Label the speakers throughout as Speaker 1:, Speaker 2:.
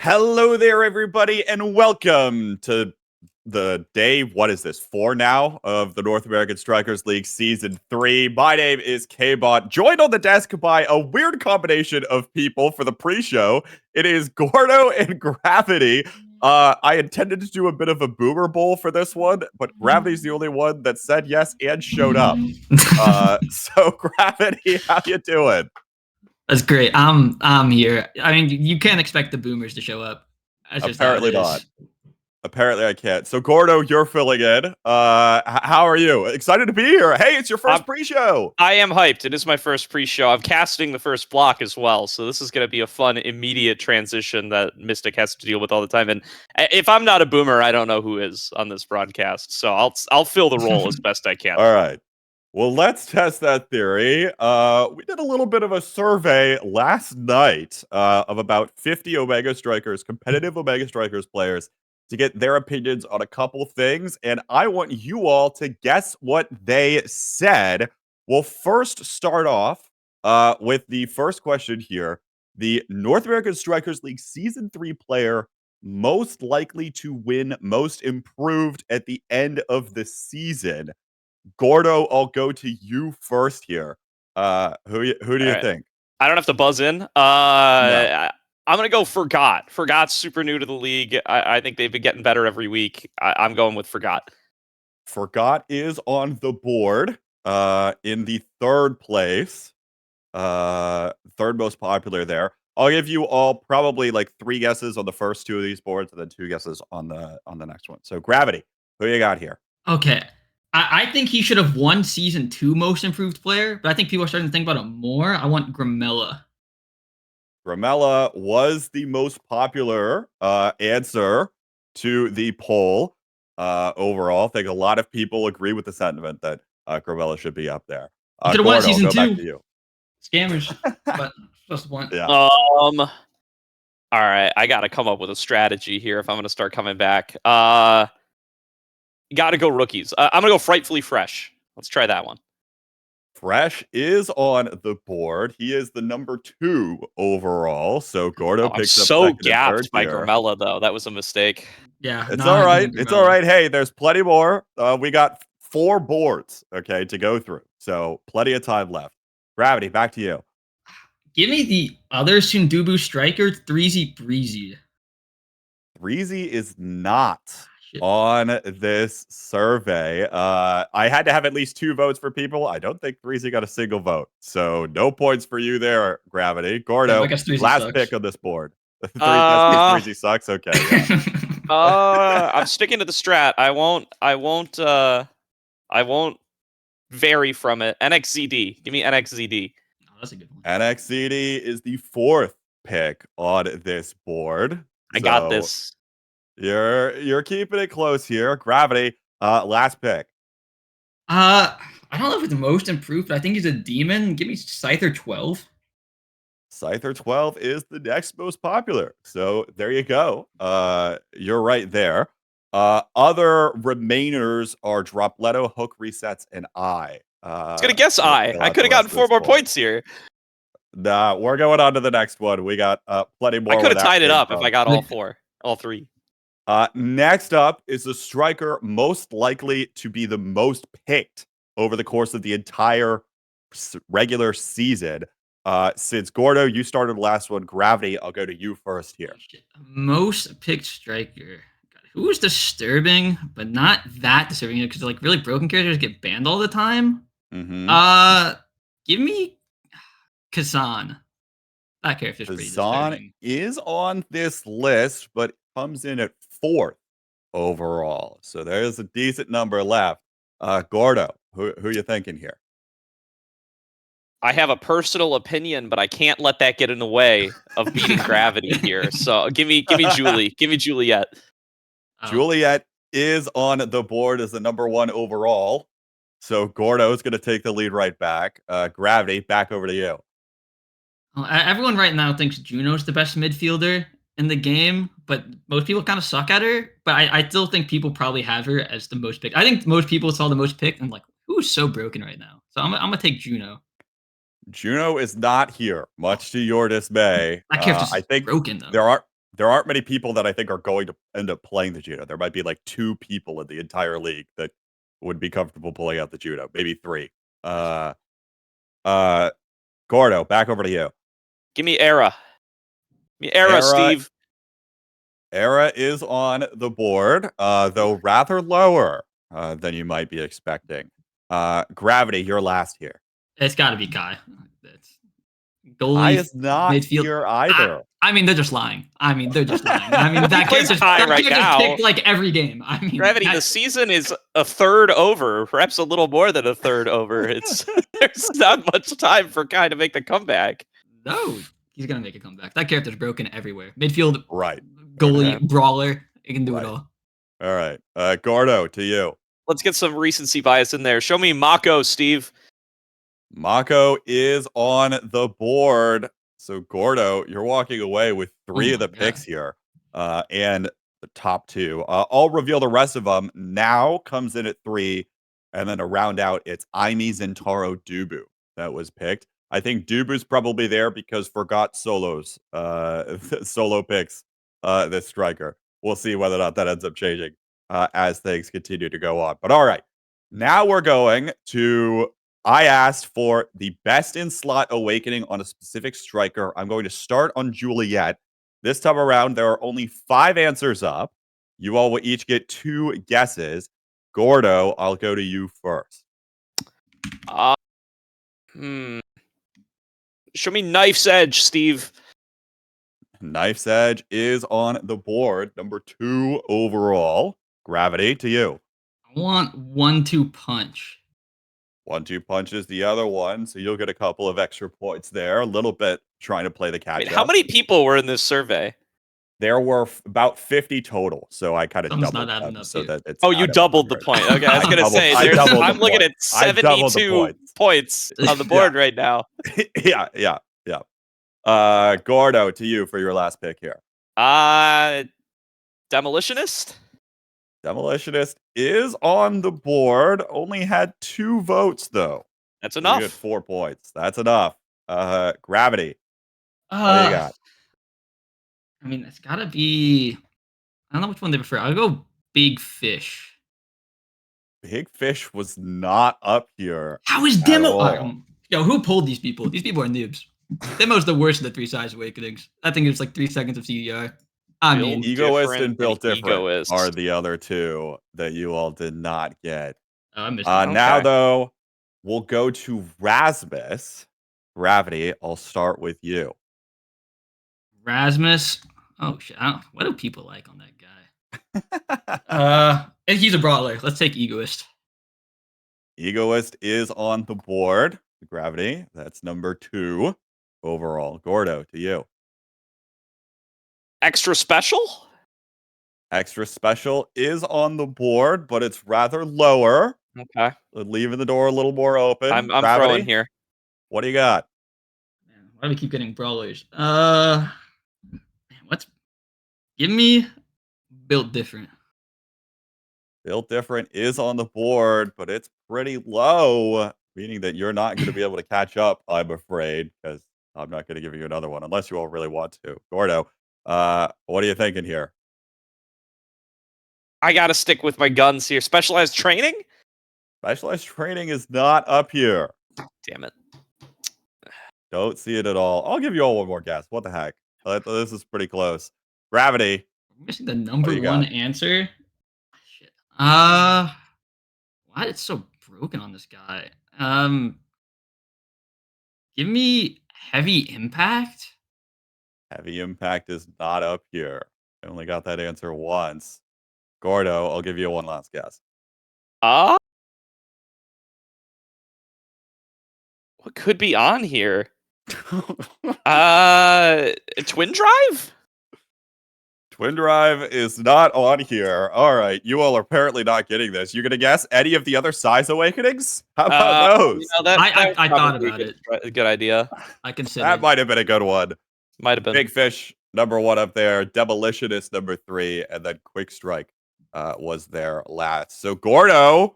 Speaker 1: Hello there, everybody, and welcome to the day, what is this, 4 now, of the North American Strikers League Season 3. My name is K-Bot, joined on the desk by a weird combination of people for the pre-show. It is Gordo and Gravity. I intended to do a bit of a boomer bowl for this one, but Gravity's the only one that said yes and showed up. So Gravity, how you doing?
Speaker 2: That's great. I'm here. I mean, you can't expect the boomers to show up. That's just
Speaker 1: Apparently not. Apparently I can't. So Gordo, you're filling in. How are you? Excited to be here. Hey, it's your first pre-show.
Speaker 3: I am hyped. It is my first pre-show. I'm casting the first block as well, so this is going to be a fun, immediate transition that Mystic has to deal with all the time. And if I'm not a boomer, I don't know who is on this broadcast. So I'll fill the role as best I can.
Speaker 1: All right. Well, let's test that theory. We did a little bit of a survey last night of about 50 Omega Strikers, competitive Omega Strikers players, to get their opinions on a couple things, and I want you all to guess what they said. We'll first start off with the first question here. The North American Strikers League Season 3 player most likely to win most improved at the end of the season. Gordo, I'll go to you first here. Who do you think?
Speaker 3: I don't have to buzz in.
Speaker 1: No.
Speaker 3: I'm going to go Forgot. Forgot's super new to the league. I think they've been getting better every week. I'm going with Forgot.
Speaker 1: Forgot is on the board in the third place. Third most popular there. I'll give you all probably like 3 guesses on the first 2 of these boards and then 2 guesses on the next one. So Gravity, who you got here?
Speaker 2: Okay. I think he should have won Season 2 most improved player, but I think people are starting to think about it more. I want Gramella.
Speaker 1: Gramella was the most popular answer to the poll overall. I think a lot of people agree with the sentiment that Gramella should be up there.
Speaker 2: Could have won Season 2.
Speaker 1: Back to you.
Speaker 2: Scammers, but just one.
Speaker 1: Yeah.
Speaker 3: All right, I got to come up with a strategy here if I'm going to start coming back. Got to go rookies. I'm going to go Frightfully Fresh. Let's try that one.
Speaker 1: Fresh is on the board. He is the number 2 overall. So Gordo picks up
Speaker 3: so gapped by Gramella, though. That was a mistake.
Speaker 2: Yeah,
Speaker 1: it's all right. It's all right. Hey, there's plenty more. We got 4 boards, okay, to go through. So plenty of time left. Gravity, back to you.
Speaker 2: Give me the other Sundubu striker, 3Z Breezy.
Speaker 1: 3Z is not on this survey. I had to have at least 2 votes for people. I don't think 3Z got a single vote. So no points for you there, Gravity. Gordo, last pick on this board. 3Z sucks. Okay. Yeah.
Speaker 3: I'm sticking to the strat. I won't vary from it. NXZD. Give me NXZD.
Speaker 2: Oh, that's a good one.
Speaker 1: NXZD is the 4th pick on this board.
Speaker 3: I got this.
Speaker 1: You're keeping it close here. Gravity, last pick.
Speaker 2: I don't know if it's most improved, but I think he's a demon. Give me Scyther 12.
Speaker 1: Scyther 12 is the next most popular. So there you go. You're right there. Other remainers are Dropletto, Hook Resets, and I.
Speaker 3: I was gonna guess I could have gotten 4 more points here.
Speaker 1: Nah, we're going on to the next one. We got plenty more.
Speaker 3: I could have tied it up if I got all 3.
Speaker 1: Next up is the striker most likely to be the most picked over the course of the entire regular season. Since Gordo, you started the last one. Gravity, I'll go to you first here.
Speaker 2: Most picked striker. God, who is disturbing, but not that disturbing because like really broken characters get banned all the time.
Speaker 1: Mm-hmm.
Speaker 2: Give me Kazan. That character's pretty disturbing.
Speaker 1: Kazan is on this list, but comes in at 4th overall. So there's a decent number left. Gordo, who you thinking here?
Speaker 3: I have a personal opinion, but I can't let that get in the way of beating Gravity here. So give me Julie. Give me Juliet.
Speaker 1: Juliet is on the board as the number 1 overall. So Gordo is going to take the lead right back. Gravity, back over to you.
Speaker 2: Well, everyone right now thinks Juno's the best midfielder in the game, but most people kind of suck at her. But I still think people probably have her as the most picked. I think most people saw the most picked and like, who's so broken right now? So I'm gonna take Juno.
Speaker 1: Juno is not here, much to your dismay.
Speaker 2: That character's
Speaker 1: I think
Speaker 2: broken though.
Speaker 1: there aren't many people that I think are going to end up playing the Juno. There might be like 2 people in the entire league that would be comfortable pulling out the Juno, maybe 3. Gordo, back over to you.
Speaker 3: Give me Era. Give me Era,
Speaker 1: Era.
Speaker 3: Steve.
Speaker 1: Era is on the board, though rather lower than you might be expecting. Gravity, you're last here.
Speaker 2: It's got to be Kai. That's
Speaker 1: I
Speaker 2: goalie
Speaker 1: is not
Speaker 2: midfield.
Speaker 1: here either.
Speaker 2: I mean, they're just lying. I mean, that
Speaker 3: He plays
Speaker 2: character's
Speaker 3: Kai right now.
Speaker 2: picked like every game. I mean,
Speaker 3: Gravity, the season is a third over, perhaps a little more than a third over. It's there's not much time for Kai to make the comeback.
Speaker 2: No, he's gonna make a comeback. That character's broken everywhere. Midfield,
Speaker 1: Right.
Speaker 2: goalie,
Speaker 3: Okay.
Speaker 2: brawler. He can do
Speaker 1: Right.
Speaker 2: it all.
Speaker 1: All right. Gordo, to you.
Speaker 3: Let's get some recency bias in there. Show me Mako, Steve.
Speaker 1: Mako is on the board. So, Gordo, you're walking away with 3 of the picks here and the top 2. I'll reveal the rest of them. Now comes in at 3. And then to round out, it's Aimi Zentaro Dubu that was picked. I think Dubu's probably there because forgot solos, solo picks, this striker. We'll see whether or not that ends up changing as things continue to go on. But all right, now we're going to, I asked for the best in slot awakening on a specific striker. I'm going to start on Juliet. This time around, there are only 5 answers up. You all will each get 2 guesses. Gordo, I'll go to you first.
Speaker 3: Show me Knife's Edge, Steve.
Speaker 1: Knife's Edge is on the board, number 2 overall. Gravity, to you.
Speaker 2: I want 1-2 punch.
Speaker 1: 1-2 punch is the other one, so you'll get a couple of extra points there. A little bit trying to play the catch
Speaker 3: Wait,
Speaker 1: up.
Speaker 3: how many people were in this survey?
Speaker 1: There were about 50 total, so I kind of
Speaker 2: Something's
Speaker 1: doubled
Speaker 2: not adding
Speaker 1: them
Speaker 2: up
Speaker 1: so
Speaker 2: here.
Speaker 1: that it's.
Speaker 3: Oh, you
Speaker 1: out of
Speaker 3: doubled the
Speaker 1: 100.
Speaker 3: point. Okay, I was gonna say
Speaker 1: I doubled the
Speaker 3: I'm looking
Speaker 1: point.
Speaker 3: at
Speaker 1: I doubled the
Speaker 3: 72 points on the board right now.
Speaker 1: Yeah. Gordo, to you for your last pick here.
Speaker 3: Demolitionist.
Speaker 1: Demolitionist is on the board. Only had 2 votes though.
Speaker 3: That's
Speaker 1: So you
Speaker 3: enough.
Speaker 1: get 4 points. That's enough. Gravity. What do you got?
Speaker 2: I mean, it's gotta be. I don't know which one they prefer. I'll go Big Fish.
Speaker 1: Big Fish was not up here.
Speaker 2: How is
Speaker 1: At
Speaker 2: Demo?
Speaker 1: all.
Speaker 2: Yo, who pulled these people? These people are noobs. Demo's the worst of the 3 size awakenings. I think it's like 3 seconds of CDR. I mean,
Speaker 1: Egoist
Speaker 3: different
Speaker 1: and Built
Speaker 3: and
Speaker 1: Different
Speaker 3: Egoist.
Speaker 1: are the other 2 that you all did not get.
Speaker 2: I missed
Speaker 1: Now,
Speaker 3: Okay.
Speaker 1: though, we'll go to Rasmus. Gravity, I'll start with you.
Speaker 2: Rasmus. Oh shit! What do people like on that guy? And he's a brawler. Let's take Egoist.
Speaker 1: Egoist is on the board. Gravity, that's number 2 overall. Gordo, to you.
Speaker 3: Extra special.
Speaker 1: Extra Special is on the board, but it's rather lower.
Speaker 3: Okay,
Speaker 1: Leaving the door a little more open.
Speaker 3: I'm
Speaker 1: Gravity,
Speaker 3: throwing here.
Speaker 1: what do you got?
Speaker 2: Man, why do we keep getting brawlers? Give me Built Different.
Speaker 1: Built Different is on the board, but it's pretty low, meaning that you're not going to be able to catch up, I'm afraid, because I'm not going to give you another one unless you all really want to. Gordo, what are you thinking here?
Speaker 3: I gotta stick with my guns here. Specialized training.
Speaker 1: Specialized Training is not up here.
Speaker 3: Damn it.
Speaker 1: Don't see it at all. I'll give you all one more guess. What the heck? This is pretty close. Gravity.
Speaker 2: I'm missing the number
Speaker 1: you
Speaker 2: 1
Speaker 1: got?
Speaker 2: answer. Shit. Why it's so broken on this guy? Give me Heavy Impact.
Speaker 1: Heavy Impact is not up here. I only got that answer once. Gordo, I'll give you one last guess.
Speaker 3: What could be on here? Twin Drive?
Speaker 1: Twin Drive is not on here. All right, you all are apparently not getting this. You're gonna guess any of the other size awakenings? How about those?
Speaker 3: You know, that
Speaker 2: I
Speaker 3: was
Speaker 2: thought
Speaker 3: probably
Speaker 2: about it.
Speaker 3: a good idea.
Speaker 2: I consider
Speaker 1: That might have been a good one.
Speaker 3: Might have been.
Speaker 1: Big Fish, number 1 up there. Demolitionist, number 3. And then Quick Strike was there last. So Gordo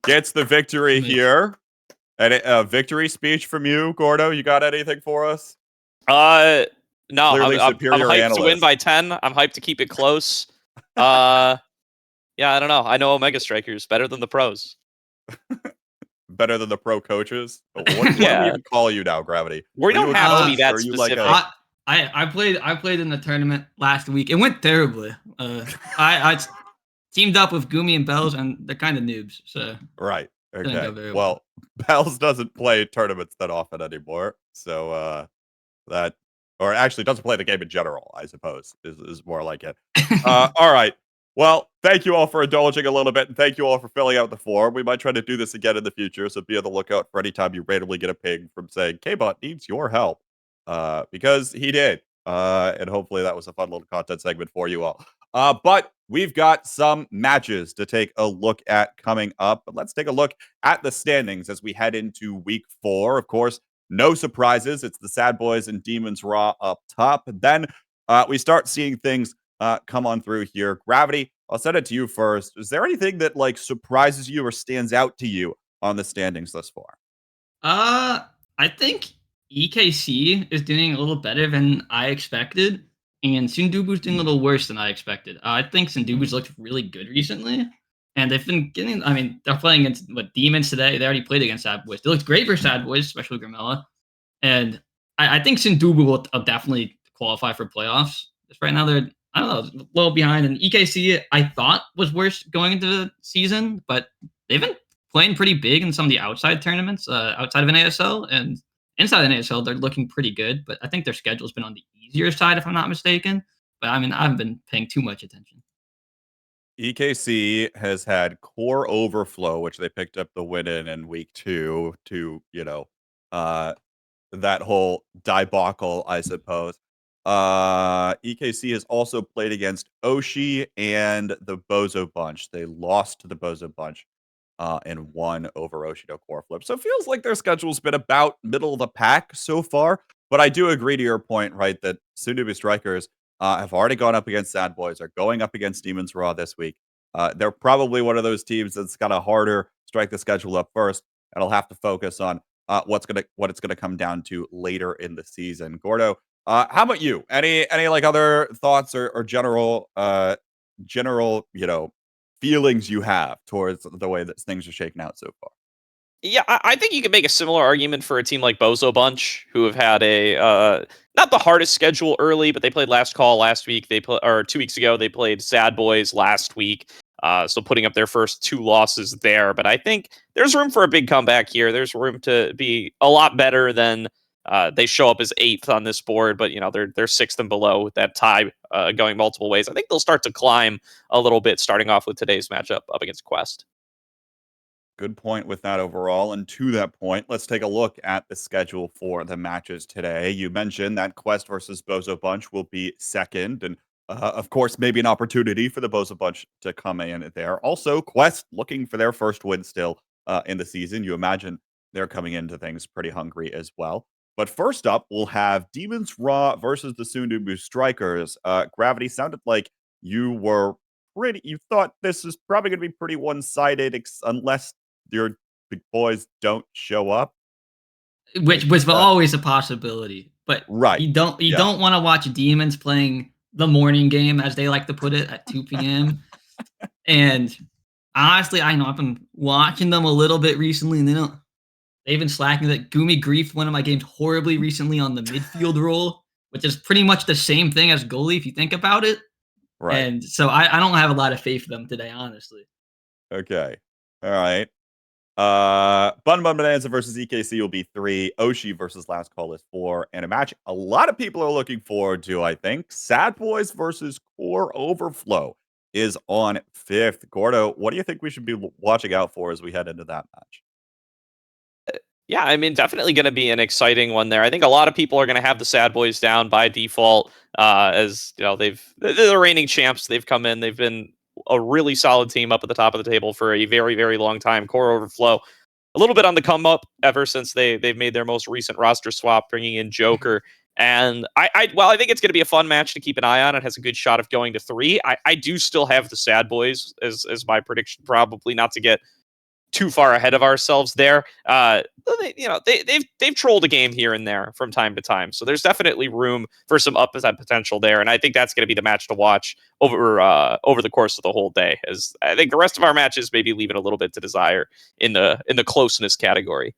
Speaker 1: gets the victory
Speaker 2: Amazing.
Speaker 1: here. And a victory speech from you, Gordo. You got anything for us?
Speaker 3: No,
Speaker 1: Clearly
Speaker 3: I'm
Speaker 1: superior
Speaker 3: hyped to win
Speaker 1: analyst.
Speaker 3: by 10. I'm hyped to keep it close. Yeah, I don't know. I know Omega Strikers better than the pros.
Speaker 1: Better than the pro coaches. What do we
Speaker 3: Yeah,
Speaker 1: even call you now, Gravity?
Speaker 3: we
Speaker 1: Are you
Speaker 3: don't
Speaker 1: a
Speaker 3: have to be
Speaker 1: coach? Or
Speaker 3: that
Speaker 1: are you like
Speaker 3: specific.
Speaker 1: a
Speaker 2: I played in the tournament last week. It went terribly. I teamed up with Gumi and Bells, and they're kind of noobs, so
Speaker 1: right?
Speaker 2: didn't go
Speaker 1: Okay.
Speaker 2: very well.
Speaker 1: Well, Bells doesn't play tournaments that often anymore, so that, or actually doesn't play the game in general, I suppose, is more like it. All right. Well, thank you all for indulging a little bit, and thank you all for filling out the form. We might try to do this again in the future, so be on the lookout for any time you randomly get a ping from saying, K-Bot needs your help. Because he did. And hopefully that was a fun little content segment for you all. But we've got some matches to take a look at coming up. But let's take a look at the standings as we head into week 4. Of course, no surprises. It's the Sad Boys and Demons Raw up top. Then we start seeing things come on through here. Gravity, I'll send it to you first. Is there anything that like surprises you or stands out to you on the standings thus far?
Speaker 2: I think EKC is doing a little better than I expected, and Sundubu's doing a little worse than I expected. I think Sundubu's looked really good recently, and they've been getting. I mean, they're playing against Demons today. They already played against Sad Boys. They looked great for Sad Boys, especially Grimella. And I think Sundubu will definitely qualify for playoffs. Just right now, they're I don't know, a little behind. And EKC, I thought was worse going into the season, but they've been playing pretty big in some of the outside tournaments, outside of an ASL and inside an ASL. They're looking pretty good, but I think their schedule's been on the easier side, if I'm not mistaken. But I mean, I haven't been paying too much attention.
Speaker 1: EKC has had core overflow, which they picked up the win in week 2 to, uh, that whole debacle, I suppose. EKC has also played against Oshi and the Bozo Bunch. They lost to the Bozo Bunch and won over Oshido Core Flip. So it feels like their schedule's been about middle of the pack so far. But I do agree to your point, right, that Sundubu Strikers have already gone up against Sad Boys, are going up against Demons Raw this week. They're probably one of those teams that's got a harder strike the schedule up first, and will have to focus on what it's gonna come down to later in the season. Gordo, how about you? Any like other thoughts or general feelings you have towards the way that things are shaking out so far?
Speaker 3: Yeah, I think you could make a similar argument for a team like Bozo Bunch, who have had a not the hardest schedule early, but they played Last Call last week. Or 2 weeks ago they played Sad Boys last week. So putting up their first 2 losses there. But I think there's room for a big comeback here. There's room to be a lot better than they show up as 8th on this board, but they're 6th and below with that tie going multiple ways. I think they'll start to climb a little bit, starting off with today's matchup up against Quest.
Speaker 1: Good point with that overall. And to that point, let's take a look at the schedule for the matches today. You mentioned that Quest versus Bozo Bunch will be second. And of course, maybe an opportunity for the Bozo Bunch to come in there. Also, Quest looking for their first win still in the season. You imagine they're coming into things pretty hungry as well. But first up, we'll have Demons Raw versus the Sundubu Strikers. Gravity, sounded like you thought this is probably going to be pretty one-sided unless your big boys don't show up.
Speaker 2: Which was always a possibility. But
Speaker 1: Right.
Speaker 2: you don't want to watch Demons playing the morning game, as they like to put it, at 2 p.m. And honestly, I know I've been watching them a little bit recently, and they've been slacking. That Gumi griefed one of my games horribly recently on the midfield role, which is pretty much the same thing as goalie if you think about it.
Speaker 1: Right.
Speaker 2: And so I don't have a lot of faith in them today, honestly.
Speaker 1: Okay. All right. Bun Bun Bonanza versus EKC will be 3. Oshi versus Last Call is 4. And a match a lot of people are looking forward to, I think. Sad Boys versus Core Overflow is on 5th. Gordo, what do you think we should be watching out for as we head into that match?
Speaker 3: Yeah, I mean, definitely going to be an exciting one there. I think a lot of people are going to have the Sad Boys down by default, as they're the reigning champs. They've come in, they've been a really solid team up at the top of the table for a very, very long time. Core Overflow, a little bit on the come up ever since they've made their most recent roster swap, bringing in Joker. And I think it's going to be a fun match to keep an eye on. It has a good shot of going to 3. I do still have the Sad Boys as my prediction, probably not to get too far ahead of ourselves there. They've trolled a game here and there from time to time, so there's definitely room for some upside potential there, and I think that's going to be the match to watch over the course of the whole day. As I think the rest of our matches maybe leaving a little bit to desire in the closeness category.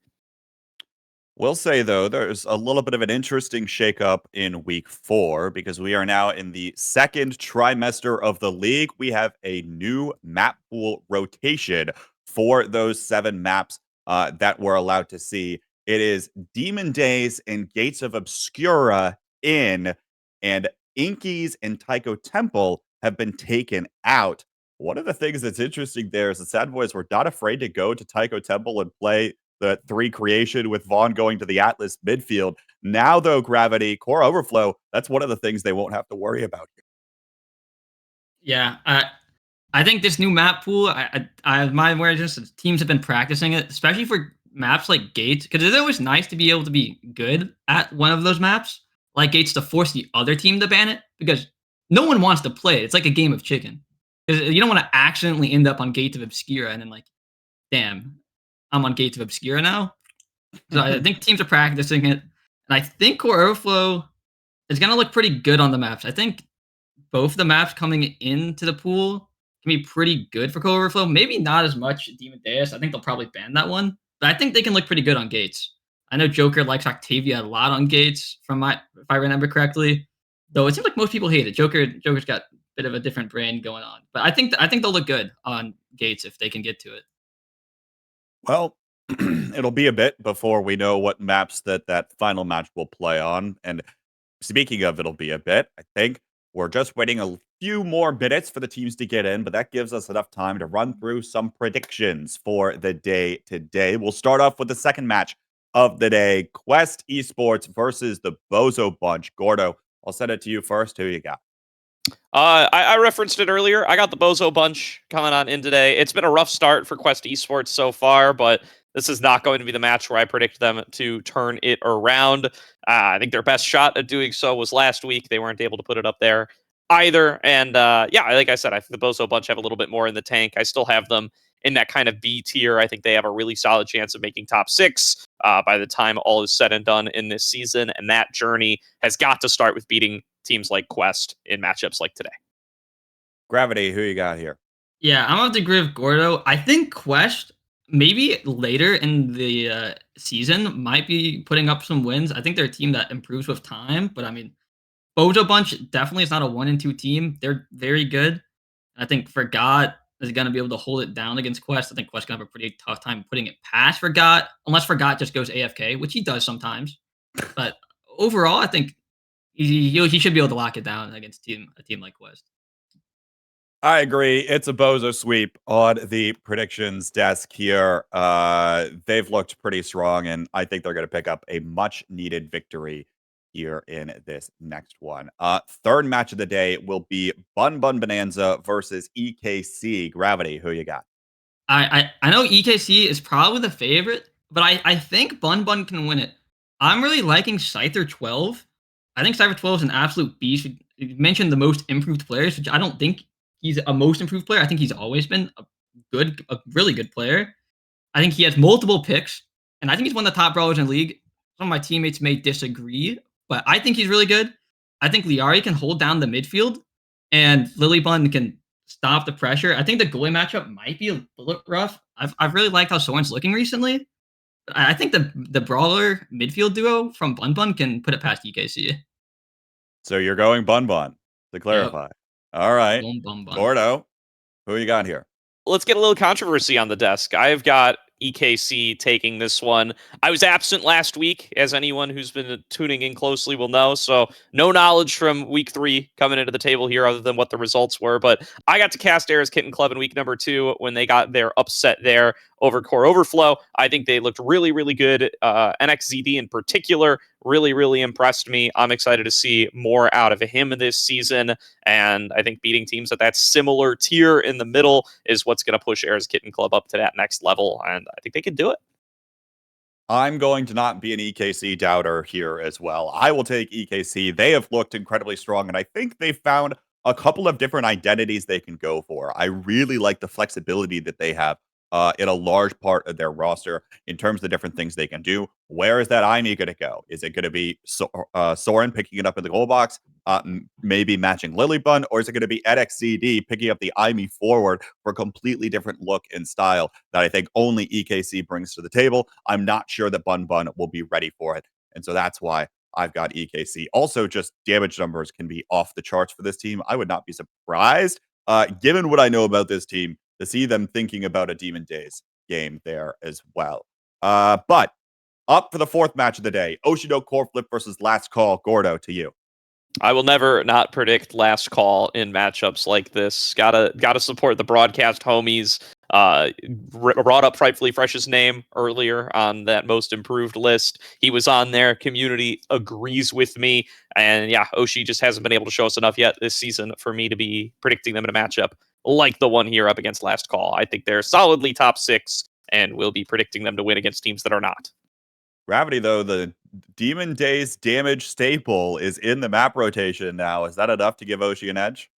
Speaker 1: We'll say, though, there's a little bit of an interesting shakeup in week 4 because we are now in the second trimester of the league. We have a new map pool rotation for those 7 maps that we're allowed to see. It is Demon Days and Gates of Obscura in, and Inkies and Tycho Temple have been taken out. One of the things that's interesting there is the Sad Boys were not afraid to go to Tycho Temple and play the 3 creation with Vaughn going to the Atlas midfield. Now, though, Gravity, Core Overflow, that's one of the things they won't have to worry about here.
Speaker 2: Yeah, I think this new map pool, my awareness is teams have been practicing it, especially for maps like Gates, because it's always nice to be able to be good at one of those maps, like Gates, to force the other team to ban it, because no one wants to play it. It's like a game of chicken. Because you don't want to accidentally end up on Gates of Obscura and then like, damn, I'm on Gates of Obscura now. So I think teams are practicing it. And I think Core Overflow is going to look pretty good on the maps. I think both the maps coming into the pool can be pretty good for Core Overflow. Maybe not as much Demon Deus. I think they'll probably ban that one. But I think they can look pretty good on Gates. I know Joker likes Octavia a lot on Gates, if I remember correctly. Though it seems like most people hate it. Joker's got a bit of a different brand going on. But I think they'll look good on Gates if they can get to it.
Speaker 1: Well, it'll be a bit before we know what maps that final match will play on. And speaking of it'll be a bit, I think we're just waiting a few more minutes for the teams to get in, but that gives us enough time to run through some predictions for the day today. We'll start off with the second match of the day, Quest Esports versus the Bozo Bunch. Gordo, I'll send it to you first. Who you got?
Speaker 3: I referenced it earlier. I got the Bozo Bunch coming on in today. It's been a rough start for Quest Esports so far, but this is not going to be the match where I predict them to turn it around. I think their best shot at doing so was last week. They weren't able to put it up there either. And like I said, I think the Bozo Bunch have a little bit more in the tank. I still have them in that kind of B tier. I think they have a really solid chance of making top 6 by the time all is said and done in this season. And that journey has got to start with beating teams like Quest in matchups like today.
Speaker 1: Gravity, who you got here?
Speaker 2: Yeah, I'm going to agree with Gordo. I think Quest, maybe later in the season, might be putting up some wins. I think they're a team that improves with time, but I mean, Bojo Bunch definitely is not a 1-2 team. They're very good. I think Forgot is going to be able to hold it down against Quest. I think Quest going to have a pretty tough time putting it past Forgot, unless Forgot just goes AFK, which he does sometimes. But overall, I think he should be able to lock it down against a team like Quest.
Speaker 1: I agree. It's a Bozo sweep on the predictions desk here. They've looked pretty strong, and I think they're going to pick up a much needed victory here in this next one. Third match of the day will be Bun Bun Bonanza versus EKC. Gravity, who you got?
Speaker 2: I know EKC is probably the favorite, but I think Bun Bun can win it. I'm really liking Scyther 12. I think Scyther 12 is an absolute beast. You mentioned the most improved players, which I don't think he's a most improved player. I think he's always been a really good player. I think he has multiple picks, and I think he's one of the top brawlers in the league. Some of my teammates may disagree, but I think he's really good. I think Liari can hold down the midfield, and Lilybun can stop the pressure. I think the goalie matchup might be a little rough. I've really liked how Soren's looking recently. I think the brawler midfield duo from Bun Bun can put it past EKC.
Speaker 1: So you're going Bun Bun, to clarify.
Speaker 2: Yep.
Speaker 1: All right.
Speaker 2: Bun Bun.
Speaker 1: Gordo, who you got here?
Speaker 3: Let's get a little controversy on the desk. I've got EKC taking this one. I was absent last week, as anyone who's been tuning in closely will know, so no knowledge from week 3 coming into the table here other than what the results were, but I got to cast Era's Kitten Club in week number 2 when they got their upset there over Core Overflow. I think they looked really, really good. NXZD in particular really, really impressed me. I'm excited to see more out of him this season, and I think beating teams at that similar tier in the middle is what's going to push Era's Kitten Club up to that next level, and I think they can do it.
Speaker 1: I'm going to not be an EKC doubter here as well. I will take EKC. They have looked incredibly strong, and I think they found a couple of different identities they can go for. I really like the flexibility that they have in a large part of their roster in terms of the different things they can do. Where is that IME going to go? Is it going to be Soren picking it up in the goal box, maybe matching Lilybun, or is it going to be EdXCD picking up the IME forward for a completely different look and style that I think only EKC brings to the table? I'm not sure that Bun Bun will be ready for it. And so that's why I've got EKC. Also, just damage numbers can be off the charts for this team. I would not be surprised, given what I know about this team, to see them thinking about a Demon Days game there as well. But up for the fourth match of the day, Oshido Core Flip versus Last Call. Gordo, to you.
Speaker 3: I will never not predict Last Call in matchups like this. Gotta support the broadcast homies. Brought up Frightfully Fresh's name earlier on that most improved list. He was on there. Community agrees with me. And yeah, Oshi just hasn't been able to show us enough yet this season for me to be predicting them in a matchup like the one here up against Last Call. I think they're solidly top 6 and we'll be predicting them to win against teams that are not.
Speaker 1: Gravity, though, the Demon Days damage staple is in the map rotation now. Is that enough to give Oshi an edge?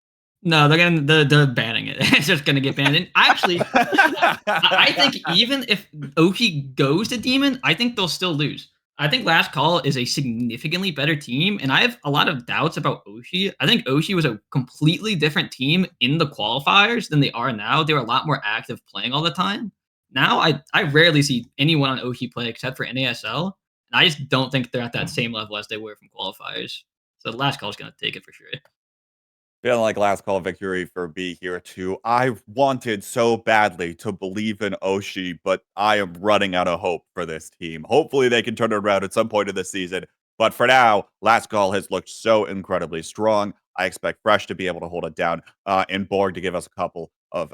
Speaker 2: No, they're banning it. It's just gonna get banned. And actually, I think even if Oshi goes to Demon, I think they'll still lose. I think Last Call is a significantly better team, and I have a lot of doubts about Oshi. I think Oshi was a completely different team in the qualifiers than they are now. They were a lot more active playing all the time. Now I rarely see anyone on Oshi play except for NASL, and I just don't think they're at that same level as they were from qualifiers. So Last Call is gonna take it for sure.
Speaker 1: Feeling like Last Call victory for B here too. I wanted so badly to believe in Oshi, but I am running out of hope for this team. Hopefully they can turn it around at some point in the season. But for now, Last Call has looked so incredibly strong. I expect Fresh to be able to hold it down, and Borg to give us a couple of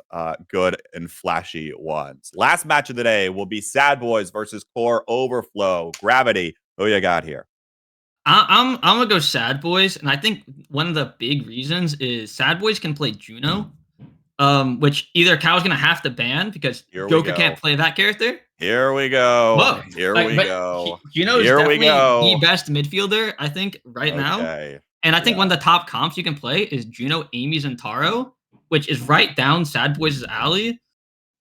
Speaker 1: good and flashy ones. Last match of the day will be Sad Boys versus Core Overflow. Gravity, who you got here?
Speaker 2: I'm gonna go Sad Boys, and I think one of the big reasons is Sad Boys can play Juno, which either Cal's gonna have to ban because
Speaker 1: Here we
Speaker 2: Joker
Speaker 1: go.
Speaker 2: can't play that character.
Speaker 1: Here we go.
Speaker 2: Whoa,
Speaker 1: Here
Speaker 2: like,
Speaker 1: we
Speaker 2: but
Speaker 1: go.
Speaker 2: Juno is
Speaker 1: Here we
Speaker 2: definitely
Speaker 1: go.
Speaker 2: the best midfielder I think right now,
Speaker 1: Okay.
Speaker 2: and I think
Speaker 1: Yeah.
Speaker 2: one of the top comps you can play is Juno, Amy's, and Taro, which is right down Sad Boys' alley.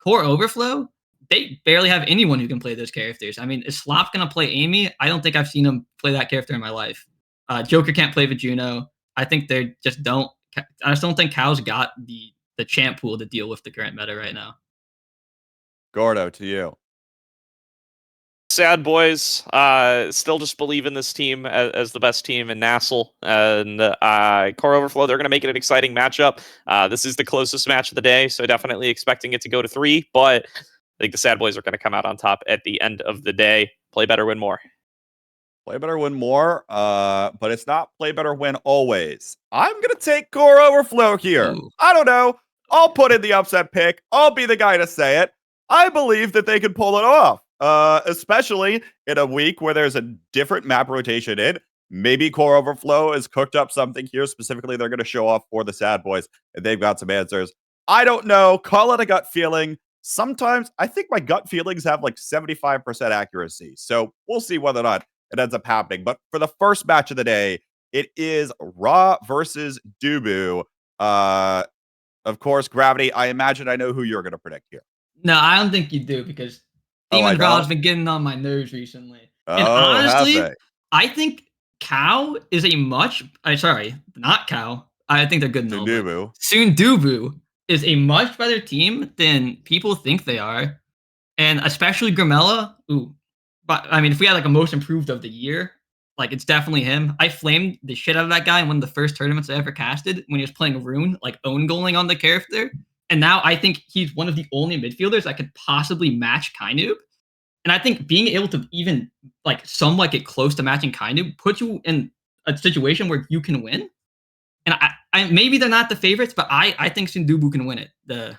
Speaker 2: Core Overflow, they barely have anyone who can play those characters. I mean, is Slop gonna play Amy? I don't think I've seen him play that character in my life. Joker can't play Juno. I think they just don't. I just don't think Cal's got the champ pool to deal with the current meta right now.
Speaker 1: Gordo, to you.
Speaker 3: Sad Boys, still just believe in this team as the best team in Nassel. And Core Overflow, they're going to make it an exciting matchup. This is the closest match of the day, so definitely expecting it to go to 3. But I think the Sad Boys are going to come out on top at the end of the day. Play better, win more.
Speaker 1: Play better, win more. But it's not play better, win always. I'm going to take Core Overflow here.
Speaker 2: Ooh.
Speaker 1: I don't know. I'll put in the upset pick. I'll be the guy to say it. I believe that they can pull it off. Especially in a week where there's a different map rotation in. Maybe Core Overflow has cooked up something here. Specifically, they're going to show off for the Sad Boys, and they've got some answers. I don't know. Call it a gut feeling. Sometimes I think my gut feelings have like 75% accuracy. So we'll see whether or not it ends up happening. But for the first match of the day, it is Ra versus Dubu. Of course, Gravity. I imagine I know who you're going to predict here.
Speaker 2: No, I don't think you do because Demon Raw has been getting on my nerves recently. And honestly, I think Cow is a much. Sorry, not Cow. I think they're good and all. Sundubu is a much better team than people think they are, and especially Grimella. Ooh, but I mean, if we had like a most improved of the year, like it's definitely him. I flamed the shit out of that guy in one of the first tournaments I ever casted when he was playing Rune, like own goaling on the character. And now I think he's one of the only midfielders that could possibly match Kainoob. And I think being able to even like somewhat get close to matching Kainoob puts you in a situation where you can win. And I maybe they're not the favorites, but I think Sundubu can win it.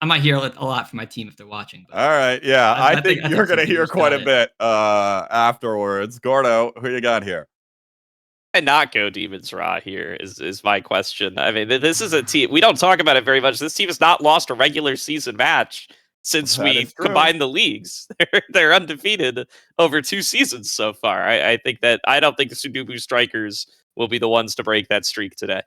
Speaker 2: I might hear a lot from my team if they're watching.
Speaker 1: All right, yeah, I think you're going to hear quite a bit afterwards. Gordo, who you got here?
Speaker 3: And not go Demons Raw here is my question. I mean, this is a team we don't talk about it very much. This team has not lost a regular season match since we combined the leagues. They're undefeated over 2 seasons so far. I think that I don't think the Sundubu Strikers will be the ones to break that streak today.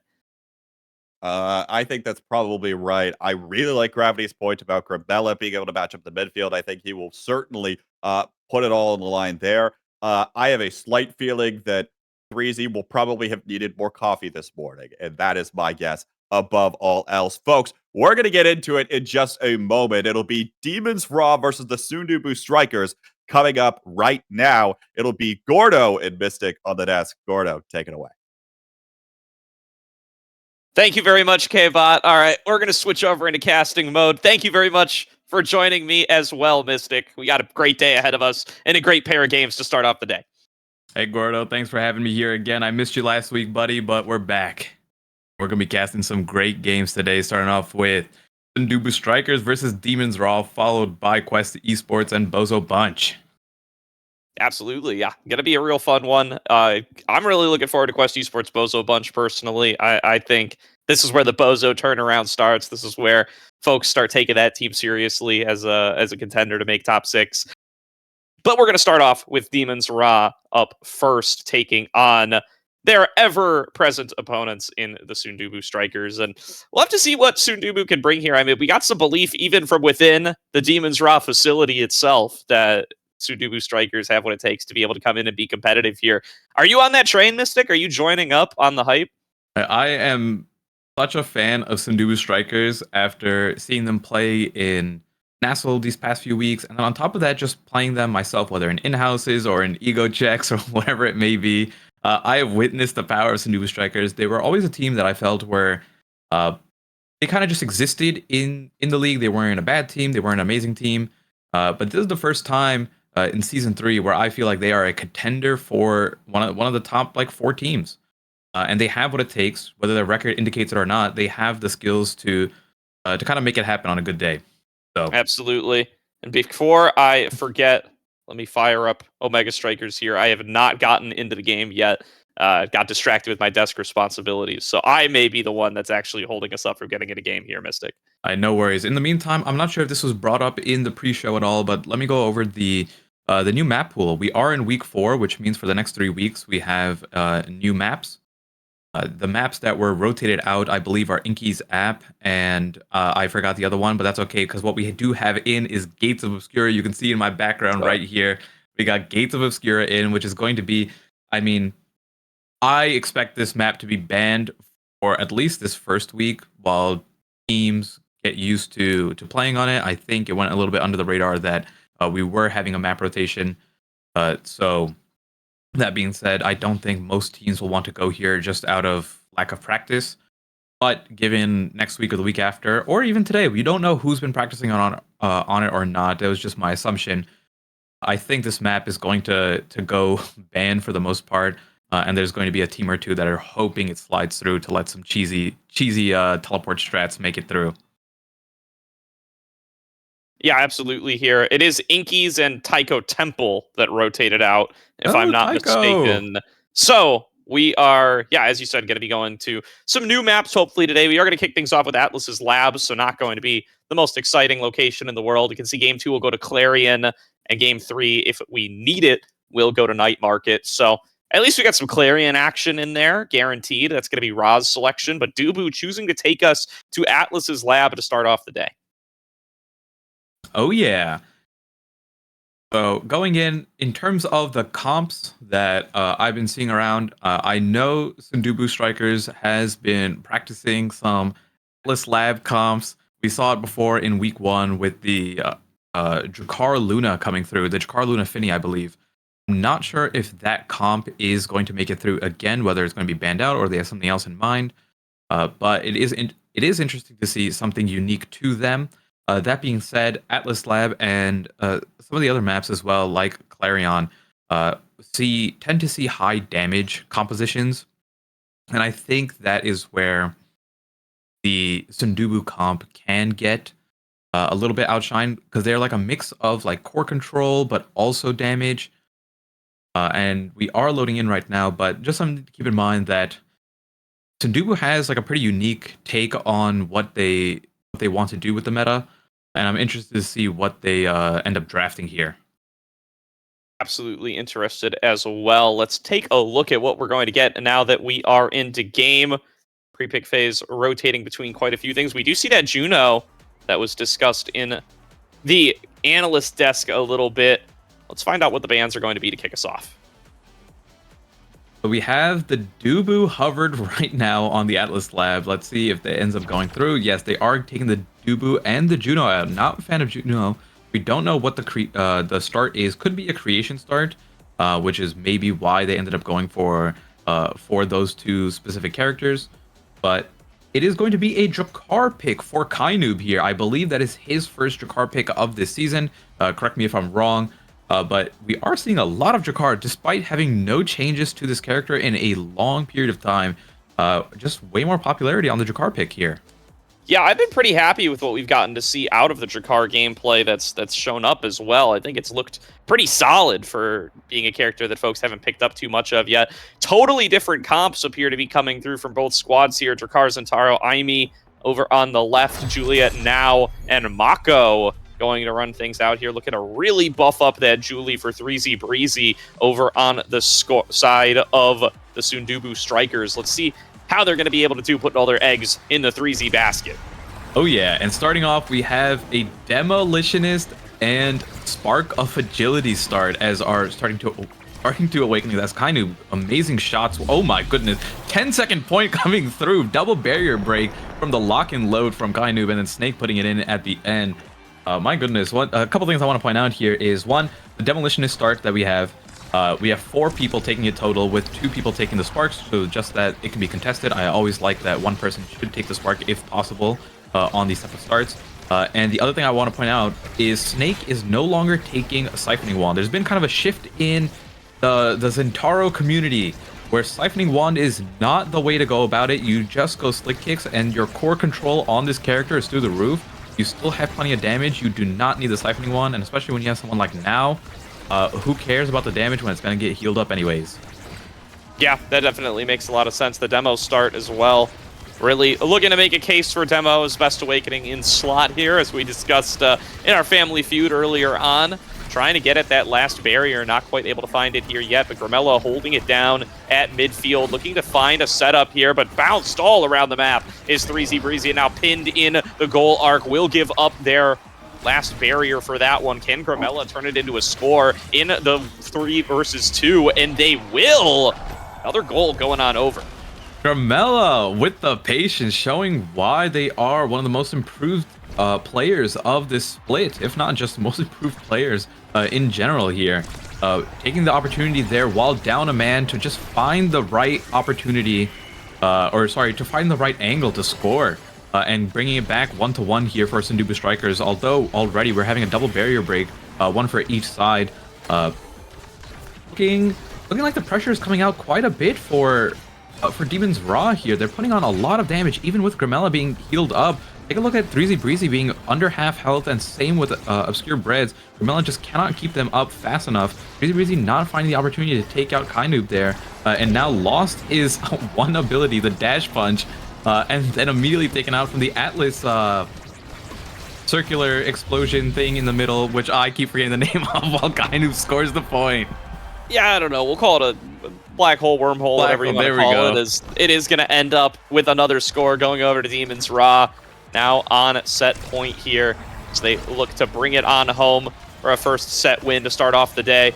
Speaker 1: I think that's probably right. I really like Gravity's point about Grabella being able to match up the midfield. I think he will certainly put it all on the line there. I have a slight feeling that Threezy will probably have needed more coffee this morning, and that is my guess above all else. Folks, we're going to get into it in just a moment. It'll be Demons Raw versus the Sundubu Strikers coming up right now. It'll be Gordo and Mystic on the desk. Gordo, take it away.
Speaker 3: Thank you very much, K-Bot. All right, we're going to switch over into casting mode. Thank you very much for joining me as well, Mystic. We got a great day ahead of us and a great pair of games to start off the day.
Speaker 4: Hey, Gordo, thanks for having me here again. I missed you last week, buddy, but we're back. We're going to be casting some great games today, starting off with Sundubu Strikers versus Demons Raw, followed by Quest Esports and Bozo Bunch.
Speaker 3: Absolutely, yeah. Gonna be a real fun one. I'm really looking forward to Quest Esports Bozo Bunch personally. I think this is where the Bozo turnaround starts. This is where folks start taking that team seriously as a contender to make top 6. But we're gonna start off with Demons Raw up first, taking on their ever-present opponents in the Sundubu Strikers. And we'll have to see what Sundubu can bring here. I mean, we got some belief even from within the Demons Raw facility itself that Sundubu Strikers have what it takes to be able to come in and be competitive here. Are you on that train, Mystic? Are you joining up on the hype?
Speaker 4: I am such a fan of Sundubu Strikers after seeing them play in Nassau these past few weeks. And then on top of that, just playing them myself, whether in in-houses or in ego checks or whatever it may be. I have witnessed the power of Sundubu Strikers. They were always a team that I felt were they kind of just existed in the league. They weren't a bad team. They weren't an amazing team. But this is the first time in season 3 where I feel like they are a contender for one of the top 4 teams. And they have what it takes, whether their record indicates it or not. They have the skills to kind of make it happen on a good day. So
Speaker 3: Absolutely. And before I forget, let me fire up Omega Strikers here. I have not gotten into the game yet. Got distracted with my desk responsibilities. So I may be the one that's actually holding us up from getting in a game here, Mystic.
Speaker 4: no worries. In the meantime, I'm not sure if this was brought up in the pre-show at all, but let me go over the new map pool. We are in week 4, which means for the next 3 weeks we have new maps. The maps that were rotated out, I believe, are Inky's app, and I forgot the other one, but that's okay, because what we do have in is Gates of Obscura. You can see in my background right here, we got Gates of Obscura in, which is going to be, I mean, I expect this map to be banned for at least this first week while teams get used to playing on it. I think it went a little bit under the radar that we were having a map rotation. So that being said, I don't think most teams will want to go here just out of lack of practice. But given next week or the week after, or even today, we don't know who's been practicing on it or not. That was just my assumption. I think this map is going to go banned for the most part, and there's going to be a team or two that are hoping it slides through to let some cheesy teleport strats make it through.
Speaker 3: Yeah, absolutely here. It is Inky's and Tycho Temple that rotated out, if I'm not mistaken. So we are, yeah, as you said, going to be going to some new maps hopefully today. We are going to kick things off with Atlas's Labs, so not going to be the most exciting location in the world. You can see Game 2 will go to Clarion, and Game 3, if we need it, will go to Night Market. So at least we got some Clarion action in there, guaranteed. That's going to be Ra's selection, but Dubu choosing to take us to Atlas's Lab to start off the day.
Speaker 4: Oh, yeah. So going in terms of the comps that I've been seeing around, I know Sundubu Strikers has been practicing some Atlas Lab comps. We saw it before in week 1 with the Jakar Luna coming through, the Jakar Luna Finny, I believe. I'm not sure if that comp is going to make it through again, whether it's going to be banned out or they have something else in mind. But it is interesting to see something unique to them. That being said, Atlas Lab and some of the other maps as well, like Clarion, tend to see high damage compositions, and I think that is where the Sundubu comp can get a little bit outshined, because they're like a mix of like core control but also damage. And we are loading in right now, but just something to keep in mind that Sundubu has like a pretty unique take on what they want to do with the meta. And I'm interested to see what they end up drafting here.
Speaker 3: Absolutely interested as well. Let's take a look at what we're going to get now that we are into game. pre-pick phase, rotating between quite a few things. We do see that Juno that was discussed in the analyst desk a little bit. Let's find out what the bans are going to be to kick us off.
Speaker 4: So we have the Dubu hovered right now on the Atlas Lab. Let's see if that ends up going through. Yes, they are taking the Dubu and the Juno out. Not a fan of Juno. We don't know what the start is. Could be a creation start, which is maybe why they ended up going for those two specific characters. But it is going to be a Drakkar pick for Kainoob here. I believe that is his first Drakkar pick of this season. Correct me if I'm wrong. But we are seeing a lot of Drakkar, despite having no changes to this character in a long period of time. Just way more popularity on the Drakkar pick here.
Speaker 3: Yeah, I've been pretty happy with what we've gotten to see out of the Drakkar gameplay that's shown up as well. I think it's looked pretty solid for being a character that folks haven't picked up too much of yet. Totally different comps appear to be coming through from both squads here. Drakkar, Zentaro, Aimi over on the left, Juliet now, and Mako going to run things out here, looking to really buff up that Julie for 3Z Breezy over on the side of the Sundubu Strikers. Let's see how they're going to be able to do putting all their eggs in the 3Z basket.
Speaker 4: Oh yeah, and starting off, we have a Demolitionist and Spark of Agility start as our starting to awakening. That's Kainoob. Amazing shots. Oh my goodness. 10-second point coming through. Double barrier break from the lock and load from Kainoob, and then Snake putting it in at the end. My goodness, a couple things I want to point out here is, one, the Demolitionist start that we have 4 people taking it total, with 2 people taking the Sparks, so just that it can be contested. I always like that one person should take the Spark if possible on these type of starts. And the other thing I want to point out is Snake is no longer taking a Siphoning Wand. There's been kind of a shift in the Zentaro community where Siphoning Wand is not the way to go about it. You just go Slick Kicks, and your core control on this character is through the roof. You still have plenty of damage. You do not need the Siphoning Wand, and especially when you have someone like Now, who cares about the damage when it's going to get healed up anyways?
Speaker 3: Yeah, that definitely makes a lot of sense. The demo start as well. Really looking to make a case for demo as Best Awakening in slot here, as we discussed in our family feud earlier on. Trying to get at that last barrier, not quite able to find it here yet, but Gramella holding it down at midfield, looking to find a setup here, but bounced all around the map is 3Z Breezy, and now pinned in the goal arc. Will give up their last barrier for that one. Can Gramella turn it into a score in the 3 versus 2? And they will! Another goal going on over.
Speaker 4: Gramella with the patience, showing why they are one of the most improved players of this split, if not just the most improved players in general here. Taking the opportunity there while down a man to just find the right opportunity, to find the right angle to score, and bringing it back 1-to-1 here for Sundubu Strikers. Although already we're having a double barrier break, one for each side. Looking like the pressure is coming out quite a bit for Demon's Raw here. They're putting on a lot of damage, even with Gramella being healed up. Take a look at 3Z Breezy being under half health, and same with Obscure Breads. Gramella just cannot keep them up fast enough. 3Z Breezy not finding the opportunity to take out Kainoob there, and now lost his one ability, the Dash Punch, and then immediately taken out from the Atlas circular explosion thing in the middle, which I keep forgetting the name of, while Kainoob scores the point.
Speaker 3: Yeah, I don't know. We'll call it a black hole, wormhole, whatever you want to call it. It is going to end up with another score going over to Demon's Raw. Now on set point here, so they look to bring it on home for a first set win to start off the day.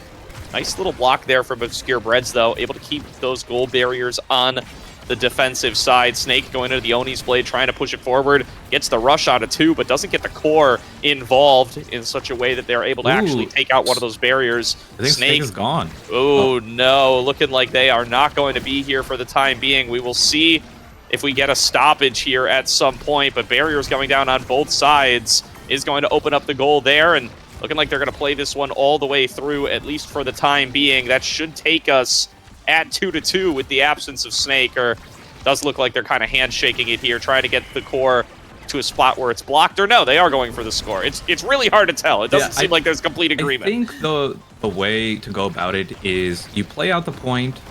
Speaker 3: Nice little block there from Obscure Breads, though, able to keep those goal barriers on the defensive side. Snake going into the Oni's Blade, trying to push it forward. Gets the rush out of 2, but doesn't get the core involved in such a way that they're able to actually take out one of those barriers.
Speaker 4: I think Snake is gone.
Speaker 3: Oh, no. Looking like they are not going to be here for the time being. We will see if we get a stoppage here at some point, but barriers going down on both sides is going to open up the goal there, and looking like they're going to play this one all the way through, at least for the time being. That should take us at 2-2 with the absence of Snake, or does look like they're kind of handshaking it here, trying to get the core to a spot where it's blocked, or no, they are going for the score. It's really hard to tell. It doesn't seem like there's complete agreement.
Speaker 4: I think the way to go about it is you play out the point,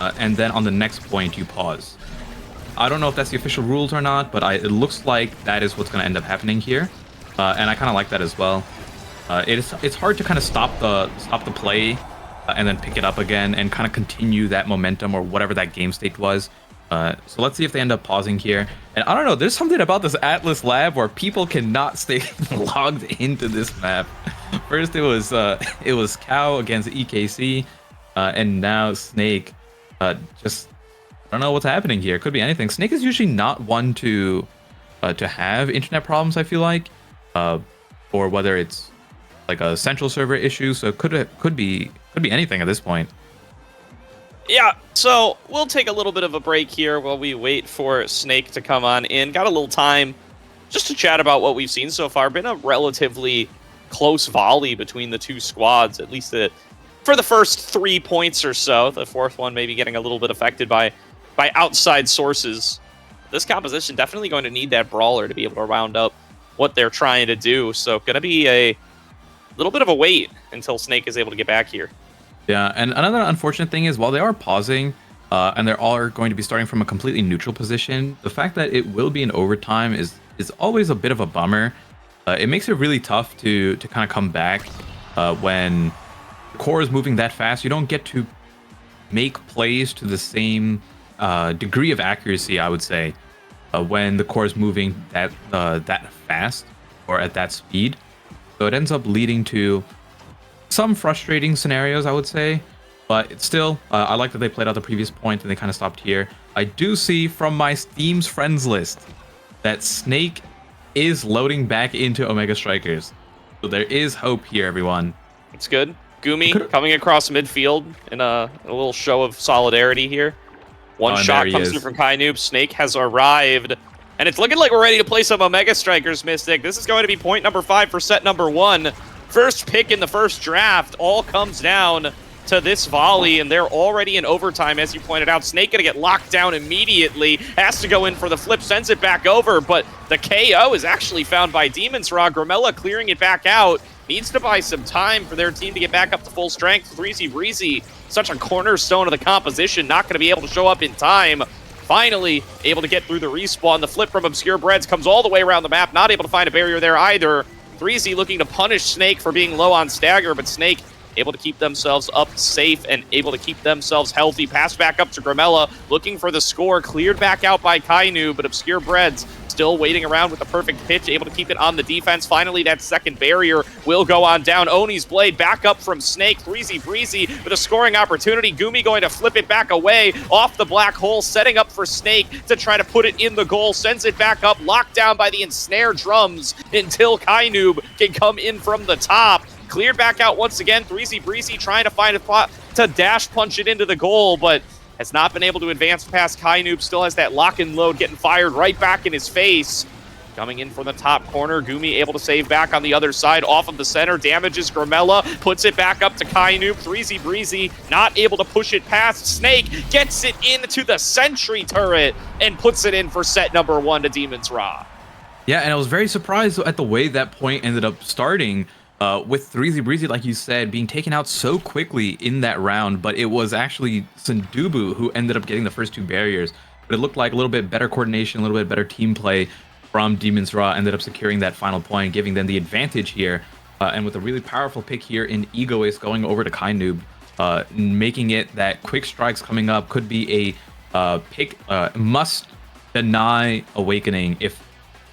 Speaker 4: and then on the next point you pause. I don't know if that's the official rules or not, but it looks like that is what's going to end up happening here, and I kind of like that as well. It's hard to kind of stop the play and then pick it up again and kind of continue that momentum or whatever that game state was. So let's see if they end up pausing here. And I don't know, there's something about this Atlas lab where people cannot stay logged into this map. First it was Cow against EKC, and now Snake. Just I don't know what's happening here. Could be anything. Snake is usually not one to have internet problems, I feel like, or whether it's like a central server issue. So it could be anything at this point.
Speaker 3: Yeah, so we'll take a little bit of a break here while we wait for Snake to come on in. Got a little time just to chat about what we've seen so far. Been a relatively close volley between the two squads, at least for the first 3 points or so. The fourth one maybe getting a little bit affected by outside sources. This composition definitely going to need that brawler to be able to round up what they're trying to do. So going to be a little bit of a wait until Snake is able to get back here.
Speaker 4: Yeah, and another unfortunate thing is while they are pausing, and they're all going to be starting from a completely neutral position, the fact that it will be in overtime is always a bit of a bummer. It makes it really tough to kind of come back when the core is moving that fast. You don't get to make plays to the same degree of accuracy, I would say, when the core is moving that fast or at that speed. So it ends up leading to some frustrating scenarios, I would say, but it's still, I like that they played out the previous point and they kind of stopped here. I do see from my Steam's friends list that Snake is loading back into Omega Strikers. So there is hope here, everyone.
Speaker 3: It's good. Gumi coming across midfield in a little show of solidarity here. One shot comes through from Kai Noob. Snake has arrived. And it's looking like we're ready to play some Omega Strikers, Mystic. This is going to be point number 5 for set number 1. First pick in the first draft all comes down to this volley, and they're already in overtime, as you pointed out. Snake gonna get locked down immediately, has to go in for the flip, sends it back over, but the KO is actually found by Demon's Raw. Grimella clearing it back out. Needs to buy some time for their team to get back up to full strength. Breezy Breezy, such a cornerstone of the composition, not gonna be able to show up in time. Finally able to get through the respawn. The flip from Obscure Breads comes all the way around the map, not able to find a barrier there either. Breezy looking to punish Snake for being low on stagger, but Snake able to keep themselves up safe and able to keep themselves healthy. Pass back up to Grimella, looking for the score. Cleared back out by Kainu, but Obscure Breads still waiting around with the perfect pitch, able to keep it on the defense. Finally, that second barrier will go on down. Oni's Blade back up from Snake. Breezy Breezy with a scoring opportunity. Gumi going to flip it back away off the black hole, setting up for Snake to try to put it in the goal. Sends it back up, locked down by the ensnare drums until Kainoob can come in from the top. Cleared back out once again. Breezy Breezy trying to find a spot to dash punch it into the goal, but has not been able to advance past Kainoob. Still has that lock and load getting fired right back in his face. Coming in from the top corner. Gumi able to save back on the other side off of the center. Damages Grimella. Puts it back up to Kainoob. Breezy Breezy not able to push it past Snake. Gets it into the sentry turret and puts it in for set number 1 to Demon's Raw.
Speaker 4: Yeah, and I was very surprised at the way that point ended up starting. With Breezy Breezy, like you said, being taken out so quickly in that round, but it was actually Sundubu who ended up getting the first 2 barriers. But it looked like a little bit better coordination, a little bit better team play from Demon's Raw, ended up securing that final point, giving them the advantage here. And with a really powerful pick here in Egoist going over to Kainoob, making it that quick strikes coming up could be a pick, must deny Awakening if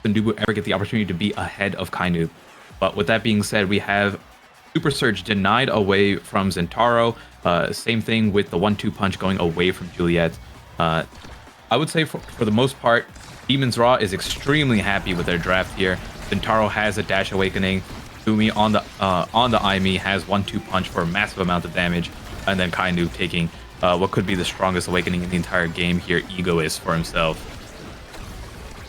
Speaker 4: Sundubu ever get the opportunity to be ahead of Kainoob. But with that being said, we have Super Surge denied away from Zentaro. Same thing with the 1-2 punch going away from Juliet. I would say for the most part, Demon's Raw is extremely happy with their draft here. Zentaro has a dash awakening. Gumi on the IME has 1-2 punch for a massive amount of damage, and then Kainu taking what could be the strongest awakening in the entire game here, Egoist for himself.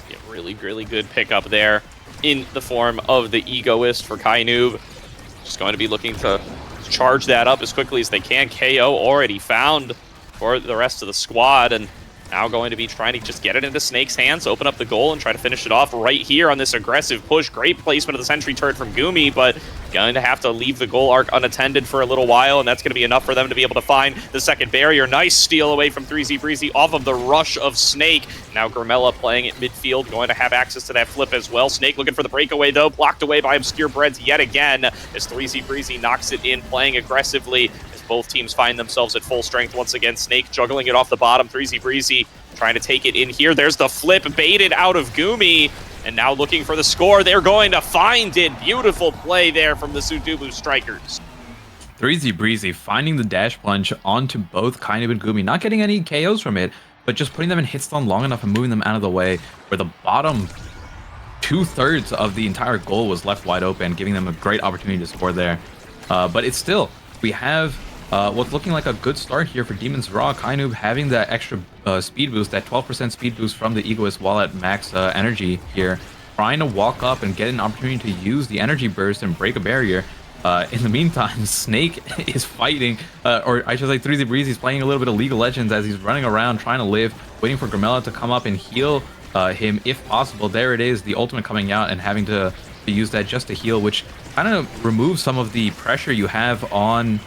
Speaker 3: Yeah, really, really good pickup there in the form of the Egoist for Kainoob. Just going to be looking to charge that up as quickly as they can. KO already found for the rest of the squad, and now going to be trying to just get it into Snake's hands, open up the goal, and try to finish it off right here on this aggressive push. Great placement of the sentry turret from Gumi, but going to have to leave the goal arc unattended for a little while, and that's going to be enough for them to be able to find the second barrier. Nice steal away from 3Z Breezy off of the rush of Snake. Now Grimella playing at midfield, going to have access to that flip as well. Snake looking for the breakaway, though, blocked away by Obscure Breads yet again, as 3Z Breezy knocks it in, playing aggressively. Both teams find themselves at full strength once again. Snake juggling it off the bottom. 3Z Breezy trying to take it in here. There's the flip baited out of Gumi. And now looking for the score. They're going to find it. Beautiful play there from the Sundubu Strikers.
Speaker 4: 3Z Breezy finding the dash plunge onto both Kainub and Gumi, not getting any KOs from it, but just putting them in hit stun long enough and moving them out of the way, where the bottom 2/3 of the entire goal was left wide open, giving them a great opportunity to score there. But it's still, we have what's looking like a good start here for Demon's Raw. Kainub having that extra speed boost, that 12% speed boost from the Egoist while at max energy here, trying to walk up and get an opportunity to use the energy burst and break a barrier. In the meantime, Snake is fighting, or I should say 3Z Breezy is playing a little bit of League of Legends as he's running around trying to live, waiting for Grimella to come up and heal him if possible. There it is, the ultimate coming out and having to use that just to heal, which kind of removes some of the pressure you have on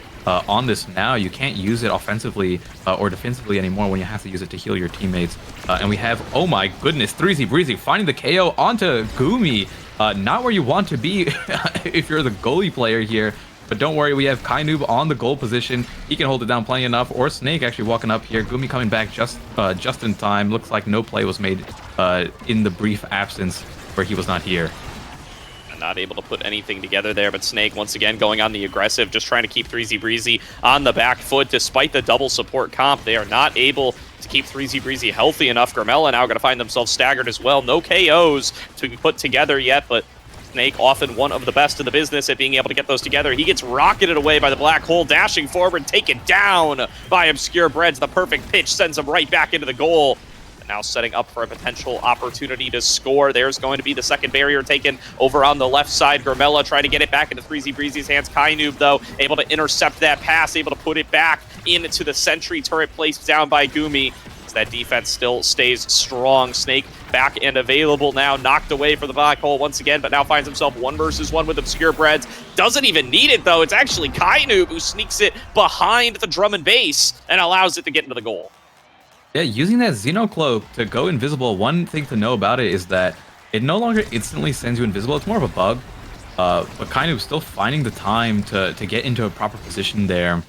Speaker 4: this now. You can't use it offensively or defensively anymore when you have to use it to heal your teammates. And we have, oh my goodness, 3Z Breezy finding the KO onto Gumi. Not where you want to be if you're the goalie player here. But don't worry, we have Kainub on the goal position. He can hold it down plenty enough. Or Snake actually walking up here. Gumi coming back just in time. Looks like no play was made in the brief absence where he was not here.
Speaker 3: Not able to put anything together there, but Snake once again going on the aggressive, just trying to keep 3Z Breezy on the back foot despite the double support comp. They are not able to keep 3Z Breezy healthy enough. Grimella now going to find themselves staggered as well. No KOs to be put together yet, but Snake often one of the best in the business at being able to get those together. He gets rocketed away by the black hole, dashing forward, taken down by Obscure Breads. The perfect pitch sends him right back into the goal. Now setting up for a potential opportunity to score. There's going to be the second barrier taken over on the left side. Grimella trying to get it back into 3Z Breezy's hands. Kainub, though, able to intercept that pass, able to put it back into the sentry turret placed down by Gumi. That defense still stays strong. Snake back and available now, knocked away for the black hole once again, but now finds himself 1 versus 1 with Obscure Breads. Doesn't even need it, though. It's actually Kainub who sneaks it behind the drum and bass and allows it to get into the goal.
Speaker 4: Yeah, using that Xenocloak to go invisible, one thing to know about it is that it no longer instantly sends you invisible. It's more of a bug, but Kainub still finding the time to get into a proper position there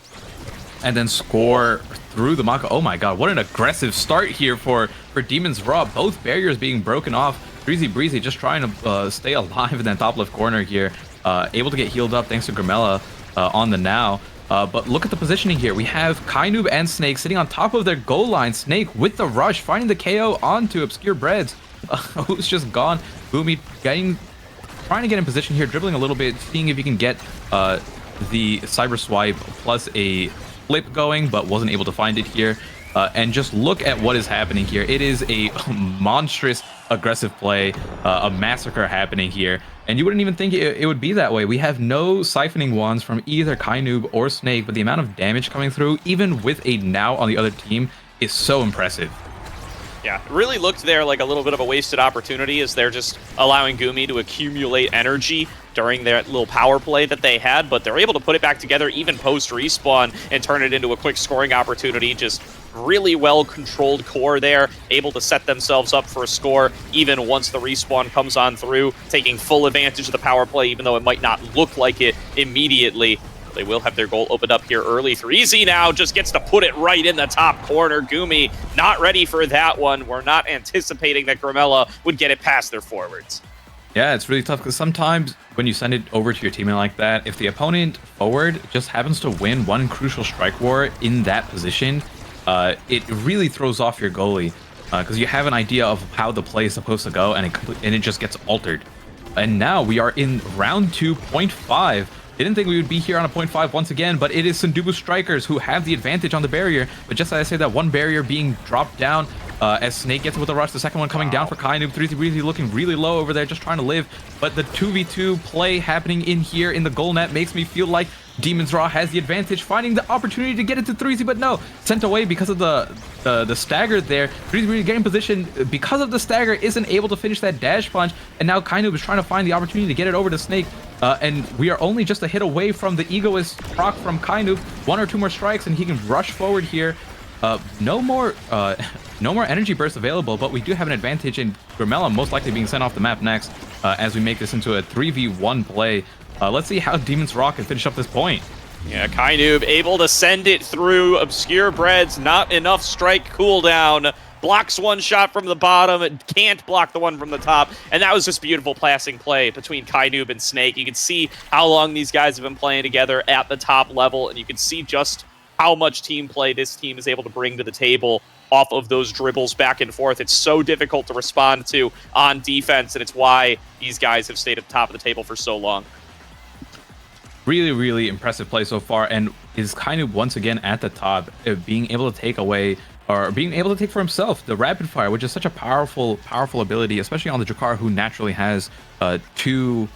Speaker 4: and then score through the Mako. Oh my god, what an aggressive start here for Demon's Raw. Both barriers being broken off. 3Z Breezy just trying to stay alive in that top left corner here. Able to get healed up thanks to Grimella on the now. But look at the positioning here. We have Kainub and Snake sitting on top of their goal line. Snake with the rush, finding the KO onto Obscure Breads, who's just gone. Gumi trying to get in position here, dribbling a little bit, seeing if he can get the Cyber Swipe plus a flip going, but wasn't able to find it here. And just look at what is happening here. It is a monstrous aggressive play, a massacre happening here. And you wouldn't even think it would be that way. We have no siphoning wands from either Kainub or Snake, but the amount of damage coming through, even with a now on the other team, is so impressive.
Speaker 3: Yeah, it really looked there like a little bit of a wasted opportunity as they're just allowing Gumi to accumulate energy during their little power play that they had, but they're able to put it back together even post-respawn and turn it into a quick scoring opportunity. Just really well-controlled core there, able to set themselves up for a score even once the respawn comes on through, taking full advantage of the power play, even though it might not look like it immediately. They will have their goal opened up here early. 3Z now just gets to put it right in the top corner. Gumi not ready for that one. We're not anticipating that Grimella would get it past their forwards.
Speaker 4: Yeah, it's really tough because sometimes when you send it over to your teammate like that, if the opponent forward just happens to win one crucial strike war in that position, it really throws off your goalie because you have an idea of how the play is supposed to go, and it just gets altered. And now we are in round 2.5. Didn't think we would be here on a 0.5 once again, but it is Sundubu Strikers who have the advantage on the barrier. But just as I say, that one barrier being dropped down as Snake gets with the rush, the second one coming down for Kainub. 3Z Breezy looking really low over there, just trying to live. But the 2v2 play happening in here in the goal net makes me feel like Demon's Raw has the advantage, finding the opportunity to get it to 3Z, but no, sent away because of the stagger there. 3Z Breezy getting position because of the stagger, isn't able to finish that dash punch, and now Kainub is trying to find the opportunity to get it over to Snake. And we are only just a hit away from the Egoist proc from Kainub. 1 or 2 more strikes and he can rush forward here. No more energy burst available, but we do have an advantage in Grimella most likely being sent off the map next as we make this into a 3v1 play. Let's see how Demon's Raw can finish up this point.
Speaker 3: Yeah, Kainoob able to send it through. Obscure Breads, not enough strike cooldown. Blocks one shot from the bottom, can't block the one from the top. And that was just beautiful passing play between Kainoob and Snake. You can see how long these guys have been playing together at the top level, and you can see just how much team play this team is able to bring to the table off of those dribbles back and forth. It's so difficult to respond to on defense, and it's why these guys have stayed at the top of the table for so long.
Speaker 4: Really, really impressive play so far, and is kind of once again at the top, being able to take away, or being able to take for himself, the rapid fire, which is such a powerful ability, especially on the Drakkar, who naturally has two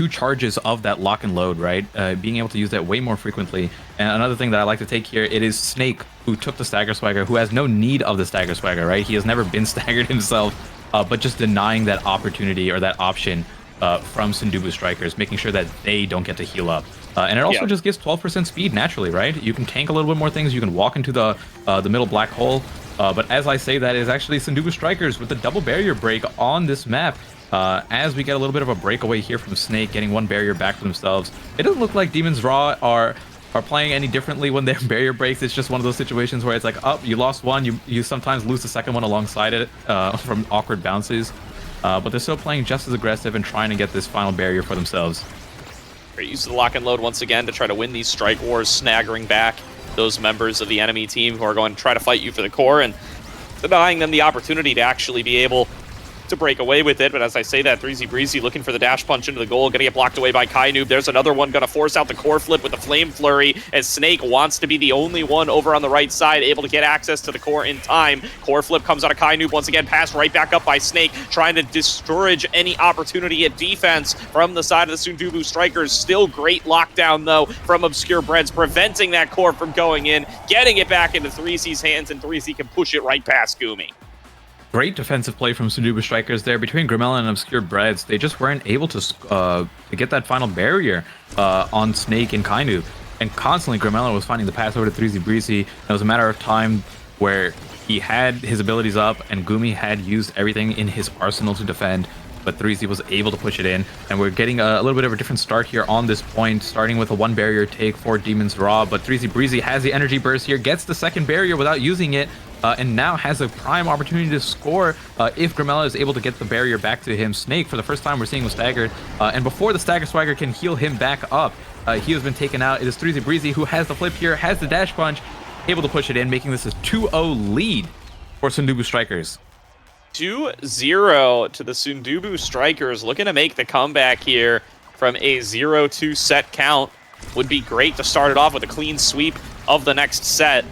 Speaker 4: charges of that lock and load, right? Being able to use that way more frequently. And another thing that I like to take here, it is Snake who took the Stagger Swagger, who has no need of the Stagger Swagger, right? He has never been staggered himself, but just denying that opportunity or that option from Sundubu Strikers, making sure that they don't get to heal up. And it also just gives 12% speed naturally, right? You can tank a little bit more things, you can walk into the middle black hole. But as I say, that is actually Sundubu Strikers with the double barrier break on this map. As we get a little bit of a breakaway here from Snake, getting one barrier back for themselves. It doesn't look like Demon's Raw are playing any differently when their barrier breaks. It's just one of those situations where it's like, oh, you lost one, you sometimes lose the second one alongside it from awkward bounces. But they're still playing just as aggressive and trying to get this final barrier for themselves.
Speaker 3: Great use of the lock and load once again to try to win these strike wars, snaggering back those members of the enemy team who are going to try to fight you for the core and denying them the opportunity to actually be able to break away with it. But as I say that, 3Z Breezy looking for the dash punch into the goal, gonna get blocked away by Kainoob. There's another one gonna force out the core flip with the Flame Flurry, as Snake wants to be the only one over on the right side able to get access to the core in time. Core flip comes out of Kainoob once again, passed right back up by Snake, trying to discourage any opportunity at defense from the side of the Sundubu Strikers. Still great lockdown though from Obscure Breads, preventing that core from going in, getting it back into 3Z's hands, and 3Z can push it right past Gumi.
Speaker 4: Great defensive play from Sundubu Strikers there. Between Grimella and Obscure Breads, they just weren't able to get that final barrier on Snake and Kainoob. And constantly Grimella was finding the pass over to 3Z Breezy. It was a matter of time where he had his abilities up and Gumi had used everything in his arsenal to defend, but 3Z was able to push it in. And we're getting a little bit of a different start here on this point, starting with a one barrier take for Demon's Raw, but 3Z Breezy has the energy burst here, gets the second barrier without using it, and now has a prime opportunity to score if Grimella is able to get the barrier back to him. Snake, for the first time we're seeing, was staggered, and before the Stagger Swagger can heal him back up, he has been taken out. It is 3Z Breezy who has the flip here, has the dash punch, able to push it in, making this a 2-0 lead for Sundubu Strikers.
Speaker 3: 2-0 to the Sundubu Strikers, looking to make the comeback here from a 0-2 set count. Would be great to start it off with a clean sweep of the next set.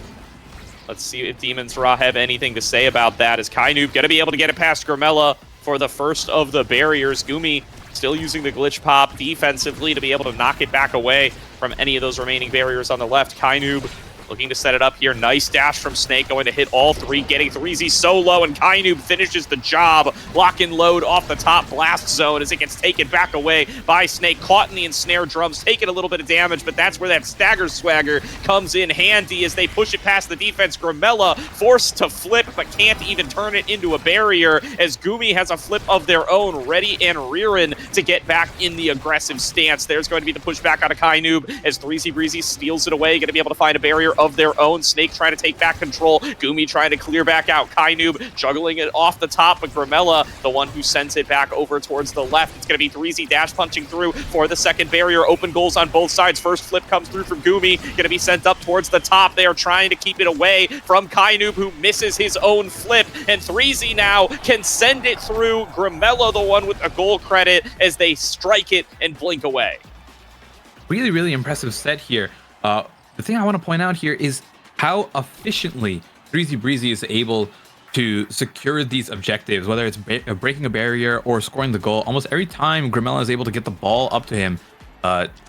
Speaker 3: Let's see if Demon's Raw have anything to say about that. Is Kainoob going to be able to get it past Grimella for the first of the barriers? Gumi still using the glitch pop defensively to be able to knock it back away from any of those remaining barriers on the left. Kainoob looking to set it up here. Nice dash from Snake, going to hit all three, getting 3Z solo, and Kainoob finishes the job. Lock and load off the top blast zone as it gets taken back away by Snake. Caught in the ensnare drums, taking a little bit of damage, but that's where that Stagger Swagger comes in handy as they push it past the defense. Grimella forced to flip, but can't even turn it into a barrier as Gumi has a flip of their own, ready and rearing to get back in the aggressive stance. There's going to be the pushback out of Kainoob as 3Z Breezy steals it away, going to be able to find a barrier of their own. Snake trying to take back control. Gumi trying to clear back out. Kainoob juggling it off the top, but Grimella, the one who sends it back over towards the left. It's going to be 3Z dash punching through for the second barrier. Open goals on both sides. First flip comes through from Gumi. Going to be sent up towards the top. They are trying to keep it away from Kainoob, who misses his own flip. And 3Z now can send it through. Grimella, the one with a goal credit, as they strike it and blink away.
Speaker 4: Really, really impressive set here. The thing I want to point out here is how efficiently 3Z Breezy is able to secure these objectives, whether it's breaking a barrier or scoring the goal. Almost every time Grimella is able to get the ball up to him,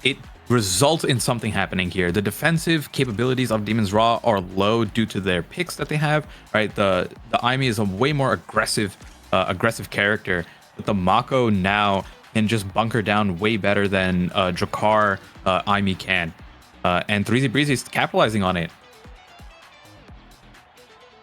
Speaker 4: it results in something happening here. The defensive capabilities of Demon's Raw are low due to their picks that they have, right? The Aimi is a way more aggressive character, but the Mako now can just bunker down way better than Drakkar Aimi can. And 3Z Breezy is capitalizing on it.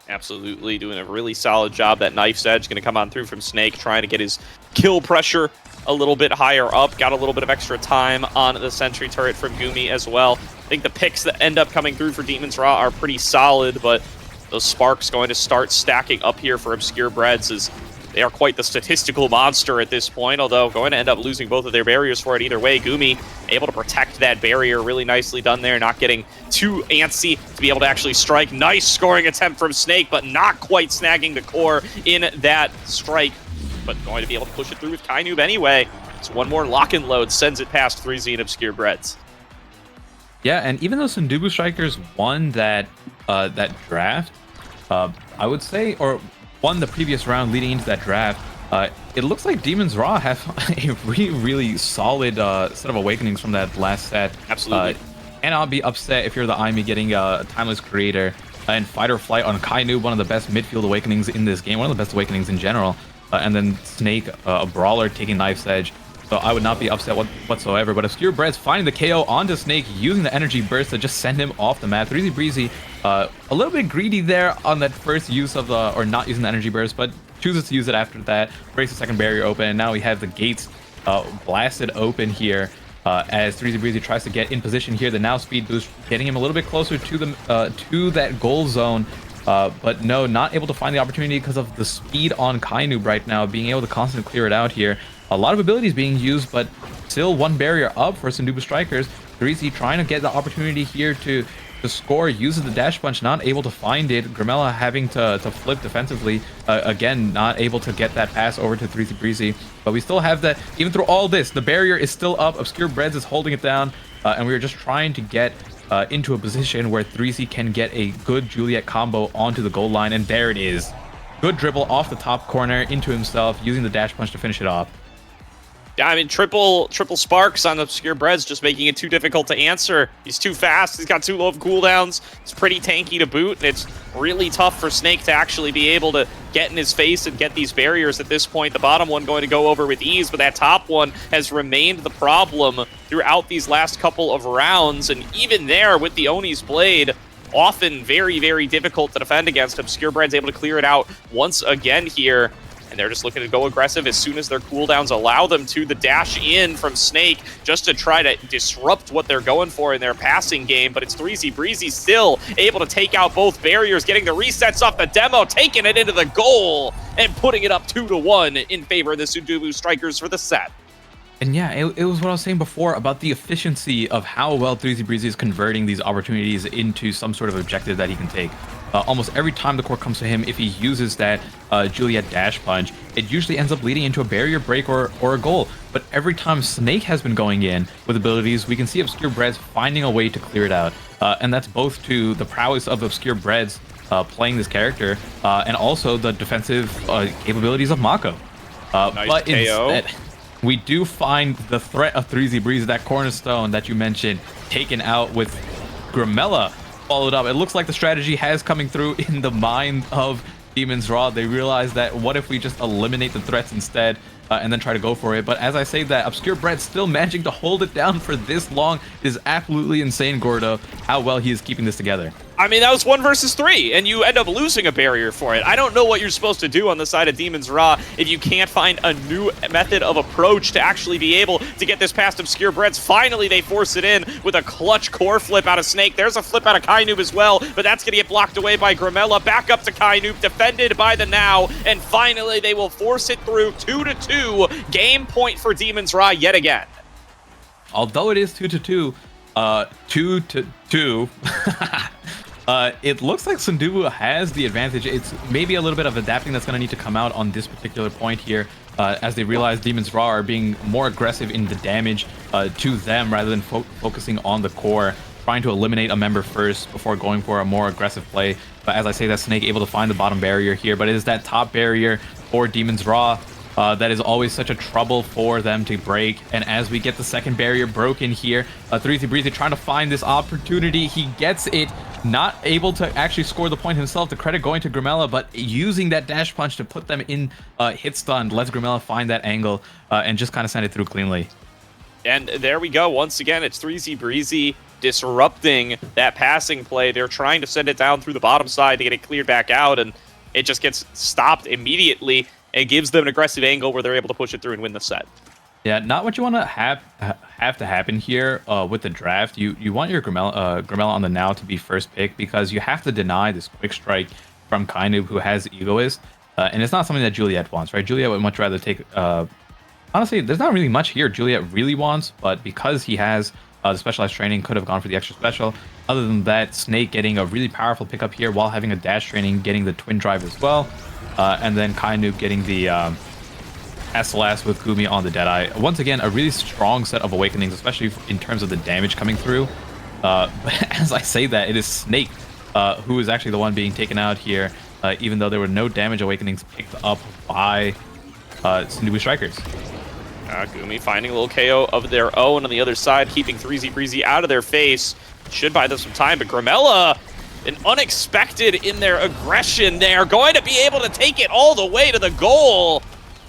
Speaker 3: Absolutely doing a really solid job. That knife's edge going to come on through from Snake, trying to get his kill pressure a little bit higher up, got a little bit of extra time on the sentry turret from Gumi as well. I think the picks that end up coming through for Demon's Raw are pretty solid, but those sparks going to start stacking up here for Obscure Breads as they are quite the statistical monster at this point, although going to end up losing both of their barriers for it either way. Gumi able to protect that barrier, really nicely done there, not getting too antsy to be able to actually strike. Nice scoring attempt from Snake, but not quite snagging the core in that strike, but going to be able to push it through with Kainoob anyway. So one more lock-and load sends it past 3Z and Obscure Breads.
Speaker 4: Yeah, and even though Sundubu Strikers won that draft, I would say, or won the previous round leading into that draft, it looks like Demon's Raw have a really solid set of awakenings from that last set.
Speaker 3: Absolutely.
Speaker 4: And I'll be upset if you're the IME getting a Timeless Creator and Fight or Flight on Kainoob, one of the best midfield awakenings in this game, one of the best awakenings in general. And then Snake, a Brawler taking Knife's Edge. So I would not be upset whatsoever. But Obscure Breads finding the KO onto Snake, using the energy burst to just send him off the map. 3Z Breezy, a little bit greedy there on that first use of the, or not using the energy burst, but chooses to use it after that. Breaks the second barrier open, and now we have the gates blasted open here. As 3Z Breezy tries to get in position here, the now speed boost getting him a little bit closer to the to that goal zone. But no, not able to find the opportunity because of the speed on Kainoob right now, being able to constantly clear it out here. A lot of abilities being used, but still one barrier up for Sundubu Strikers. 3Z trying to get the opportunity here to score, uses the dash punch, not able to find it. Grimella having to flip defensively, again, not able to get that pass over to 3Z Breezy. But we still have that, even through all this, the barrier is still up. Obscure Breads is holding it down, and we are just trying to get into a position where 3Z can get a good Juliet combo onto the goal line, and there it is. Good dribble off the top corner into himself, using the dash punch to finish it off.
Speaker 3: Yeah, I mean, triple sparks on Obscure Breads, just making it too difficult to answer. He's too fast. He's got too low of cooldowns. It's pretty tanky to boot, and it's really tough for Snake to actually be able to get in his face and get these barriers at this point. The bottom one going to go over with ease, but that top one has remained the problem throughout these last couple of rounds, and even there with the Oni's Blade, often very, very difficult to defend against. Obscure Breads able to clear it out once again here. And they're just looking to go aggressive as soon as their cooldowns allow them to. The dash in from Snake just to try to disrupt what they're going for in their passing game. But it's 3Z Breezy still able to take out both barriers, getting the resets off the demo, taking it into the goal, and putting it up 2-1 in favor of the Sundubu Strikers for the set.
Speaker 4: And yeah, it was what I was saying before about the efficiency of how well 3Z Breezy is converting these opportunities into some sort of objective that he can take. Almost every time the core comes to him, if he uses that Juliet dash punch, it usually ends up leading into a barrier break or a goal. But every time Snake has been going in with abilities, we can see Obscure Breads finding a way to clear it out. And that's both to the prowess of Obscure Breads playing this character, and also the defensive capabilities of Mako.
Speaker 3: Nice
Speaker 4: but
Speaker 3: KO.
Speaker 4: instead, we do find the threat of 3Z Breezy, that cornerstone that you mentioned, taken out with Grimella followed up. It looks like the strategy has coming through in the mind of Demon's Raw. They realize that what if we just eliminate the threats instead, and then try to go for it. But as I say that, Obscure Bread still managing to hold it down for this long is absolutely insane, Gordo, how well he is keeping this together.
Speaker 3: I mean, that was 1 versus 3, and you end up losing a barrier for it. I don't know what you're supposed to do on the side of Demon's Raw if you can't find a new method of approach to actually be able to get this past Obscure Breads. Finally, they force it in with a clutch core flip out of Snake. There's a flip out of Kainoob as well, but that's going to get blocked away by Grimella. Back up to Kainoob, defended by the Now, and finally they will force it through 2-2. Game point for Demon's Raw yet again.
Speaker 4: Although it is 2-2, 2-2. It looks like Sundubu has the advantage. It's maybe a little bit of adapting that's going to need to come out on this particular point here, as they realize Demon's Raw are being more aggressive in the damage to them rather than focusing on the core, trying to eliminate a member first before going for a more aggressive play. But as I say, that Snake able to find the bottom barrier here, but it is that top barrier for Demon's Raw that is always such a trouble for them to break. And as we get the second barrier broken here, 3Z Breezy trying to find this opportunity. He gets it, not able to actually score the point himself. The credit going to Grimella, but using that dash punch to put them in hit stun lets Grimella find that angle and just kind of send it through cleanly.
Speaker 3: And there we go. Once again, it's 3Z Breezy disrupting that passing play. They're trying to send it down through the bottom side to get it cleared back out, and it just gets stopped immediately. It gives them an aggressive angle where they're able to push it through and win the set.
Speaker 4: Yeah, not what you want to have to happen here with the draft. You want your Grimella on the now to be first pick because you have to deny this quick strike from Kainub, who has Egoist, and it's not something that Juliet wants, right? Juliet would much rather take. Honestly, there's not really much here Juliet really wants, but because he has the specialized training, could have gone for the extra special. Other than that, Snake getting a really powerful pickup here while having a dash training, getting the twin drive as well, and then Kainub getting the. SLS with Gumi on the Deadeye. Once again, a really strong set of awakenings, especially in terms of the damage coming through. But as I say that, it is Snake who is actually the one being taken out here, even though there were no damage awakenings picked up by Sundubu Strikers.
Speaker 3: Gumi finding a little KO of their own on the other side, keeping 3Z Breezy out of their face. Should buy them some time, but Grimella, an unexpected in their aggression. They are going to be able to take it all the way to the goal.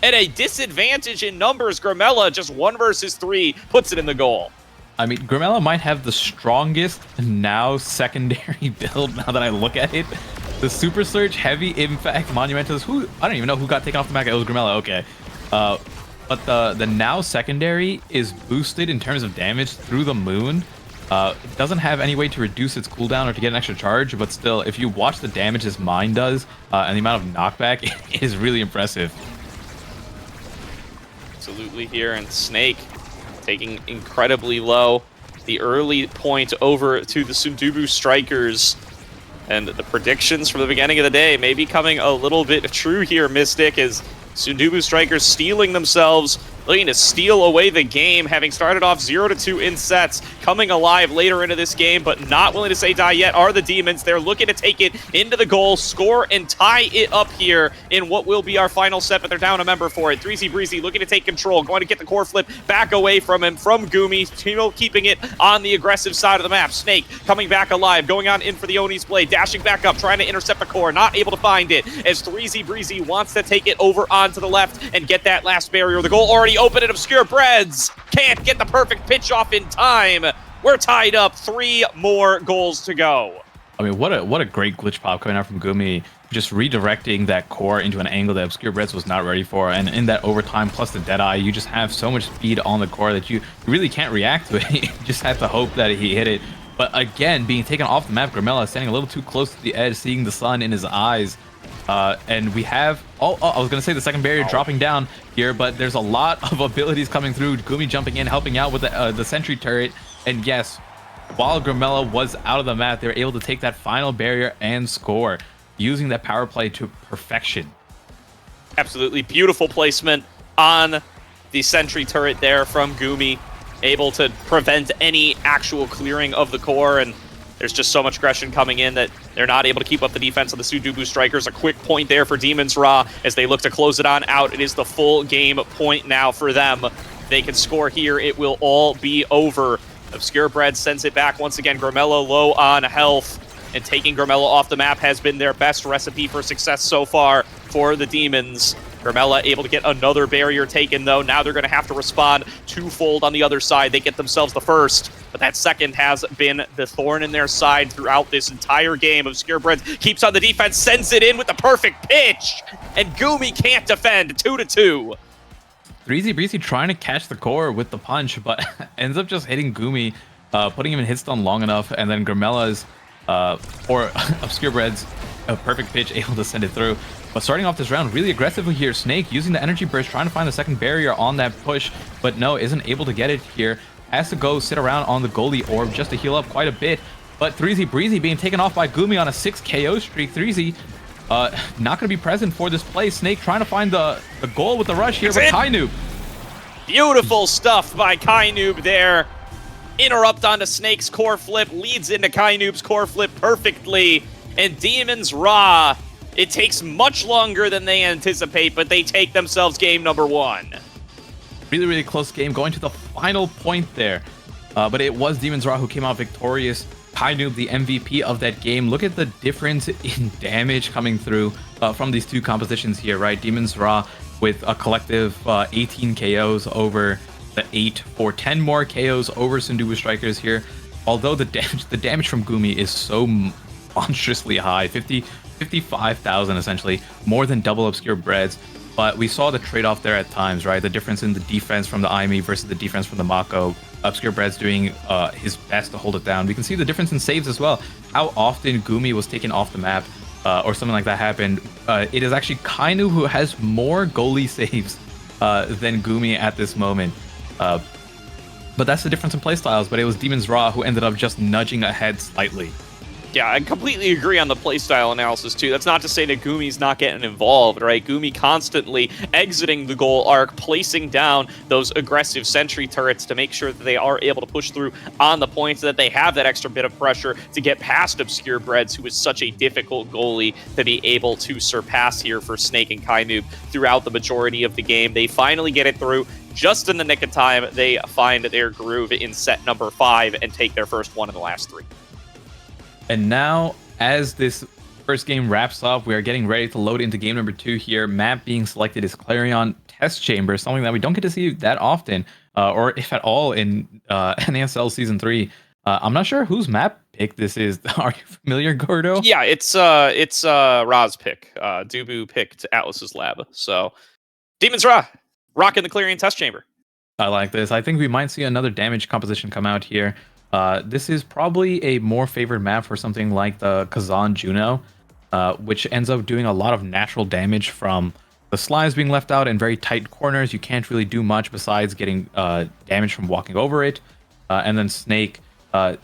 Speaker 3: At a disadvantage in numbers, Grimella, just 1 versus 3, puts it in the goal.
Speaker 4: I mean, Grimella might have the strongest now secondary build now that I look at it. The Super Surge, Heavy Impact, Monumentus, who I don't even know who got taken off the map. It was Grimella, okay. But the now secondary is boosted in terms of damage through the moon. It doesn't have any way to reduce its cooldown or to get an extra charge, but still, if you watch the damage this mine does and the amount of knockback, it is really impressive.
Speaker 3: Absolutely here, and Snake taking incredibly low. The early point over to the Sundubu Strikers. And the predictions from the beginning of the day may be coming a little bit true here, Mystic, as Sundubu Strikers stealing themselves, looking to steal away the game, having started off 0-2 in sets, coming alive later into this game, but not willing to say die yet are the Demons. They're looking to take it into the goal, score, and tie it up here in what will be our final set, but they're down a member for it. 3Z Breezy looking to take control, going to get the core flip back away from him, from Gumi, keeping it on the aggressive side of the map. Snake coming back alive, going on in for the Oni's play, dashing back up, trying to intercept the core, not able to find it, as 3Z Breezy wants to take it over onto the left and get that last barrier. The goal already open, and Obscure Breads can't get the perfect pitch off in time. We're tied up, 3 more goals to go.
Speaker 4: I mean, what a great glitch pop coming out from Gumi, just redirecting that core into an angle that Obscure Breads was not ready for, and in that overtime plus the Deadeye, you just have so much speed on the core that you really can't react to it. You just have to hope that he hit it. But again, being taken off the map, Grimella standing a little too close to the edge, seeing the sun in his eyes. And we have, I was going to say the second barrier dropping down here, but there's a lot of abilities coming through. Gumi jumping in, helping out with the sentry turret. And yes, while Grimella was out of the map, they were able to take that final barrier and score, using that power play to perfection.
Speaker 3: Absolutely beautiful placement on the sentry turret there from Gumi, able to prevent any actual clearing of the core, and there's just so much aggression coming in that they're not able to keep up the defense of the Sundubu Strikers. A quick point there for Demons Ra as they look to close it on out. It is the full game point now for them. They can score here. It will all be over. Obscure Bread sends it back once again. Grimella low on health, and taking Grimella off the map has been their best recipe for success so far for the Demons. Grimella able to get another barrier taken, though. Now they're going to have to respond twofold on the other side. They get themselves the first, but that second has been the thorn in their side throughout this entire game. Obscure Bread keeps on the defense, sends it in with the perfect pitch, and Gumi can't defend. 2-2.
Speaker 4: 3Z Breezy trying to catch the core with the punch, but ends up just hitting Gumi, putting him in hit stun long enough, and then Grimella's, or Obscure Bread's perfect pitch able to send it through. But starting off this round really aggressively here, Snake using the energy burst, trying to find the second barrier on that push, but no, isn't able to get it here. Has to go sit around on the goalie orb just to heal up quite a bit. But 3Z Breezy being taken off by Gumi on a 6 KO streak. 3Z not going to be present for this play. Snake trying to find the goal with the rush here, but Kainub.
Speaker 3: Beautiful stuff by Kainub there. Interrupt onto Snake's core flip, leads into Kainub's core flip perfectly. And Demons Ra, it takes much longer than they anticipate, but they take themselves game number 1.
Speaker 4: Really, really close game, going to the final point there. But it was Demons Ra who came out victorious. Kainub, the MVP of that game. Look at the difference in damage coming through from these two compositions here, right? Demons Ra with a collective 18 KOs over the 8 for 10 more KOs over Sundubu Strikers here. Although the damage from Gumi is so monstrously high, 55,000 essentially, more than double Obscure Breads. but we saw the trade-off there at times, right? The difference in the defense from the Aimi versus the defense from the Mako. Obscure Bread's doing his best to hold it down. We can see the difference in saves as well. How often Gumi was taken off the map or something like that happened. It is actually Kainu who has more goalie saves than Gumi at this moment. But that's the difference in playstyles. But it was Demon's Raw who ended up just nudging ahead slightly.
Speaker 3: Yeah, I completely agree on the playstyle analysis, too. That's not to say that Gumi's not getting involved, right? Gumi constantly exiting the goal arc, placing down those aggressive sentry turrets to make sure that they are able to push through on the points, that they have that extra bit of pressure to get past Obscure Breads, who is such a difficult goalie to be able to surpass here for Snake and Kainoob throughout the majority of the game. They finally get it through. Just in the nick of time, they find their groove in set number 5 and take their first one in the last 3.
Speaker 4: And now, as this first game wraps up, we are getting ready to load into game number 2 here. Map being selected is Clarion Test Chamber, something that we don't get to see that often, or if at all, in NASL Season 3. I'm not sure whose map pick this is. Are you familiar, Gordo?
Speaker 3: Yeah, it's Ra's pick. Dubu picked Atlas's lab. So, Demon's Ra, rocking the Clarion Test Chamber.
Speaker 4: I like this. I think we might see another damage composition come out here. This is probably a more favored map for something like the Kazan Juno, which ends up doing a lot of natural damage from the slimes being left out in very tight corners. You can't really do much besides getting damage from walking over it. And then Snake,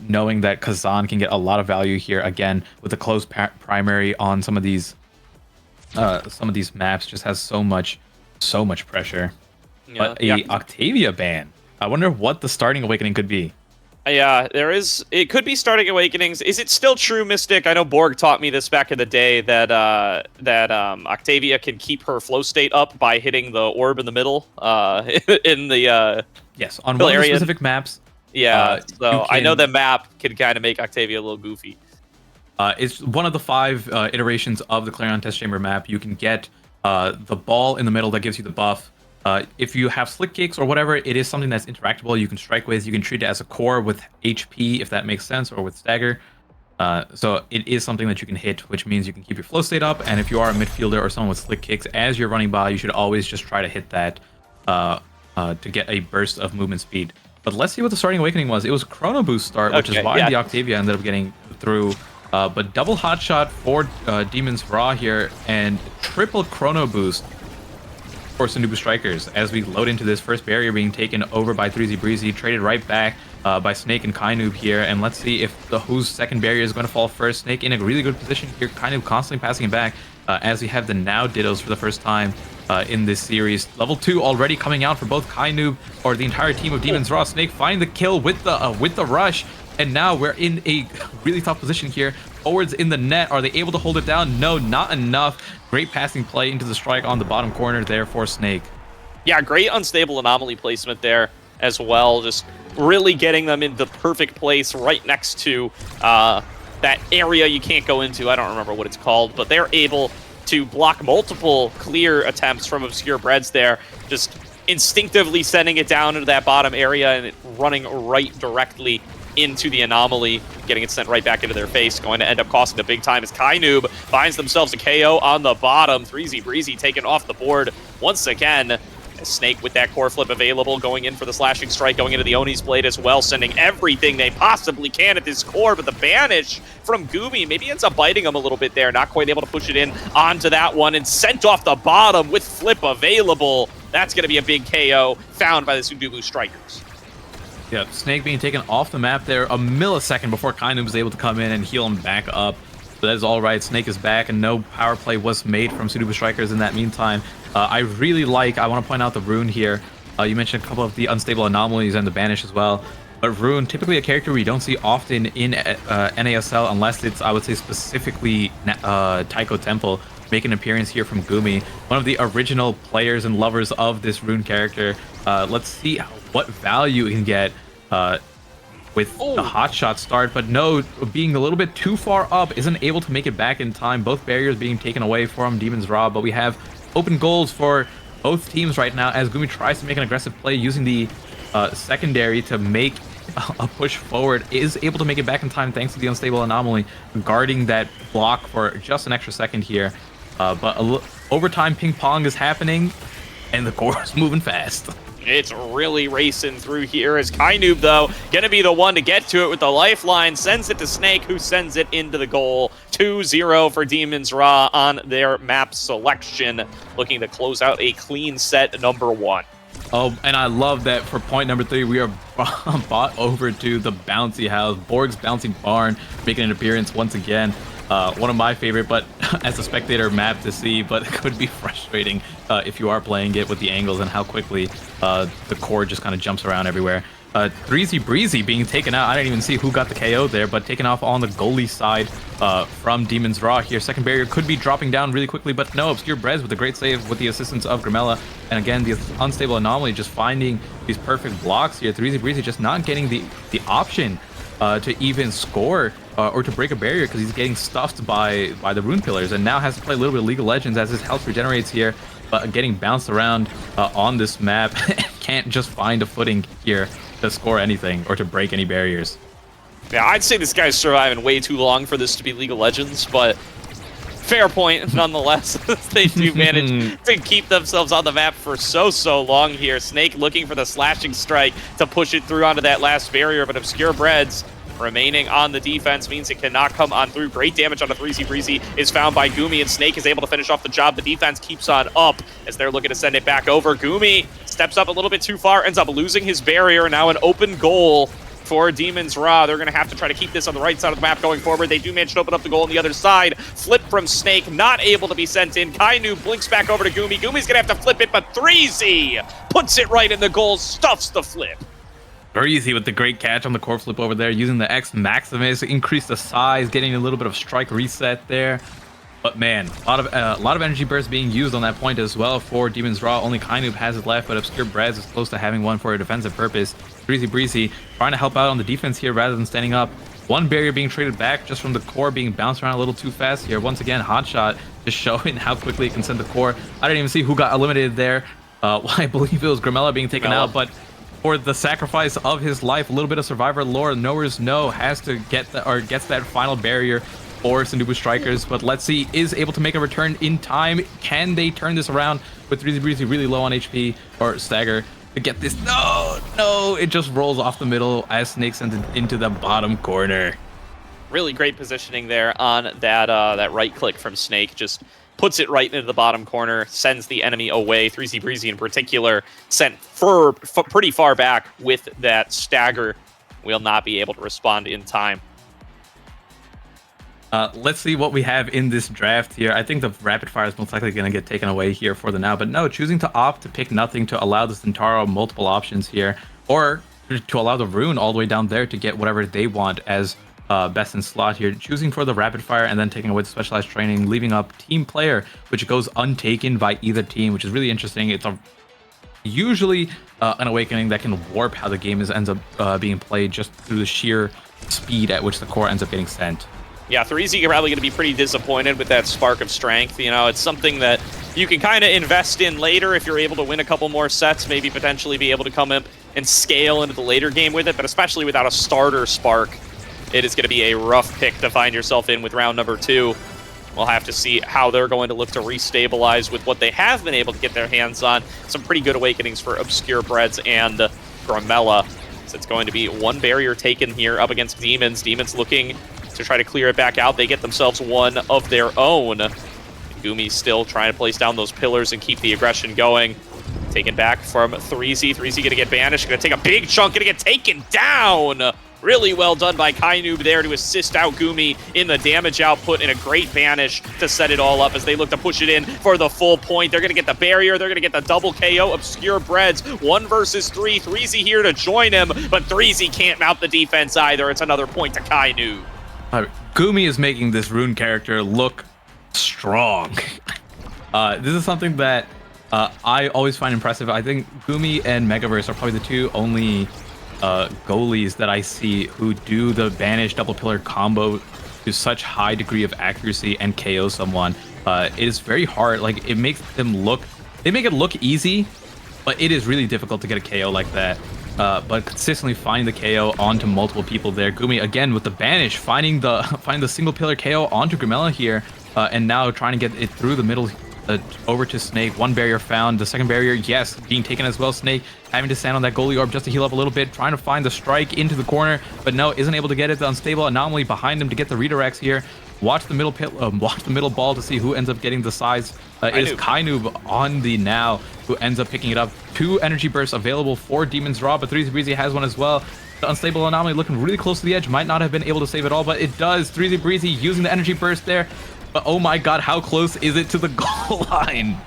Speaker 4: knowing that Kazan can get a lot of value here, again, with a close primary on some of these maps, just has so much pressure.
Speaker 3: Yeah,
Speaker 4: But a Octavia ban. I wonder what the starting awakening could be.
Speaker 3: Yeah, there is. It could be starting awakenings. Is it still true, Mystic? I know Borg taught me this back in the day that Octavia can keep her flow state up by hitting the orb in the middle. In the
Speaker 4: yes, on one of the specific maps.
Speaker 3: Yeah, so I know the map can kind of make Octavia a little goofy.
Speaker 4: It's one of the 5 iterations of the Clarion Test Chamber map. You can get the ball in the middle that gives you the buff. If you have slick kicks or whatever, it is something that's interactable. You can strike with. You can treat it as a core with HP, if that makes sense, or with stagger. So it is something that you can hit, which means you can keep your flow state up. And if you are a midfielder or someone with slick kicks, as you're running by, you should always just try to hit that to get a burst of movement speed. But let's see what the starting awakening was. It was a Chrono Boost start, which is why the Octavia ended up getting through. But double hot shot for Demon's Raw here, and triple Chrono Boost for Sundubu Strikers as we load into this first barrier being taken over by 3Z Breezy, traded right back by Snake and Kainoob here. And let's see if whose second barrier is going to fall first. Snake in a really good position here, Kainoob constantly passing it back as we have the now Dittos for the first time in this series. Level 2 already coming out for both Kainoob or the entire team of Demon's Raw. Snake finding the kill with the rush. And now we're in a really tough position here. Forwards in the net. Are they able to hold it down? No, not enough. Great passing play into the strike on the bottom corner there for Snake.
Speaker 3: Yeah, great unstable anomaly placement there as well. Just really getting them in the perfect place right next to that area you can't go into. I don't remember what it's called, but they're able to block multiple clear attempts from Obscure Breads there. Just instinctively sending it down into that bottom area and it running right directly into the anomaly, getting it sent right back into their face, going to end up costing the big time as Kainoob finds themselves a KO on the bottom. 3Z Breezy taken off the board once again. Snake with that core flip available, going in for the slashing strike, going into the Oni's blade as well, sending everything they possibly can at this core, but the banish from Gumi maybe ends up biting him a little bit there, not quite able to push it in onto that one, and sent off the bottom with flip available. That's going to be a big KO found by the Sundubu Strikers.
Speaker 4: Yeah, Snake being taken off the map there a millisecond before Kainoob was able to come in and heal him back up. But that is all right. Snake is back, and no power play was made from Sundubu Strikers in that meantime. I want to point out the Rune here. You mentioned a couple of the unstable anomalies and the banish as well. But Rune, typically a character we don't see often in NASL unless it's, I would say, specifically Taiko Temple, make an appearance here from Gumi, one of the original players and lovers of this Rune character. Let's see what value he can get with the hot shot start, but no, being a little bit too far up, isn't able to make it back in time. Both barriers being taken away from Demon's Raw, but we have open goals for both teams right now as Gumi tries to make an aggressive play using the secondary to make a push forward, is able to make it back in time thanks to the unstable anomaly, guarding that block for just an extra second here. But overtime ping pong is happening, and the core is moving fast.
Speaker 3: It's really racing through here as Kainoob, though, going to be the one to get to it with the lifeline. Sends it to Snake, who sends it into the goal. 2-0 for Demons Raw on their map selection, looking to close out a clean set number 1.
Speaker 4: Oh, and I love that for point number 3, we are bought over to the Bouncy House. Borg's Bouncy Barn making an appearance once again. One of my favorite, but as a spectator, map to see, but it could be frustrating if you are playing it with the angles and how quickly the core just kind of jumps around everywhere. 3Z Breezy being taken out. I didn't even see who got the KO there, but taken off on the goalie side from Demon's Raw here. Second barrier could be dropping down really quickly, but no, Obscure Brez with a great save with the assistance of Grimella. And again, the Unstable Anomaly just finding these perfect blocks here. 3Z Breezy just not getting the option to even score or to break a barrier because he's getting stuffed by the Rune Pillars, and now has to play a little bit of League of Legends as his health regenerates here, but getting bounced around on this map. Can't just find a footing here to score anything or to break any barriers.
Speaker 3: Yeah, I'd say this guy's surviving way too long for this to be League of Legends, but fair point nonetheless. They do manage to keep themselves on the map for so long here. Snake looking for the slashing strike to push it through onto that last barrier, but Obscure Breads remaining on the defense means it cannot come on through. Great damage on a 3Z Breezy is found by Gumi, and Snake is able to finish off the job. The defense keeps on up as they're looking to send it back over. Gumi steps up a little bit too far, ends up losing his barrier. Now an open goal for Demons Raw. They're going to have to try to keep this on the right side of the map going forward. They do manage to open up the goal on the other side. Flip from Snake, not able to be sent in. Kainoob blinks back over to Gumi. Gumi's going to have to flip it, but 3Z puts it right in the goal, stuffs the flip.
Speaker 4: Very easy with the great catch on the core flip over there, using the X Maximus to increase the size, getting a little bit of strike reset there. But man, a lot of energy burst being used on that point as well for Demon's Raw. Only Kainoob has it left, but Obscure Brez is close to having one for a defensive purpose. 3Z Breezy trying to help out on the defense here rather than standing up. One barrier being traded back just from the core being bounced around a little too fast here. Once again, Hotshot just showing how quickly it can send the core. I didn't even see who got eliminated there. I believe it was Grimella being taken out, but for the sacrifice of his life, a little bit of survivor lore, Knowers No has to get gets that final barrier for Sundubu Strikers. But let's see, is able to make a return in time. Can they turn this around with 3Z Breezy really low on HP or stagger to get this? No, it just rolls off the middle as Snake sends it into the bottom corner.
Speaker 3: Really great positioning there on that right click from Snake. Just puts it right into the bottom corner, sends the enemy away. 3Z Breezy in particular sent pretty far back with that stagger. Will not be able to respond in time.
Speaker 4: Let's see what we have in this draft here. I think the rapid fire is most likely going to get taken away here for the now, but no, choosing to opt to pick nothing to allow the Centauro multiple options here, or to allow the Rune all the way down there to get whatever they want as best in slot here, choosing for the rapid fire and then taking away the specialized training, leaving up team player, which goes untaken by either team, which is really interesting. It's usually an awakening that can warp how the game ends up being played just through the sheer speed at which the core ends up getting sent.
Speaker 3: Yeah, 3Z are probably going to be pretty disappointed with that spark of strength. You know, it's something that you can kind of invest in later if you're able to win a couple more sets, maybe potentially be able to come up and scale into the later game with it, but especially without a starter spark, it is going to be a rough pick to find yourself in with round number 2. We'll have to see how they're going to look to restabilize with what they have been able to get their hands on. Some pretty good awakenings for Obscure Breads and Grimella. So it's going to be one barrier taken here up against Demons. Demons looking to try to clear it back out. They get themselves one of their own. Gumi's still trying to place down those pillars and keep the aggression going. Taken back from 3Z. 3Z going to get banished. Going to take a big chunk. Going to get taken down. Really well done by Kainoob there to assist out Gumi in the damage output, and a great banish to set it all up as they look to push it in for the full point. They're going to get the barrier. They're going to get the double KO. Obscure Breads, 1 versus 3. 3Z here to join him, but 3Z can't mount the defense either. It's another point to Kainoob.
Speaker 4: Gumi is making this Rune character look strong. This is something that I always find impressive. I think Gumi and Megaverse are probably the two only goalies that I see who do the banish double pillar combo to such high degree of accuracy and KO someone. It is very hard. Like, it makes them look, they make it look easy, but it is really difficult to get a KO like that. But consistently finding the KO onto multiple people there. Gumi again with the banish, finding the single pillar KO onto Grimella here, and now trying to get it through the middle over to Snake. One barrier found. The second barrier, yes, being taken as well. Snake having to stand on that goalie orb just to heal up a little bit, trying to find the strike into the corner, but no, isn't able to get it. The unstable anomaly behind him to get the redirects here. Watch the middle ball to see who ends up getting the size. It is Kainoob on the now who ends up picking it up. 2 energy bursts available for Demon's Raw, but 3Z Breezy has one as well. The unstable anomaly looking really close to the edge. Might not have been able to save it all, but it does. 3Z Breezy using the energy burst there. But oh my god, how close is it to the goal line?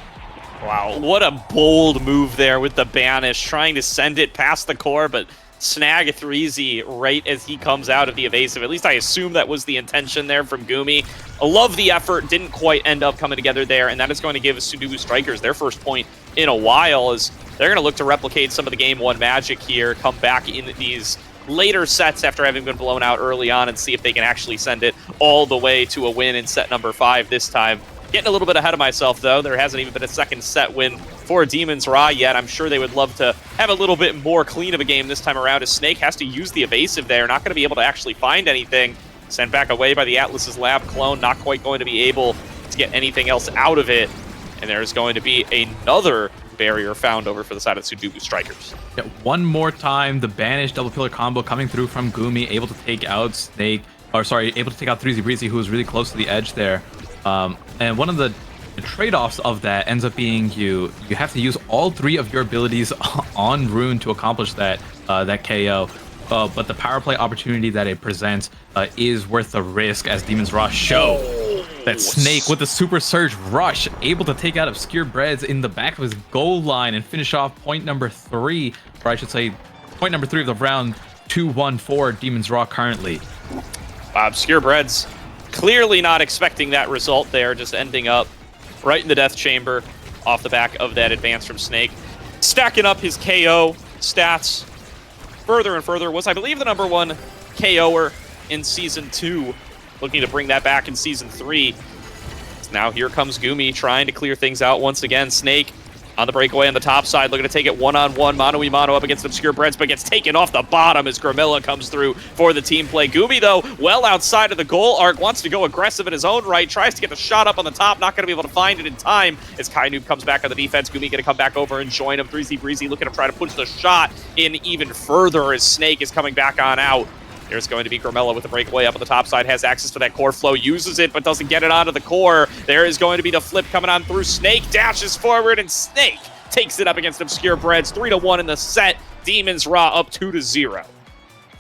Speaker 3: Wow, what a bold move there with the banish, trying to send it past the core, but snag a 3Z right as he comes out of the evasive. At least I assume that was the intention there from Gumi. I love the effort, didn't quite end up coming together there, and that is going to give Sundubu Strikers their first point in a while, as they're going to look to replicate some of the Game 1 magic here, come back in these later sets after having been blown out early on and see if they can actually send it all the way to a win in set number 5 this time. Getting a little bit ahead of myself, though. There hasn't even been a second set win for Demon's Raw yet. I'm sure they would love to have a little bit more clean of a game this time around, as Snake has to use the evasive there. Not going to be able to actually find anything. Sent back away by the Atlas's lab clone. Not quite going to be able to get anything else out of it. And there's going to be another barrier found over for the side of Sundubu Strikers.
Speaker 4: Yeah, one more time, the Banish double pillar combo coming through from Gumi, able to take out Snake, or sorry, able to take out 3Z Breezy, who was really close to the edge there. And one of the trade-offs of that ends up being you have to use all 3 of your abilities on Rune to accomplish that KO. But the power play opportunity that it presents is worth the risk, as Demon's Raw show that Snake with the Super Surge Rush able to take out Obscure Breads in the back of his goal line and finish off point number 3, or I should say point number 3 of the round. 2-1 for Demon's Raw currently.
Speaker 3: Obscure Breads clearly not expecting that result there, just ending up right in the death chamber off the back of that advance from Snake. Stacking up his KO stats further and further. Was, I believe, the #1 KOer in Season 2. Looking to bring that back in Season 3. So now here comes Gumi trying to clear things out once again. Snake on the breakaway on the top side, looking to take it one-on-one, mano-a-mano up against Obscure Breads, but gets taken off the bottom as Gramilla comes through for the team play. Gumi, though, well outside of the goal arc, wants to go aggressive in his own right, tries to get the shot up on the top, not going to be able to find it in time as Kainoob comes back on the defense. Gumi going to come back over and join him. 3Z Breezy looking to try to push the shot in even further as Snake is coming back on out. There's going to be Gramella with the breakaway up on the top side, has access to that core flow, uses it, but doesn't get it onto the core. There is going to be the flip coming on through. Snake dashes forward, and Snake takes it up against Obscure Breads. 3-1 in the set. Demon's Raw up 2-0.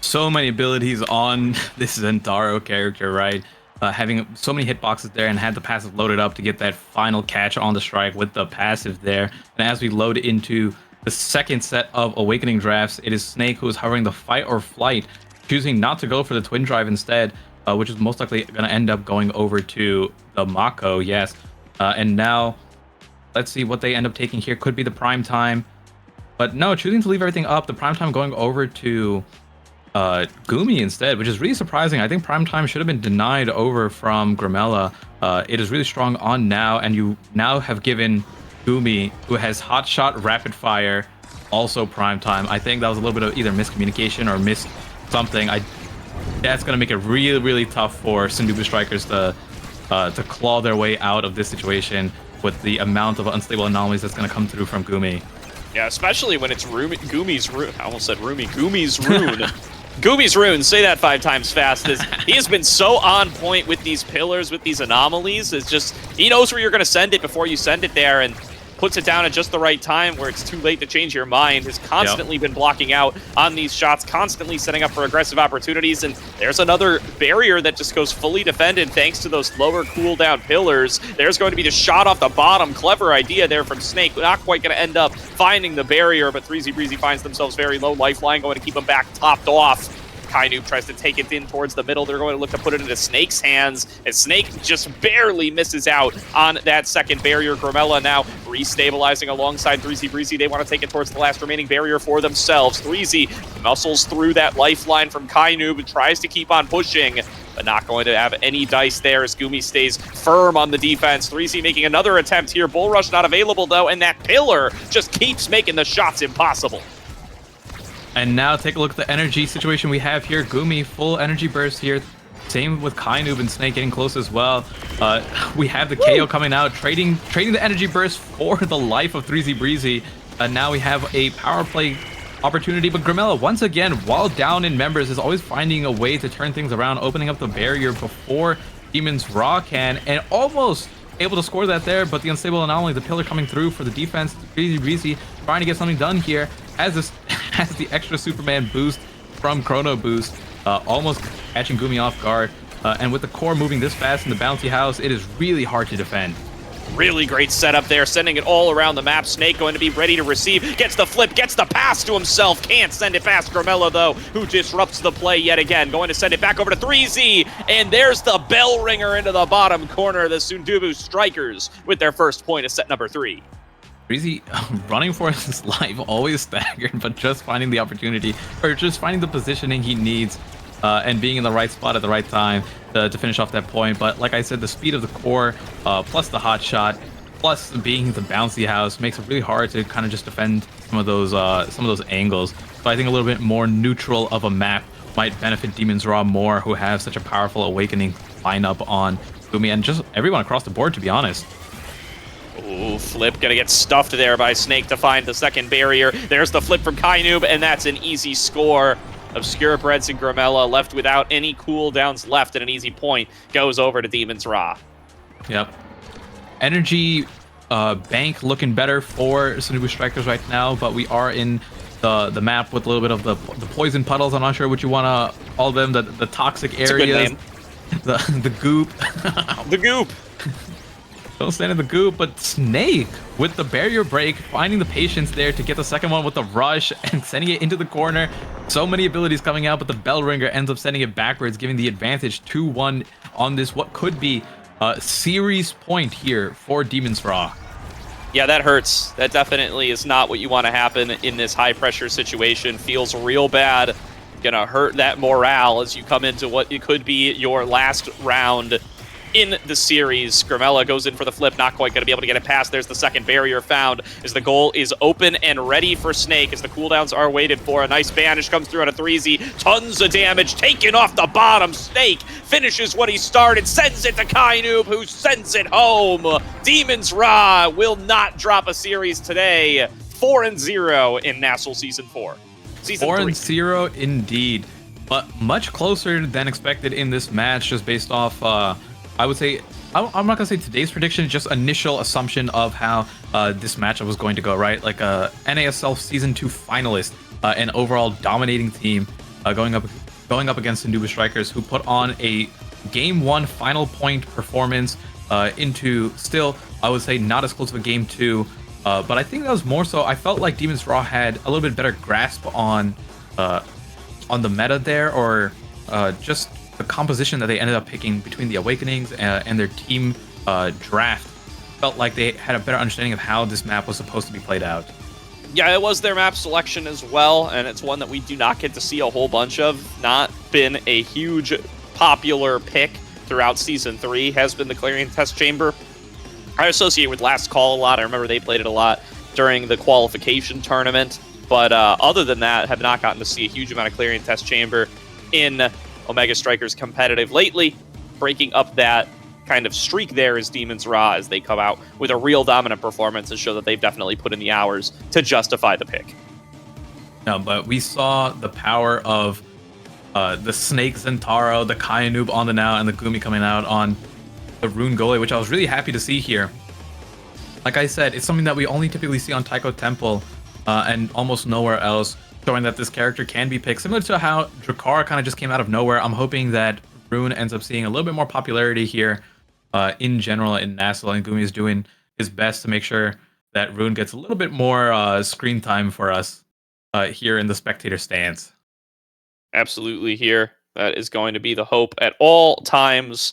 Speaker 4: So many abilities on this Zentaro character, right? Having so many hitboxes there, and had the passive loaded up to get that final catch on the strike with the passive there. And as we load into the second set of Awakening drafts, it is Snake who is hovering the fight or flight, choosing not to go for the twin drive instead, which is most likely going to end up going over to the Mako, yes. And now, let's see what they end up taking here. Could be the Prime Time, but no, choosing to leave everything up. The Prime Time going over to Gumi instead, which is really surprising. I think Prime Time should have been denied over from Gramella. It is really strong on now, and you now have given Gumi, who has Hot Shot, Rapid Fire, also Prime Time. I think that was a little bit of either miscommunication or something. That's gonna make it really, really tough for Sundubu Strikers to claw their way out of this situation with the amount of unstable anomalies that's gonna come through from Gumi.
Speaker 3: Yeah, especially when it's Gumi's Rune. I almost said Rumi. Gumi's Rune. Gumi's Rune. Say that 5 times fast. He has been so on point with these pillars, with these anomalies. It's just, he knows where you're going to send it before you send it there, and puts it down at just the right time where it's too late to change your mind. Has constantly been blocking out on these shots, constantly setting up for aggressive opportunities. And there's another barrier that just goes fully defended thanks to those lower cooldown pillars. There's going to be the shot off the bottom. Clever idea there from Snake. Not quite going to end up finding the barrier, but 3Z Breezy finds themselves very low lifeline, going to keep them back topped off. Kainoob tries to take it in towards the middle. They're going to look to put it into Snake's hands, and Snake just barely misses out on that second barrier. Gramella now restabilizing alongside 3Z Breezy. They want to take it towards the last remaining barrier for themselves. 3Z muscles through that lifeline from Kainoob and tries to keep on pushing, but not going to have any dice there as Gumi stays firm on the defense. 3Z making another attempt here. Bull Rush not available, though, and that pillar just keeps making the shots impossible.
Speaker 4: And now take a look at the energy situation we have here. Gumi, full energy burst here. Same with Kainoob and Snake getting close as well. We have the KO coming out, trading the energy burst for the life of 3Z Breezy. Now we have a power play opportunity, but Grimella, once again, while down in members, is always finding a way to turn things around, opening up the barrier before Demon's Raw can, and almost able to score that there, but the unstable anomaly, the pillar coming through for the defense. 3Z Breezy trying to get something done here as this has the extra Superman boost from Chrono Boost, almost catching Gumi off guard. And with the core moving this fast in the bouncy house, it is really hard to defend.
Speaker 3: Really great setup there, sending it all around the map. Snake going to be ready to receive. Gets the flip, gets the pass to himself. Can't send it past Grimella, though, who disrupts the play yet again. Going to send it back over to 3Z. And there's the bell ringer into the bottom corner. The Sundubu Strikers with their first point of set number 3.
Speaker 4: 3Z running for his life, always staggered, but just finding the opportunity, or just finding the positioning he needs, and being in the right spot at the right time to finish off that point. But like I said, the speed of the core, plus the hot shot, plus being the bouncy house, makes it really hard to kind of just defend some of those angles. So I think a little bit more neutral of a map might benefit Demon's Raw more, who have such a powerful awakening lineup on Gumi and just everyone across the board, to be honest.
Speaker 3: Ooh, flip gonna get stuffed there by Snake to find the second barrier. There's the flip from Kainoob, and that's an easy score. Obscure Breads and Grimella left without any cooldowns left, and an easy point goes over to Demon's Raw.
Speaker 4: Yep. Energy bank looking better for Sundubu Strikers right now, but we are in the map with a little bit of the poison puddles. I'm not sure what you want to call them, the toxic areas. The goop.
Speaker 3: The goop.
Speaker 4: Don't stand in the goop, but Snake with the barrier break, finding the patience there to get the second one with the rush and sending it into the corner. So many abilities coming out, but the bell ringer ends up sending it backwards, giving the advantage 2-1 on this, what could be a series point here for Demon's Raw.
Speaker 3: Yeah, that hurts. That definitely is not what you want to happen in this high-pressure situation. Feels real bad. Gonna hurt that morale as you come into what it could be your last round in the series. Grimella goes in for the flip, not quite going to be able to get it past. There's the second barrier found as the goal is open and ready for Snake as the cooldowns are waited for. A nice banish comes through on a 3Z. Tons of damage taken off the bottom. Snake finishes what he started, sends it to Kainoob, who sends it home. Demon's Raw will not drop a series today. 4-0 in Nassel Season 4. Season 3.
Speaker 4: 4-0 indeed, but much closer than expected in this match, just based off I would say, I'm not going to say today's prediction, just initial assumption of how this matchup was going to go, right? Like a NASL Season 2 finalist, an overall dominating team going up against Sundubu Strikers, who put on a Game 1 final point performance into still, I would say, not as close of a Game 2. But I think that was more so, I felt like Demon's Raw had a little bit better grasp on the meta there, or just the composition that they ended up picking between the Awakenings and their team draft. Felt like they had a better understanding of how this map was supposed to be played out.
Speaker 3: Yeah, it was their map selection as well, and it's one that we do not get to see a whole bunch of. Not been a huge popular pick throughout Season 3, has been the Clarion Test Chamber. I associate with Last Call a lot. I remember they played it a lot during the qualification tournament, but other than that, have not gotten to see a huge amount of Clarion Test Chamber in Omega Strikers competitive lately. Breaking up that kind of streak there is Demon's Raw as they come out with a real dominant performance and show that they've definitely put in the hours to justify the pick.
Speaker 4: No, but we saw the power of the Snake Zentaro, the Kainoob on the now, and the Gumi coming out on the Rune Gole, which I was really happy to see here. Like I said, it's something that we only typically see on Taiko Temple and almost nowhere else, showing that this character can be picked. Similar to how Drakkar kind of just came out of nowhere, I'm hoping that Rune ends up seeing a little bit more popularity here in general in Nassel, and Gumi is doing his best to make sure that Rune gets a little bit more screen time for us here in the spectator stands.
Speaker 3: Absolutely here. That is going to be the hope at all times.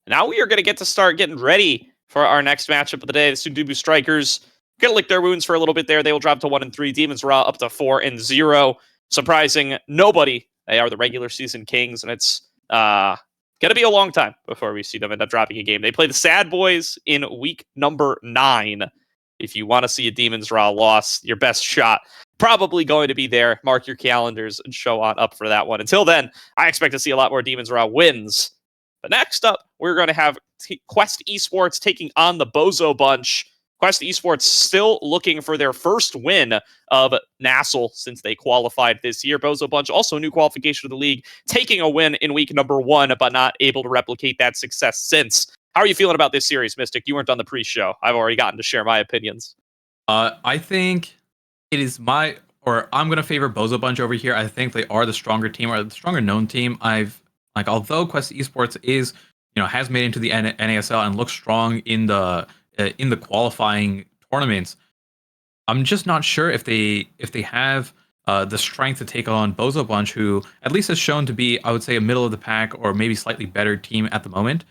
Speaker 3: Now we are going to get to start getting ready for our next matchup of the day. The Sundubu Strikers gonna lick their wounds for a little bit there. They will drop to 1-3. Demon's Raw up to 4-0. Surprising nobody. They are the regular season kings, and it's gonna be a long time before we see them end up dropping a game. They play the Sad Boys in week number 9 if you want to see a Demon's Raw loss, your best shot probably going to be there. Mark your calendars and show on up for that one. Until then, I expect to see a lot more Demon's Raw wins. But next up, we're going to have Quest Esports taking on the Bozo Bunch. Quest Esports still looking for their first win of Nassel since they qualified this year. Bozo Bunch, also new qualification of the league, taking a win in week number 1, but not able to replicate that success since. How are you feeling about this series, Mystic? You weren't on the pre-show. I've already gotten to share my opinions.
Speaker 4: I think it is I'm going to favor Bozo Bunch over here. I think they are the stronger team, or the stronger known team. Although Quest Esports has made it into the NASL and looks strong in the qualifying tournaments, I'm just not sure if they have the strength to take on Bozo Bunch, who at least has shown to be, I would say, a middle of the pack or maybe slightly better team at the moment.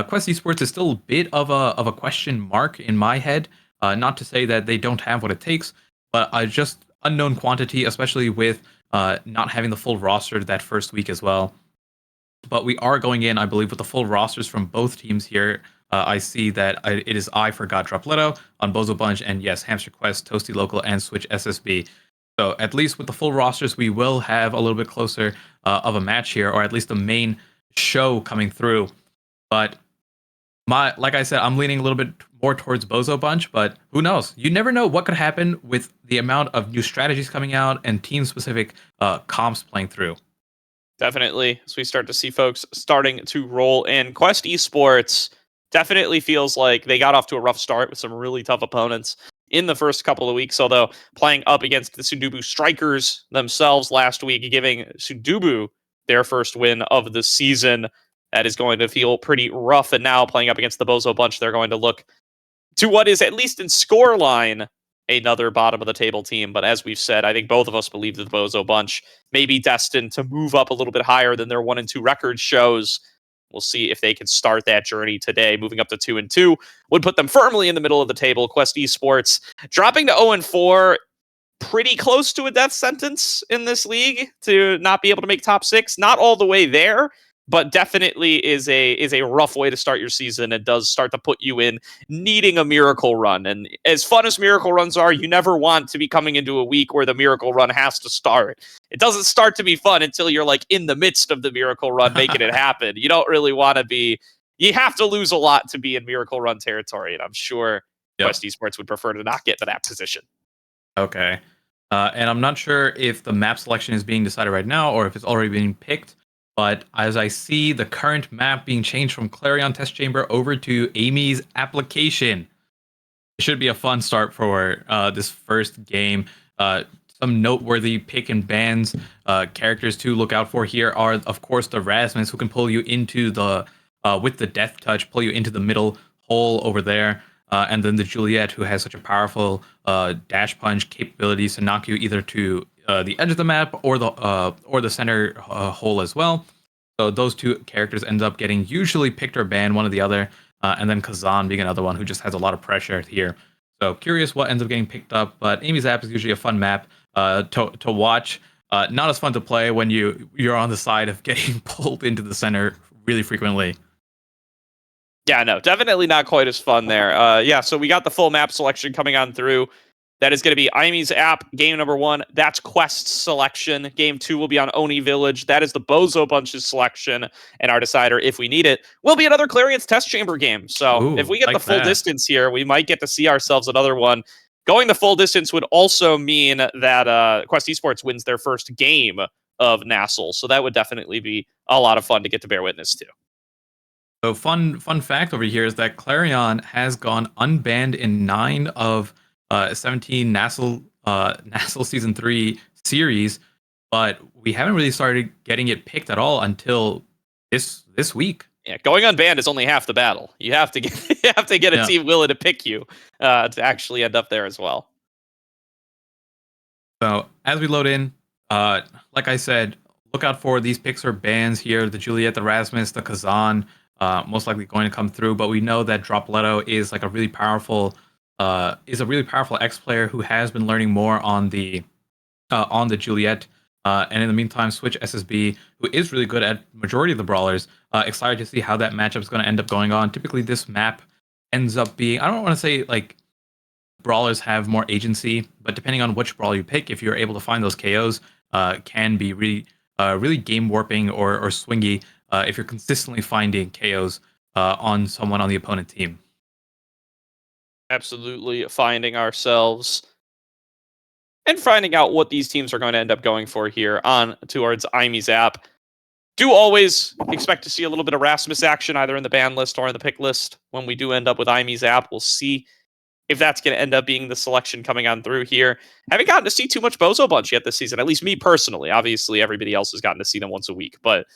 Speaker 4: Quest Esports is still a bit of a question mark in my head. Not to say that they don't have what it takes, but just unknown quantity, especially with not having the full roster that first week as well. But we are going in, I believe, with the full rosters from both teams here. I see that it is I Forgot Dropletto on Bozo Bunch, and yes, Hamster Quest, Toasty Local, and Switch SSB. So at least with the full rosters, we will have a little bit closer of a match here, or at least the main show coming through. But like I said, I'm leaning a little bit more towards Bozo Bunch, but who knows? You never know what could happen with the amount of new strategies coming out and team-specific comps playing through.
Speaker 3: Definitely, as we start to see folks starting to roll in. Quest Esports definitely feels like they got off to a rough start with some really tough opponents in the first couple of weeks, although playing up against the Sundubu Strikers themselves last week, giving Sundubu their first win of the season. That is going to feel pretty rough, and now playing up against the Bozo Bunch, they're going to look to what is, at least in scoreline, another bottom of the table team. But as we've said, I think both of us believe that the Bozo Bunch may be destined to move up a little bit higher than their 1-2 record shows. We'll see if they can start that journey today. Moving up to 2-2 would put them firmly in the middle of the table. Quest Esports dropping to 0-4, pretty close to a death sentence in this league to not be able to make top 6. Not all the way there, but definitely is a rough way to start your season, and does start to put you in needing a miracle run. And as fun as miracle runs are, you never want to be coming into a week where the miracle run has to start. It doesn't start to be fun until you're like in the midst of the miracle run making it happen. You don't really want to be, you have to lose a lot to be in miracle run territory, and I'm sure Quest Esports would prefer to not get to that position.
Speaker 4: Okay. And I'm not sure if the map selection is being decided right now or if it's already being picked. But as I see the current map being changed from Clarion Test Chamber over to Amy's Application, it should be a fun start for this first game. Some noteworthy pick and bans characters to look out for here are, of course, the Rasmus, who can pull you into the, with the Death Touch, pull you into the middle hole over there. And then the Juliet, who has such a powerful dash punch capabilities to knock you either to the edge of the map or the center hole as well. So those two characters end up getting usually picked or banned, one or the other. And then Kazan being another one who just has a lot of pressure here. So curious what ends up getting picked up. But Amy's App is usually a fun map to watch. Not as fun to play when you're on the side of getting pulled into the center really frequently.
Speaker 3: Yeah, no, definitely not quite as fun there. Yeah, so we got the full map selection coming on through. That is going to be Imy's App, game number 1. That's Quest's selection. Game 2 will be on Oni Village. That is the Bozo Bunch's selection. And our decider, if we need it, will be another Clarion's Test Chamber game. So if we get the full distance here, we might get to see ourselves another one. Going the full distance would also mean that Quest Esports wins their first game of Nassel. So that would definitely be a lot of fun to get to bear witness to.
Speaker 4: So fun fact over here is that Clarion has gone unbanned in 9 of 17 Nassel Season 3 series, but we haven't really started getting it picked at all until this week.
Speaker 3: Yeah, going unbanned is only half the battle. You have to get a team willing to pick you to actually end up there as well.
Speaker 4: So as we load in, like I said, look out for these picks or bans here. The Juliet, the Rasmus, the Kazan, most likely going to come through. But we know that Dropletto is like a really powerful X player who has been learning more on the Juliet. And in the meantime, Switch SSB, who is really good at majority of the brawlers, excited to see how that matchup is going to end up going on. Typically, this map ends up being, I don't want to say like brawlers have more agency, but depending on which brawler you pick, if you're able to find those KOs, can be really game warping or swingy if you're consistently finding KOs on someone on the opponent team.
Speaker 3: Absolutely finding ourselves and finding out what these teams are going to end up going for here on towards Imy's app. Do always expect to see a little bit of Rasmus action either in the ban list or in the pick list when we do end up with Imy's app. We'll see if that's going to end up being the selection coming on through here. Haven't gotten to see too much Bozo Bunch yet this season, at least me personally. Obviously, everybody else has gotten to see them once a week, but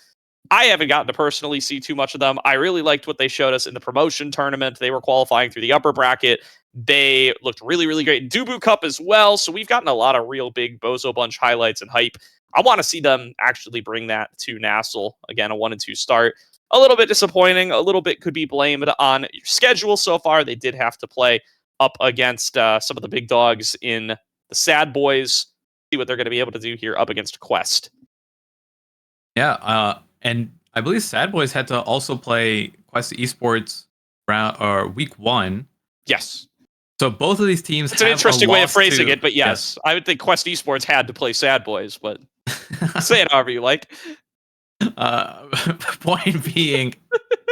Speaker 3: I haven't gotten to personally see too much of them. I really liked what they showed us in the promotion tournament. They were qualifying through the upper bracket. They looked really, really great in Dubu Cup as well. So we've gotten a lot of real big Bozo Bunch highlights and hype. I want to see them actually bring that to Nassel. Again, a 1-2 start. A little bit disappointing. A little bit could be blamed on your schedule so far. They did have to play up against some of the big dogs in the Sad Boys. See what they're going to be able to do here up against Quest.
Speaker 4: Yeah, and I believe Sad Boys had to also play Quest Esports week 1.
Speaker 3: Yes.
Speaker 4: So both of these teams
Speaker 3: It's an interesting way of phrasing it, but yes,
Speaker 4: yes.
Speaker 3: I would think Quest Esports had to play Sad Boys, but say it however you like.
Speaker 4: Point being,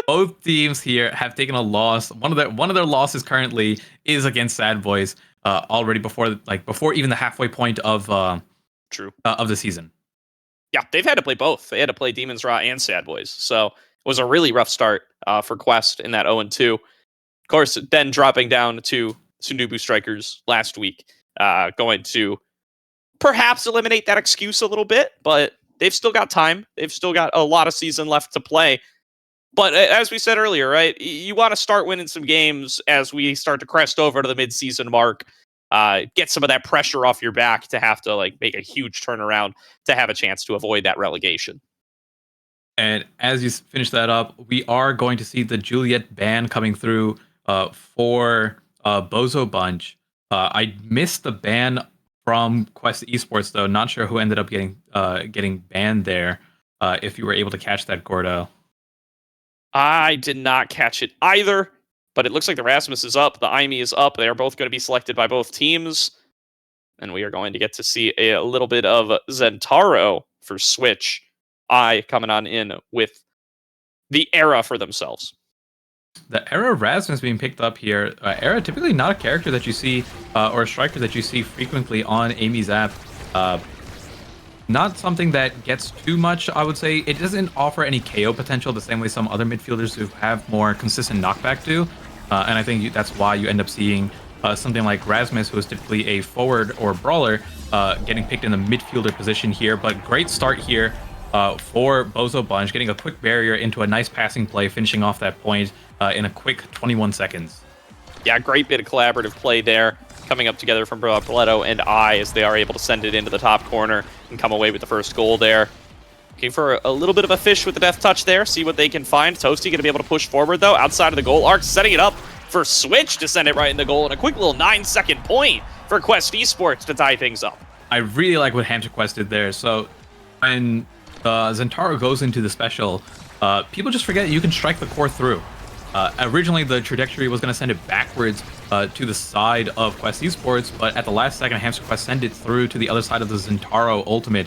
Speaker 4: both teams here have taken a loss. One of their losses currently is against Sad Boys. Already before even the halfway point of
Speaker 3: True
Speaker 4: of the season.
Speaker 3: Yeah, they've had to play both. They had to play Demon's Raw and Sad Boys, so it was a really rough start for Quest in that 0-2. Of course, then dropping down to Sundubu Strikers last week, going to perhaps eliminate that excuse a little bit, but they've still got time. They've still got a lot of season left to play. But as we said earlier, right, you want to start winning some games as we start to crest over to the mid-season mark. Get some of that pressure off your back to have to make a huge turnaround to have a chance to avoid that relegation.
Speaker 4: And as you finish that up, we are going to see the Juliet ban coming through for Bozo Bunch. I missed the ban from Quest Esports though. Not sure who ended up getting banned there. If you were able to catch that, Gordo.
Speaker 3: I did not catch it either. But it looks like the Rasmus is up, the Imy is up. They are both going to be selected by both teams. And we are going to get to see a little bit of Zentaro for Switch. Coming on in with the Era for themselves.
Speaker 4: The Era Rasmus being picked up here. Era, typically not a character that you see, or a striker that you see frequently on Amy's app. Not something that gets too much, I would say. It doesn't offer any KO potential the same way some other midfielders who have more consistent knockback do. And I think that's why you end up seeing something like Rasmus, who is typically a forward or brawler, getting picked in the midfielder position here. But great start here for Bozo Bunch, getting a quick barrier into a nice passing play, finishing off that point in a quick 21 seconds.
Speaker 3: Yeah, great bit of collaborative play there, coming up together from Boleto and as they are able to send it into the top corner and come away with the first goal there. Looking for a little bit of a fish with the death touch there, see what they can find. Toasty going to be able to push forward, though, outside of the goal arc, setting it up for Switch to send it right in the goal, and a quick little 9-second point for Quest Esports to tie things up.
Speaker 4: I really like what Hamster Quest did there. So when Zentaro goes into the special, people just forget you can strike the core through. Originally, the trajectory was going to send it backwards to the side of Quest Esports, but at the last second, Hamster Quest sent it through to the other side of the Zentaro ultimate,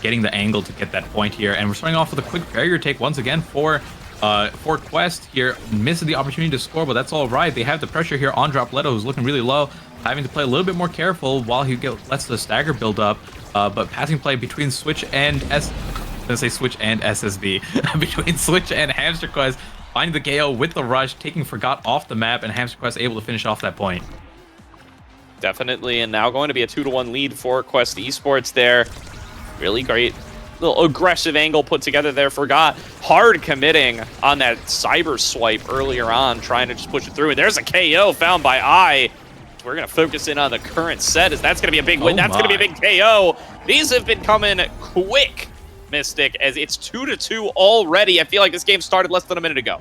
Speaker 4: getting the angle to get that point here. And we're starting off with a quick barrier take once again for Quest here. Misses the opportunity to score, but that's all right. They have the pressure here on Dropletto, who's looking really low, having to play a little bit more careful while he lets the stagger build up. But passing play between Switch and Switch and SSB, between Switch and Hamster Quest, finding the KO with the rush, taking Forgot off the map, and Hamster Quest able to finish off that point.
Speaker 3: Definitely, and now going to be a 2-1 lead for Quest Esports there. Really great little aggressive angle put together there. Forgot hard committing on that cyber swipe earlier on, trying to just push it through. And there's a KO found by We're going to focus in on the current set, as that's going to be a big win. That's going to be a big KO. These have been coming quick, Mystic, as it's 2-2 already. I feel like this game started less than a minute ago.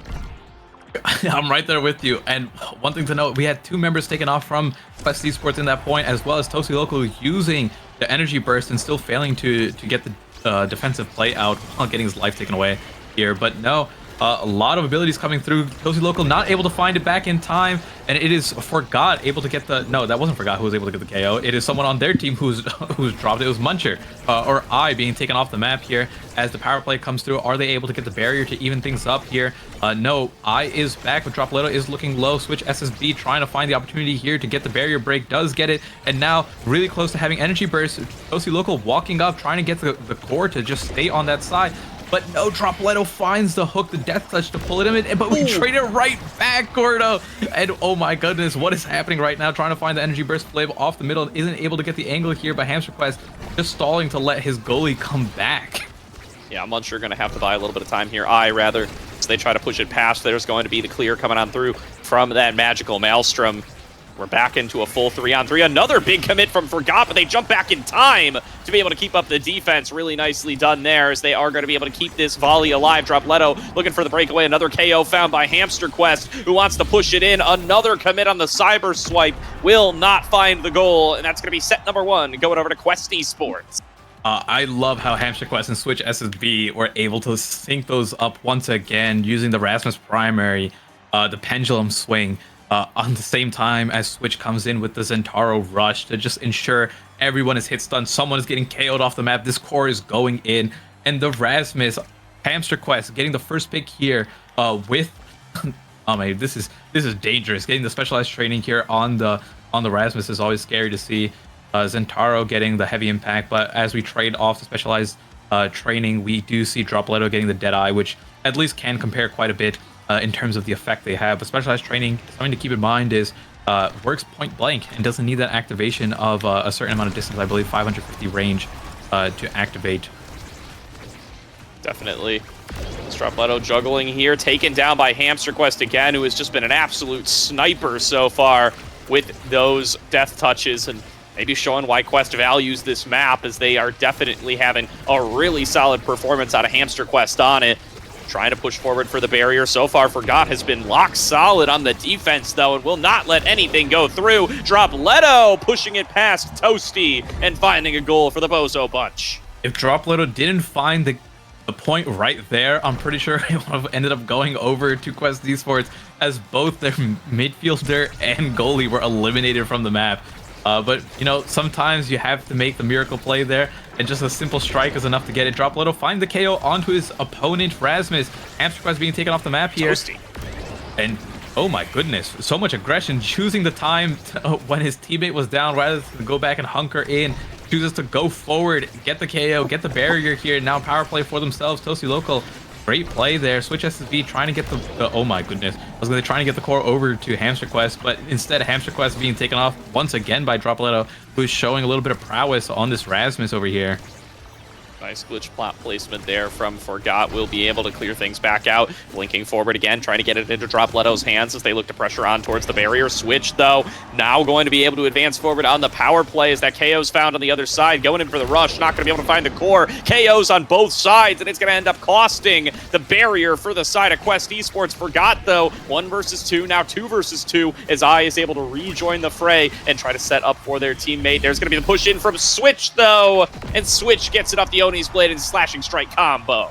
Speaker 4: I'm right there with you. And one thing to note, we had 2 members taken off from Quest Esports in that point, as well as Toasty Local using the energy burst and still failing to get the defensive play out while getting his life taken away here. But no, A lot of abilities coming through. Tozy Local not able to find it back in time, and it is Forgot able to get the... No, that wasn't Forgot who was able to get the KO. It is someone on their team who's dropped it. It was Muncher, or I being taken off the map here as the power play comes through. Are they able to get the barrier to even things up here? No, I is back, but Dropletto is looking low. Switch SSB trying to find the opportunity here to get the barrier break. Does get it, and now really close to having energy burst. Tozy Local walking up, trying to get the core to just stay on that side. But no, Dropletto finds the hook, the death touch to pull it in, but we trade it right back, Gordo. And oh my goodness, what is happening right now? Trying to find the energy burst flame off the middle, isn't able to get the angle here, but Hamster Quest just stalling to let his goalie come back.
Speaker 3: Yeah, Muncher going to have to buy a little bit of time here. Rather, so they try to push it past. There's going to be the clear coming on through from that magical Maelstrom. We're back into a full 3-on-3. Another big commit from Forgot, but they jump back in time to be able to keep up the defense. Really nicely done there, as they are going to be able to keep this volley alive. Dropletto looking for the breakaway. Another KO found by Hamster Quest, who wants to push it in. Another commit on the cyber swipe. Will not find the goal, and that's going to be set number 1 going over to Quest Esports.
Speaker 4: I love how Hamster Quest and Switch SSB were able to sync those up once again using the Rasmus primary, the pendulum swing. On the same time as Switch comes in with the Zentaro rush to just ensure everyone is hit stun, someone is getting KO'd off the map, this core is going in, and the Rasmus Hamster Quest getting the first pick here with oh man, this is dangerous. Getting the specialized training here on the Rasmus is always scary to see. Zentaro getting the heavy impact, but as we trade off the specialized training, we do see Dropletto getting the Deadeye, which at least can compare quite a bit in terms of the effect they have. But specialized training, something to keep in mind, is works point blank and doesn't need that activation of a certain amount of distance, I believe 550 range to activate.
Speaker 3: Definitely. Dropletto juggling here, taken down by Hamster Quest again, who has just been an absolute sniper so far with those death touches, and maybe showing why Quest values this map, as they are definitely having a really solid performance out of Hamster Quest on it. Trying to push forward for the barrier. So far, Forgot has been lock solid on the defense, though, and will not let anything go through. Dropletto pushing it past Toasty and finding a goal for the Bozo Bunch.
Speaker 4: If Dropletto didn't find the point right there, I'm pretty sure it would have ended up going over to Quest Esports, as both their midfielder and goalie were eliminated from the map. But, you know, sometimes you have to make the miracle play there, and just a simple strike is enough to get it. Dropletto find the KO onto his opponent, Rasmus. Hamster Quest being taken off the map here.
Speaker 3: Toasty.
Speaker 4: And, oh my goodness, so much aggression, choosing the time when his teammate was down, rather than go back and hunker in. Chooses to go forward, get the KO, get the barrier here. Now power play for themselves. Toasty Local, great play there. Switch SSB trying to get the oh my goodness. I was going to try to get the core over to Hamster Quest, but instead Hamster Quest being taken off once again by Dropletto, who's showing a little bit of prowess on this Rasmus over here.
Speaker 3: Nice glitch plot placement there from Forgot. Will be able to clear things back out. Blinking forward again, trying to get it into Dropletto's hands as they look to pressure on towards the barrier. Switch, though, now going to be able to advance forward on the power play as that KO's found on the other side. Going in for the rush, not going to be able to find the core. KO's on both sides, and it's going to end up costing the barrier for the side of Quest Esports. Forgot, though, 1 versus 2, now 2 versus 2, as I is able to rejoin the fray and try to set up for their teammate. There's going to be the push in from Switch, though, and Switch gets it off the Oni's blade and slashing strike combo.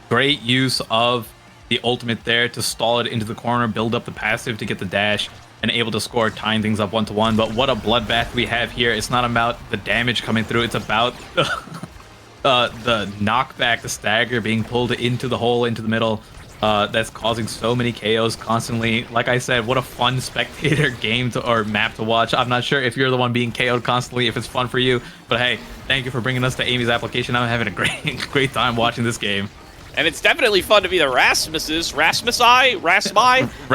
Speaker 4: Great use of the ultimate there to stall it into the corner, build up the passive to get the dash, and able to score, tying things up 1-1. But what a bloodbath we have here. It's not about the damage coming through, it's about the knockback, the stagger being pulled into the hole, into the middle. That's causing so many KOs constantly. Like I said, what a fun spectator game or map to watch. I'm not sure if you're the one being KO'd constantly, if it's fun for you, but hey, thank you for bringing us to Amy's application. I'm having a great time watching this game.
Speaker 3: And it's definitely fun to be the Rasmi,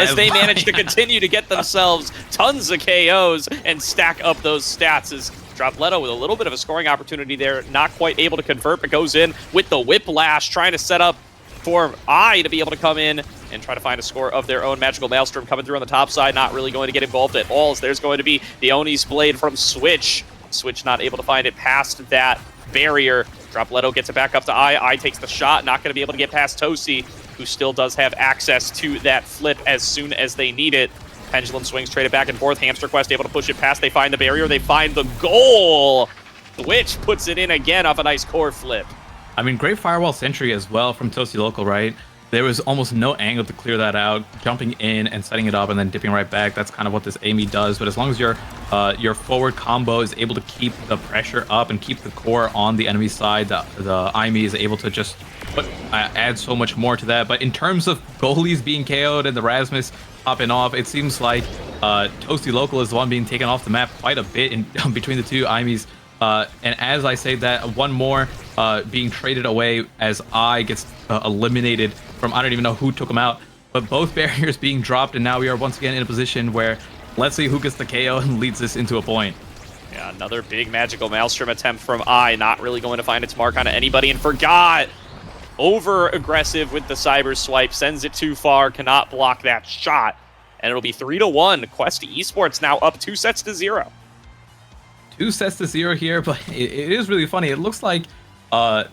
Speaker 3: as they manage to continue to get themselves tons of KOs and stack up those stats. As Dropletto with a little bit of a scoring opportunity there, not quite able to convert, but goes in with the Whiplash, trying to set up for I to be able to come in and try to find a score of their own. Magical Maelstrom coming through on the top side, not really going to get involved at all, as there's going to be the Oni's blade from Switch. Switch not able to find it past that barrier. Dropletto gets it back up to I takes the shot, not going to be able to get past Tosi, who still does have access to that flip as soon as they need it. Pendulum swings, traded back and forth. Hamster Quest able to push it past. They find the barrier, they find the goal. Switch puts it in again off a nice core flip.
Speaker 4: I mean, great firewall sentry as well from Toasty Local, right? there was almost no angle to clear that out. Jumping in and setting it up and then dipping right back, that's kind of what this Amy does. But as long as your forward combo is able to keep the pressure up and keep the core on the enemy side, the Amy is able to just add so much more to that. But in terms of goalies being KO'd and the Rasmus popping off, it seems like Toasty Local is the one being taken off the map quite a bit in between the two Imies. And as I say that, one more being traded away as I gets eliminated from, I don't even know who took him out, but both barriers being dropped, and now we are once again in a position where let's see who gets the KO and leads this into a point.
Speaker 3: Yeah, another big magical maelstrom attempt from I, not really going to find its mark on anybody, and forgot. Over aggressive with the cyber swipe, sends it too far, cannot block that shot, and it'll be 3-1. Quest Esports now up 2-0.
Speaker 4: 2-0 here, but it is really funny. It looks like Bozo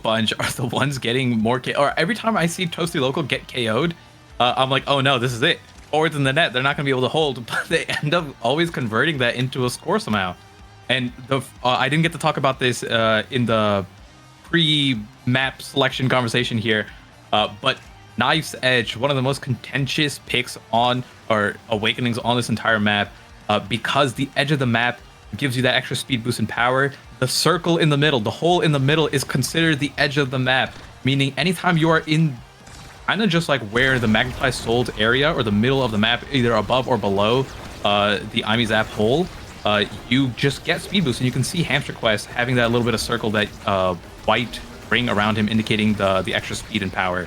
Speaker 4: Bunch are the ones getting more or every time I see Toasty Local get KO'd, I'm like, oh no, this is it. Forwards in the net, they're not going to be able to hold, but they end up always converting that into a score somehow. And I didn't get to talk about this in the pre-map selection conversation here, but Knife's Edge, one of the most contentious picks on, or awakenings on this entire map, because the edge of the map gives you that extra speed boost and power. The circle in the middle, the hole in the middle is considered the edge of the map, meaning anytime you are in kind of just like where the Magnetized Souls area or the middle of the map, either above or below the Ami Zap hole, you just get speed boost. And you can see Hamster Quest having that little bit of circle, that white ring around him indicating the extra speed and power.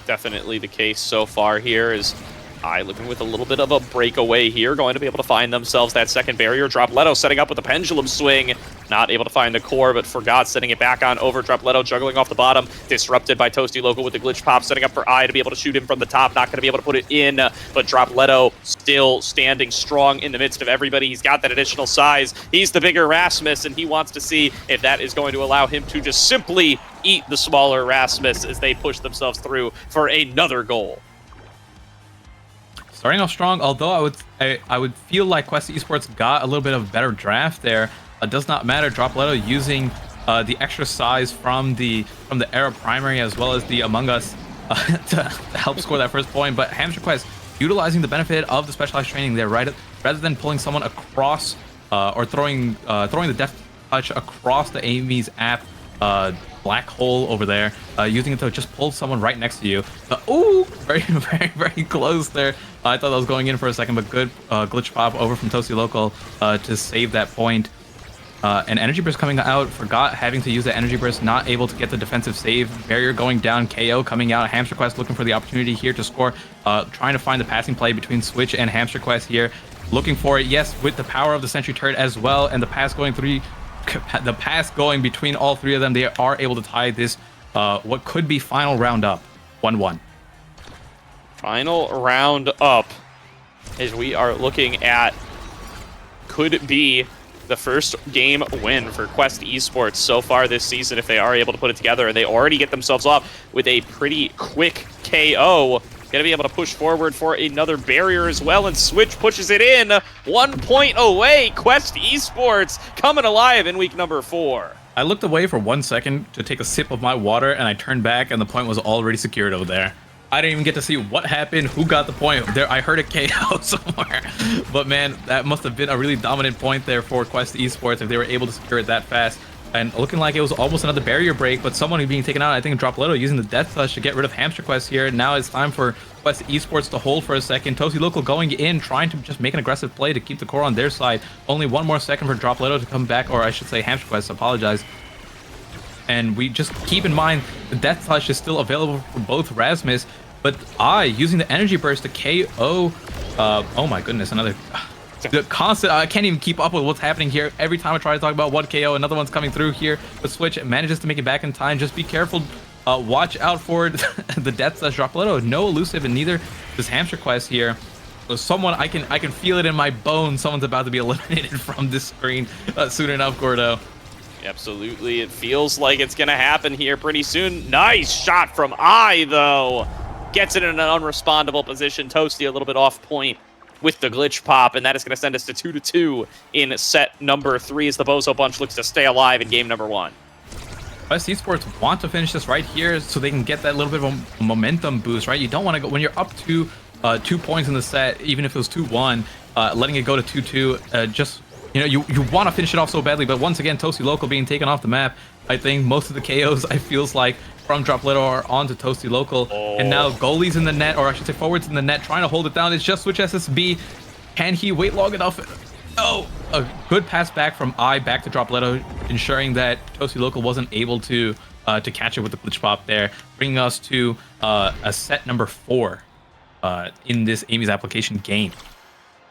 Speaker 3: Definitely the case so far here is I looking with a little bit of a breakaway here, going to be able to find themselves that second barrier. Dropletto setting up with the pendulum swing, not able to find the core, but forgot setting it back on over. Dropletto juggling off the bottom, disrupted by Toasty Local with the glitch pop, setting up for I to be able to shoot him from the top, not going to be able to put it in, but Dropletto still standing strong in the midst of everybody. He's got that additional size. He's the bigger Rasmus, and he wants to see if that is going to allow him to just simply eat the smaller Rasmus as they push themselves through for another goal.
Speaker 4: Starting off strong, although I would feel like Quest Esports got a little bit of a better draft there. It does not matter. Dropletto using the extra size from the Era Primary as well as the Among Us to help score that first point. But Hamster Quest utilizing the benefit of the specialized training there, right? Rather than pulling someone across or throwing the Death Touch across the Amy's app black hole over there, using it to just pull someone right next to you. Ooh, very, very, very close there. I thought that was going in for a second, but good glitch pop over from Toasty Local to save that point. And Energy Burst coming out, forgot having to use the Energy Burst, not able to get the defensive save. Barrier going down, KO coming out. Hamster Quest looking for the opportunity here to score, trying to find the passing play between Switch and Hamster Quest here. Looking for it, yes, with the power of the Sentry Turret as well, and the pass going between all three of them, they are able to tie this what could be final round up 1-1.
Speaker 3: Final round up, as we are looking at, could be the first game win for Quest Esports so far this season if they are able to put it together, and they already get themselves off with a pretty quick KO. Gonna be able to push forward for another barrier as well, and Switch pushes it in. 1 point away. Quest Esports coming alive in week number 4.
Speaker 4: I looked away for 1 second to take a sip of my water, and I turned back, and the point was already secured over there. I didn't even get to see what happened, who got the point. There, I heard a KO somewhere. But man, that must have been a really dominant point there for Quest Esports if they were able to secure it that fast. And looking like it was almost another barrier break, but someone being taken out, I think Dropletto using the Death Touch to get rid of Hamster Quest here. Now it's time for Quest Esports to hold for a second. Toasty Local going in, trying to just make an aggressive play to keep the core on their side. Only 1 more second for Dropletto to come back, or I should say Hamster Quest, apologize. And we just keep in mind the Death Touch is still available for both Rasmus, but I using the Energy Burst to KO. Oh my goodness, another. The constant, I can't even keep up with what's happening here. Every time I try to talk about one KO, another one's coming through here. But Switch manages to make it back in time. Just be careful. Watch out for the Death Touch. Dropletto, no elusive, and neither does Hamster Quest here. So someone, I can feel it in my bones. Someone's about to be eliminated from this screen soon enough, Gordo.
Speaker 3: Absolutely, it feels like it's gonna happen here pretty soon. Nice shot from I, though. Gets it in an unrespondable position. Toasty a little bit off point with the glitch pop, and that is going to send us to 2-2 in set number 3 as the Bozo Bunch looks to stay alive in game number 1.
Speaker 4: West Esports want to finish this right here so they can get that little bit of a momentum boost, right? You don't want to go when you're up to 2 points in the set, even if it was 2-1, letting it go to 2-2. Just you want to finish it off so badly, but once again, Toasty Local being taken off the map. I think most of the KOs I feels like from Dropletto are onto Toasty Local, and now goalies in the net, or I should say forwards in the net, trying to hold it down. It's just Switch SSB. Can he wait long enough? Oh, a good pass back from back to Dropletto, ensuring that Toasty Local wasn't able to catch it with the glitch pop there, bringing us to a set number 4 in this Amy's application game.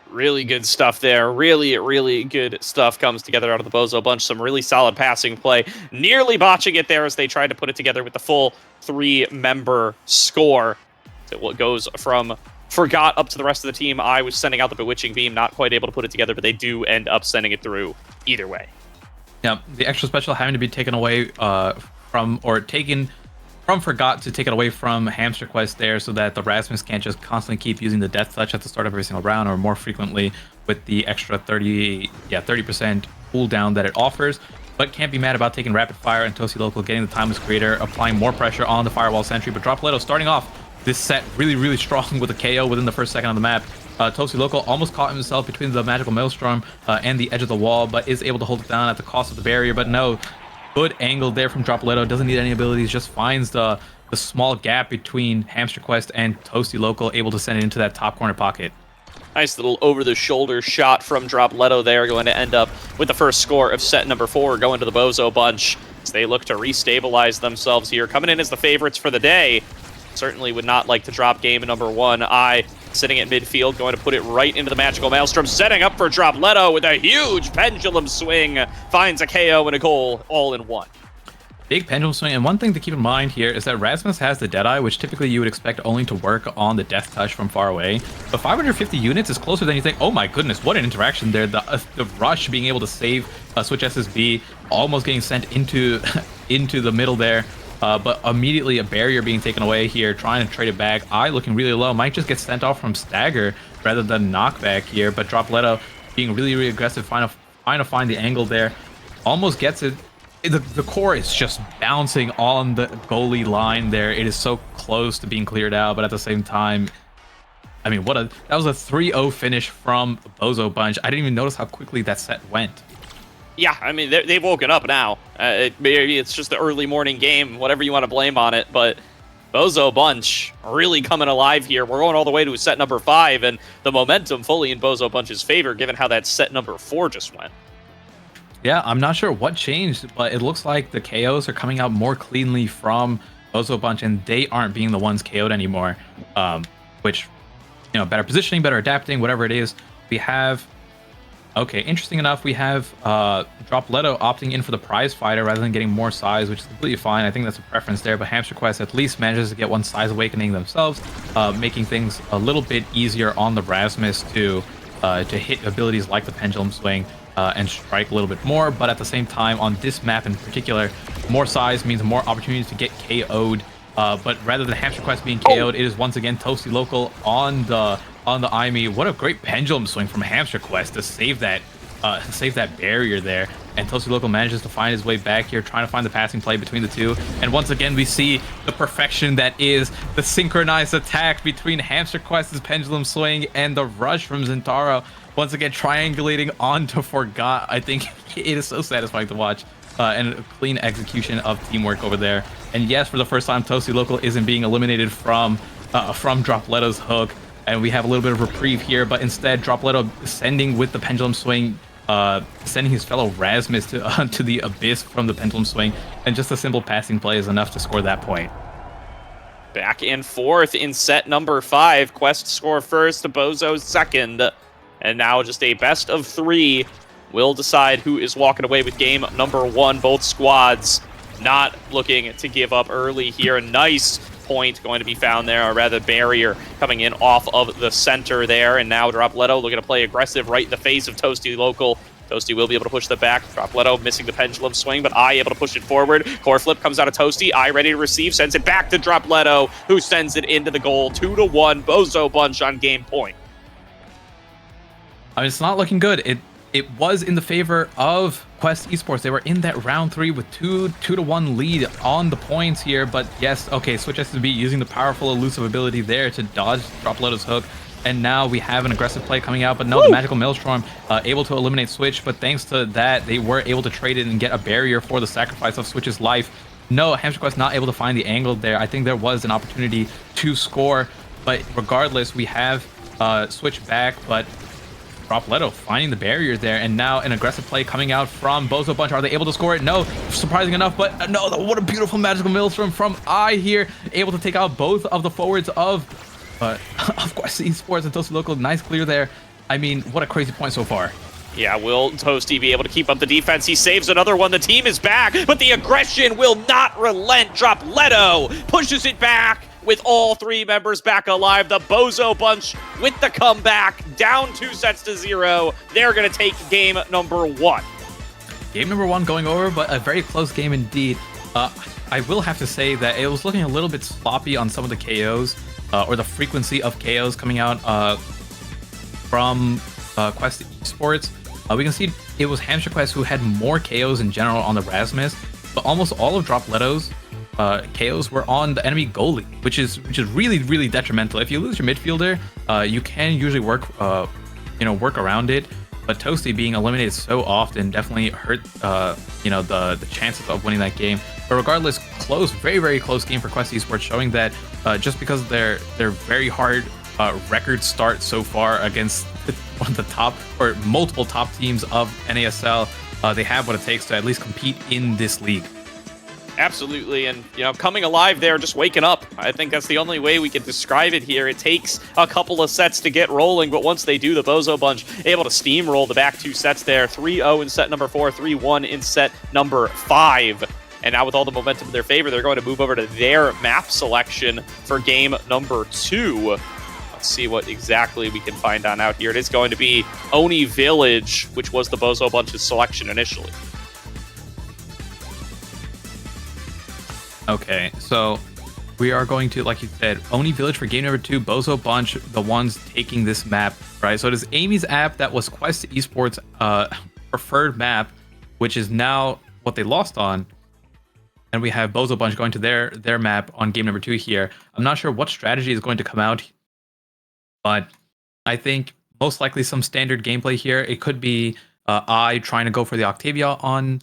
Speaker 3: Really good stuff there. Really, really good stuff comes together out of the Bozo bunch. Some really solid passing play. Nearly botching it there as they tried to put it together with the full 3-member score. So what goes from Forgot up to the rest of the team. I was sending out the Bewitching Beam, not quite able to put it together, but they do end up sending it through either way.
Speaker 4: Yeah, the extra special having to be taken away taken from Forgot to take it away from Hamster Quest there, so that the Rasmus can't just constantly keep using the Death Touch at the start of every single round, or more frequently with the extra 30% cooldown that it offers. But can't be mad about taking Rapid Fire and Toasty Local getting the Timeless Creator, applying more pressure on the Firewall Sentry. But Dropletto starting off this set really, really strong with a KO within the first second on the map. Toasty Local almost caught himself between the Magical Maelstrom and the edge of the wall, but is able to hold it down at the cost of the barrier. But no, good angle there from Dropletto. Doesn't need any abilities, just finds the small gap between Hamster Quest and Toasty Local, able to send it into that top corner pocket.
Speaker 3: Nice little over-the-shoulder shot from Dropletto there, going to end up with the first score of set number 4, going to the Bozo bunch as they look to restabilize themselves here. Coming in as the favorites for the day. Certainly would not like to drop game number 1. Sitting at midfield, going to put it right into the Magical Maelstrom, setting up for Dropletto with a huge pendulum swing. Finds a KO and a goal all in one.
Speaker 4: Big pendulum swing, and one thing to keep in mind here is that Rasmus has the Deadeye, which typically you would expect only to work on the Death Touch from far away. But 550 units is closer than you think. Oh my goodness, what an interaction there. The rush being able to save Switch SSB, almost getting sent into the middle there. But immediately a barrier being taken away here, trying to trade it back. Looking really low, might just get sent off from Stagger rather than knockback here. But Dropletto being really, really aggressive, trying to find the angle there. Almost gets it. The core is just bouncing on the goalie line there. It is so close to being cleared out, but at the same time, I mean, that was a 3-0 finish from Bozo bunch. I didn't even notice how quickly that set went.
Speaker 3: Yeah, I mean, they've woken up now. Maybe it's just the early morning game, whatever you want to blame on it, but Bozo bunch really coming alive here. We're going all the way to set number 5, and the momentum fully in Bozo bunch's favor, given how that set number 4 just went.
Speaker 4: Yeah, I'm not sure what changed, but it looks like the KOs are coming out more cleanly from Bozo bunch, and they aren't being the ones KO'd anymore. Which, better positioning, better adapting, whatever it is. We have... Okay, interesting enough, we have Dropletto opting in for the prize fighter rather than getting more size, which is completely fine. I think that's a preference there, but Hamster Quest at least manages to get one size awakening themselves, making things a little bit easier on the Rasmus to hit abilities like the Pendulum Swing and strike a little bit more. But at the same time, on this map in particular, more size means more opportunities to get KO'd. But rather than Hamster Quest being KO'd, it is once again Toasty Local on the IME. What a great pendulum swing from Hamster Quest to save that barrier there. And Toasty Local manages to find his way back here, trying to find the passing play between the two. And once again, we see the perfection that is the synchronized attack between Hamster Quest's pendulum swing and the rush from Zentaro. Once again, triangulating onto Forgot. I think it is so satisfying to watch. And a clean execution of teamwork over there. And yes, for the first time, Toasty Local isn't being eliminated from Dropletto's hook. And we have a little bit of reprieve here, but instead Dropletto sending with the pendulum swing, sending his fellow Rasmus to the abyss from the pendulum swing, and just a simple passing play is enough to score that point.
Speaker 3: Back and forth in set number 5. Quest score first, Bozo second, and now just a best of 3 will decide who is walking away with game number 1. Both squads not looking to give up early here. A nice point going to be found there, or rather barrier coming in off of the center there, and now Dropletto looking to play aggressive right in the face of Toasty Local. Toasty will be able to push the back. Dropletto missing the pendulum swing, but able to push it forward. Core flip comes out of Toasty. Ready to receive, sends it back to Dropletto, who sends it into the goal. 2-1 Bozo bunch on game point.
Speaker 4: I mean, it's not looking good. it was in the favor of Quest Esports. They were in that round 3 with 2-1 lead on the points here. But yes, okay, Switch SSB using the powerful elusive ability there to dodge Dropleto's hook. And now we have an aggressive play coming out. But no, the Magical Maelstrom able to eliminate Switch. But thanks to that, they were able to trade it and get a barrier for the sacrifice of Switch's life. No, Hamster Quest not able to find the angle there. I think there was an opportunity to score. But regardless, we have Switch back. But Dropleto finding the barrier there, and now an aggressive play coming out from Bozo Bunch. Are they able to score it? No, surprising enough, but no, what a beautiful Magical Maelstrom from I here, able to take out both of the forwards of course, Esports and Toasty Local. Nice clear there. I mean, what a crazy point so far.
Speaker 3: Yeah, will Toasty be able to keep up the defense? He saves another one. The team is back, but the aggression will not relent. Dropleto pushes it back with all 3 members back alive. The Bozo Bunch with the comeback, down 2-0. They're going to take game number 1.
Speaker 4: Game number 1 going over, but a very close game indeed. I will have to say that it was looking a little bit sloppy on some of the KOs, or the frequency of KOs coming out from Quest Esports. We can see it was Hamster Quest who had more KOs in general on the Rasmus, but almost all of Dropleto's KOs were on the enemy goalie, which is really detrimental. If you lose your midfielder, you can usually work around it, but Toasty being eliminated so often definitely hurt the chances of winning that game. But regardless, close, very close game for Quest Esports, showing that just because of their very hard record start so far against one of the top or multiple top teams of NASL, they have what it takes to at least compete in this league.
Speaker 3: Absolutely, and coming alive there, just waking up. I think that's the only way we can describe it here. It takes a couple of sets to get rolling, but once they do, the Bozo Bunch able to steamroll the back 2 sets there. 3-0 in set number 4, 3-1 in set number 5. And now with all the momentum in their favor, they're going to move over to their map selection for game number 2. Let's see what exactly we can find on out here. It is going to be Oni Village, which was the Bozo Bunch's selection initially.
Speaker 4: Okay, so we are going to, like you said, Oni Village for game number 2, Bozo Bunch, the ones taking this map, right? So it is Amy's app that was Quest Esports' preferred map, which is now what they lost on. And we have Bozo Bunch going to their map on game number 2 here. I'm not sure what strategy is going to come out, but I think most likely some standard gameplay here. It could be I trying to go for the Octavia on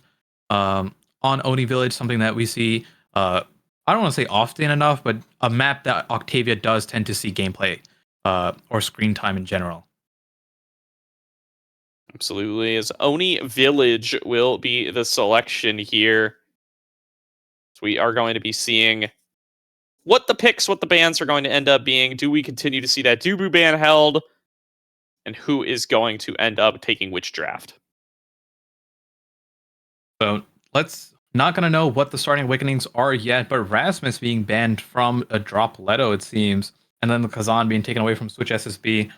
Speaker 4: Oni Village, something that we see. I don't want to say often enough, but a map that Octavia does tend to see gameplay or screen time in general.
Speaker 3: Absolutely, as Oni Village will be the selection here. So we are going to be seeing what the bans are going to end up being. Do we continue to see that Dubu ban held? And who is going to end up taking which draft?
Speaker 4: So not going to know what the starting awakenings are yet, but Rasmus being banned from a Dropleto, it seems, and then the Kazan being taken away from Switch SSB.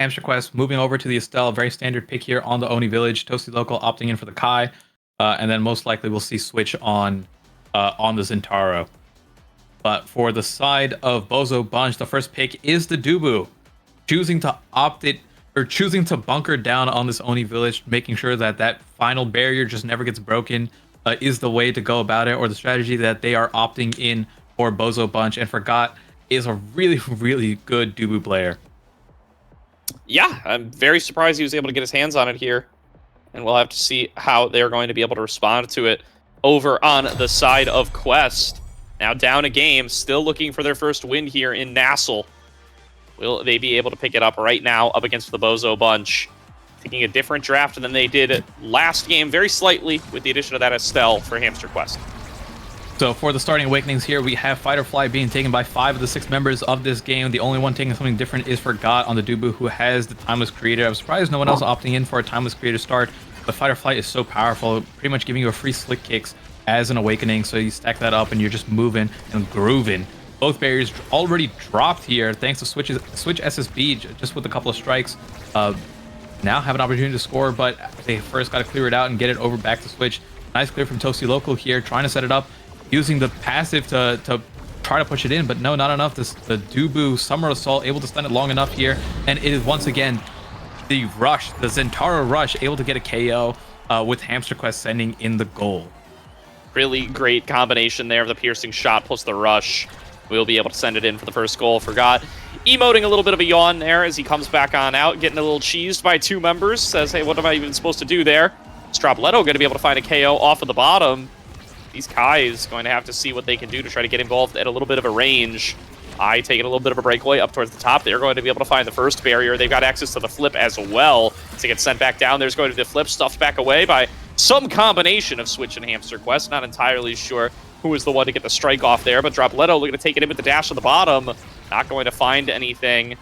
Speaker 4: Hamster Quest moving over to the Estelle, very standard pick here on the Oni Village. Toasty Local opting in for the Kai, and then most likely we'll see Switch on the Zintaro. But for the side of Bozo Bunch, the first pick is the Dubu, choosing to bunker down on this Oni Village, making sure that final barrier just never gets broken, is the way to go about it, or the strategy that they are opting in for Bozo Bunch. And Forgot is a really good Dubu player.
Speaker 3: Yeah, I'm very surprised he was able to get his hands on it here. And we'll have to see how they're going to be able to respond to it over on the side of Quest. Now down a game, still looking for their first win here in Nassel. Will they be able to pick it up right now up against the Bozo Bunch? Taking a different draft than they did last game, very slightly, with the addition of that Estelle for Hamster Quest.
Speaker 4: So for the starting awakenings here, we have Fight or Flight being taken by 5 of the 6 members of this game. The only one taking something different is Forgot on the Dubu, who has the Timeless Creator. I was surprised no one else opting in for a Timeless Creator start, but Fight or Flight is so powerful, pretty much giving you a free slick kicks as an awakening. So you stack that up and you're just moving and grooving. Both barriers already dropped here thanks to Switch SSB just with a couple of strikes. Now have an opportunity to score, but they first got to clear it out and get it over back to Switch. Nice clear from Toasty Local here, trying to set it up, using the passive to try to push it in, but no, not enough. The Dubu Summer Assault able to stun it long enough here, and it is once again the rush, the Zentaro rush, able to get a KO with Hamster Quest sending in the goal.
Speaker 3: Really great combination there of the piercing shot plus the rush. We'll be able to send it in for the first goal. Forgot emoting a little bit of a yawn there as he comes back on out, getting a little cheesed by two members. Says, hey, what am I even supposed to do there? Stropletto going to be able to find a KO off of the bottom. These Kais going to have to see what they can do to try to get involved at a little bit of a range. I taking a little bit of a breakaway up towards the top. They're going to be able to find the first barrier. They've got access to the flip as well. To get sent back down, there's going to be the flip stuffed back away by some combination of Switch and Hamster Quest. Not entirely sure who was the one to get the strike off there, but Dropletto looking to take it in with the dash on the bottom. Not going to find anything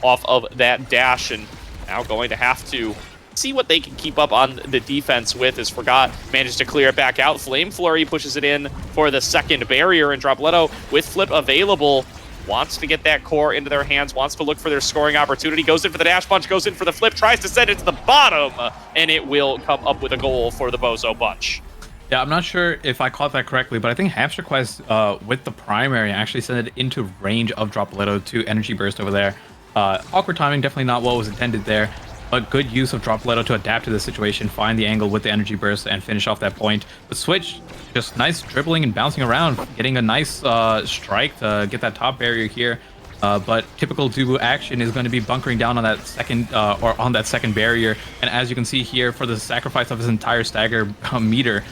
Speaker 3: off of that dash, and now going to have to see what they can keep up on the defense with, as Forgot manages to clear it back out. Flame Flurry pushes it in for the second barrier, and Dropletto with flip available wants to get that core into their hands, wants to look for their scoring opportunity, goes in for the dash punch, goes in for the flip, tries to send it to the bottom, and it will come up with a goal for the Bozo Bunch.
Speaker 4: Yeah, I'm not sure if I caught that correctly, but I think Hamster Quest with the primary actually sent it into range of Dropletto to Energy Burst over there. Awkward timing, definitely not what was intended there, but good use of Dropletto to adapt to the situation, find the angle with the Energy Burst, and finish off that point. But Switch, just nice dribbling and bouncing around, getting a nice strike to get that top barrier here. But typical Dubu action is going to be bunkering down on that second barrier. And as you can see here, for the sacrifice of his entire stagger meter,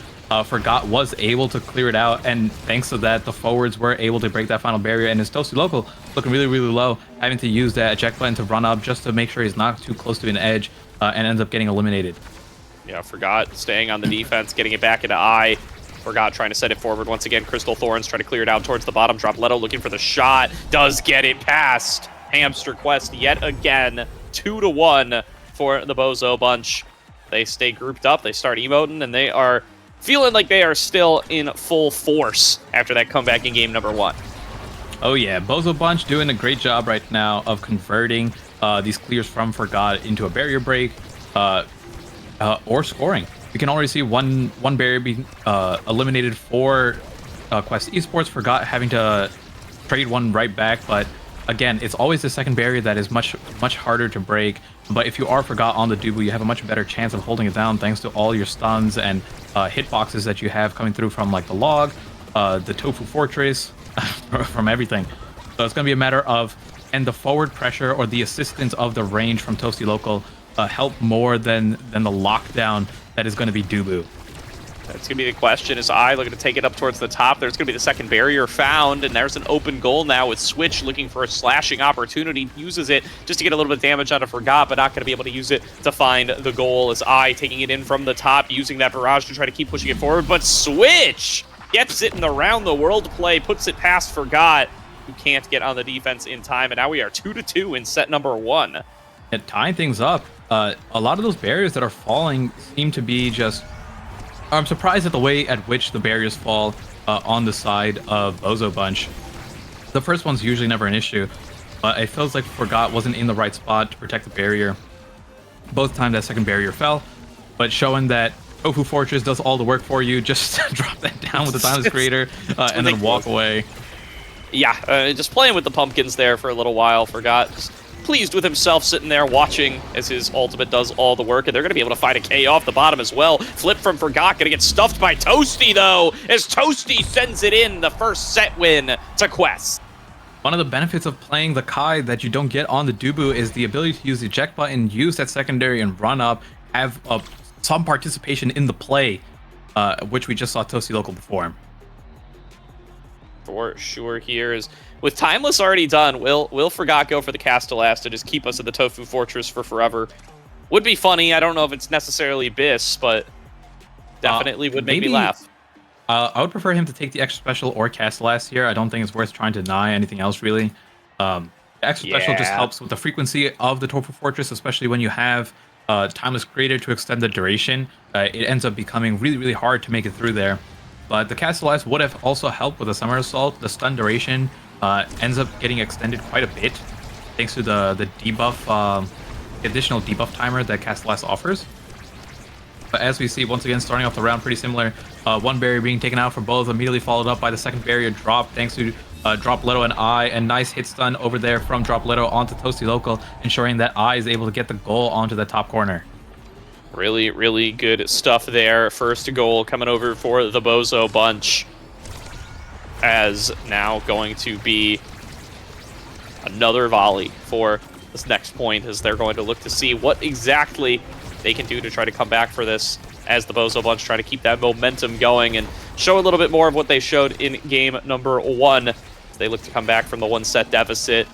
Speaker 4: Forgot was able to clear it out, and thanks to that, the forwards were able to break that final barrier, and his Toasty Local looking really, really low, having to use that eject button to run up just to make sure he's not too close to an edge, and ends up getting eliminated.
Speaker 3: Yeah, Forgot staying on the defense, getting it back into I. Forgot trying to set it forward once again. Crystal Thorns trying to clear it out towards the bottom. Dropletto looking for the shot. Does get it past Hamster Quest yet again. 2-1 for the Bozo Bunch. They stay grouped up. They start emoting, and they are feeling like they are still in full force after that comeback in game number 1.
Speaker 4: Oh yeah, Bozo Bunch doing a great job right now of converting these clears from Forgot into a barrier break or scoring. You can already see one barrier being eliminated for Quest Esports. Forgot having to trade one right back, but again, it's always the second barrier that is much harder to break. But if you are Forgot on the Dubu, you have a much better chance of holding it down thanks to all your stuns and hitboxes that you have coming through from like the log, the Tofu Fortress, from everything. So it's going to be a matter of, and the forward pressure or the assistance of the range from Toasty Local help more than the lockdown that is going to be Dubu.
Speaker 3: That's going to be the question. Is I looking to take it up towards the top? There's going to be the second barrier found, and there's an open goal now with Switch looking for a slashing opportunity. Uses it just to get a little bit of damage out of Forgot, but not going to be able to use it to find the goal. As I taking it in from the top, using that barrage to try to keep pushing it forward, but Switch gets it in the round the world play, puts it past Forgot, who can't get on the defense in time, and now we are 2-2 in set number 1.
Speaker 4: And tying things up, a lot of those barriers that are falling seem to be just... I'm surprised at the way at which the barriers fall on the side of Bozo Bunch. The first one's usually never an issue, but it feels like Forgot wasn't in the right spot to protect the barrier. Both times that second barrier fell, but showing that Tofu Fortress does all the work for you, just drop that down with the Timeless Creator and then walk away.
Speaker 3: Yeah, just playing with the pumpkins there for a little while. Forgot just pleased with himself sitting there watching as his ultimate does all the work, and they're going to be able to find a K off the bottom as well. Flip from Forgot, going to get stuffed by Toasty, though, as Toasty sends it in, the first set win to Quest.
Speaker 4: One of the benefits of playing the Kai that you don't get on the Dubu is the ability to use the eject button, use that secondary and run up, have some participation in the play, which we just saw Toasty Local perform.
Speaker 3: For sure here is, with Timeless already done, will Forgot go for the Castellas to just keep us at the Tofu Fortress for forever? Would be funny. I don't know if it's necessarily Biss, but definitely would make me laugh.
Speaker 4: I would prefer him to take the extra special or Castellas here. I don't think it's worth trying to deny anything else, really. The extra special just helps with the frequency of the Tofu Fortress, especially when you have Timeless Creator to extend the duration. It ends up becoming really, really hard to make it through there. But the Castellas would have also helped with the Summer Assault. The stun duration ends up getting extended quite a bit, thanks to the debuff, additional debuff timer that Castellas offers. But as we see, once again, starting off the round pretty similar. One barrier being taken out for both, immediately followed up by the second barrier drop, thanks to Dropletto and I, and nice hit stun over there from Dropletto onto Toasty Local, ensuring that I is able to get the goal onto the top corner.
Speaker 3: Really, really good stuff there. First goal coming over for the Bozo bunch. As now going to be another volley for this next point, as they're going to look to see what exactly they can do to try to come back for this, as the Bozo bunch try to keep that momentum going and show a little bit more of what they showed in game number 1. As they look to come back from the 1-set deficit.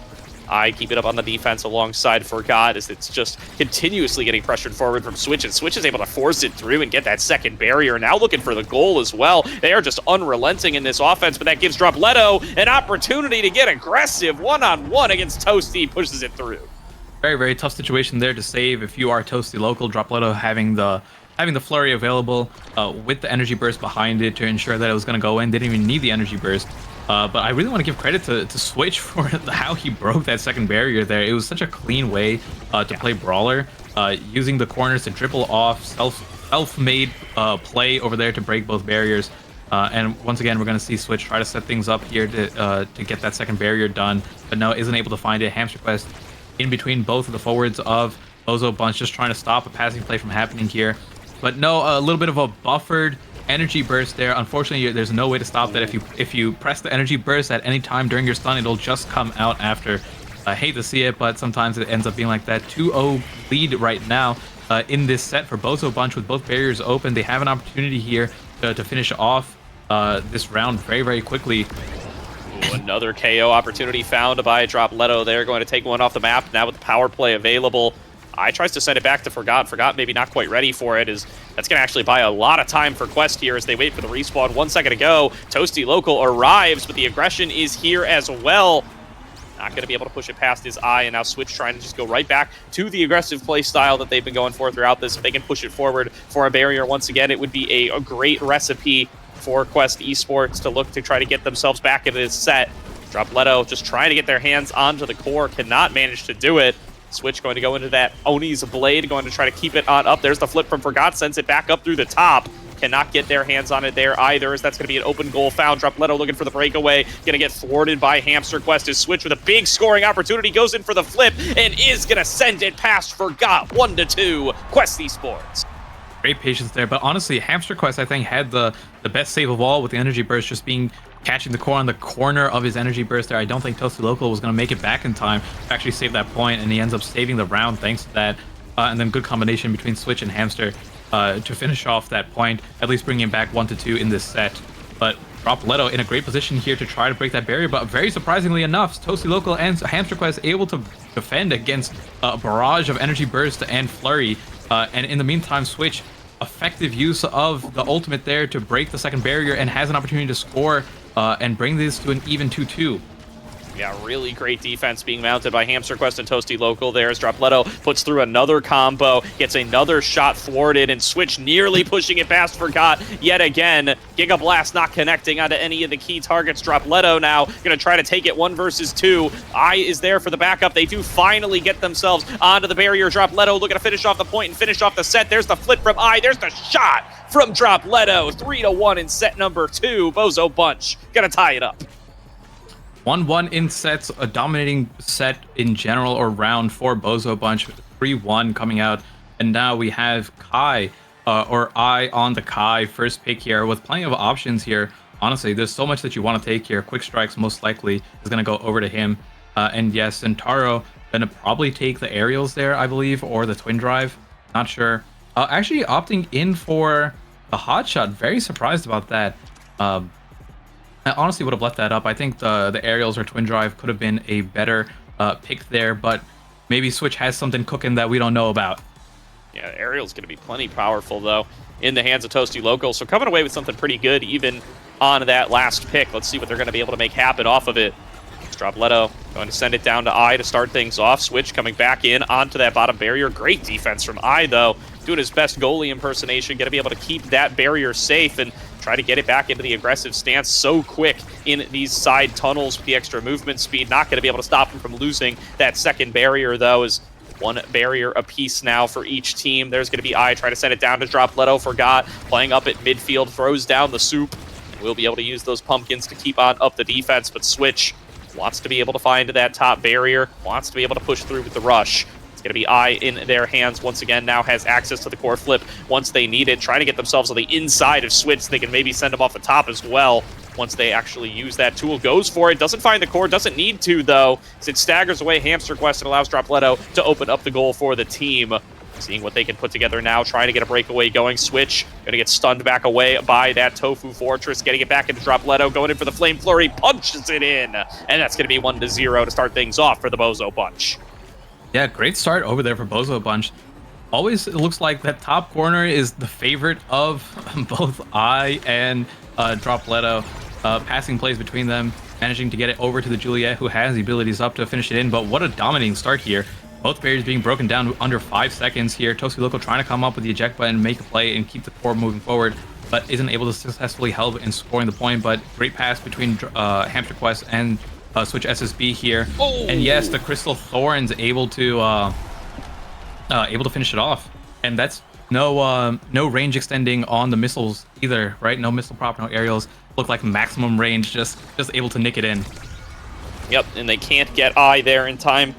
Speaker 3: I keep it up on the defense alongside Forgot, as it's just continuously getting pressured forward from Switch, and Switch is able to force it through and get that second barrier. Now looking for the goal as well. They are just unrelenting in this offense, but that gives Dropletto an opportunity to get aggressive one-on-one against Toasty. Pushes it through.
Speaker 4: Very, very tough situation there to save if you are Toasty Local. Dropletto having the flurry available with the energy burst behind it to ensure that it was going to go in. Didn't even need the energy burst. But I really want to give credit to Switch for how he broke that second barrier there. It was such a clean way to play Brawler, using the corners to dribble off, self-made play over there to break both barriers. And once again, we're going to see Switch try to set things up here to get that second barrier done, but no, isn't able to find it. Hamster Quest in between both of the forwards of Bozo Bunch, just trying to stop a passing play from happening here. But no, a little bit of a buffered energy burst there. Unfortunately, there's no way to stop that. If you press the energy burst at any time during your stun, it'll just come out after. I hate to see it, but sometimes it ends up being like that. 2-0 lead right now in this set for Bozo Bunch with both barriers open. They have an opportunity here to finish off this round very, very quickly.
Speaker 3: Ooh, another KO opportunity found by Dropletto there, going to take one off the map now with the power play available. I tries to send it back to Forgot. Forgot maybe not quite ready for it, as that's going to actually buy a lot of time for Quest here as they wait for the respawn. 1 second to go. Toasty Local arrives, but the aggression is here as well. Not going to be able to push it past his eye, and now Switch trying to just go right back to the aggressive play style that they've been going for throughout this. If they can push it forward for a barrier once again, it would be a great recipe for Quest Esports to look to try to get themselves back into this set. Dropletto just trying to get their hands onto the core, cannot manage to do it. Switch going to go into that Oni's Blade, going to try to keep it on up. There's the flip from Forgot, sends it back up through the top. Cannot get their hands on it there either, as that's going to be an open goal found. Dropletto looking for the breakaway, going to get thwarted by Hamster Quest. As Switch with a big scoring opportunity goes in for the flip and is going to send it past Forgot. 1-2, Quest Esports.
Speaker 4: Great patience there, but honestly, Hamster Quest, I think, had the best save of all with the energy burst just being catching the core on the corner of his energy burst there. I don't think Toasty Local was going to make it back in time to actually save that point, and he ends up saving the round thanks to that. And then good combination between Switch and Hamster to finish off that point, at least bringing him back 1-2 in this set. But Dropletto in a great position here to try to break that barrier, but very surprisingly enough, Toasty Local and Hamster Quest able to defend against a barrage of energy burst and flurry. And in the meantime, Switch effective use of the ultimate there to break the second barrier and has an opportunity to score and bring this to an even 2-2.
Speaker 3: Yeah, really great defense being mounted by Hamster Quest and Toasty Local there, as Dropletto puts through another combo, gets another shot thwarted, and Switch nearly pushing it past Forgot yet again. Giga Blast not connecting onto any of the key targets. Dropletto now going to try to take it 1 versus 2. I is there for the backup. They do finally get themselves onto the barrier. Dropletto looking to finish off the point and finish off the set. There's the flip from I. There's the shot from Dropletto. 3-1 in set number 2. Bozo Bunch going to tie it up.
Speaker 4: 1-1 in sets, a dominating set in general or round for Bozo Bunch. 3-1 coming out, and now we have Kai, or I on the Kai first pick here with plenty of options here. Honestly, there's so much that you want to take here. Quick Strikes most likely is going to go over to him. And yes, Centauro going to probably take the aerials there, I believe, or the Twin Drive. Not sure. Actually opting in for the Hot Shot. Very surprised about that. I honestly would have left that up. I think the aerials or Twin Drive could have been a better pick there, but maybe Switch has something cooking that we don't know about.
Speaker 3: Yeah, aerial's going to be plenty powerful, though, in the hands of Toasty Local. So coming away with something pretty good, even on that last pick. Let's see what they're going to be able to make happen off of it. Dropletto going to send it down to I to start things off. Switch coming back in onto that bottom barrier. Great defense from I, though. Doing his best goalie impersonation. Going to be able to keep that barrier safe and try to get it back into the aggressive stance so quick in these side tunnels with the extra movement speed. Not going to be able to stop him from losing that second barrier, though, as 1 barrier apiece now for each team. There's going to be I try to send it down to Dropletto. Forgot playing up at midfield, throws down the soup, We'll be able to use those pumpkins to keep on up the defense, but Switch wants to be able to find that top barrier, wants to be able to push through with the rush. It's going to be Eye in their hands once again, now has access to the core flip once they need it, trying to get themselves on the inside of Switch so they can maybe send them off the top as well. Once they actually use that tool, goes for it, doesn't find the core, doesn't need to though, as it staggers away Hamster Quest and allows Dropletto to open up the goal for the team. Seeing what they can put together now, trying to get a breakaway going. Switch gonna get stunned back away by that Tofu Fortress, getting it back into Dropletto, going in for the Flame Flurry, punches it in, and that's gonna be 1-0 to start things off for the Bozo Bunch.
Speaker 4: Yeah, great start over there for Bozo Bunch. Always, it looks like that top corner is the favorite of both I and Dropletto. Passing plays between them, managing to get it over to the Juliet, who has the abilities up to finish it in, but what a dominating start here. Both barriers being broken down under 5 seconds here. Toasty Loco trying to come up with the eject button, make a play, and keep the core moving forward, but isn't able to successfully help in scoring the point. But great pass between Hamster Quest and Switch SSB here.
Speaker 3: Oh.
Speaker 4: And yes, the Crystal Thorns able to finish it off. And that's no range extending on the missiles either, right? No missile prop, no aerials. Look like maximum range, just able to nick it in.
Speaker 3: Yep, and they can't get Eye there in time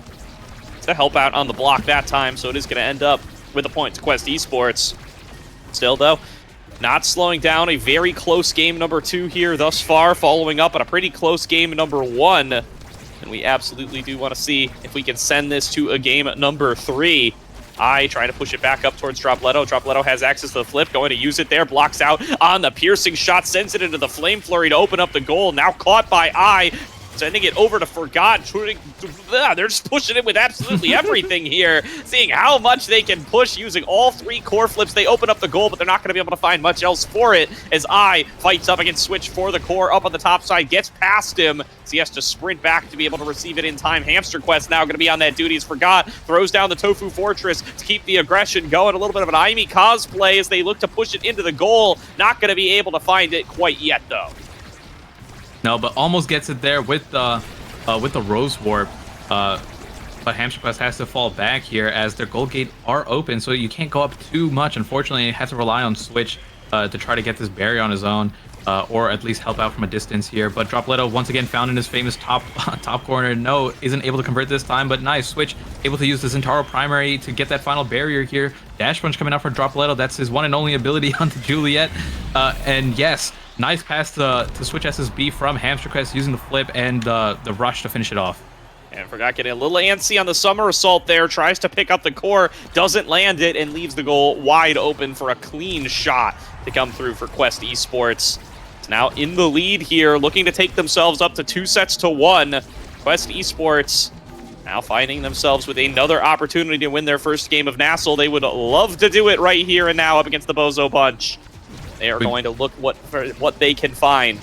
Speaker 3: to help out on the block that time, so it is going to end up with a point to Quest Esports. Still, though, not slowing down. A very close game number 2 here thus far, following up on a pretty close game number 1. And we absolutely do want to see if we can send this to a game number 3. Eye trying to push it back up towards Dropletto. Dropletto has access to the flip, going to use it there, blocks out on the piercing shot, sends it into the Flame Flurry to open up the goal. Now caught by Eye, sending it over to Forgot. They're just pushing it with absolutely everything here. Seeing how much they can push using all 3 core flips. They open up the goal, but they're not going to be able to find much else for it as Eye fights up against Switch for the core up on the top side, gets past him. So he has to sprint back to be able to receive it in time. Hamster Quest now going to be on that duty as Forgot. Throws down the Tofu Fortress to keep the aggression going. A little bit of an Aimi cosplay as they look to push it into the goal. Not going to be able to find it quite yet, though.
Speaker 4: No, but almost gets it there with the Rose Warp. But Hamster Quest has to fall back here as their goal gate are open, so you can't go up too much. Unfortunately, you have to rely on Switch to try to get this barrier on his own, or at least help out from a distance here. But Dropletto once again found in his famous top corner. No, isn't able to convert this time, but nice. Switch able to use the Zentaro primary to get that final barrier here. Dash Punch coming out for Dropletto. That's his one and only ability on the Juliet. And yes, nice pass to Switch SSB from Hamster Quest using the flip and the rush to finish it off.
Speaker 3: And Forgot getting a little antsy on the Summer Assault there, tries to pick up the core, doesn't land it, and leaves the goal wide open for a clean shot to come through for Quest Esports. It's now in the lead here, looking to take themselves up to 2-1. Quest Esports now finding themselves with another opportunity to win their first game of Nassau. They would love to do it right here and now up against the Bozo Bunch. They are going to look for what they can find.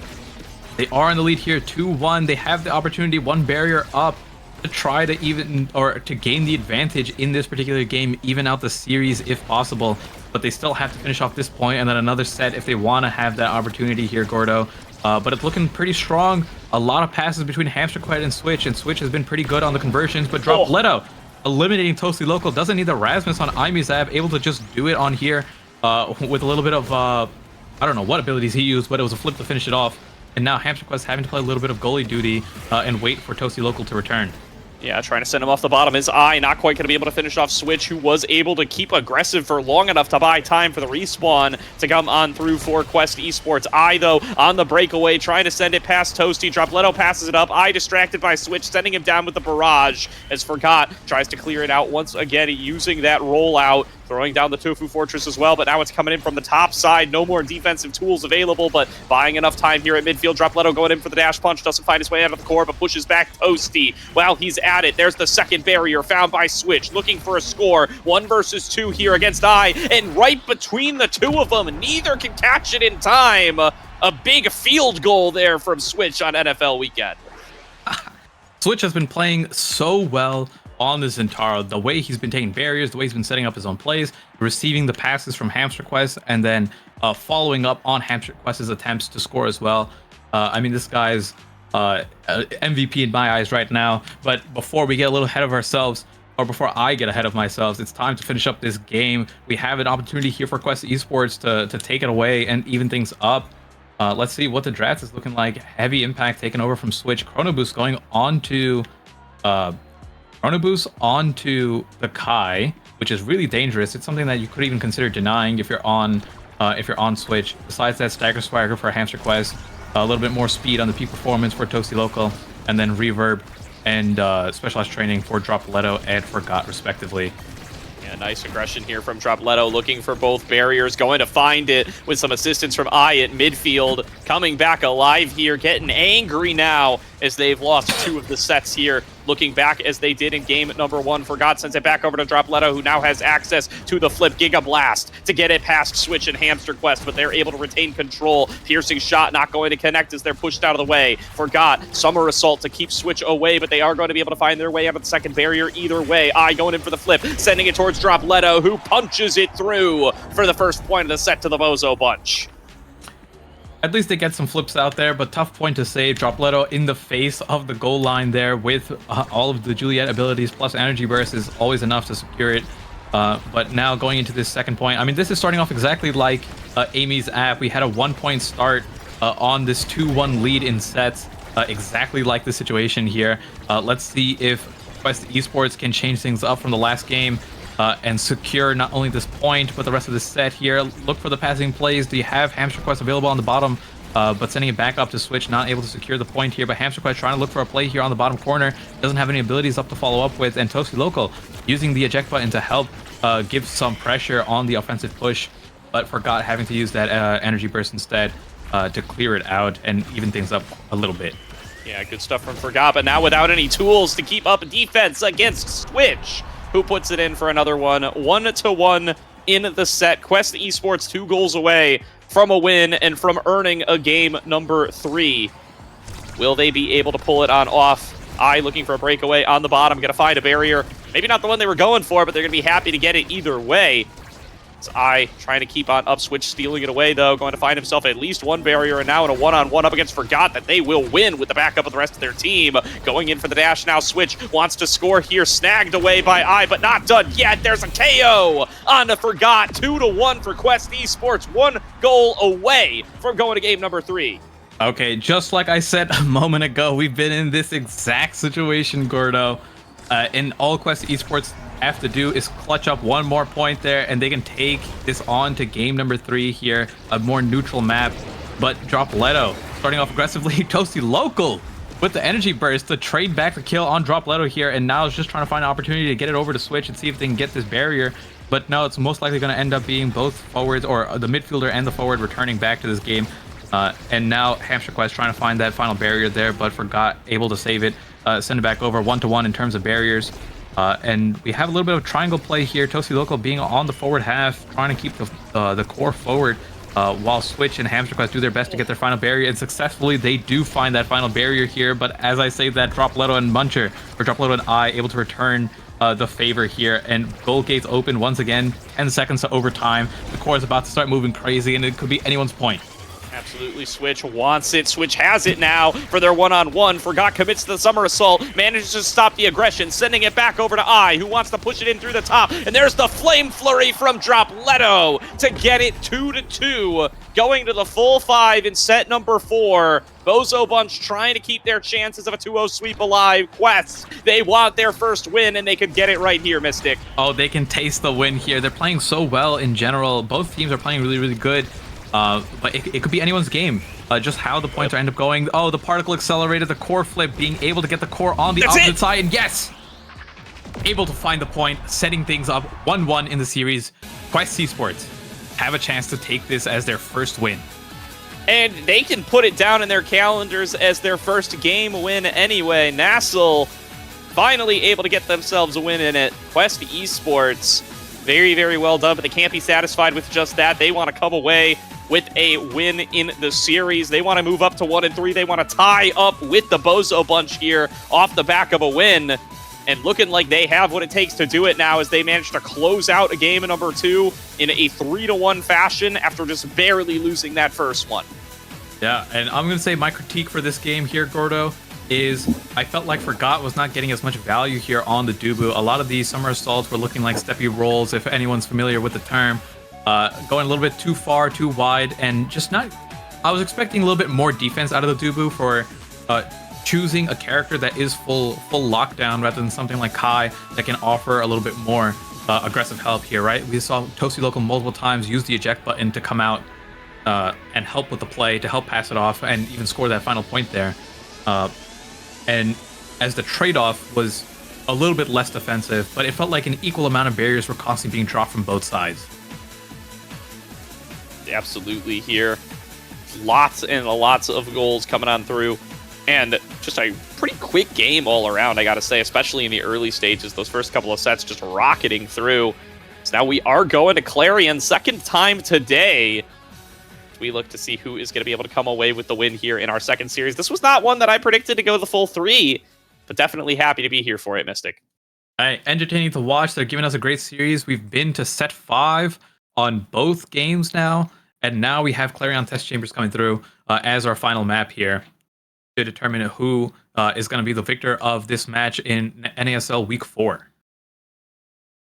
Speaker 4: They are in the lead here, 2-1. They have the opportunity, 1 barrier up, to try to to gain the advantage in this particular game, even out the series if possible. But they still have to finish off this point and then another set if they want to have that opportunity here, Gordo. But it's looking pretty strong. A lot of passes between Hamster Quest and Switch has been pretty good on the conversions. But Dropletto eliminating Toasty Local, doesn't need the Rasmus on Imizab, able to just do it on here with a little bit of I don't know what abilities he used, but it was a flip to finish it off. And now Hamster Quest having to play a little bit of goalie duty and wait for Toasty Local to return.
Speaker 3: Yeah, trying to send him off the bottom is Eye. Not quite going to be able to finish off Switch, who was able to keep aggressive for long enough to buy time for the respawn to come on through for Quest Esports. Eye, though, on the breakaway, trying to send it past Toasty. Dropletto passes it up. Eye distracted by Switch, sending him down with the barrage as Forgot tries to clear it out once again, using that rollout. Throwing down the Tofu Fortress as well, but now it's coming in from the top side. No more defensive tools available, but buying enough time here at midfield. Dropletto going in for the dash punch. Doesn't find his way out of the core, but pushes back Toasty. While he's at it, there's the second barrier found by Switch. Looking for a score. 1 versus 2 here against Eye. And right between the two of them, neither can catch it in time. A big field goal there from Switch on NFL weekend.
Speaker 4: Switch has been playing so well on the Zentaro, the way he's been taking barriers, the way he's been setting up his own plays, receiving the passes from Hamster Quest, and then following up on Hamster Quest's attempts to score as well. I mean, this guy's MVP in my eyes right now. But before we get a little ahead of ourselves, or before I get ahead of myself, it's time to finish up this game. We have an opportunity here for Quest Esports to take it away and even things up. Let's see what the draft is looking like. Heavy impact taken over from Switch. Chrono Boost going on to the Kai, which is really dangerous. It's something that you could even consider denying if you're on Switch. Besides that, Stagger Swagger for Hamster Quest, a little bit more speed on the peak performance for Toasty Local, and then Reverb and Specialized Training for Dropletto and Forgot, respectively.
Speaker 3: Yeah, nice aggression here from Dropletto, looking for both barriers, going to find it with some assistance from I at midfield, coming back alive here, getting angry now as they've lost 2 of the sets here. Looking back as they did in game number 1, Forgot sends it back over to Dropletto, who now has access to the flip Giga Blast to get it past Switch and Hamster Quest, but they're able to retain control. Piercing shot not going to connect as they're pushed out of the way. Forgot Summer Assault to keep Switch away, but they are going to be able to find their way out of the second barrier either way. I going in for the flip, sending it towards Dropletto, who punches it through for the first point of the set to the Bozo Bunch.
Speaker 4: At least they get some flips out there, but tough point to save. Dropletto in the face of the goal line there with all of the Juliet abilities plus Energy Burst is always enough to secure it. But now going into this second point, I mean, this is starting off exactly like Amy's app. We had a 1-point start on this 2-1 lead in sets, exactly like the situation here. Let's see if Quest Esports can change things up from the last game. And secure not only this point, but the rest of the set here. Look for the passing plays. Do you have Hamster Quest available on the bottom? But sending it back up to Switch, not able to secure the point here. But Hamster Quest trying to look for a play here on the bottom corner. Doesn't have any abilities up to follow up with. And Toasty Local using the eject button to help give some pressure on the offensive push. But Forgot having to use that energy burst instead to clear it out and even things up a little bit.
Speaker 3: Yeah, good stuff from Forgot, but now without any tools to keep up defense against Switch, who puts it in for another one. 1-1 in the set. Quest Esports 2 goals away from a win and from earning a game number 3. Will they be able to pull it on off? I looking for a breakaway on the bottom. Going to find a barrier. Maybe not the one they were going for, but they're going to be happy to get it either way. It's I trying to keep on up. Switch stealing it away, though. Going to find himself at least one barrier, and now in a one-on-one up against Forgot that they will win with the backup of the rest of their team. Going in for the dash now. Switch wants to score here. Snagged away by I, but not done yet. There's a KO on the Forgot. 2-1 for Quest Esports. 1 goal away from going to game number 3.
Speaker 4: Okay, just like I said a moment ago, we've been in this exact situation, Gordo. And all Quest Esports have to do is clutch up one more point there, and they can take this on to game number 3 here, a more neutral map. But Dropletto starting off aggressively. Toasty Local with the energy burst to trade back the kill on Dropletto here, and now is just trying to find an opportunity to get it over to Switch and see if they can get this barrier. But no, it's most likely going to end up being both forwards, or the midfielder and the forward, returning back to this game. And now Hamster Quest trying to find that final barrier there, but Forgot able to save it, send it back over 1-1 in terms of barriers. And we have a little bit of triangle play here. Toasty Local being on the forward half, trying to keep the core forward, while Switch and Hamster Quest do their best to get their final barrier. And successfully, they do find that final barrier here. But as I say that, Dropletto and Muncher, or Dropletto and I, able to return the favor here, and goal gates open once again. 10 seconds to overtime. The core is about to start moving crazy, and it could be anyone's point.
Speaker 3: Absolutely, Switch wants it. Switch has it now for their one-on-one. Forgot commits to the Summer Assault, manages to stop the aggression, sending it back over to I, who wants to push it in through the top. And there's the Flame Flurry from Dropletto to get it 2-2, going to the full 5 in set number 4. Bozo Bunch trying to keep their chances of a 2-0 sweep alive. Quest, they want their first win, and they could get it right here, Mystic.
Speaker 4: Oh, they can taste the win here. They're playing so well in general. Both teams are playing really, really good. But it could be anyone's game. Just how the points end up going. Oh, the particle accelerated, the core flip, being able to get the core on the opposite side. And yes! Able to find the point, setting things up 1-1 in the series. Quest Esports have a chance to take this as their first win.
Speaker 3: And they can put it down in their calendars as their first game win anyway. Nassel finally able to get themselves a win in it. Quest Esports, very, very well done, but they can't be satisfied with just that. They want to come away with a win in the series. They want to move up to 1-3. They want to tie up with the Bozo Bunch here off the back of a win. And looking like they have what it takes to do it now, as they manage to close out a game in number 2 in a 3-1 fashion after just barely losing that first one.
Speaker 4: Yeah, and I'm going to say my critique for this game here, Gordo, is I felt like Forgot was not getting as much value here on the Dubu. A lot of these Summer Assaults were looking like steppy rolls, if anyone's familiar with the term. Going a little bit too far, too wide, and just not I was expecting a little bit more defense out of the Dubu for choosing a character that is full lockdown rather than something like Kai that can offer a little bit more aggressive help here, right? We saw Toasty Local multiple times use the eject button to come out and help with the play, to help pass it off and even score that final point there. And as the trade-off was a little bit less defensive, but it felt like an equal amount of barriers were constantly being dropped from both sides.
Speaker 3: Absolutely here. Lots and lots of goals coming on through. And just a pretty quick game all around, I gotta say, especially in the early stages. Those first couple of sets just rocketing through. So now we are going to Clarion, second time today. We look to see who is going to be able to come away with the win here in our second series. This was not one that I predicted to go the full 3, but definitely happy to be here for it, Mystic.
Speaker 4: All right, entertaining to watch. They're giving us a great series. We've been to set 5 on both games now, and now we have Clarion Test Chambers coming through as our final map here to determine who is going to be the victor of this match in NASL Week 4.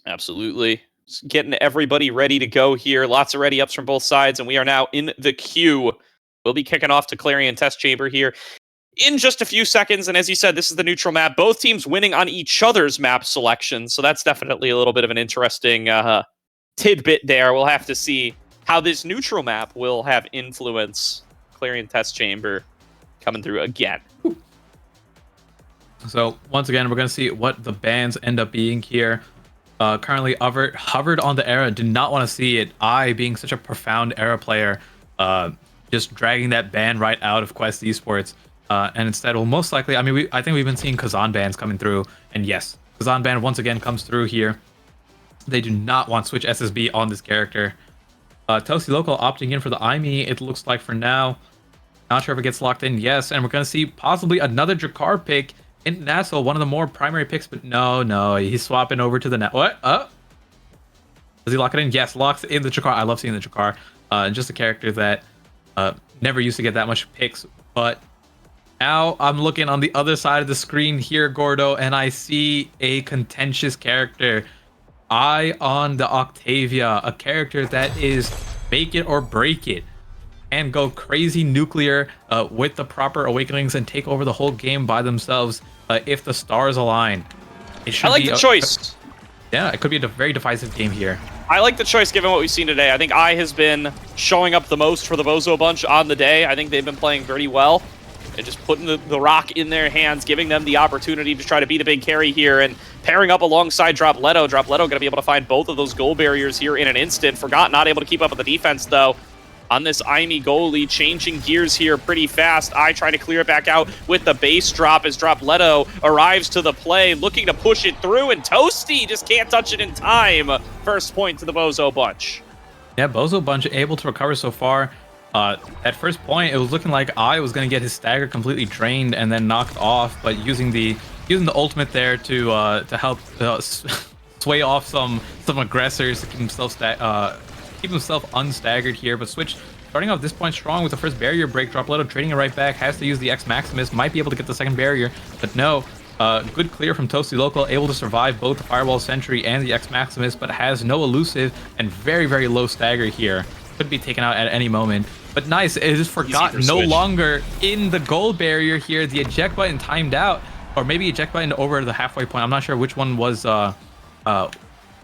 Speaker 3: Absolutely. Just getting everybody ready to go here. Lots of ready-ups from both sides, and we are now in the queue. We'll be kicking off to Clarion Test Chamber here in just a few seconds. And as you said, this is the neutral map. Both teams winning on each other's map selection, so that's definitely a little bit of an interesting tidbit there. We'll have to see how this neutral map will have influence. Clarion Test Chamber coming through again.
Speaker 4: So once again, we're going to see what the bans end up being here. Currently, hovered on the era. Did not want to see it. I, being such a profound era player, just dragging that ban right out of Quest Esports. And instead, will most likely, I mean, I think we've been seeing Kazan bans coming through. And yes, Kazan ban once again comes through here. They do not want Switch SSB on this character. Toasty Local opting in for the IME, it looks like for now. Not sure if it gets locked in. Yes, and we're going to see possibly another Jakar pick in Nassau, one of the more primary picks, but no, he's swapping over to the net. What? Does he lock it in? Yes, locks in the Jakar. I love seeing the Jakar. Just a character that never used to get that much picks, but now I'm looking on the other side of the screen here, Gordo, and I see a contentious character. Eye on the Octavia, a character that is make it or break it, and go crazy nuclear with the proper awakenings and take over the whole game by themselves if the stars align.
Speaker 3: I like the choice.
Speaker 4: Yeah, it could be a very divisive game here.
Speaker 3: I like the choice given what we've seen today. I think I has been showing up the most for the Bozo Bunch on the day. I think they've been playing pretty well. And just putting the rock in their hands, giving them the opportunity to try to be the big carry here, and pairing up alongside Dropletto. Dropletto going to be able to find both of those goal barriers here in an instant. Forgot not able to keep up with the defense, though. On this IME goalie, changing gears here pretty fast. I try to clear it back out with the base drop as Dropletto arrives to the play, looking to push it through, and Toasty just can't touch it in time. First point to the Bozo Bunch.
Speaker 4: Yeah, Bozo Bunch able to recover so far. At first point, it was looking like I was going to get his stagger completely drained and then knocked off, but using the ultimate there to help sway off some aggressors to keep himself unstaggered here. But Switch starting off this point strong with the first barrier break. Dropletto trading it right back, has to use the X Maximus, might be able to get the second barrier, but no. Good clear from Toasty Local, able to survive both the Firewall Sentry and the X Maximus, but has no elusive and very, very low stagger here. Could be taken out at any moment. But nice, it is Forgot no longer in the goal barrier here. The eject button timed out, or maybe eject button over the halfway point. I'm not sure which one was the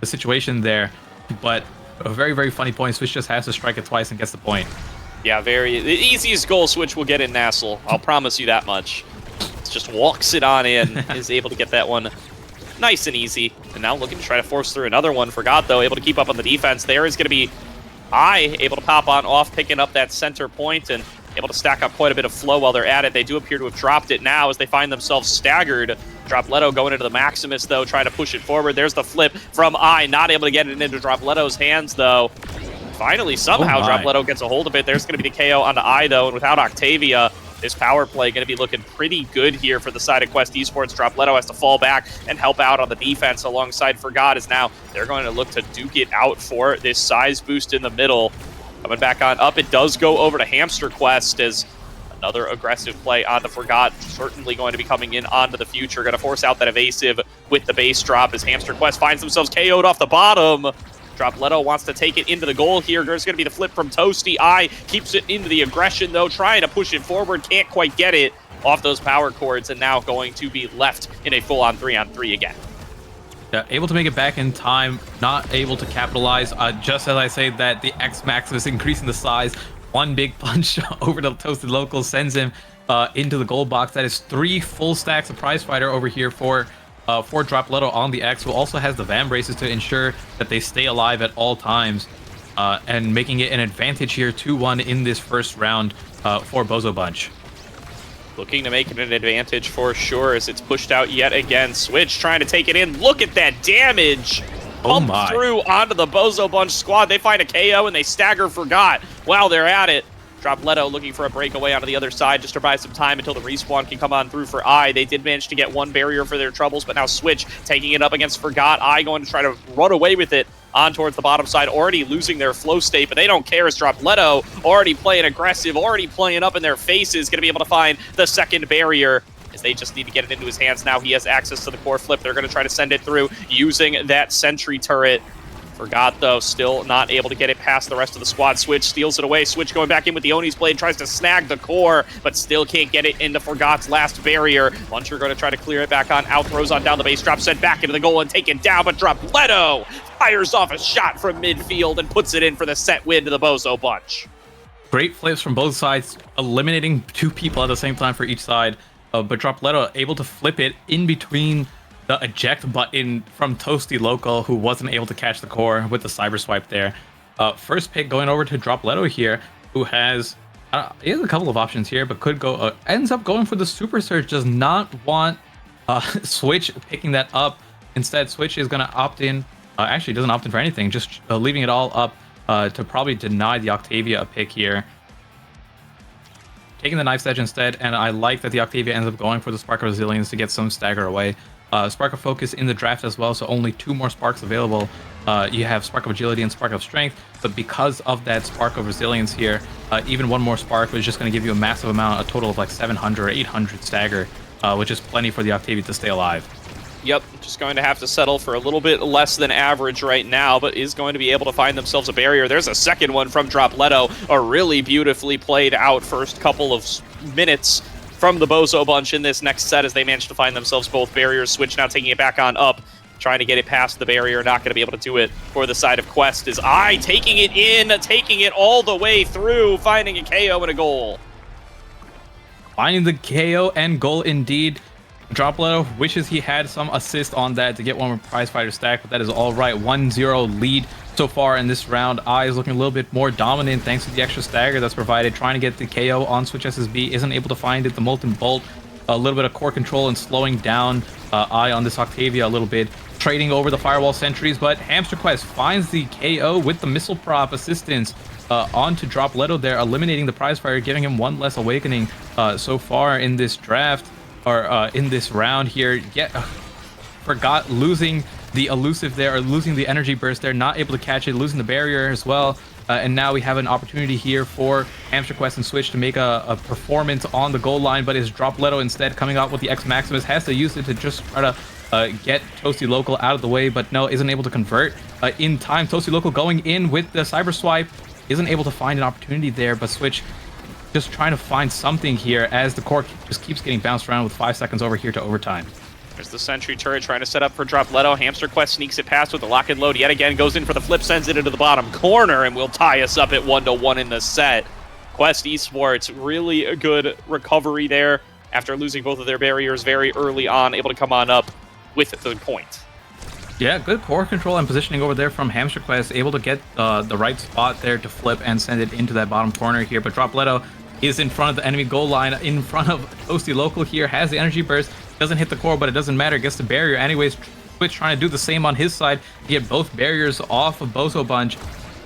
Speaker 4: situation there, but a very, very funny point. Switch just has to strike it twice and gets the point.
Speaker 3: Yeah, the easiest goal Switch will get in Nassel. I'll promise you that much. It just walks it on in, is able to get that one nice and easy. And now looking to try to force through another one. Forgot, though, able to keep up on the defense. There is going to be able to pop on off, picking up that center point and able to stack up quite a bit of flow while they're at it. They do appear to have dropped it now as they find themselves staggered. Dropletto going into the Maximus, though, trying to push it forward. There's the flip from not able to get it into Dropletto's hands, though. Finally, somehow, Dropletto gets a hold of it. There's going to be the KO onto though, and without Octavia, this power play going to be looking pretty good here for the side of Quest Esports. Dropletto has to fall back and help out on the defense alongside Forgot, as now they're going to look to duke it out for this size boost in the middle. Coming back on up, it does go over to Hamster Quest as another aggressive play onto Forgot, certainly going to be coming in onto the future. Going to force out that evasive with the base drop as Hamster Quest finds themselves KO'd off the bottom. Dropletto wants to take it into the goal here. There's going to be the flip from Toasty. I keeps it into the aggression, though, trying to push it forward. Can't quite get it off those power cords, and now going to be left in a full-on 3-on-3 again.
Speaker 4: Able to make it back in time, not able to capitalize. Just as I say that, the X-Max is increasing the size. One big punch over to Toasted Local sends him into the goal box. That is 3 full stacks of prize fighter over here for Dropletto on the X, who also has the Van Braces to ensure that they stay alive at all times, and making it an advantage here 2-1 in this first round for Bozo Bunch.
Speaker 3: Looking to make it an advantage for sure as it's pushed out yet again. Switch trying to take it in. Look at that damage. Pumped through onto the Bozo Bunch squad. They find a KO and they stagger Forgot while they're at it. Dropletto looking for a breakaway onto the other side just to buy some time until the respawn can come on through for I. They did manage to get one barrier for their troubles, but now Switch taking it up against Forgot. I going to try to run away with it on towards the bottom side, already losing their flow state, but they don't care as Dropletto already playing aggressive, already playing up in their faces, going to be able to find the second barrier as they just need to get it into his hands now. He has access to the core flip. They're going to try to send it through using that sentry turret. Forgot, though, still not able to get it past the rest of the squad. Switch steals it away. Switch going back in with the Oni's blade, tries to snag the core, but still can't get it into Forgot's last barrier. Muncher going to try to clear it back on out, throws on down the base, drop sent back into the goal and taken down, but Dropletto fires off a shot from midfield and puts it in for the set win to the Bozo Bunch.
Speaker 4: Great flips from both sides, eliminating 2 people at the same time for each side, but Dropletto able to flip it in between the eject button from Toasty Local, who wasn't able to catch the core with the cyber swipe there. First pick going over to Dropletto here, who has he has a couple of options here, but could go ends up going for the Super Surge. Does not want Switch picking that up. Instead, Switch is going to opt in. Actually, doesn't opt in for anything, just leaving it all up to probably deny the Octavia a pick here. Taking the Knife's Edge instead, and I like that the Octavia ends up going for the Spark of Resilience to get some stagger away. Spark of Focus in the draft as well, so only 2 more Sparks available. You have Spark of Agility and Spark of Strength, but because of that Spark of Resilience here, even 1 more Spark was just going to give you a massive amount, a total of like 700 or 800 stagger, which is plenty for the Octavia to stay alive.
Speaker 3: Yep, just going to have to settle for a little bit less than average right now, but is going to be able to find themselves a barrier. There's a second one from Dropletto, a really beautifully played out first couple of minutes from the Bozo Bunch in this next set as they manage to find themselves both barriers. Switch now taking it back on up, trying to get it past the barrier, not going to be able to do it for the side of Quest. Is I taking it in, taking it all the way through, finding a KO and a goal.
Speaker 4: Finding the KO and goal indeed. Dropletto wishes he had some assist on that to get 1 more prize fighter stack, but that is all right. 1-0 lead so far in this round. I is looking a little bit more dominant thanks to the extra stagger that's provided. Trying to get the KO on Switch SSB, isn't able to find it. The Molten Bolt, a little bit of core control and slowing down I on this Octavia a little bit. Trading over the Firewall Sentries, but Hamster Quest finds the KO with the Missile Prop assistance onto Dropletto there, eliminating the prize fighter, giving him 1 less awakening so far in this draft. Or in this round here. Forgot losing the elusive there, or losing the energy burst there, not able to catch it, losing the barrier as well. And now we have an opportunity here for Hamster Quest and Switch to make a performance on the goal line, but is Dropletto instead coming out with the X Maximus, has to use it to just try to get Toasty Local out of the way, but no, isn't able to convert in time. Toasty Local going in with the cyber swipe, isn't able to find an opportunity there, but Switch just trying to find something here as the core just keeps getting bounced around with 5 seconds over here to overtime.
Speaker 3: There's the sentry turret trying to set up for Dropletto. Hamster Quest sneaks it past with the lock and load yet again, goes in for the flip, sends it into the bottom corner, and will tie us up at 1-1 in the set. Quest Esports, really a good recovery there after losing both of their barriers very early on, able to come on up with the point.
Speaker 4: Yeah, good core control and positioning over there from Hamster Quest, able to get the right spot there to flip and send it into that bottom corner here, but Dropletto is in front of the enemy goal line, in front of Toasty Local here, has the energy burst, doesn't hit the core, but it doesn't matter, gets the barrier anyways. Switch trying to do the same on his side to get both barriers off of Bozo Bunch,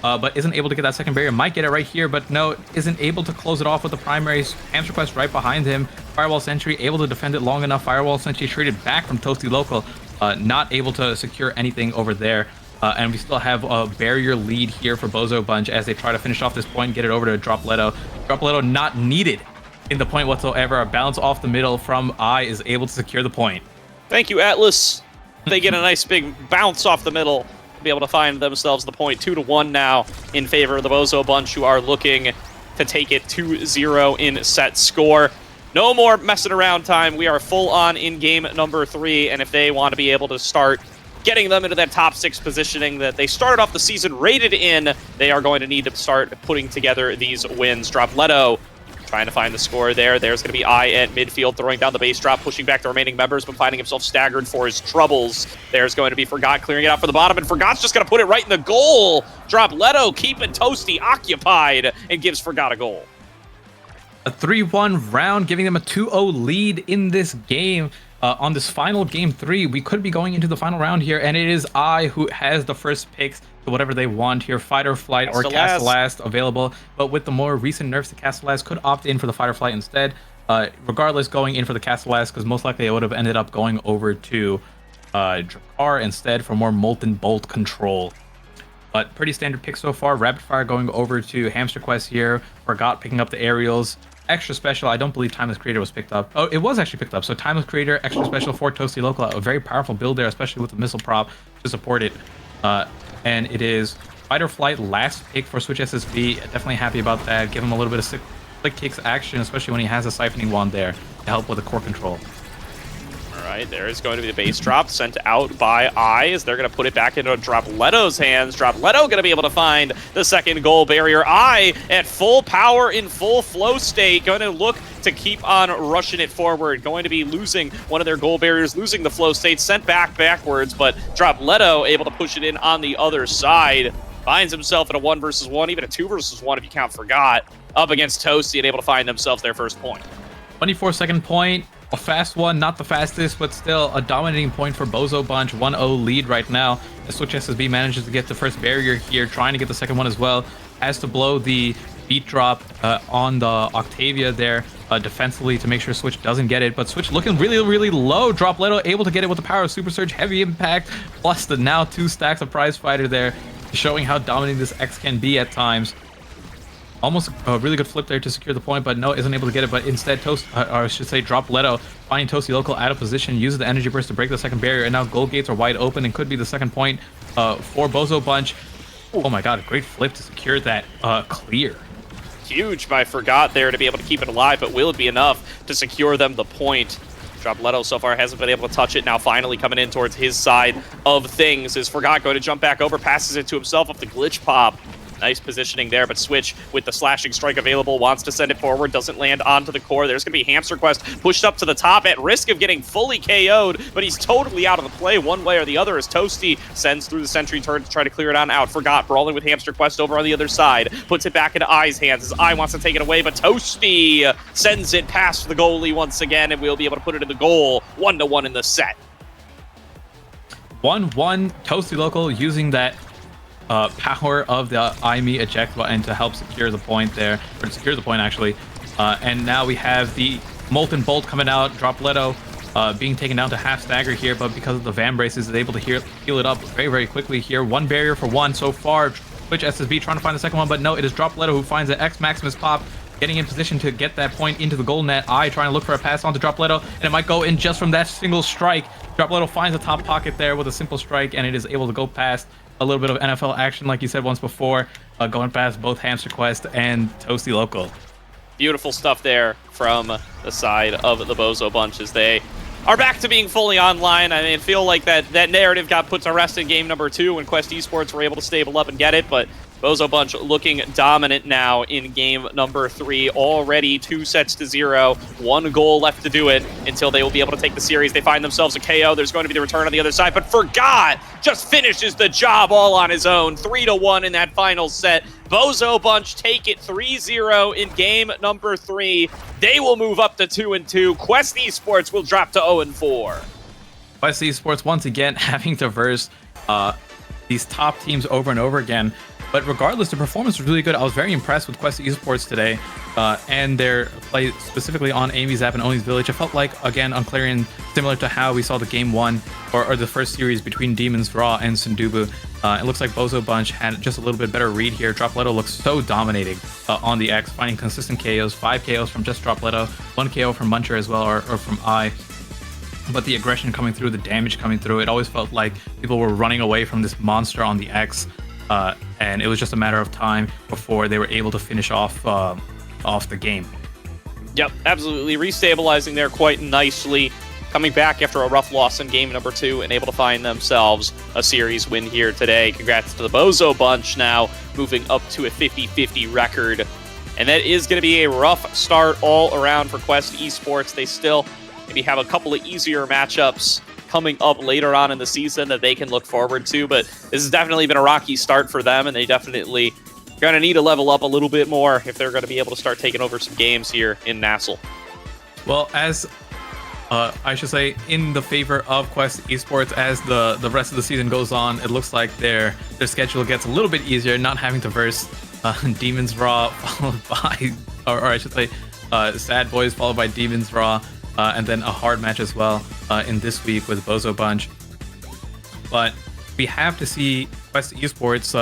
Speaker 4: but isn't able to get that second barrier. Might get it right here, but no, isn't able to close it off with the primaries. Hamster Quest right behind him. Firewall Sentry able to defend it long enough. Firewall Sentry traded back from Toasty Local, not able to secure anything over there. And we still have a barrier lead here for Bozo Bunch as they try to finish off this point and get it over to Dropletto. Dropletto not needed in the point whatsoever. A bounce off the middle from I is able to secure the point.
Speaker 3: Thank you, Atlas. They get a nice big bounce off the middle be able to find themselves the point 2-1 now in favor of the Bozo Bunch, who are looking to take it 2-0 in set score. No more messing around time. We are full on in game number 3, and if they want to be able to start getting them into that top 6 positioning that they started off the season rated in, they are going to need to start putting together these wins. Dropletto trying to find the score there. There's going to be I at midfield, throwing down the base drop, pushing back the remaining members, but finding himself staggered for his troubles. There's going to be Forgot clearing it out for the bottom, and Forgot's just going to put it right in the goal. Dropletto keeping Toasty occupied and gives Forgot a goal.
Speaker 4: A 3-1 round, giving them a 2-0 lead in this game. On this final game 3, we could be going into the final round here, and it is I who has the first picks to whatever they want here, Fight or Flight or Cast Last available. But with the more recent nerfs, the Cast Last could opt in for the Fight or Flight instead. Regardless, going in for the Cast Last, because most likely I would have ended up going over to Drakkar instead for more Molten Bolt control. But pretty standard pick so far. Rapid Fire going over to Hamster Quest here. Forgot picking up the aerials. Extra special, I don't believe Timeless Creator was picked up. Oh, it was actually picked up. So Timeless Creator, extra special for Toasty Local, a very powerful build there, especially with the missile prop to support it. And it is Fight or Flight, last pick for Switch SSB. Definitely happy about that. Give him a little bit of Slick Kicks action, especially when he has a Siphoning Wand there to help with the core control.
Speaker 3: All right, there is going to be the base drop sent out by Eyes. They're going to put it back into Dropletto's hands. Dropletto going to be able to find the second goal barrier. Eye at full power in full flow state, going to look to keep on rushing it forward. Going to be losing one of their goal barriers, losing the flow state, sent backwards, but Dropletto able to push it in on the other side. Finds himself in a 1 versus 1, even a 2 versus 1 if you count Forgot, up against Toasty and able to find themselves their first point.
Speaker 4: 24-second point. A fast one, not the fastest, but still a dominating point for Bozo Bunch. 1-0 lead right now. The Switch SSB manages to get the first barrier here, trying to get the second one as well. Has to blow the beat drop on the Octavia there defensively to make sure Switch doesn't get it. But Switch looking really low. Dropletto able to get it with the power of Super Surge, Heavy Impact, plus the now 2 stacks of Prize Fighter there, showing how dominating this X can be at times. Almost a really good flip there to secure the point, but no, isn't able to get it. But instead, Dropletto finding Toasty Local out of position, uses the energy burst to break the second barrier, and now goal gates are wide open and could be the second point for Bozo Bunch. Oh my god, a great flip to secure that clear.
Speaker 3: Huge by Forgot there to be able to keep it alive, but will it be enough to secure them the point? Dropletto so far hasn't been able to touch it. Now finally coming in towards his side of things is Forgot going to jump back over, passes it to himself off the glitch pop. Nice positioning there, but Switch with the slashing strike available wants to send it forward, doesn't land onto the core. There's going to be Hamster Quest pushed up to the top at risk of getting fully KO'd, but he's totally out of the play one way or the other as Toasty sends through the sentry turn to try to clear it on out. Forgot brawling with Hamster Quest over on the other side, puts it back into Eye's hands as Eye wants to take it away, but Toasty sends it past the goalie once again, and we'll be able to put it in the goal. 1-1 in the set.
Speaker 4: 1-1, Toasty Local using that power of the IME eject button to help secure the point there, or to secure the point actually. And now we have the Molten Bolt coming out. Dropletto being taken down to half stagger here, but because of the Van Braces is able to heal it up very quickly here. 1 barrier for 1 so far. Switch SSB trying to find the second one, but no, it is Dropletto who finds the X Maximus pop, getting in position to get that point into the goal net. Eye trying to look for a pass onto Dropletto, and it might go in just from that single strike. Dropletto finds the top pocket there with a simple strike, and it is able to go past. A little bit of NFL action, like you said once before, going past both Hamster Quest and Toasty Local.
Speaker 3: Beautiful stuff there from the side of the Bozo Bunch as they are back to being fully online. I mean, I feel like that narrative got put to rest in game number 2 when Quest Esports were able to stable up and get it, but Bozo Bunch looking dominant now in game number 3. Already 2-0. 1 goal left to do it until they will be able to take the series. They find themselves a KO. There's going to be the return on the other side, but Forgot just finishes the job all on his own. 3-1 in that final set. Bozo Bunch take it 3-0 in game number 3. They will move up to 2-2. Quest Esports will drop to 0-4.
Speaker 4: Quest Esports once again having to verse these top teams over and over again. But regardless, the performance was really good. I was very impressed with Quest Esports today and their play specifically on Amy's App and Oni's Village. I felt like, again, on Clarion, similar to how we saw the game 1 or the first series between Demon's Raw and Sundubu. It looks like Bozo Bunch had just a little bit better read here. Dropletto looks so dominating on the X, finding consistent KOs, 5 KOs from just Dropletto, 1 KO from Muncher as well, or from Eye. but the aggression coming through, the damage coming through, it always felt like people were running away from this monster on the X, and it was just a matter of time before they were able to finish off the game.
Speaker 3: Yep, absolutely. Restabilizing there quite nicely. Coming back after a rough loss in game number 2 and able to find themselves a series win here today. Congrats to the Bozo Bunch now moving up to a 50-50 record. And that is going to be a rough start all around for Quest Esports. They still maybe have a couple of easier matchups coming up later on in the season that they can look forward to. But this has definitely been a rocky start for them, and they definitely going to need to level up a little bit more if they're going to be able to start taking over some games here in Nassel.
Speaker 4: Well, as I should say, in the favor of Quest Esports, as the rest of the season goes on, it looks like their schedule gets a little bit easier, not having to verse Demons Raw, followed by, or I should say, Sad Boys, followed by Demons Raw, and then a hard match as well in this week with Bozo Bunch. But we have to see Quest Esports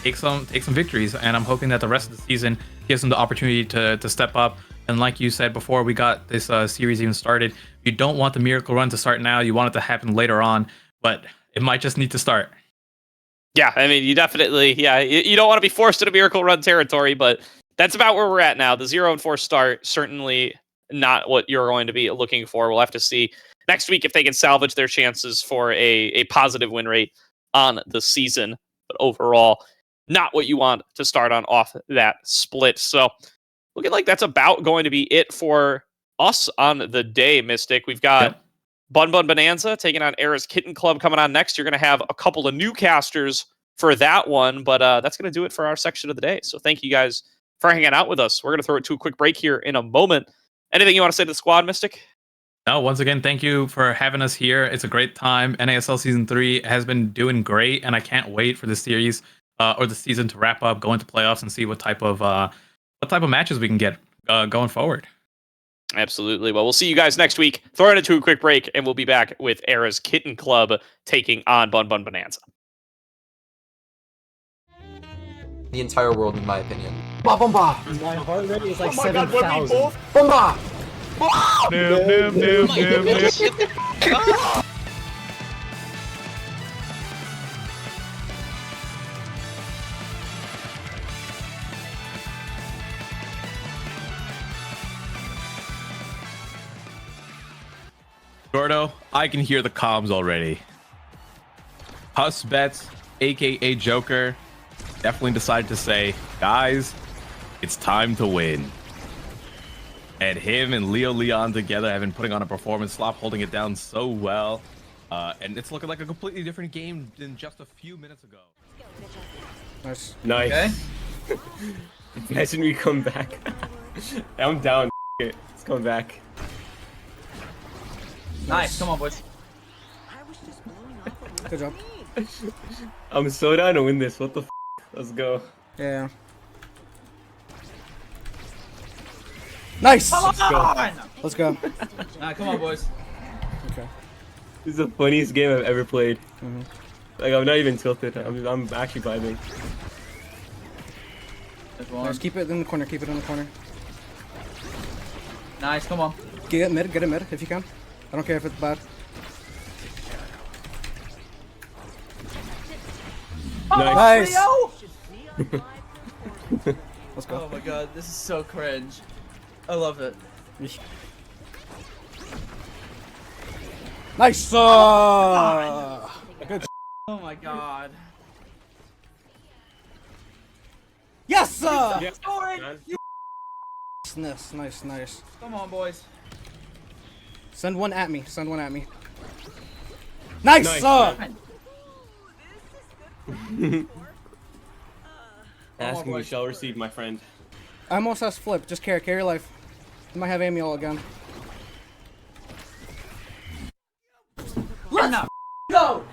Speaker 4: take some victories, and I'm hoping that the rest of the season gives them the opportunity to step up. And like you said before we got this series even started, you don't want the miracle run to start now. You want it to happen later on, but it might just need to start.
Speaker 3: Yeah, I mean, you definitely, you don't want to be forced into miracle run territory, but that's about where we're at now. The 0-4 start, certainly not what you're going to be looking for. We'll have to see next week if they can salvage their chances for a positive win rate on the season. But overall, not what you want to start on off that split. So looking like that's about going to be it for us on the day, Mystic. We've got Bun Bun Bonanza taking on Era's Kitten Club coming on next. You're going to have a couple of new casters for that one, but that's going to do it for our section of the day. So thank you guys for hanging out with us. We're going to throw it to a quick break here in a moment. Anything you want to say to the squad, Mystic?
Speaker 4: No, once again, thank you for having us here. It's a great time. NASL Season 3 has been doing great, and I can't wait for the series or the season to wrap up, go into playoffs, and see what type of matches we can get going forward.
Speaker 3: Absolutely. Well, we'll see you guys next week. Throw it into a quick break, and we'll be back with Era's Kitten Club taking on Bun Bun Bonanza.
Speaker 5: The entire world, in my opinion.
Speaker 6: Bomba, bomba.
Speaker 7: My heart rate is like
Speaker 6: Oh my God,
Speaker 7: 7,000.
Speaker 6: Bomba!
Speaker 4: Gordo, I can hear the comms already. Huss Bets, aka Joker, definitely decided to say, guys, it's time to win. And him and Leo Leon together have been putting on a performance, Slop holding it down so well. And it's looking like a completely different game than just a few minutes ago.
Speaker 6: Nice.
Speaker 7: Okay.
Speaker 6: Imagine we come back. I'm down. Let's come back.
Speaker 7: Nice. Come on, boys.
Speaker 6: Good job. I'm so down to win this. What the f? Let's go.
Speaker 8: Yeah. Nice!
Speaker 6: Let's go.
Speaker 8: Let's go.
Speaker 7: Come on, boys.
Speaker 8: Okay.
Speaker 6: This is the funniest game I've ever played. Like, I'm not even tilted. I'm actually vibing.
Speaker 7: There's one.
Speaker 8: Nice. Keep it in the corner. Keep it in the corner.
Speaker 7: Nice. Come on.
Speaker 8: Get it mid. Get it mid if you can. I don't care if it's bad.
Speaker 6: Nice.
Speaker 8: Let's go.
Speaker 7: Oh my god, this is so cringe. I love it.
Speaker 8: Nice! Good.
Speaker 7: Oh my god.
Speaker 8: Yes!
Speaker 6: Yes.
Speaker 8: Nice, nice, nice.
Speaker 7: Come on, boys.
Speaker 8: Send one at me. Send one at me. Nice!
Speaker 6: Nice. Asking you
Speaker 7: boys.
Speaker 6: shall receive, my friend.
Speaker 8: I almost has flip. Just carry your life. You might have Amiel again.
Speaker 7: Let's go!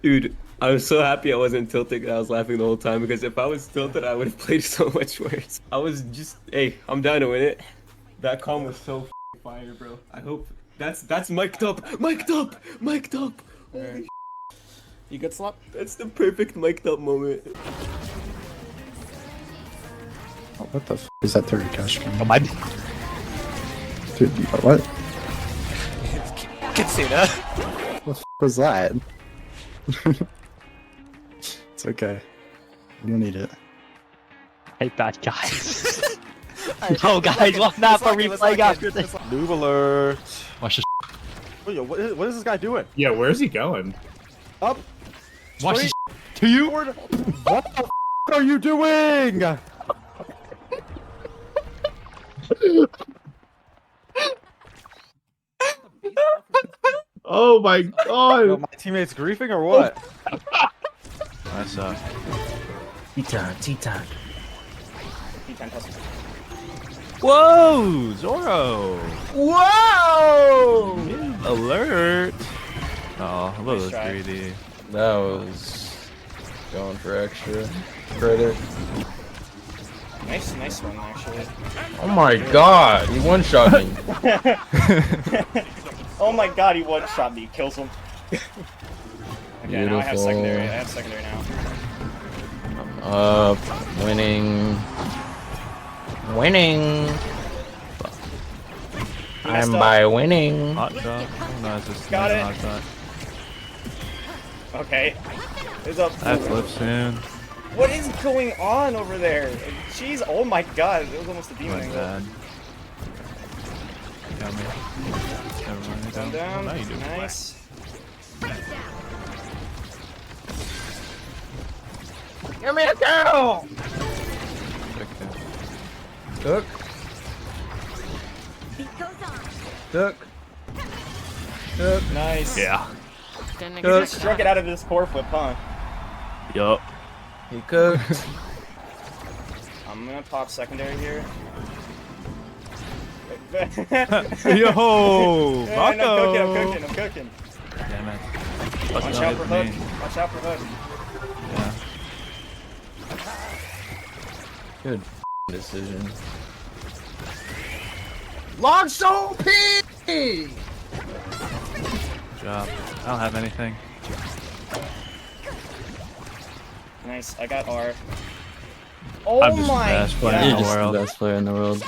Speaker 6: Dude, I was so happy I wasn't tilted and I was laughing the whole time because if I was tilted, I would have played so much worse. I was just, hey, I'm down to win it. That calm was so fire, bro. I hope that's mic'd up, mic'd up, mic'd up. Holy
Speaker 8: You good, Slop?
Speaker 6: that's the perfect mic'd up moment.
Speaker 9: Oh, what the f is that 30 cash game?
Speaker 10: Oh, my.
Speaker 9: Dude, what?
Speaker 10: Katsuna.
Speaker 9: What the f was that? It's okay. You don't need it.
Speaker 10: Hey, bad guys. Oh, guys, well, not for replay after this.
Speaker 11: Noob alert.
Speaker 10: Watch this.
Speaker 11: Wait, what is this guy doing?
Speaker 12: Yeah, where's he going?
Speaker 11: Up.
Speaker 10: Watch
Speaker 11: Straight
Speaker 10: this. To you.
Speaker 11: forward. What the f are you doing?
Speaker 12: Oh my god!
Speaker 11: Yo, my teammates griefing or what?
Speaker 10: I suck.
Speaker 8: T-Time.
Speaker 10: Whoa, Zoro.
Speaker 7: Whoa!
Speaker 10: Alert. Oh, a little
Speaker 6: Nice try.
Speaker 10: greedy.
Speaker 6: That was going for extra credit.
Speaker 7: Nice one, actually.
Speaker 6: Oh my god, he one-shot me.
Speaker 7: Oh my god, he one-shot me. Kills him. Okay, now I have secondary. I have secondary now.
Speaker 6: Up, winning. Winning. I'm by winning.
Speaker 10: Hot shot. Oh, no, it's just
Speaker 7: Got it.
Speaker 10: hot shot.
Speaker 7: Okay. It's up.
Speaker 10: That flips soon.
Speaker 7: What is going on over there? Jeez, oh my god, it was almost a demon
Speaker 10: My
Speaker 7: angle.
Speaker 10: bad. Got me. Never mind.
Speaker 7: One down.
Speaker 10: Now you do.
Speaker 7: Nice. Give me a kill!
Speaker 6: Took. Took. Took.
Speaker 7: Nice.
Speaker 10: Yeah.
Speaker 7: You struck it out of this core flip, huh?
Speaker 10: Yup.
Speaker 6: He cooked.
Speaker 7: I'm gonna pop secondary here.
Speaker 10: Yo,
Speaker 7: Yeah,
Speaker 10: Rocco.
Speaker 7: no, I'm cooking.
Speaker 10: Damn it.
Speaker 7: Watch out for hook. Watch out for hook.
Speaker 10: Yeah.
Speaker 6: Good decision.
Speaker 7: Log so P!
Speaker 10: Good job. I don't have anything.
Speaker 7: Nice, I got R. Oh
Speaker 10: I'm just the
Speaker 7: my
Speaker 10: best player
Speaker 7: god.
Speaker 10: in the world.
Speaker 6: Best player in the world.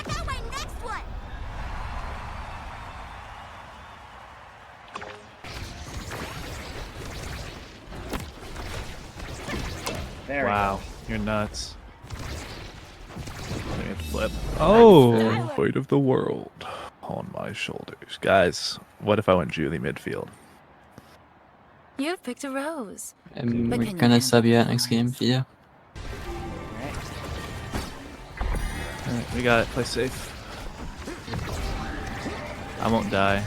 Speaker 7: There we
Speaker 10: Wow, you're nuts. Let me flip. Oh, weight of the world on my shoulders. Guys, what if I went Julie midfield?
Speaker 13: You've picked a rose.
Speaker 5: And
Speaker 13: But
Speaker 5: we're
Speaker 13: can you
Speaker 5: gonna
Speaker 13: handle
Speaker 5: sub you out
Speaker 13: the
Speaker 5: next game if you do.
Speaker 10: Alright, we got it. Play safe. I won't die.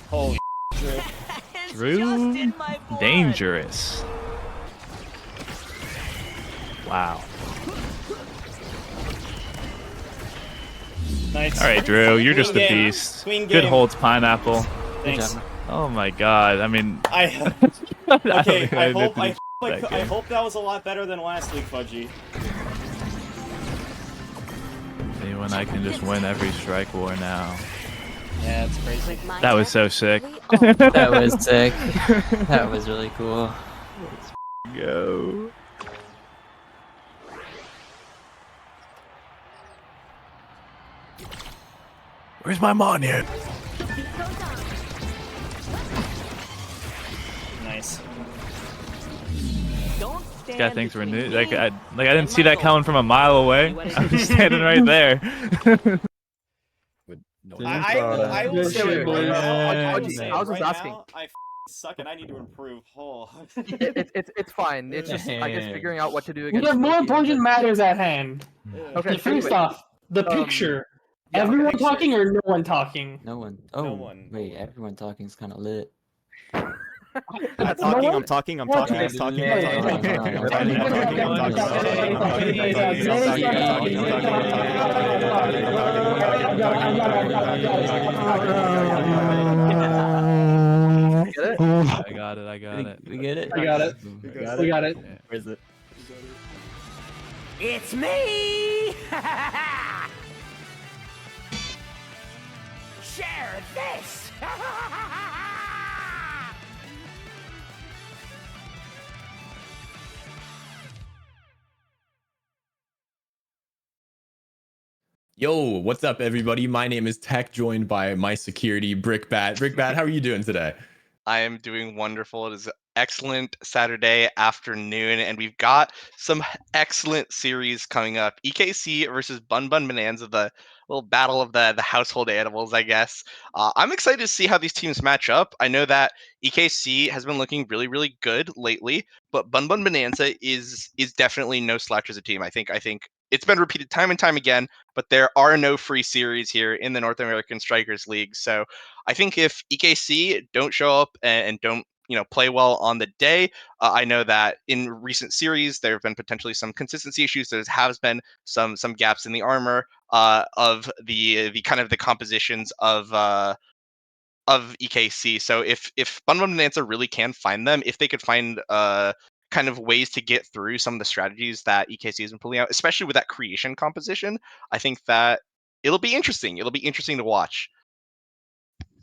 Speaker 7: Holy
Speaker 10: Drew? Dangerous. Wow.
Speaker 7: Nice.
Speaker 10: Alright, Drew, you're just a
Speaker 7: Clean game.
Speaker 10: beast.
Speaker 7: Clean
Speaker 10: Good
Speaker 7: game.
Speaker 10: holds, pineapple.
Speaker 7: Thanks.
Speaker 10: Oh my god, I mean...
Speaker 7: Okay, I hope that was a lot better than last week, Fudgy.
Speaker 10: See, when I can just win every strike war now.
Speaker 7: Yeah, it's crazy.
Speaker 10: That was so sick.
Speaker 5: That was sick. That was really cool.
Speaker 10: Go. Where's my Monu?
Speaker 7: Nice.
Speaker 10: This guy thinks we're new. Like I didn't see that coming from a mile away. I was standing right there.
Speaker 7: I will say it right now. I will say it
Speaker 14: I was just
Speaker 7: right
Speaker 14: asking.
Speaker 7: now, I suck and I need to improve. Oh.
Speaker 14: It's fine. It's just I guess figuring out what to do
Speaker 12: We
Speaker 14: against.
Speaker 12: have more
Speaker 14: Loki.
Speaker 12: important matters at hand.
Speaker 14: Okay,
Speaker 12: First
Speaker 14: anyway.
Speaker 12: off, the picture.
Speaker 14: yeah,
Speaker 12: Everyone
Speaker 14: picture.
Speaker 12: talking or no one talking?
Speaker 5: No one. Oh,
Speaker 7: one.
Speaker 5: wait, everyone talking is kind of lit.
Speaker 11: I'm talking.
Speaker 14: Get it?
Speaker 10: I got it.
Speaker 5: We get it?
Speaker 12: I got it. We got it.
Speaker 11: Where is it?
Speaker 7: It's me! Share this!
Speaker 15: Yo, what's up, everybody? My name is Tech, joined by my security, Brickbat. Brickbat, how are you doing today?
Speaker 16: I am doing wonderful. It is an excellent Saturday afternoon, and we've got some excellent series coming up. EKC versus Bun Bun Bonanza, the little battle of the household animals, I guess. I'm excited to see how these teams match up. I know that EKC has been looking really, really good lately, but Bun Bun Bonanza is definitely no slouch as a team. I think it's been repeated time and time again, but there are no free series here in the North American Strikers League. So I think if EKC don't show up and don't play well on the day, I know that in recent series there have been potentially some consistency issues. There has been some gaps in the armor of the kind of the compositions of EKC. So if Bun Bun Bonanza really can find them, if they could find kind of ways to get through some of the strategies that EKC has been pulling out, especially with that creation composition, I think that it'll be interesting. It'll be interesting to watch.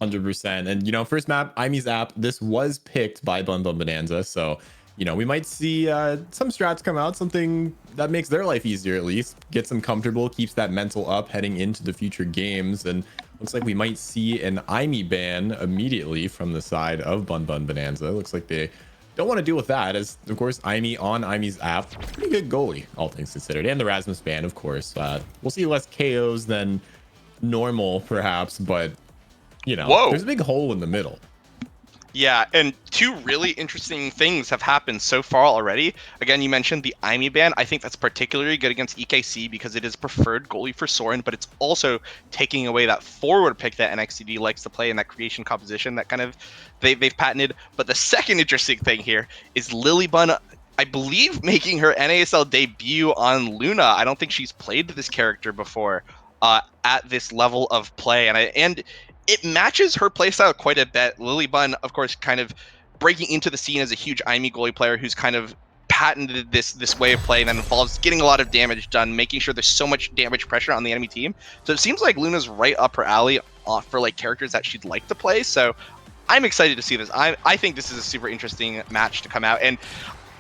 Speaker 15: 100%. And, first map, Imi's app, this was picked by Bun Bun Bonanza. So, we might see some strats come out, something that makes their life easier at least, gets them comfortable, keeps that mental up heading into the future games. And looks like we might see an Imi ban immediately from the side of Bun Bun Bonanza. Looks like they don't want to deal with that, as, of course, Imi on Imi's app, pretty good goalie, all things considered. And the Rasmus ban, of course. We'll see less KOs than normal, perhaps, but there's a big hole in the middle.
Speaker 16: Yeah, and two really interesting things have happened so far already. Again, you mentioned the Imi ban. I think that's particularly good against EKC because it is preferred goalie for Soren, but it's also taking away that forward pick that NXCD likes to play in that creation composition that kind of they've patented. But the second interesting thing here is Lilybun, I believe, making her NASL debut on Luna. I don't think she's played this character before at this level of play, and it matches her playstyle quite a bit. Lilybun, of course, kind of breaking into the scene as a huge Imi goalie player who's kind of patented this way of playing that involves getting a lot of damage done, making sure there's so much damage pressure on the enemy team. So it seems like Luna's right up her alley for like characters that she'd like to play. So I'm excited to see this. I think this is a super interesting match to come out. And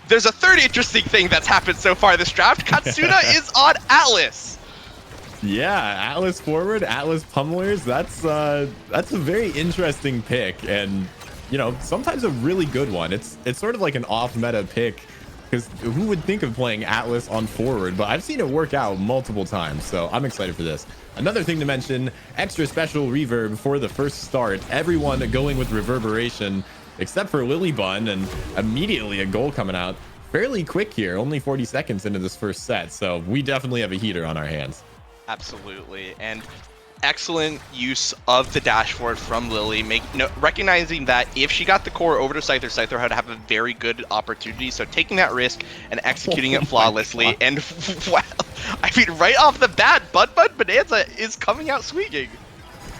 Speaker 16: there's a third interesting thing that's happened so far this draft. Katsuna is on Atlas.
Speaker 15: Yeah, Atlas forward, Atlas pummelers. That's a very interesting pick, and sometimes a really good one. It's sort of like an off-meta pick, because who would think of playing Atlas on forward? But I've seen it work out multiple times, so I'm excited for this. Another thing to mention: extra special reverb for the first start. Everyone going with reverberation except for Lilybun, and immediately a goal coming out fairly quick here. Only 40 seconds into this first set, so we definitely have a heater on our hands.
Speaker 16: Absolutely, and excellent use of the dash forward from Lily, recognizing that if she got the core over to Scyther, Scyther would have a very good opportunity. So taking that risk and executing it flawlessly, and well, I mean, right off the bat, Bun Bun Bonanza is coming out swinging.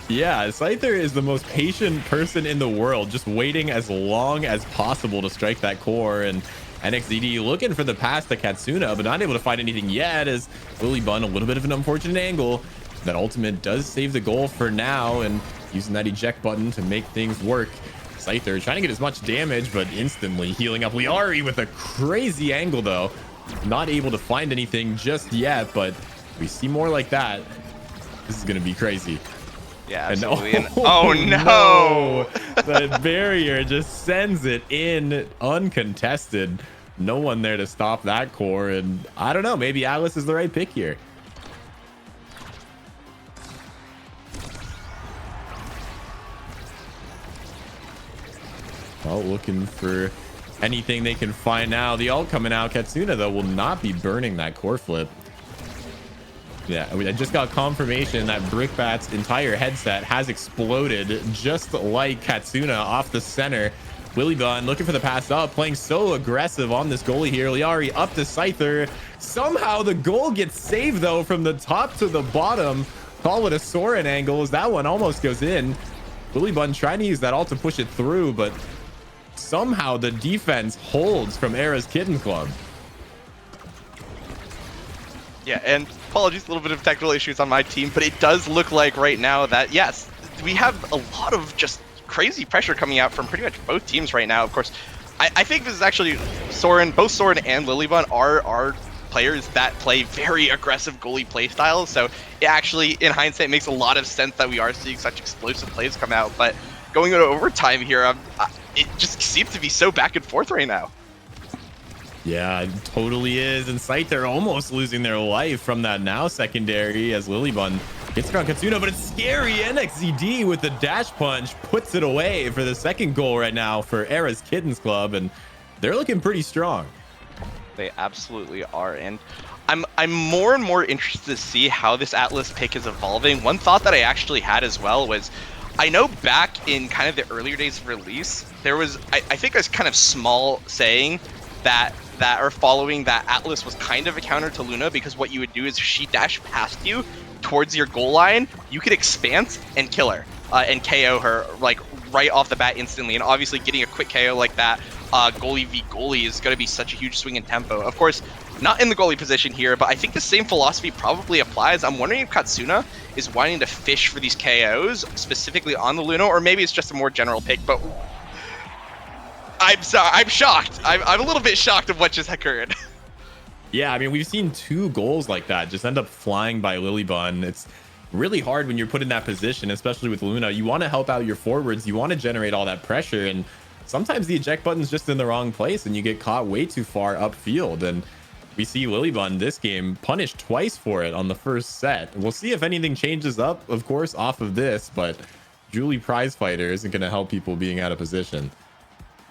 Speaker 15: Yeah, Scyther is the most patient person in the world, just waiting as long as possible to strike that core. And NXDD looking for the pass to Katsuna, but not able to find anything yet, as Lilybun, a little bit of an unfortunate angle. That ultimate does save the goal for now, and using that eject button to make things work. Scyther trying to get as much damage, but instantly healing up Liari with a crazy angle, though. Not able to find anything just yet, but we see more like that. This is going to be crazy.
Speaker 16: Yeah, absolutely.
Speaker 15: And,
Speaker 16: oh no!
Speaker 15: The barrier just sends it in uncontested. No one there to stop that core, and I don't know, maybe Atlas is the right pick here. Well, looking for anything they can find now. The ult coming out. Katsuna, though, will not be burning that core flip. Yeah, I just got confirmation that Brickbat's entire headset has exploded, just like Katsuna off the center. Lilybun looking for the pass up, playing so aggressive on this goalie here. Liari up to Scyther. Somehow the goal gets saved, though, from the top to the bottom. Call it a Soren angle, as that one almost goes in. Lilybun trying to use that ult to push it through, but somehow the defense holds from Era's Kitten Club.
Speaker 16: Yeah, and apologies, a little bit of technical issues on my team, but it does look like right now that, yes, we have a lot of just crazy pressure coming out from pretty much both teams right now. Of course, I think this is actually Soren, both Soren and Lilybun are players that play very aggressive goalie play styles. So it actually, in hindsight, makes a lot of sense that we are seeing such explosive plays come out. But going into overtime here, it just seems to be so back and forth right now.
Speaker 15: Yeah, it totally is. And Scyther almost losing their life from that now secondary as Lilybun gets around Katsuna, but it's scary. NXZD with the dash punch puts it away for the second goal right now for Era's Kittens Club, and they're looking pretty strong.
Speaker 16: They absolutely are, and I'm more and more interested to see how this Atlas pick is evolving. One thought that I actually had as well was, I know back in kind of the earlier days of release, there was, I think, a kind of small saying that are following that Atlas was kind of a counter to Luna, because what you would do is if she dashed past you towards your goal line, you could expanse and kill her and KO her like right off the bat instantly. And obviously getting a quick KO like that, goalie v goalie, is going to be such a huge swing in tempo. Of course, not in the goalie position here, but I think the same philosophy probably applies. I'm wondering if Katsuna is wanting to fish for these KOs specifically on the Luna, or maybe it's just a more general pick, but I'm sorry, I'm shocked. I'm a little bit shocked of what just occurred.
Speaker 15: Yeah, I mean, we've seen 2 goals like that just end up flying by Lilybun. It's really hard when you're put in that position, especially with Luna. You want to help out your forwards. You want to generate all that pressure. And sometimes the eject button's just in the wrong place and you get caught way too far upfield. And we see Lilybun this game punished twice for it on the first set. We'll see if anything changes up, of course, off of this. But Julie Prizefighter isn't going to help people being out of position.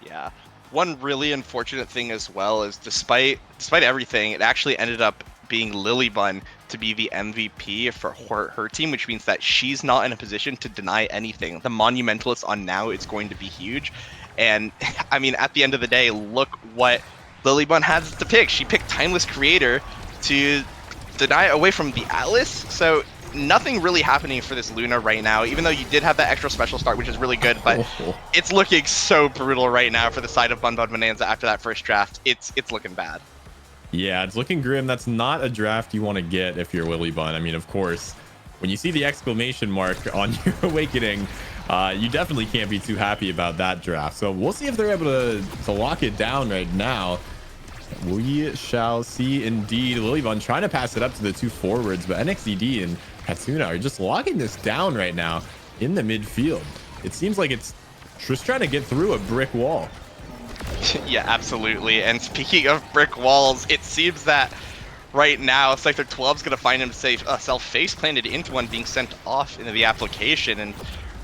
Speaker 16: Yeah. One really unfortunate thing as well is despite everything, it actually ended up being Lilybun to be the MVP for her team, which means that she's not in a position to deny anything. The Monumentalist on now is going to be huge. And I mean, at the end of the day, look what Lilybun has to pick. She picked Timeless Creator to deny away from the Atlas. So nothing really happening for this Luna right now, even though you did have that extra special start, which is really good, but it's looking so brutal right now for the side of Bun Bun Bonanza after that first draft. It's looking bad.
Speaker 15: Yeah, it's looking grim. That's not a draft you want to get if you're Lilybun. I mean, of course, when you see the exclamation mark on your awakening, you definitely can't be too happy about that draft. So we'll see if they're able to lock it down right now. We shall see indeed. Lilybun trying to pass it up to the 2 forwards, but NXZD and Katsuna are just locking this down right now in the midfield. It seems like it's just trying to get through a brick wall.
Speaker 16: Yeah, absolutely. And speaking of brick walls, it seems that right now Scyther 12's going to find himself face planted into one, being sent off into the application. And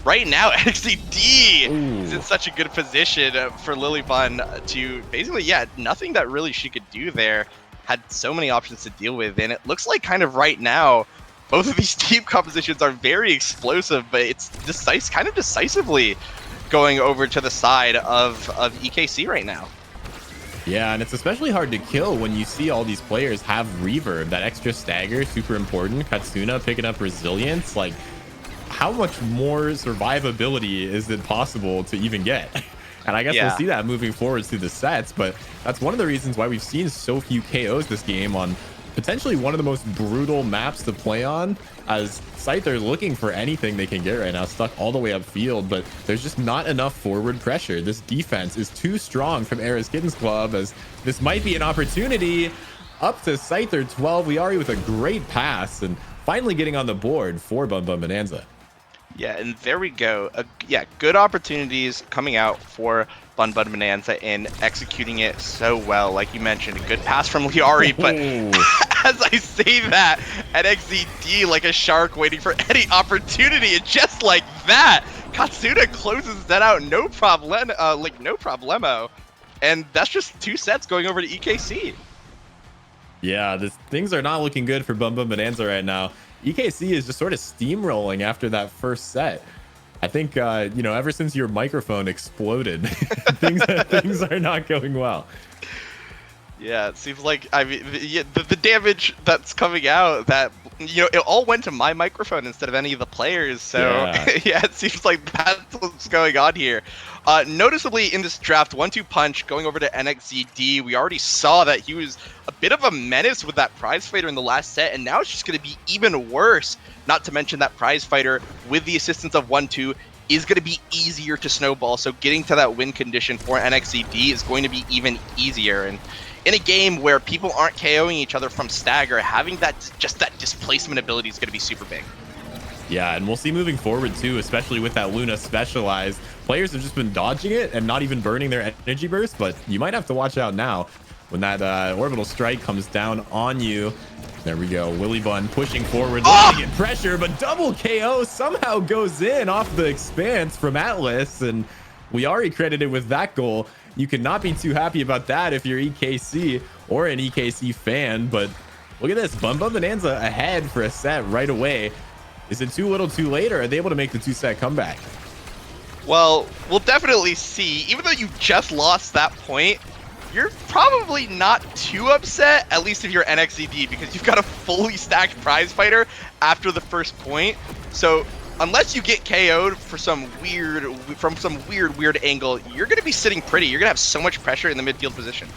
Speaker 16: right now, NXZD is in such a good position for Lilybun to basically, nothing that really she could do there. Had so many options to deal with, and it looks like kind of right now, both of these team compositions are very explosive, but it's kind of decisively going over to the side of EKC right now.
Speaker 15: Yeah, and it's especially hard to kill when you see all these players have reverb. That extra stagger, super important. Katsuna picking up resilience. Like, how much more survivability is it possible to even get? And I guess we'll see that moving forwards through the sets, but that's one of the reasons why we've seen so few KOs this game on potentially one of the most brutal maps to play on, as Scyther looking for anything they can get right now, stuck all the way upfield, but there's just not enough forward pressure. This defense is too strong from Era's Kittens Club, as this might be an opportunity up to Scyther 12. Liari with a great pass and finally getting on the board for Bun Bun Bonanza.
Speaker 16: Yeah, and there we go. Good opportunities coming out for Bun Bun Bonanza and executing it so well. Like you mentioned, a good pass from Liari, but as I say that, NXZD like a shark waiting for any opportunity, and just like that, Katsuna closes that out, no problem, no problemo. And that's just 2 sets going over to EKC.
Speaker 15: Yeah, things are not looking good for Bun Bun Bonanza right now. EKC is just sort of steamrolling after that first set. I think, ever since your microphone exploded, things are not going well.
Speaker 16: Yeah, it seems like, I mean, the damage that's coming out, that, it all went to my microphone instead of any of the players. So, yeah, it seems like that's what's going on here. Noticeably in this draft, 1-2 punch going over to NXZD. We already saw that he was a bit of a menace with that prize fighter in the last set, and now it's just going to be even worse. Not to mention that prize fighter, with the assistance of 1-2, is going to be easier to snowball. So getting to that win condition for NXZD is going to be even easier. And in a game where people aren't KOing each other from stagger, having that displacement ability is going to be super big.
Speaker 15: Yeah, and we'll see moving forward too, especially with that Luna specialized. Players have just been dodging it and not even burning their energy burst, but you might have to watch out now when that orbital strike comes down on you. There we go. Willy Bun pushing forward, looking to get pressure, but double KO somehow goes in off the expanse from Atlas, and we already credited with that goal. You cannot be too happy about that if you're EKC or an EKC fan, but look at this. Bum Bum Bonanza ahead for a set right away. Is it too little too late, or are they able to make the 2-set comeback?
Speaker 16: Well, we'll definitely see. Even though you just lost that point, you're probably not too upset, at least if you're NXED, because you've got a fully stacked prize fighter after the first point. So unless you get KO'd for some weird angle, you're going to be sitting pretty. You're going to have so much pressure in the midfield position,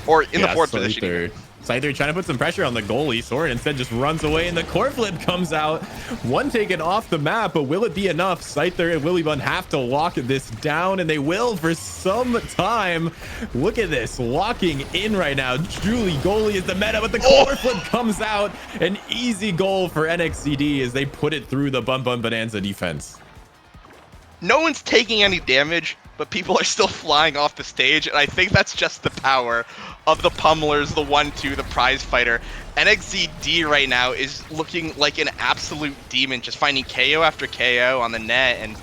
Speaker 16: or in the forward position even.
Speaker 15: Scyther trying to put some pressure on the goalie. Soren instead just runs away, and the core flip comes out. One taken off the map, but will it be enough? Scyther and Willy Bun have to lock this down, and they will for some time. Look at this, locking in right now. Julie goalie is the meta, but the core flip comes out. An easy goal for NXCD as they put it through the Bum Bum Bonanza defense.
Speaker 16: No one's taking any damage, but people are still flying off the stage, and I think that's just the power of the pummelers, the 1-2, the prize fighter. NXZD right now is looking like an absolute demon, just finding KO after KO on the net, and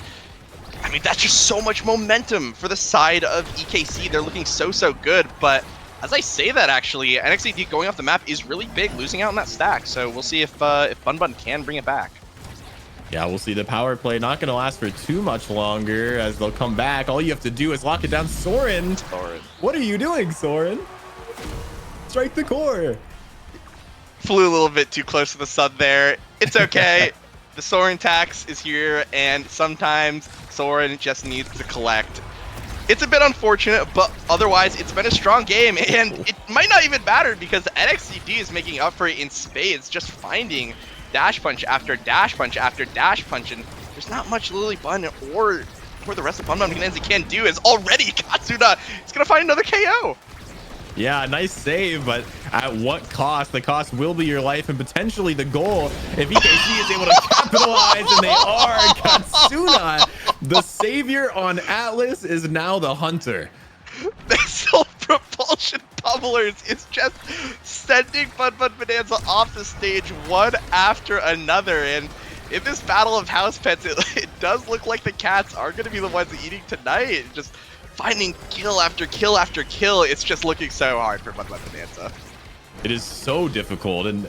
Speaker 16: I mean, that's just so much momentum for the side of EKC. They're looking so good, but as I say that, actually, NXZD going off the map is really big, losing out on that stack, so we'll see if Bun Bun can bring it back.
Speaker 15: Yeah, we'll see. The power play not going to last for too much longer as they'll come back. All you have to do is lock it down. Soren, what are you doing, Soren? Strike the core.
Speaker 16: Flew a little bit too close to the sun there. It's okay. The Soren tax is here, and sometimes Soren just needs to collect. It's a bit unfortunate, but otherwise it's been a strong game, and it might not even matter because NXCD is making up for it in spades, just finding dash punch after dash punch after dash punch, and there's not much Lily Bun or the rest of Bun Bun Bonanza can do, is already Katsuna is gonna find another KO.
Speaker 15: Yeah, nice save, but at what cost? The cost will be your life and potentially the goal if EKC is able to capitalize, and they are. Katsuna, the savior on Atlas, is now the hunter.
Speaker 16: The self-propulsion pummelers is just sending Bun Bun Bonanza off the stage one after another, and in this battle of house pets, it does look like the cats are going to be the ones eating tonight. Just finding kill after kill after kill. It's just looking so hard for Bun Bun Bonanza.
Speaker 15: It is so difficult, and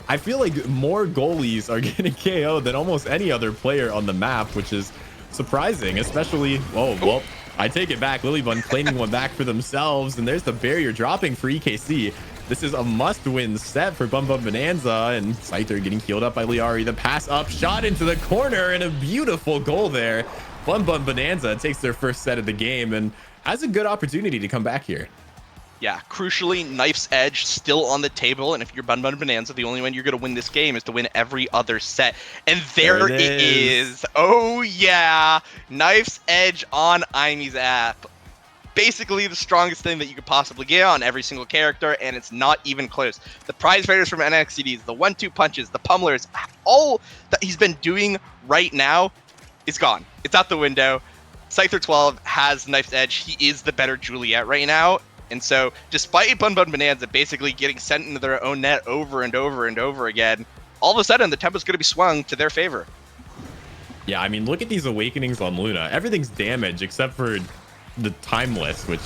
Speaker 15: I feel like more goalies are getting KO than almost any other player on the map, which is surprising, especially, oh, well, I take it back. Lily Bun claiming one back for themselves, and there's the barrier dropping for EKC. This is a must-win set for Bum Bum Bonanza, and Scyther getting healed up by Liari. The pass up, shot into the corner, and a beautiful goal there. Bum Bum Bonanza takes their first set of the game and has a good opportunity to come back here.
Speaker 16: Yeah, crucially, Knife's Edge still on the table, and if you're Bun Bun Bonanza, the only way you're going to win this game is to win every other set. And there it is. Oh, yeah. Knife's Edge on Imy's app. Basically the strongest thing that you could possibly get on every single character, and it's not even close. The prize fighters from NXCDs, the 1-2 punches, the pummelers, all that he's been doing right now is gone. It's out the window. Scyther 12 has Knife's Edge. He is the better Juliet right now. And so, despite Bun Bun Bonanza basically getting sent into their own net over and over and over again, all of a sudden the tempo's going to be swung to their favor.
Speaker 15: Yeah, I mean, look at these awakenings on Luna. Everything's damaged except for the Timeless, which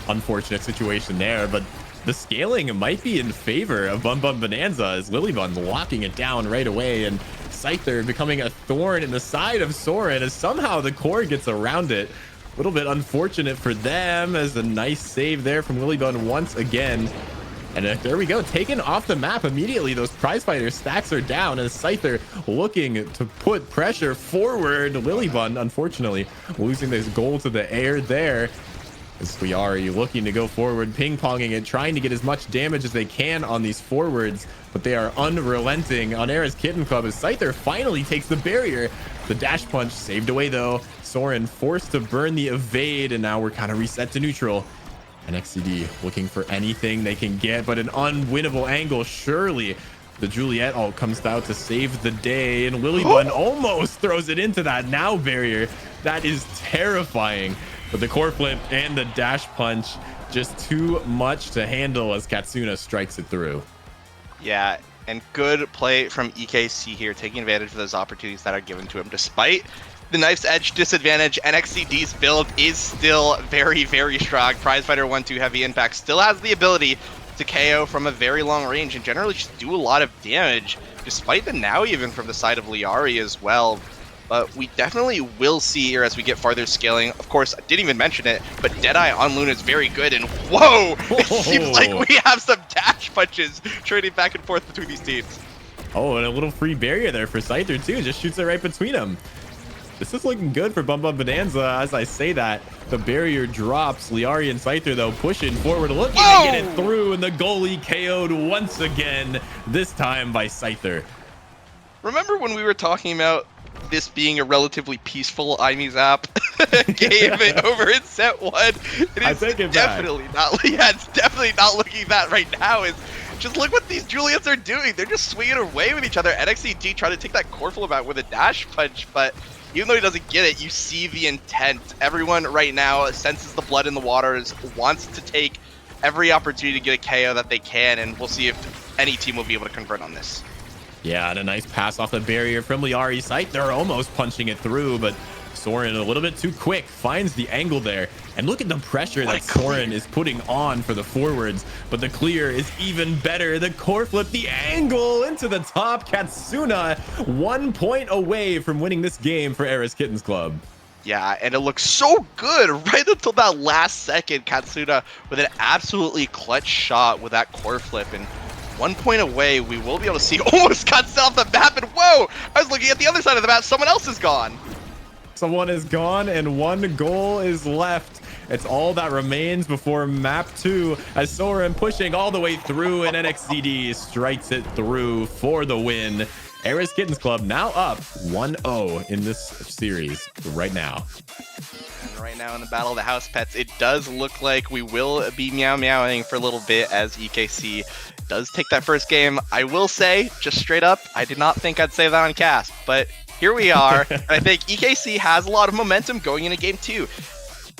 Speaker 15: unfortunate situation there, but the scaling might be in favor of Bun Bun Bonanza as Lily Bun locking it down right away, and Scyther becoming a thorn in the side of Soren as somehow the core gets around it. A little bit unfortunate for them as a nice save there from Lily Bun once again. And there we go, taken off the map immediately. Those prize fighter stacks are down as Scyther looking to put pressure forward. Lily Bun, unfortunately, losing this goal to the air there. As we are looking to go forward, ping-ponging it, trying to get as much damage as they can on these forwards, but they are unrelenting on Era's Kitten Club as Scyther finally takes the barrier. The dash punch saved away though. Soren forced to burn the evade, and now we're kind of reset to neutral. NXCD looking for anything they can get, but an unwinnable angle. Surely the Juliet ult comes out to save the day, and Lilybun almost throws it into that now barrier. That is terrifying. But the core flip and the dash punch, just too much to handle as Katsuna strikes it through.
Speaker 16: Yeah, and good play from EKC here, taking advantage of those opportunities that are given to him. Despite the Knife's Edge disadvantage, NXCD's build is still very, very strong. Prizefighter 1-2 heavy impact still has the ability to KO from a very long range and generally just do a lot of damage, despite the now even from the side of Liari as well. But we definitely will see here as we get farther scaling. Of course, I didn't even mention it, but Deadeye on Luna is very good. And whoa, it seems like we have some dash punches trading back and forth between these teams.
Speaker 15: Oh, and a little free barrier there for Scyther too. Just shoots it right between them. This is looking good for Bum Bum Bonanza. As I say that, the barrier drops. Liari and Scyther, though, pushing forward, looking to get it through, and the goalie KO'd once again, this time by Scyther.
Speaker 16: Remember when we were talking about this being a relatively peaceful IME's app game over in set 1? It's definitely not. Yeah, it's definitely not looking that right now. Is just look what these Juliets are doing. They're just swinging away with each other. NXCD trying to take that core flip out with a dash punch, but even though he doesn't get it, you see the intent. Everyone right now senses the blood in the waters, wants to take every opportunity to get a KO that they can, and we'll see if any team will be able to convert on this.
Speaker 15: Yeah, and a nice pass off the barrier from Liari's site. They're almost punching it through, but Soren a little bit too quick, finds the angle there. And look at the pressure that Soren is putting on for the forwards, but the clear is even better. The core flip, the angle into the top. Katsuna 1 point away from winning this game for Eris Kittens Club.
Speaker 16: Yeah, and it looks so good right until that last second. Katsuna with an absolutely clutch shot with that core flip, and 1 point away, we will be able to see almost got set off the map, and whoa, I was looking at the other side of the map, someone else is gone.
Speaker 15: Someone is gone and 1 goal is left. It's all that remains before map 2 as Soren pushing all the way through and NXCD strikes it through for the win. Eris Kittens Club now up 1-0 in this series right now.
Speaker 16: And right now in the Battle of the House Pets, it does look like we will be meowing for a little bit as EKC does take that first game. I will say, just straight up, I did not think I'd say that on cast, but here we are. And I think EKC has a lot of momentum going into game 2.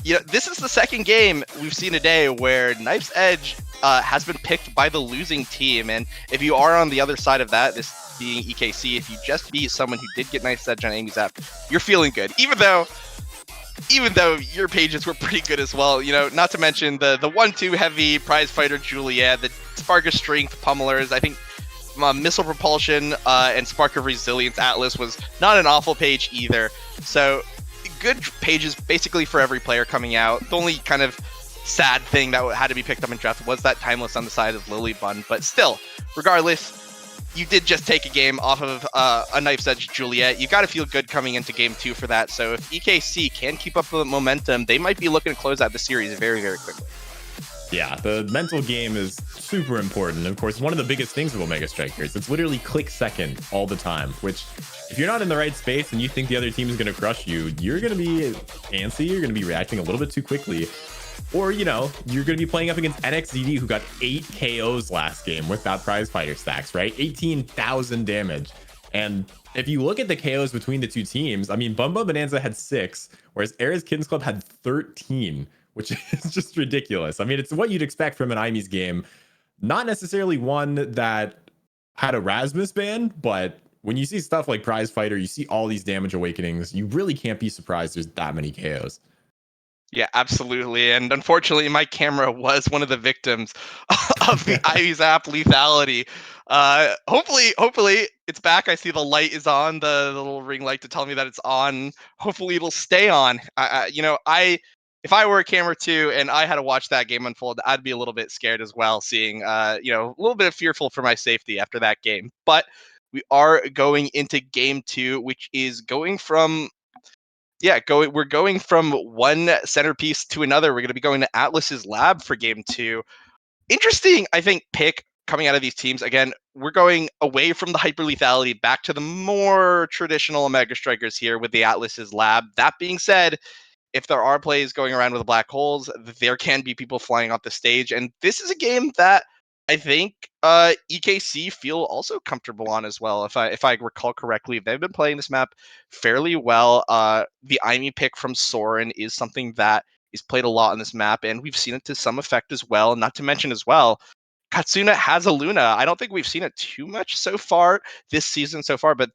Speaker 16: You know, this is the second game we've seen today where Knife's Edge has been picked by the losing team. And if you are on the other side of that, this being EKC, if you just beat someone who did get Knife's Edge on Amy's app, you're feeling good. Even though your pages were pretty good as well, you know, not to mention the 1-2 heavy Prizefighter Juliet, the Spark of Strength Pummelers, I think Missile Propulsion and Spark of Resilience Atlas was not an awful page either. So good pages basically for every player coming out. The only kind of sad thing that had to be picked up in draft was that Timeless on the side of Lilybun, but still, regardless, you did just take a game off of a Knife's Edge Juliet. You got to feel good coming into game 2 for that. So if EKC can keep up the momentum, they might be looking to close out the series very, very quickly.
Speaker 15: Yeah, the mental game is super important. Of course, one of the biggest things with Omega Strikers, it's literally click second all the time, which if you're not in the right space and you think the other team is going to crush you, you're going to be antsy, you're going to be reacting a little bit too quickly. Or, you know, you're going to be playing up against NXDD, who got 8 KOs last game with that Prizefighter stacks, right? 18,000 damage. And if you look at the KOs between the two teams, I mean, Bum Bum Bonanza had 6, whereas Eris Kittens Club had 13, which is just ridiculous. I mean, it's what you'd expect from an IME's game. Not necessarily one that had a Rasmus ban, but when you see stuff like Prizefighter, you see all these damage awakenings, you really can't be surprised there's that many KOs.
Speaker 16: Yeah, absolutely. And unfortunately, my camera was one of the victims of the Ivy's app lethality. Hopefully it's back. I see the light is on, the little ring light to tell me that it's on. Hopefully it'll stay on. If I were a camera too and I had to watch that game unfold, I'd be a little bit scared as well, seeing a little bit fearful for my safety after that game. But we are going into game 2, which is going from we're going from one centerpiece to another. We're going to be going to Atlas's lab for game 2. Interesting, I think, pick coming out of these teams. Again, we're going away from the hyper lethality back to the more traditional Omega Strikers here with the Atlas's lab. That being said, if there are plays going around with black holes, there can be people flying off the stage. And this is a game that I think EKC feel also comfortable on as well. If I recall correctly, they've been playing this map fairly well. The Imi pick from Soren is something that is played a lot on this map, and we've seen it to some effect as well. Not to mention as well, Katsuna has a Luna. I don't think we've seen it too much so far this season so far, but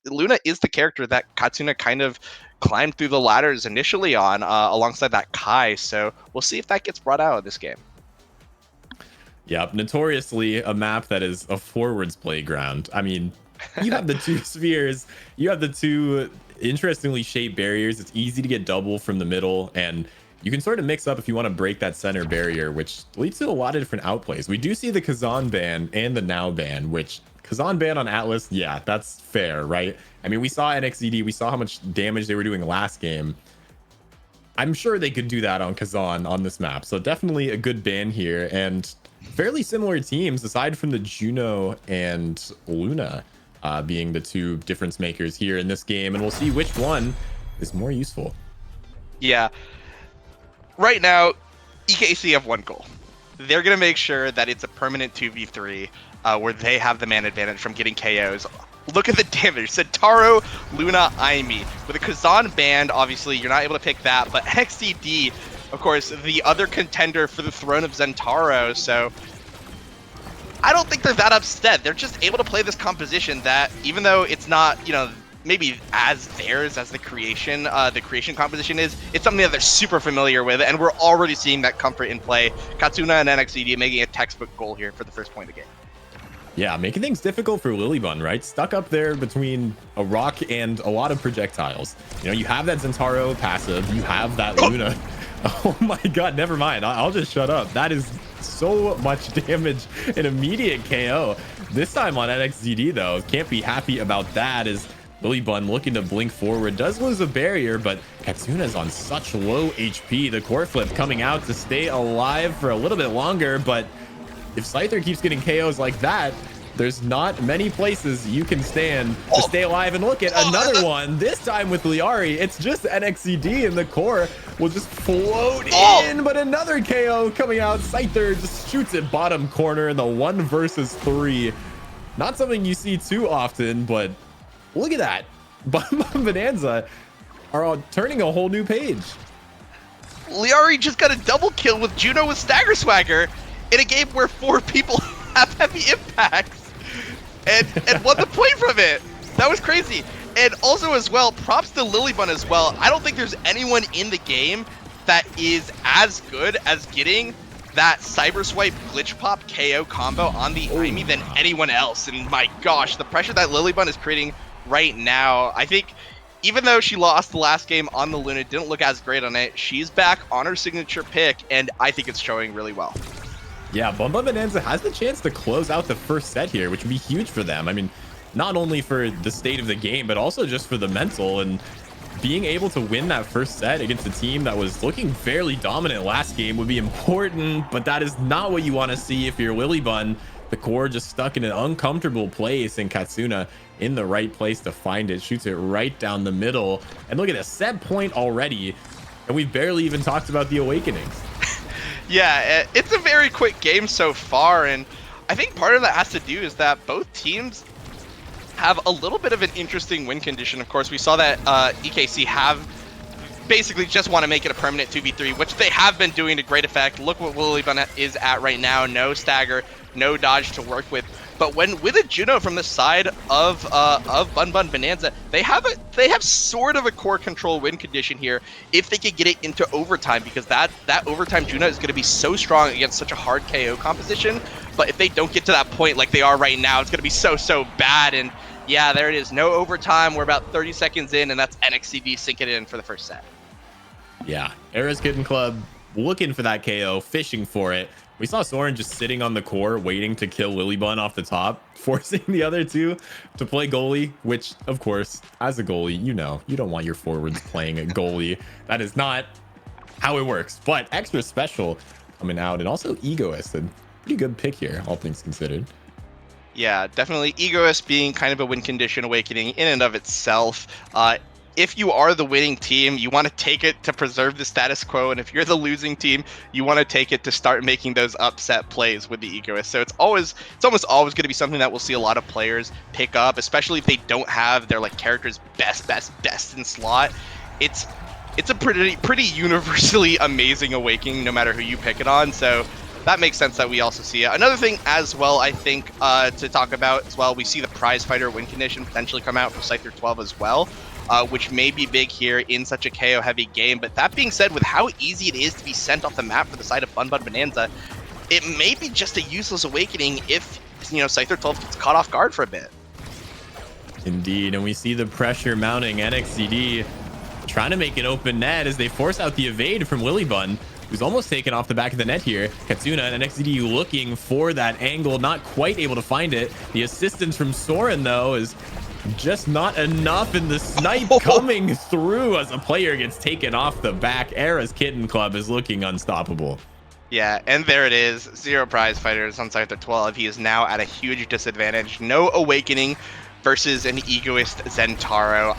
Speaker 16: Luna is the character that Katsuna kind of climbed through the ladders initially on alongside that Kai. So we'll see if that gets brought out of this game.
Speaker 15: Yep, notoriously a map that is a forwards playground. I mean, you have the two spheres, you have the two interestingly shaped barriers. It's easy to get double from the middle, and you can sort of mix up if you want to break that center barrier, which leads to a lot of different outplays. We do see the Kazan ban and the Now ban, which Kazan ban on Atlas, yeah, that's fair, right? I mean, we saw NXED, we saw how much damage they were doing last game. I'm sure they could do that on Kazan on this map. So definitely a good ban here, and fairly similar teams aside from the Juno and Luna being the two difference makers here in this game, and we'll see which one is more useful.
Speaker 16: Yeah. Right now, EKC have one goal. They're going to make sure that it's a permanent 2v3 where they have the man advantage from getting KOs. Look at the damage. Centauro, Luna, Imi. With a Kazan band, obviously, you're not able to pick that, but XCD, of course, the other contender for the throne of Zentaro, so I don't think they're that upset. They're just able to play this composition that, even though it's not, you know, maybe as theirs as the creation composition is, it's something that they're super familiar with, and we're already seeing that comfort in play. Katsuna and NXED making a textbook goal here for the first point of the game.
Speaker 15: Yeah, making things difficult for Lilybun, right? Stuck up there between a rock and a lot of projectiles. You know, you have that Zentaro passive, you have that Luna. Oh my god, never mind. I'll just shut up. That is so much damage, an immediate KO. This time on NXZD though, can't be happy about that as Lilybun looking to blink forward, does lose a barrier, but Katsuna's on such low HP. The core flip coming out to stay alive for a little bit longer, but if Scyther keeps getting KOs like that, there's not many places you can stand to stay alive. And look at another one, this time with Liari. It's just NXCD and the core will just float in, but another KO coming out. Scyther just shoots it bottom corner in the 1 versus 3. Not something you see too often, but look at that. Bonanza are all turning a whole new page.
Speaker 16: Liari just got a double kill with Juno with Stagger Swagger in a game where 4 people have heavy impacts and won the point from it. That was crazy. And also as well, props to Lilybun as well. I don't think there's anyone in the game that is as good as getting that Cyber Swipe Glitch Pop KO combo on the Imi than anyone else. And my gosh, the pressure that Lilybun is creating right now, I think even though she lost the last game on the Luna, didn't look as great on it, she's back on her signature pick, and I think it's showing really well.
Speaker 15: Yeah, Bonanza has the chance to close out the first set here, which would be huge for them. I mean, not only for the state of the game, but also just for the mental, and being able to win that first set against a team that was looking fairly dominant last game would be important, but that is not what you want to see if you're Lilybun. The core just stuck in an uncomfortable place, and Katsuna in the right place to find it, shoots it right down the middle, and look at a set point already, and we've barely even talked about the awakenings.
Speaker 16: Yeah, it's a very quick game so far, and I think part of that has to do is that both teams have a little bit of an interesting win condition. Of course, we saw that EKC have basically just want to make it a permanent 2v3, which they have been doing to great effect. Look what Lilybun is at right now. No stagger, no dodge to work with. But when with a Juno from the side of Bonanza, they have sort of a core control win condition here if they could get it into overtime, because that overtime Juno is going to be so strong against such a hard KO composition. But if they don't get to that point like they are right now, it's going to be so bad. And yeah, there it is. No overtime. We're about 30 seconds in, and that's NXCD sinking in for the first set.
Speaker 15: Yeah, Era's Kitten Club looking for that KO, fishing for it. We saw Soren just sitting on the core, waiting to kill Lilybun off the top, forcing the other two to play goalie, which, of course, as a goalie, you know, you don't want your forwards playing a goalie. That is not how it works. But extra special coming out, and also Egoist, a pretty good pick here, all things considered.
Speaker 16: Yeah, definitely Egoist being kind of a win condition awakening in and of itself. if you are the winning team, you want to take it to preserve the status quo, and if you're the losing team, you want to take it to start making those upset plays with the egoist. So it's almost always going to be something that we'll see a lot of players pick up, especially if they don't have their like character's best in slot. It's a pretty universally amazing awakening, no matter who you pick it on. So that makes sense that we also see it. Another thing as well, I think, to talk about as well, we see the prize fighter win condition potentially come out for Scyther 12 as well, which may be big here in such a KO heavy game. But that being said, with how easy it is to be sent off the map for the side of Bun Bun Bonanza, it may be just a useless awakening if, Scyther 12 gets caught off guard for a bit.
Speaker 15: Indeed, and we see the pressure mounting. NXCD trying to make an open net as they force out the evade from Willybun, who's almost taken off the back of the net here. Katsuna and NXCD looking for that angle, not quite able to find it. The assistance from Soren, though, is just not enough, and the snipe coming through as a player gets taken off the back. Era's Kitten Club is looking unstoppable.
Speaker 16: Yeah, and there it is. 0 prize fighters on Scyther 12. He is now at a huge disadvantage. No awakening versus an egoist Zentaro.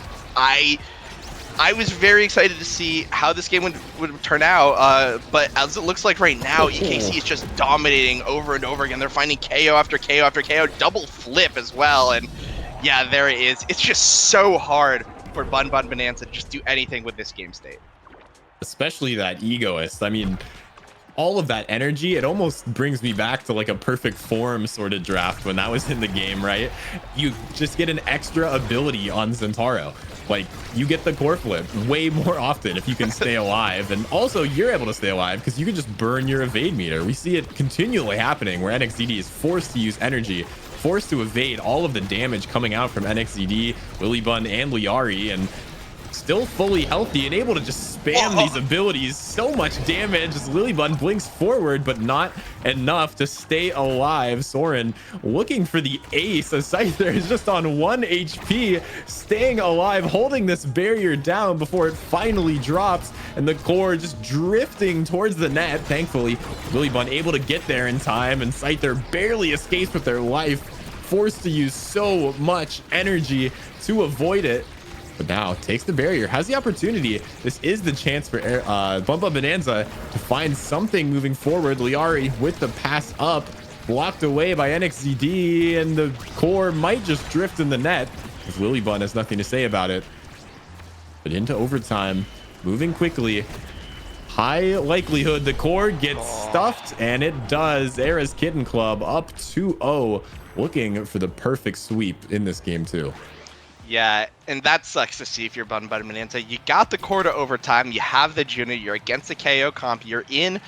Speaker 16: I was very excited to see how this game would turn out, but as it looks like right now, EKC is just dominating over and over again. They're finding KO after KO after KO, double flip as well, and yeah, there it is. It's just so hard for Bun Bun Bonanza to just do anything with this game state.
Speaker 15: Especially that egoist. I mean, all of that energy, it almost brings me back to like a perfect form sort of draft when that was in the game, right? You just get an extra ability on Zentaro. Like, you get the core flip way more often if you can stay alive, and also you're able to stay alive because you can just burn your evade meter. We see it continually happening where NXZD is forced to use energy, forced to evade all of the damage coming out from NXZD, Willybun, and Liari, and still fully healthy and able to just spam these abilities. So much damage as Willybun blinks forward, but not enough to stay alive. Soren looking for the ace. A Scyther is just on 1 HP, staying alive, holding this barrier down before it finally drops, and the core just drifting towards the net. Thankfully, Willybun able to get there in time, and Scyther barely escapes with their life, forced to use so much energy to avoid it. But now takes the barrier, has the opportunity. This is the chance for Bun Bun Bonanza to find something moving forward. Liari with the pass up, blocked away by NXZD, and the core might just drift in the net because Willybun has nothing to say about it. But into overtime, moving quickly. High likelihood the core gets stuffed, and it does. Era's Kitten Club up 2-0, looking for the perfect sweep in this game too.
Speaker 16: Yeah, and that sucks to see if you're Bun Bun Bonanza. You got the core to overtime, you have the Juno, you're against the KO comp, you're in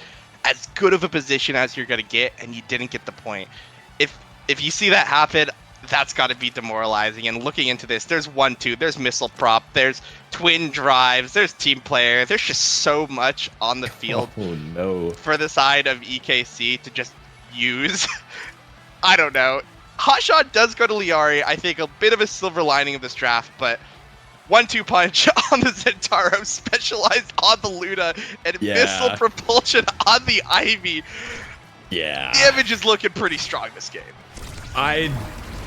Speaker 16: as good of a position as you're going to get, and you didn't get the point. If you see that happen, that's got to be demoralizing. And looking into this, there's 1-2, there's missile prop, there's twin drives, there's team player, there's just so much on the field for the side of EKC to just use. I don't know. Hotshot does go to Liari. I think a bit of a silver lining of this draft, but 1-2 punch on the Zentaro, specialized on the Luna, and missile propulsion on the Ivy.
Speaker 15: Yeah.
Speaker 16: The image is looking pretty strong this game.
Speaker 15: I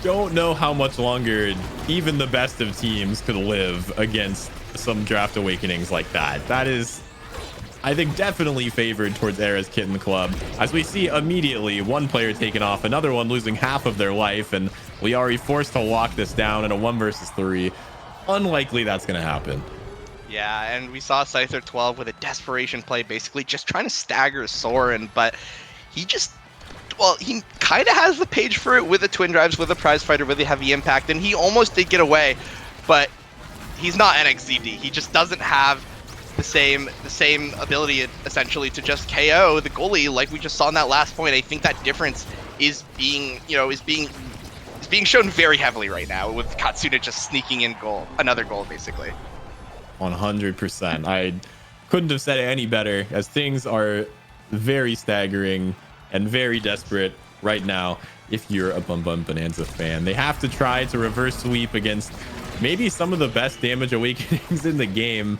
Speaker 15: don't know how much longer even the best of teams could live against some draft awakenings like that. That is, I think, definitely favored towards Era's Kitten Club, as we see immediately one player taken off, another one losing half of their life, and Liari forced to lock this down in a 1 versus 3. Unlikely that's going to happen.
Speaker 16: Yeah, and we saw Scyther 12 with a desperation play, basically just trying to stagger Soren, but he just, well, he kind of has the page for it with the twin drives, with the prize fighter, really heavy impact, and he almost did get away, but he's not NXZD. He just doesn't have the same ability essentially to just KO the goalie like we just saw in that last point. I think that difference is being shown very heavily right now, with Katsuna just sneaking in another goal basically.
Speaker 15: 100%. I couldn't have said it any better, as things are very staggering and very desperate right now. If you're a Bun Bun Bonanza fan, they have to try to reverse sweep against maybe some of the best damage awakenings in the game.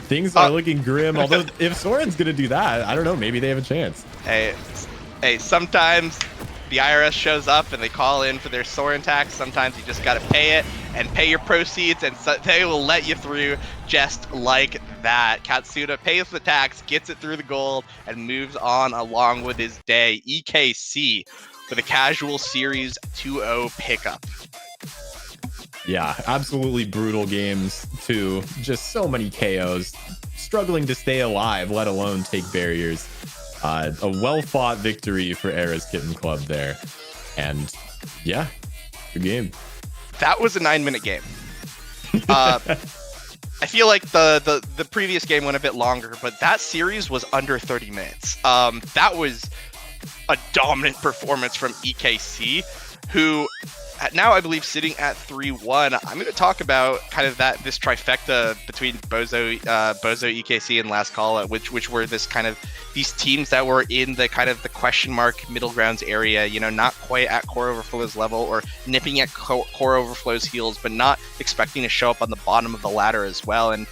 Speaker 15: Things are looking grim, although if Soren's gonna do that, I don't know, maybe they have a chance.
Speaker 16: Hey, sometimes the IRS shows up and they call in for their Soren tax, sometimes you just got to pay it and pay your proceeds, and so they will let you through just like that. Katsuna pays the tax, gets it through the gold, and moves on along with his day. EKC with a casual series 2-0 pickup.
Speaker 15: Yeah, absolutely brutal games too. Just so many KOs, struggling to stay alive, let alone take barriers. A well-fought victory for Era's Kitten Club there. And yeah, good game.
Speaker 16: That was a 9-minute game. I feel like the previous game went a bit longer, but that series was under 30 minutes. That was a dominant performance from EKC, who now I believe sitting at 3-1. I'm going to talk about kind of this trifecta between Bozo, EKC, and Last Call, which were these teams that were in the kind of the question mark middle grounds area, not quite at Core Overflow's level or nipping at Core Overflow's heels, but not expecting to show up on the bottom of the ladder as well. And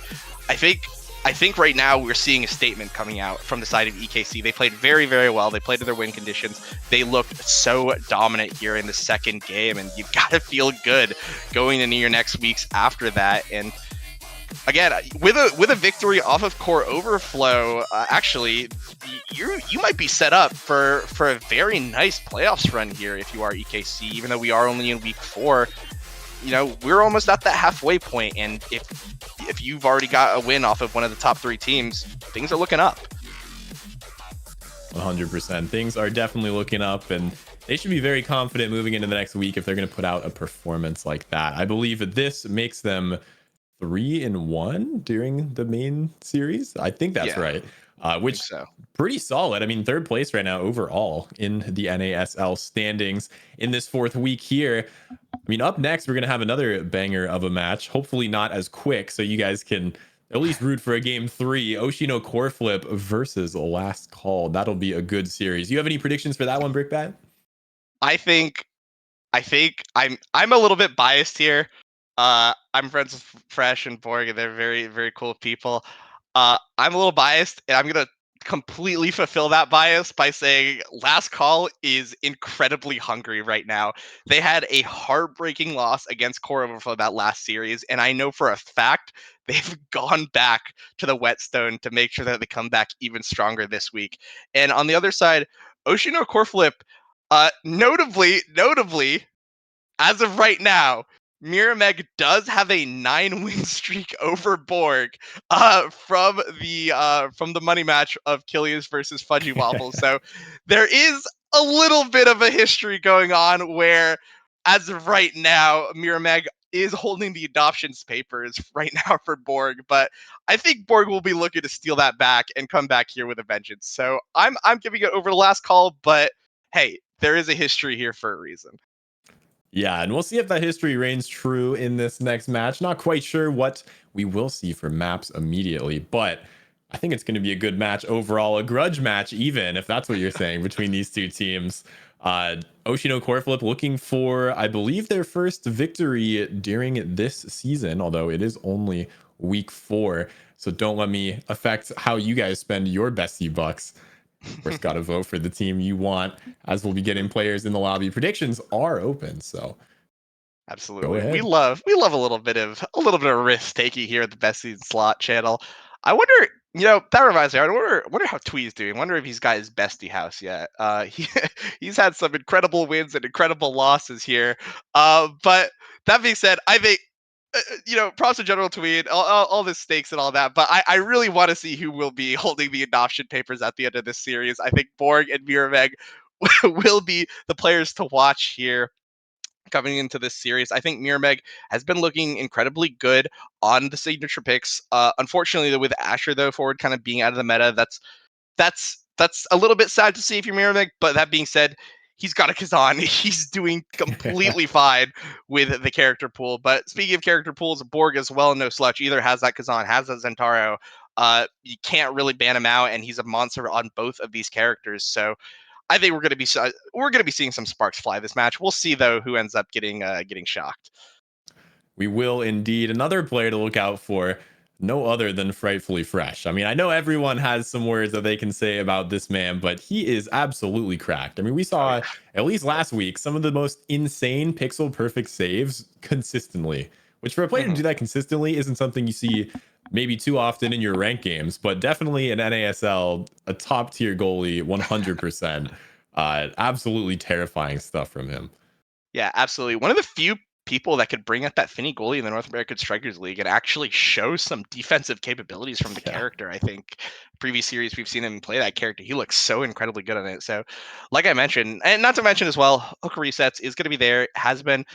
Speaker 16: I think right now we're seeing a statement coming out from the side of EKC. They played very, very well. They played to their win conditions. They looked so dominant here in the second game, and you've got to feel good going into your next weeks after that. And again, with a victory off of Core Overflow, actually, you might be set up for a very nice playoffs run here if you are EKC. Even though we are only in week 4, we're almost at that halfway point, and if you've already got a win off of one of the top 3 teams, things are looking up.
Speaker 15: 100%. Things are definitely looking up, and they should be very confident moving into the next week if they're going to put out a performance like that. I believe that this makes them 3-1 during the main series. I think that's right. Which pretty solid. I mean, 3rd place right now overall in the NASL standings in this 4th week here. I mean, up next, we're going to have another banger of a match. Hopefully not as quick, so you guys can at least root for a game 3. Oshino Core Flip versus Last Call. That'll be a good series. You have any predictions for that one, Brickbat?
Speaker 16: I think I'm a little bit biased here. I'm friends with Fresh and Borg, and they're very, very cool people. I'm a little biased, and I'm going to completely fulfill that bias by saying Last Call is incredibly hungry right now. They had a heartbreaking loss against Core Overflow that last series, and I know for a fact they've gone back to the whetstone to make sure that they come back even stronger this week. And on the other side, Oshino Core Flip, notably, as of right now, Mirameg does have a 9-win streak over Borg from the money match of Killius versus Fudgy Waffles. So there is a little bit of a history going on where, as of right now, Mirameg is holding the adoptions papers right now for Borg, but I think Borg will be looking to steal that back and come back here with a vengeance. So I'm giving it over to Last Call, but hey, there is a history here for a reason.
Speaker 15: Yeah, and we'll see if that history reigns true in this next match. Not quite sure what we will see for maps immediately, but I think it's going to be a good match overall, a grudge match even, if that's what you're saying, between these two teams. Oshino Core Flip looking for, I believe, their first victory during this season, although it is only week 4. So don't let me affect how you guys spend your bestie bucks. Of course, got to vote for the team you want, as we'll be getting players in the lobby. Predictions are open, so
Speaker 16: absolutely. We love a little bit of risk taking here at the BestieInSlot channel. I wonder, that reminds me. I wonder how Twee's doing. I wonder if he's got his bestie house yet. He's had some incredible wins and incredible losses here. But that being said, I think props to General Tweed, all the stakes and all that. But I really want to see who will be holding the adoption papers at the end of this series. I think Borg and Mirameg will be the players to watch here coming into this series. I think Mirameg has been looking incredibly good on the signature picks. Unfortunately, with Asher though forward kind of being out of the meta, that's a little bit sad to see if you're Mirameg. But that being said, he's got a Kazan. He's doing completely fine with the character pool. But speaking of character pools, Borg as well, no slouch either, has that Kazan, has that Zentaro. You can't really ban him out, and he's a monster on both of these characters. So I think we're going to be seeing some sparks fly this match. We'll see though who ends up getting shocked.
Speaker 15: We will indeed. Another player to look out for, no other than Frightfully Fresh. I mean, I know everyone has some words that they can say about this man, but he is absolutely cracked. I mean, we saw, at least last week, some of the most insane pixel perfect saves consistently, which for a player to do that consistently isn't something you see maybe too often in your ranked games, but definitely in NASL, a top tier goalie, 100%. Absolutely terrifying stuff from him.
Speaker 16: Yeah, absolutely. One of the few people that could bring out that Finny goalie in the North American Strikers League and actually show some defensive capabilities from the character. I think previous series we've seen him play that character. He looks so incredibly good on it. So, like I mentioned, and not to mention as well, Hook Resets is going to be there. Has been,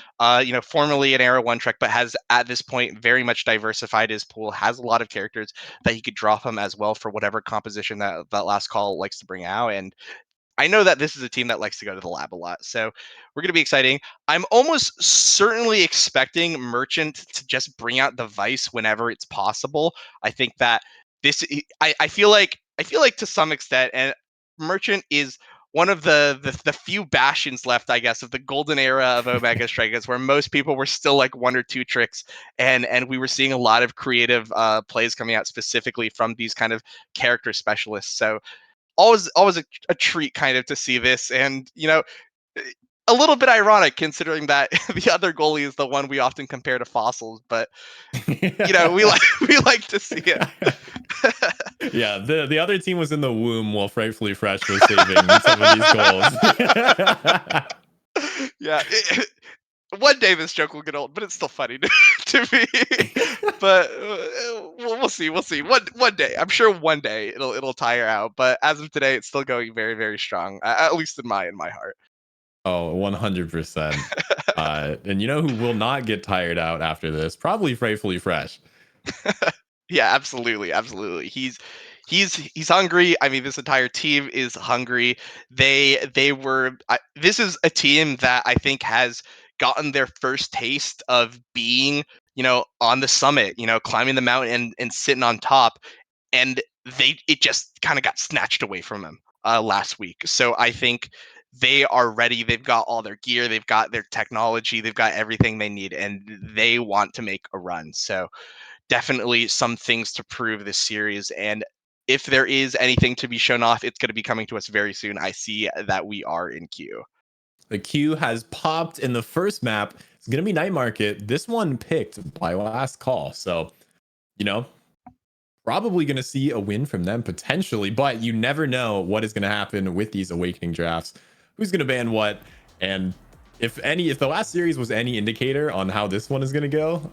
Speaker 16: formerly an Era 1 Trek, but has at this point very much diversified his pool. Has a lot of characters that he could drop him as well for whatever composition that last call likes to bring out. And I know that this is a team that likes to go to the lab a lot, so we're going to be exciting. I'm almost certainly expecting Merchant to just bring out the Vice whenever it's possible. I think that I feel like to some extent, and Merchant is one of the few bastions left, I guess, of the golden era of Omega Strikers, where most people were still like one or two tricks, and we were seeing a lot of creative plays coming out specifically from these kind of character specialists. So always a treat kind of to see this, and a little bit ironic considering that the other goalie is the one we often compare to Fossils, but we like to see it.
Speaker 15: Yeah, the other team was in the womb while Frightfully Fresh was saving some of these goals.
Speaker 16: Yeah, one day this joke will get old, but it's still funny to me. But we'll see. One day, I'm sure one day it'll tire out. But as of today, it's still going very, very strong. At least in my heart.
Speaker 15: Oh, 100%. And you know who will not get tired out after this? Probably Frightfully Fresh.
Speaker 16: Yeah, absolutely. He's hungry. I mean, this entire team is hungry. They were. This is a team that I think has gotten their first taste of being, on the summit, climbing the mountain and sitting on top, and it just kind of got snatched away from them last week. So I think they are ready. They've got all their gear, they've got their technology, they've got everything they need, and they want to make a run. So definitely some things to prove this series, and if there is anything to be shown off, it's going to be coming to us very soon. I see that we are in queue.
Speaker 15: The queue has popped in the first map. It's going to be Night Market. This one picked by last call. So, probably going to see a win from them potentially, but you never know what is going to happen with these Awakening drafts. Who's going to ban what? And if the last series was any indicator on how this one is going to go,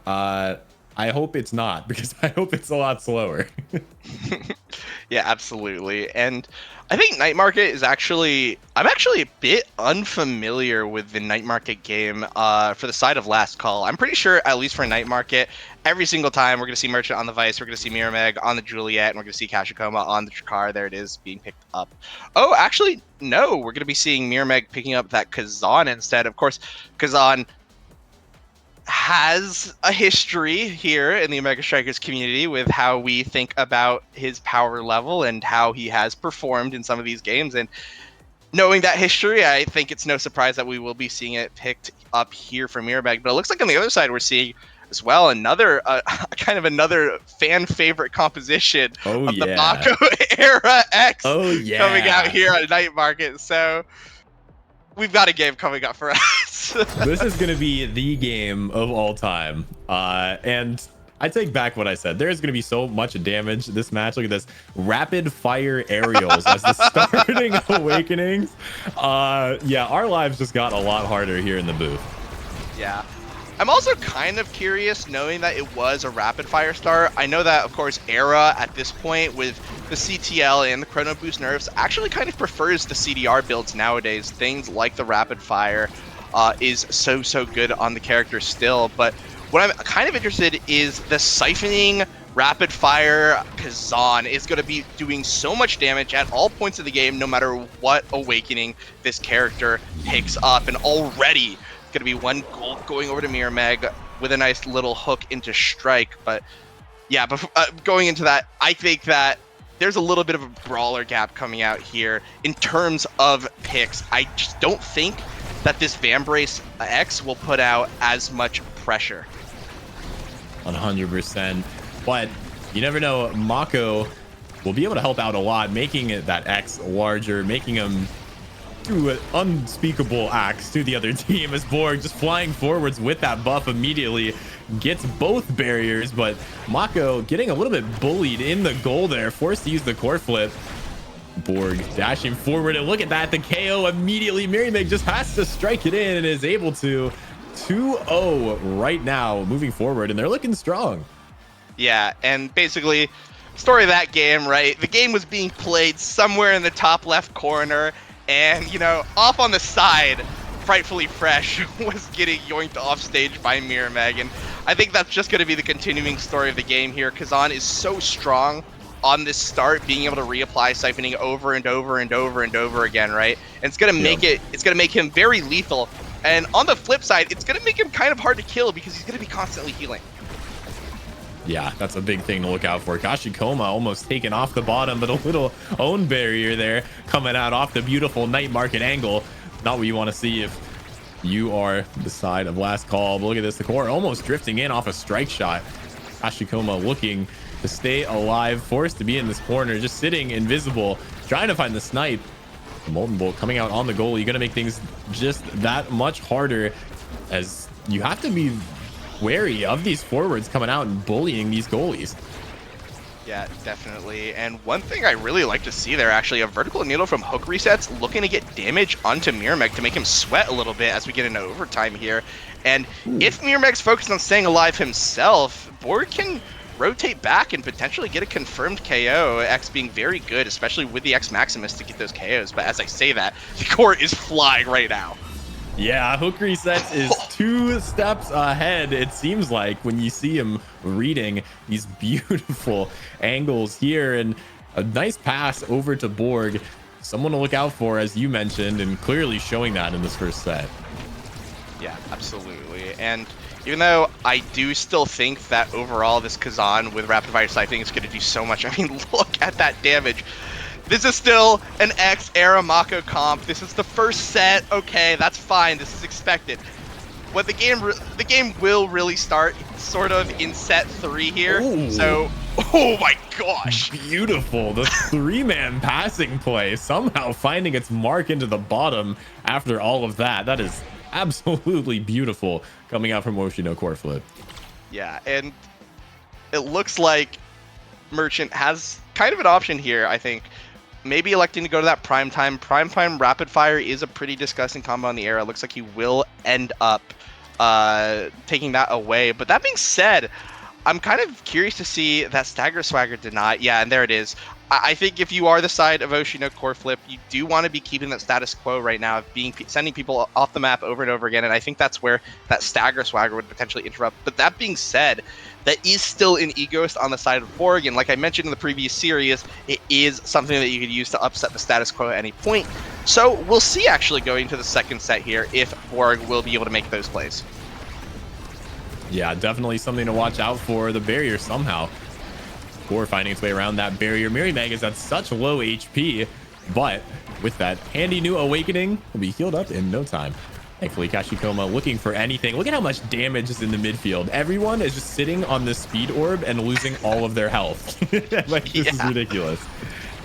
Speaker 15: I hope it's not, because I hope it's a lot slower.
Speaker 16: Yeah, absolutely. And I think Night Market is I'm actually a bit unfamiliar with the Night Market game for the side of Last Call. I'm pretty sure, at least for Night Market, every single time we're going to see Merchant on the Vice, we're going to see Mirrormeg on the Juliet, and we're going to see Kashikoma on the Trakar. There it is, being picked up. Oh, actually, no, we're going to be seeing Mirrormeg picking up that Kazan instead. Of course, Kazan has a history here in the Omega Strikers community with how we think about his power level and how he has performed in some of these games. And knowing that history, I think it's no surprise that we will be seeing it picked up here from Mirrormeg. But it looks like on the other side, we're seeing as well another fan favorite composition of the Mako Era X coming out here on Night Market. So we've got a game coming up for us.
Speaker 15: This is going to be the game of all time. And I take back what I said. There's going to be so much damage this match. Look at this. Rapid fire aerials as the starting Awakenings. Yeah, our lives just got a lot harder here in the booth.
Speaker 16: Yeah. I'm also kind of curious, knowing that it was a rapid fire start. I know that, of course, Era at this point with the CTL and the Chrono Boost nerfs actually kind of prefers the CDR builds nowadays. Things like the rapid fire is so good on the character still. But what I'm kind of interested is the siphoning rapid fire Kazan is going to be doing so much damage at all points of the game, no matter what Awakening this character picks up. And already going to be one gold going over to Mirrormeg with a nice little hook into Strike. But yeah, going into that, I think that there's a little bit of a brawler gap coming out here in terms of picks. I just don't think that this Vambrace X will put out as much pressure.
Speaker 15: 100%. But you never know. Mako will be able to help out a lot, making that X larger, making him do unspeakable acts to the other team as Borg just flying forwards with that buff immediately gets both barriers, but Mako getting a little bit bullied in the goal there, forced to use the core flip. Borg dashing forward, and look at that, the KO immediately. Meg just has to strike it in and is able to 2-0 right now moving forward, and they're looking strong.
Speaker 16: Yeah, and basically story of that game, right? The game was being played somewhere in the top left corner, and, you know, off on the side, Frightfully Fresh was getting yoinked off stage by Meg, and I think that's just going to be the continuing story of the game here. Kazan is so strong on this start, being able to reapply siphoning over and over and over and over again, right? And it's going to make it's going to make him very lethal. And on the flip side, it's going to make him kind of hard to kill because he's going to be constantly healing.
Speaker 15: Yeah, that's a big thing to look out for. Kashikoma almost taken off the bottom, but a little own barrier there coming out off the beautiful night market angle. Not what you want to see if you are the side of last call. But look at this, the core almost drifting in off a strike shot. Kashikoma looking to stay alive, forced to be in this corner, just sitting invisible, trying to find the snipe. The Molten Bolt coming out on the goalie, going to make things just that much harder, as you have to be wary of these forwards coming out and bullying these goalies.
Speaker 16: Yeah, definitely. And one thing I really like to see there, actually, a vertical needle from hook resets looking to get damage onto Meg to make him sweat a little bit as we get into overtime here. And if Meg's focused on staying alive himself, Borg can rotate back and potentially get a confirmed KO, X being very good, especially with the X Maximus to get those KOs. But as I say that, the core is flying right now.
Speaker 15: Yeah, hook resets is 2 steps ahead, it seems like, when you see him reading these beautiful angles here, and a nice pass over to Borg. Someone to look out for, as you mentioned, and clearly showing that in this first set.
Speaker 16: Yeah, absolutely. And even though I do still think that overall this Kazan with rapid fire siphoning is going to do so much, I mean, look at that damage. This is still an X-era Mako comp. This is the first set. Okay, that's fine. This is expected. What the game will really start sort of in set 3 here.
Speaker 15: Ooh.
Speaker 16: So, oh my gosh.
Speaker 15: Beautiful. The 3-man passing play somehow finding its mark into the bottom after all of that. That is absolutely beautiful coming out from Oshino core flip.
Speaker 16: Yeah, and it looks like Merchant has kind of an option here, I think. Maybe electing to go to that prime time. Prime time rapid fire is a pretty disgusting combo on the era. It looks like he will end up taking that away. But that being said, I'm kind of curious to see that Stagger Swagger did not. Yeah, and there it is. I think if you are the side of Oshino core flip, you do want to be keeping that status quo right now, of sending people off the map over and over again. And I think that's where that Stagger Swagger would potentially interrupt. But that being said, that is still an Egoist on the side of Borg, and like I mentioned in the previous series, it is something that you could use to upset the status quo at any point. So we'll see actually going to the second set here if Borg will be able to make those plays.
Speaker 15: Yeah, definitely something to watch out for. The barrier somehow. Core finding its way around that barrier. Meg is at such low HP, but with that handy new awakening, will be healed up in no time. Thankfully, Kashikoma looking for anything. Look at how much damage is in the midfield. Everyone is just sitting on the speed orb and losing all of their health. Like, this is ridiculous.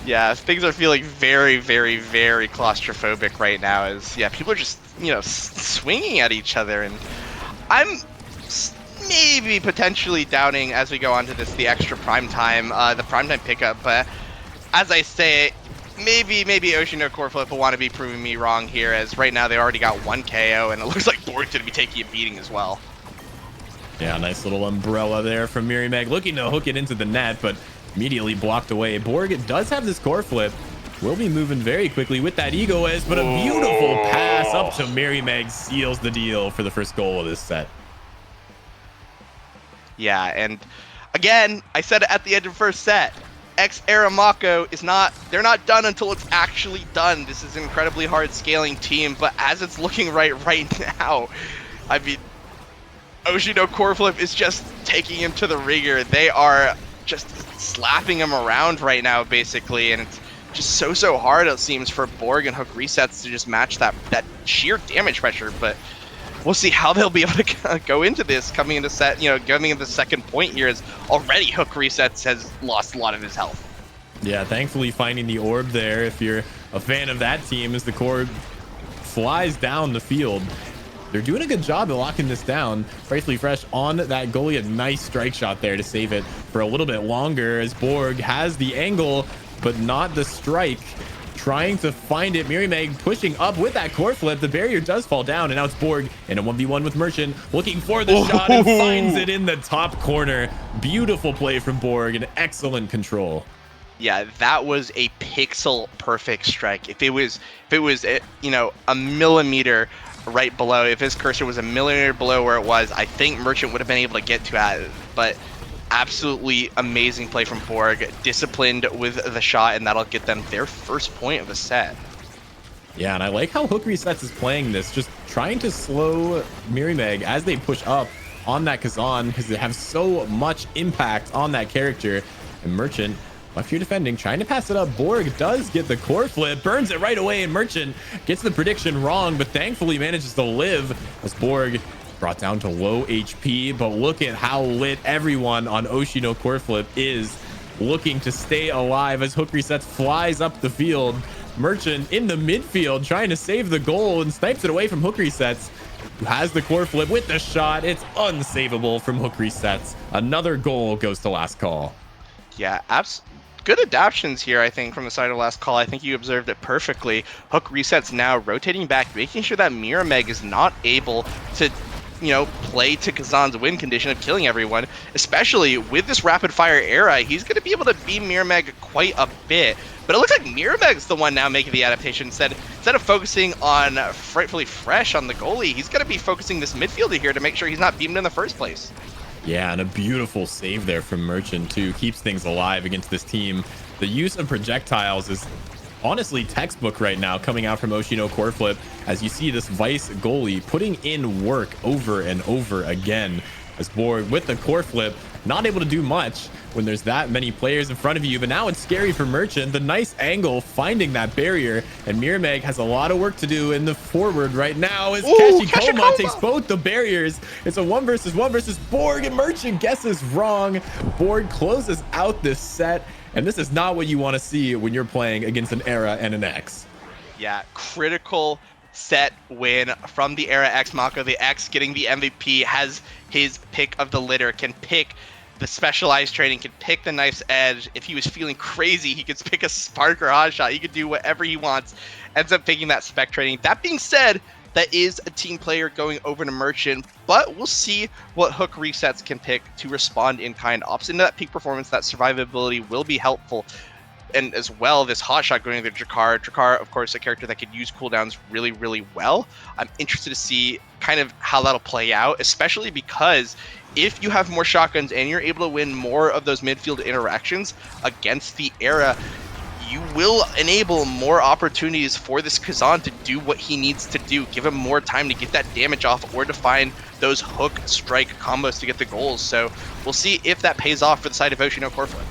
Speaker 16: Yeah, things are feeling very, very, very claustrophobic right now. As people are just, you know, swinging at each other, and I'm maybe potentially doubting as we go on to this the extra prime time, the prime time pickup. But as I say, maybe Oshino core flip will want to be proving me wrong here, as right now they already got 1 KO, and it looks like Borg's going to be taking a beating as well.
Speaker 15: Yeah, nice little umbrella there from Meg, looking to hook it into the net, but immediately blocked away. Borg does have this core flip. Will be moving very quickly with that Egoist, but a beautiful pass up to Meg seals the deal for the first goal of this set.
Speaker 16: Yeah, and again, I said it at the end of the first set. X-era Mako is they're not done until it's actually done. This is an incredibly hard scaling team, but as it's looking right now, I mean, Oshino core flip is just taking him to the ringer. They are just slapping him around right now, basically, and it's just so hard, it seems, for Borg and hook resets to just match that sheer damage pressure. But we'll see how they'll be able to go into this coming into set, coming into the second point here, as already Hook Resets has lost a lot of his health.
Speaker 15: Yeah, thankfully finding the orb there, if you're a fan of that team, as the core flies down the field. They're doing a good job of locking this down. Frightfully Fresh on that goalie, a nice strike shot there to save it for a little bit longer, as Borg has the angle, but not the strike. Trying to find it. Mirimeg pushing up with that core flip. The barrier does fall down, and now it's Borg in a 1v1 with Merchant, looking for the shot and finds it in the top corner. Beautiful play from Borg and excellent control.
Speaker 16: Yeah, that was a pixel perfect strike. If it was a millimeter right below, if his cursor was a millimeter below where it was, I think Merchant would have been able to get to it. But absolutely amazing play from Borg, disciplined with the shot, and that'll get them their first point of the set.
Speaker 15: Yeah, and I like how Hook Resets is playing this, just trying to slow Mirimeg as they push up on that Kazan, because they have so much impact on that character. And Merchant, left here defending, trying to pass it up. Borg does get the core flip, burns it right away, and Merchant gets the prediction wrong, but thankfully manages to live, as Borg brought down to low HP. But look at how lit everyone on Oshino core flip is, looking to stay alive as Hook Resets flies up the field. Merchant in the midfield trying to save the goal and snipes it away from Hook Resets, who has the core flip with the shot. It's unsavable from Hook Resets. Another goal goes to Last Call.
Speaker 16: Yeah, good adaptions here, I think, from the side of Last Call. I think you observed it perfectly. Hook Resets now rotating back, making sure that Mirimeg is not able to play to Kazan's win condition of killing everyone, especially with this rapid fire era. He's going to be able to beat Mirimeg quite a bit, but it looks like Mirimeg's the one now making the adaptation. Instead of focusing on Frightfully Fresh on the goalie, he's going to be focusing this midfielder here to make sure he's not beaten in the first place.
Speaker 15: Yeah, and a beautiful save there from Merchant too, keeps things alive against this team. The use of projectiles is honestly textbook right now, coming out from Oshino core flip, as you see this Vice goalie putting in work over and over again, as Borg with the core flip not able to do much when there's that many players in front of you. But now it's scary for Merchant, the nice angle finding that barrier, and Mirimeg has a lot of work to do in the forward right now, as Kashikoma takes both the barriers. It's a 1 versus 1 versus Borg, and Merchant guesses wrong. Borg closes out this set, and this is not what you want to see when you're playing against an Era and an X.
Speaker 16: Yeah, critical set win from the Era X Mako. The X getting the MVP, has his pick of the litter, can pick the specialized training, can pick the knife's edge. If he was feeling crazy, he could pick a spark or hot shot. He could do whatever he wants. Ends up picking that spec training. That being said, that is a team player going over to Merchant, but we'll see what Hook Resets can pick to respond in kind. Opposite into that peak performance, that survivability will be helpful. And as well, this hot shot going to Drakar. Drakar, of course, a character that could use cooldowns really, really well. I'm interested to see kind of how that'll play out, especially because if you have more shotguns and you're able to win more of those midfield interactions against the Era, you will enable more opportunities for this Kazan to do what he needs to do. Give him more time to get that damage off or to find those hook strike combos to get the goals. So we'll see if that pays off for the side of Oshino core flip.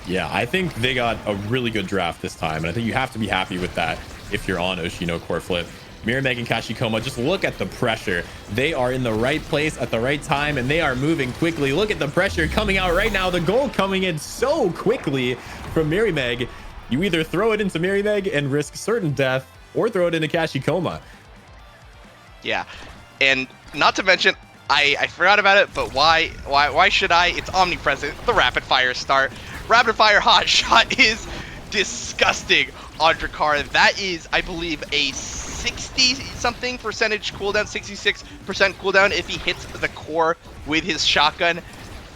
Speaker 15: Yeah, I think they got a really good draft this time, and I think you have to be happy with that if you're on Oshino core flip. Mirimeg and Kashikoma, just look at the pressure. They are in the right place at the right time, and they are moving quickly. Look at the pressure coming out right now. The goal coming in so quickly from Mirimeg. You either throw it into Mirimeg and risk certain death, or throw it into Kashikoma.
Speaker 16: Yeah, and not to mention, I forgot about it, but why should I? It's omnipresent. The rapid fire start. Rapid fire hot shot is disgusting on Drakar. That is, I believe, a 60-something percentage cooldown, 66% cooldown if he hits the core with his shotgun.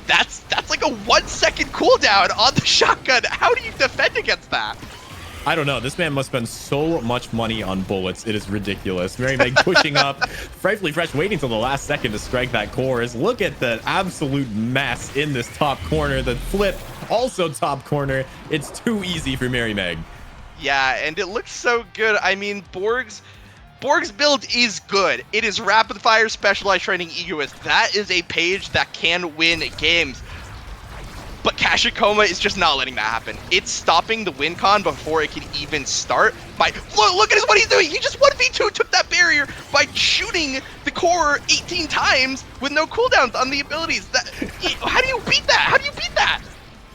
Speaker 16: That's like a 1 second cooldown on the shotgun. How do you defend against that?
Speaker 15: I don't know. This man must spend so much money on bullets. It is ridiculous. Mirimeg pushing up. Frightfully Fresh waiting till the last second to strike that core. Look at the absolute mess in this top corner. The flip, also top corner. It's too easy for Mirimeg.
Speaker 16: Yeah, and it looks so good. I mean, Borg's build is good. It is rapid fire specialized training egoist. That is a page that can win games. But Kashikoma is just not letting that happen. It's stopping the win con before it can even start. by look at what he's doing. He just 1v2 took that barrier by shooting the core 18 times with no cooldowns on the abilities. How do you beat that? How do you beat that?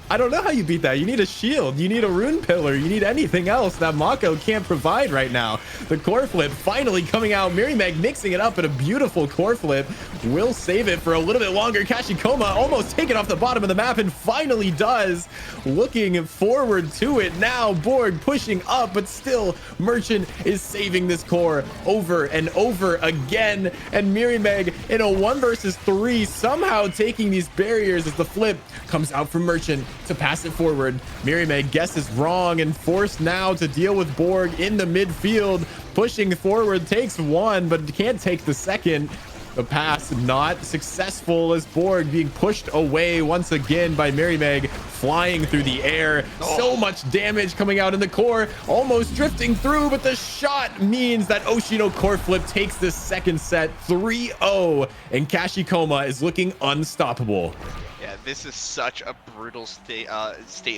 Speaker 15: I don't know how you beat that. You need a shield. You need a rune pillar. You need anything else that Mako can't provide right now. The core flip finally coming out. Mirimeg mixing it up in a beautiful core flip. Will save it for a little bit longer. Kashikoma almost taken off the bottom of the map and finally does. Looking forward to it now. Borg pushing up, but still Merchant is saving this core over and over again. And Mirimeg in a 1 versus 3 somehow taking these barriers as the flip comes out from Merchant to pass it forward. Mirimeg guesses wrong and forced now to deal with Borg in the midfield. Pushing forward, takes 1, but can't take the second. The pass not successful as Borg being pushed away once again by Mirimeg, flying through the air. So much damage coming out in the core, almost drifting through, but the shot means that Oshino core flip takes this second set 3-0, and Kashikoma is looking unstoppable.
Speaker 16: Yeah, this is such a brutal state of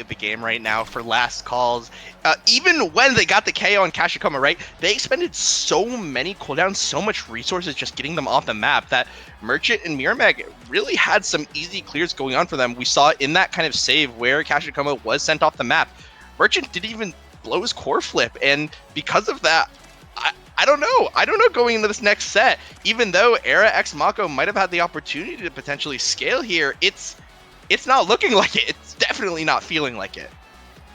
Speaker 16: the game right now for last calls. Even when they got the KO on Kashikoma, right, they expended so many cooldowns, so much resources just getting them off the map that Merchant and Mirimeg really had some easy clears going on for them. We saw in that kind of save where Kashikoma was sent off the map, Merchant didn't even blow his core flip, and because of that, I don't know going into this next set, even though Era X Mako might have had the opportunity to potentially scale here, it's not looking like it. It's definitely not feeling like it.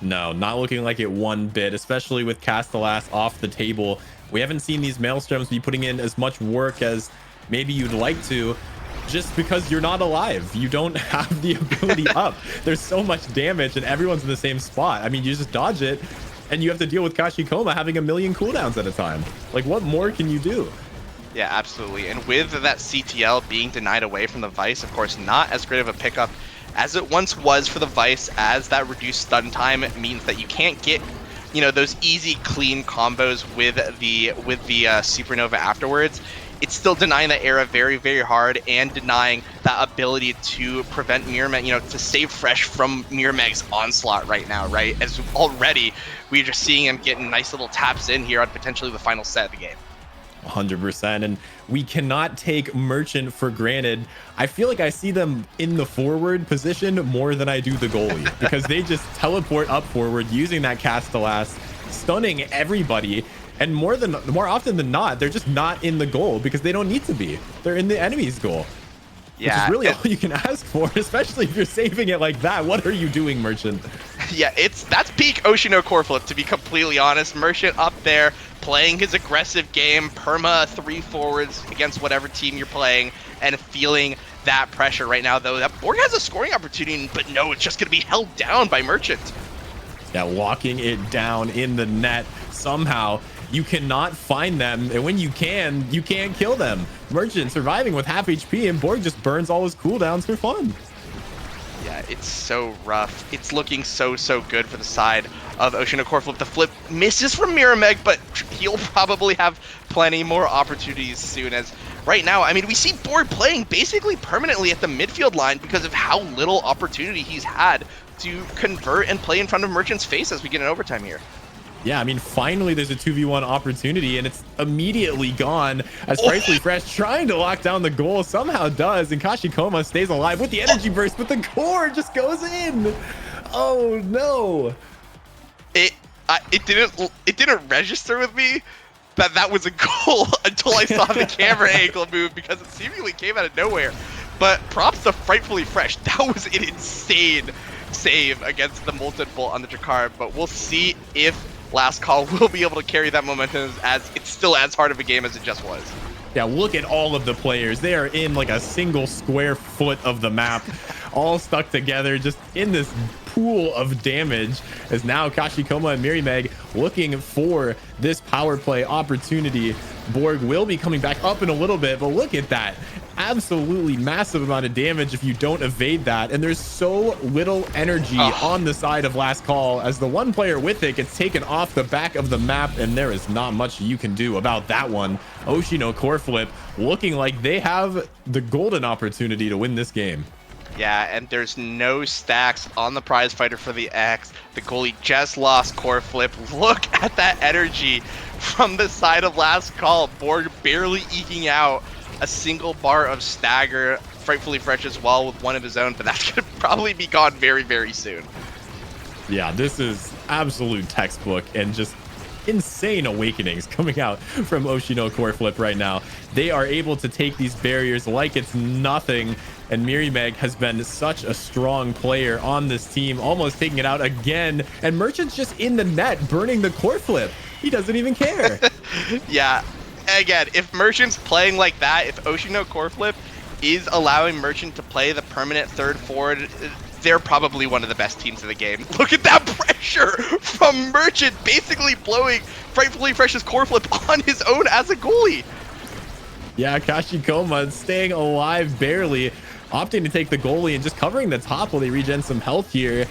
Speaker 15: No, not looking like it one bit, especially with Castellas off the table. We haven't seen these Maelstroms be putting in as much work as maybe you'd like to, just because you're not alive. You don't have the ability up. There's so much damage and everyone's in the same spot. I mean, you just dodge it and you have to deal with Kashikoma having 1,000,000 cooldowns at a time. Like, what more can you do?
Speaker 16: Yeah, absolutely. And with that CTL being denied away from the Vice, of course, not as great of a pickup as it once was for the Vice, as that reduced stun time means that you can't get, those easy, clean combos with the Supernova afterwards. It's still denying that Era very, very hard and denying that ability to prevent Mirimeg, to save Fresh from Mirimeg's onslaught right now, right? As already we're just seeing him getting nice little taps in here on potentially the final set of the game.
Speaker 15: 100%. And we cannot take Merchant for granted. I feel like I see them in the forward position more than I do the goalie because they just teleport up forward using that Castellas, stunning everybody. And more often than not, they're just not in the goal because they don't need to be. They're in the enemy's goal. Yeah, which is really all you can ask for, especially if you're saving it like that. What are you doing, Merchant?
Speaker 16: Yeah, that's peak Oshino core flip, to be completely honest. Merchant up there playing his aggressive game, perma 3 forwards against whatever team you're playing, and feeling that pressure right now, though. That Borg has a scoring opportunity, but no, it's just going to be held down by Merchant.
Speaker 15: Yeah, locking it down in the net somehow. You cannot find them, and when you can't kill them. Merchant surviving with half HP, and Borg just burns all his cooldowns for fun.
Speaker 16: Yeah, it's so rough. It's looking so good for the side of Oshino core flip. The flip misses from Mirimeg, but he'll probably have plenty more opportunities soon, as right now, I mean, we see Borg playing basically permanently at the midfield line because of how little opportunity he's had to convert and play in front of Merchant's face as we get in overtime here.
Speaker 15: Yeah, I mean, finally there's a 2v1 opportunity, and it's immediately gone as Frightfully Fresh trying to lock down the goal somehow does, and Kashikoma stays alive with the energy burst, but the core just goes in. Oh no!
Speaker 16: It didn't register with me that was a goal until I saw the camera angle move, because it seemingly came out of nowhere. But props to Frightfully Fresh. That was an insane save against the Molten Bolt on the Jakar, but we'll see if Last Call will be able to carry that momentum, as it's still as hard of a game as it just was.
Speaker 15: Yeah, look at all of the players. They are in like a single square foot of the map, all stuck together, just in this pool of damage, as now Kashikoma and Mirimeg looking for this power play opportunity. Borg will be coming back up in a little bit, but look at that. Absolutely massive amount of damage if you don't evade that, and there's so little energy on the side of Last Call, as the one player with it gets taken off the back of the map, and there is not much you can do about that one. Oshino core flip looking like they have the golden opportunity to win this game.
Speaker 16: Yeah, and there's no stacks on the prize fighter for the X. The goalie just lost core flip. Look at that energy from the side of last call. Borg barely eking out a single bar of stagger. Frightfully Fresh as well with one of his own, but that's going to probably be gone very, very soon.
Speaker 15: Yeah, this is absolute textbook and just insane awakenings coming out from Oshino core flip right now. They are able to take these barriers like it's nothing, and Mirimeg has been such a strong player on this team, almost taking it out again, and Merchant's just in the net burning the core flip. He doesn't even care.
Speaker 16: Yeah, again, if Merchant's playing like that, if Oshino core flip is allowing Merchant to play the permanent third forward, they're probably one of the best teams in the game. Look at that pressure from Merchant, basically blowing Frightfully Fresh's core flip on his own as a goalie.
Speaker 15: Yeah, Kashikoma staying alive barely, opting to take the goalie and just covering the top while they regen some health here.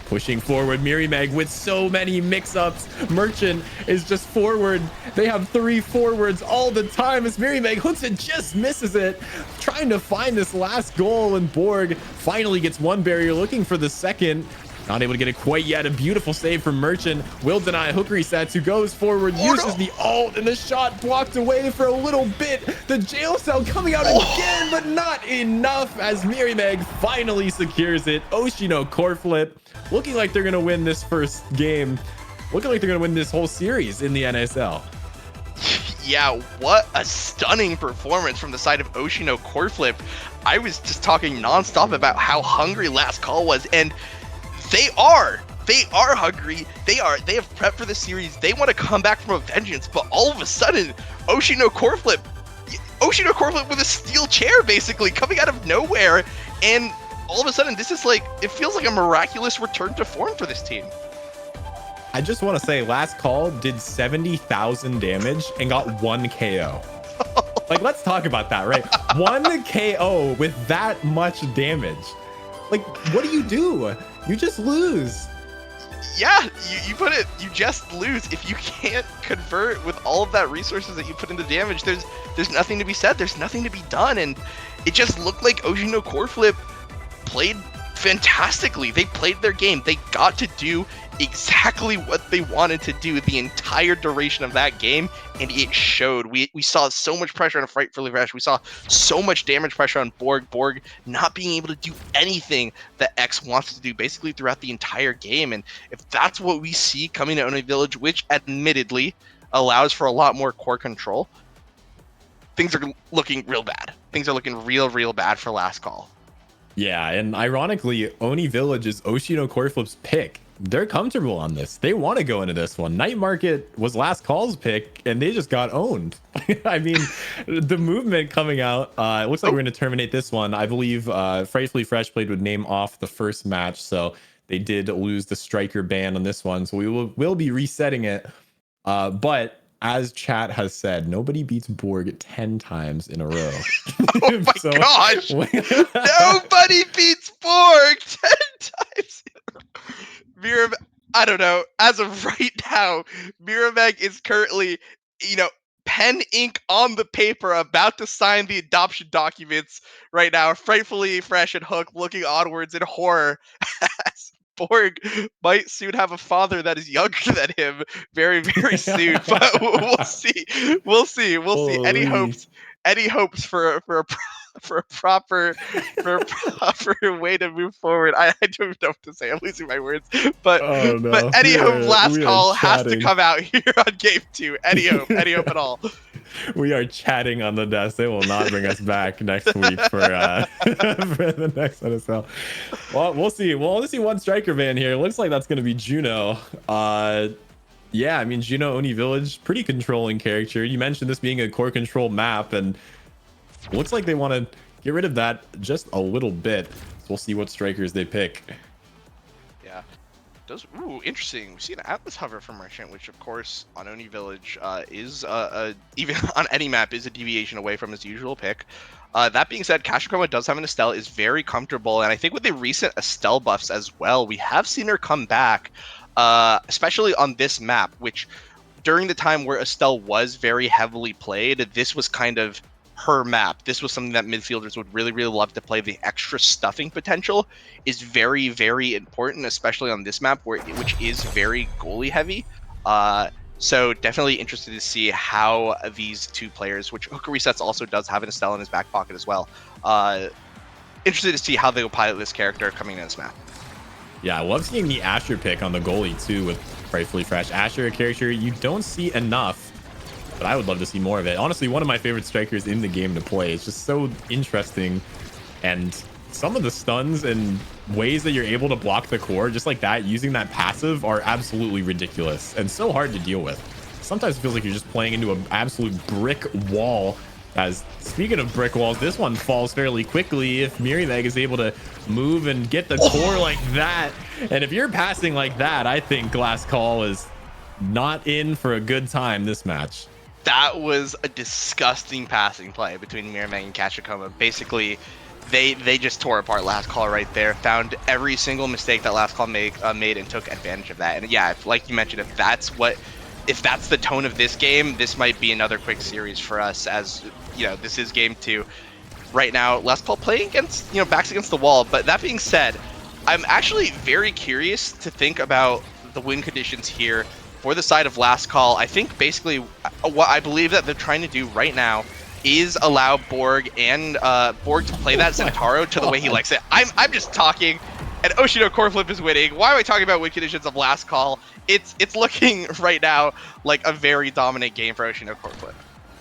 Speaker 15: Pushing forward, Mirimeg with so many mix-ups. Merchant is just forward. They have 3 forwards all the time as Mirimeg hooks it, just misses it. Trying to find this last goal, and Borg finally gets one barrier, looking for the second. Not able to get it quite yet. A beautiful save from Merchant. Will deny hook resets, who goes forward, uses the ult, and the shot blocked away for a little bit. The jail cell coming out again, but not enough as Mirimeg finally secures it. Oshino core flip. Looking like they're going to win this first game. Looking like they're going to win this whole series in the NSL.
Speaker 16: Yeah, what a stunning performance from the side of Oshino core flip. I was just talking nonstop about how hungry last call was, and they are hungry. They have prepped for the series. They want to come back from a vengeance, but all of a sudden, Oshino core flip with a steel chair basically coming out of nowhere, and all of a sudden this is like, it feels like a miraculous return to form for this team.
Speaker 15: I just want to say, last call did 70,000 damage and got 1 KO. Like, let's talk about that, right? 1 KO with that much damage. Like, what do? You just lose.
Speaker 16: Yeah, you put it, you just lose. If you can't convert with all of that resources that you put into damage, there's nothing to be said. There's nothing to be done. And it just looked like Oshino core flip played fantastically. They played their game. They got to do exactly what they wanted to do the entire duration of that game, and it showed. We saw so much pressure on Frightfully Fresh. We saw so much damage pressure on Borg not being able to do anything that X wants to do basically throughout the entire game. And if that's what we see coming to Oni Village, which admittedly allows for a lot more core control, things are looking real bad. Things are looking real bad for last call.
Speaker 15: Yeah, and ironically, Oni Village is Oshino core flip's pick. They're comfortable on this. They want to go into this one. Night Market was last call's pick, and they just got owned. I mean, the movement coming out, it looks like we're going to terminate this one. I believe Frightfully Fresh played with name off the first match, so they did lose the striker ban on this one. So we will be resetting it. But as chat has said, nobody beats Borg 10 times in a row.
Speaker 16: Oh my gosh! Nobody beats Borg 10 times in a row. I don't know. As of right now, Mirameg is currently, pen ink on the paper, about to sign the adoption documents right now. Frightfully Fresh and Hook looking onwards in horror as Borg might soon have a father that is younger than him very soon. But we'll see. We'll see. Any hopes for a proper way to move forward? I don't even know what to say. I'm losing my words. But but any hope last call has to come out here on game 2. Any hope at all.
Speaker 15: We are chatting on the desk. They will not bring us back next week for the next NSL. Well, we'll see. We'll only see one striker ban here. It looks like that's going to be Juno. Yeah, I mean, Juno Oni Village, pretty controlling character. You mentioned this being a core control map, and it looks like they want to get rid of that just a little bit. So we'll see what strikers they pick.
Speaker 16: Yeah. Ooh, interesting. We see an Atlas hover from Merchant, which of course on Oni Village is even on any map is a deviation away from his usual pick. That being said, Kashikoma does have an Estelle, is very comfortable, and I think with the recent Estelle buffs as well, we have seen her come back, especially on this map, which during the time where Estelle was very heavily played, this was kind of her map, this was something that midfielders would really, really love to play. The extra stuffing potential is very, very important, especially on this map, which is very goalie heavy. So definitely interested to see how these two players, which Hooker Resets also does have an Estelle in his back pocket as well. Interested to see how they will pilot this character coming in this map.
Speaker 15: Yeah, I love seeing the Asher pick on the goalie too with Frightfully Fresh. Asher, a character you don't see enough, but I would love to see more of it. Honestly, one of my favorite strikers in the game to play. It's just so interesting, and some of the stuns and ways that you're able to block the core just like that using that passive are absolutely ridiculous and so hard to deal with. Sometimes it feels like you're just playing into an absolute brick wall. As speaking of brick walls, this one falls fairly quickly if Mirimeg is able to move and get the core like that. And if you're passing like that, I think Glass Call is not in for a good time this match.
Speaker 16: That was a disgusting passing play between Mirimeg and Kachikoma. Basically, they just tore apart Last Call right there, found every single mistake that Last Call made and took advantage of that. And yeah, like you mentioned, if that's the tone of this game, this might be another quick series for us, as you know, this is game 2. Right now, Last Call playing against, backs against the wall. But that being said, I'm actually very curious to think about the win conditions here for the side of Last Call. I think basically what I believe that they're trying to do right now is allow Borg and Borg to play that Centauro to the way he likes it. I'm just talking, and Oshino core flip is winning. Why am I talking about win conditions of Last Call? It's looking right now like a very dominant game for Oshino core flip.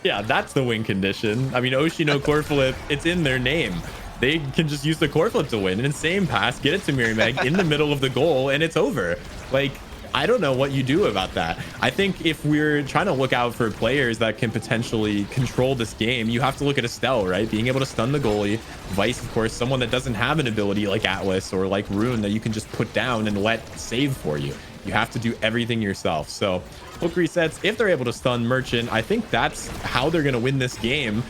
Speaker 15: Yeah, that's the win condition. I mean, Oshino core flip, it's in their name. They can just use the core flip to win. An insane pass, get it to Mirimeg in the middle of the goal, and it's over. Like, I don't know what you do about that. I think if we're trying to look out for players that can potentially control this game, you have to look at Estelle, right? Being able to stun the goalie. Vice, of course, someone that doesn't have an ability like Atlas or like Rune that you can just put down and let save for you. You have to do everything yourself. So hook resets, if they're able to stun Merchant, I think that's how they're going to win this game.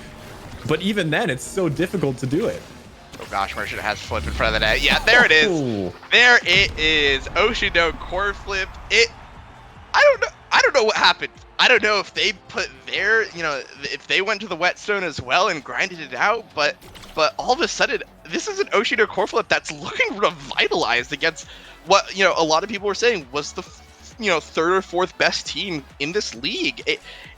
Speaker 15: But even then, it's so difficult to do it.
Speaker 16: Oh gosh, Merchant has flip in front of the net. Yeah, there it is. There it is. Oshino core flip. I don't know what happened. I don't know if they put their, if they went to the whetstone as well and grinded it out, but all of a sudden, this is an Oshino core flip that's looking revitalized against what, a lot of people were saying was the, third or fourth best team in this league.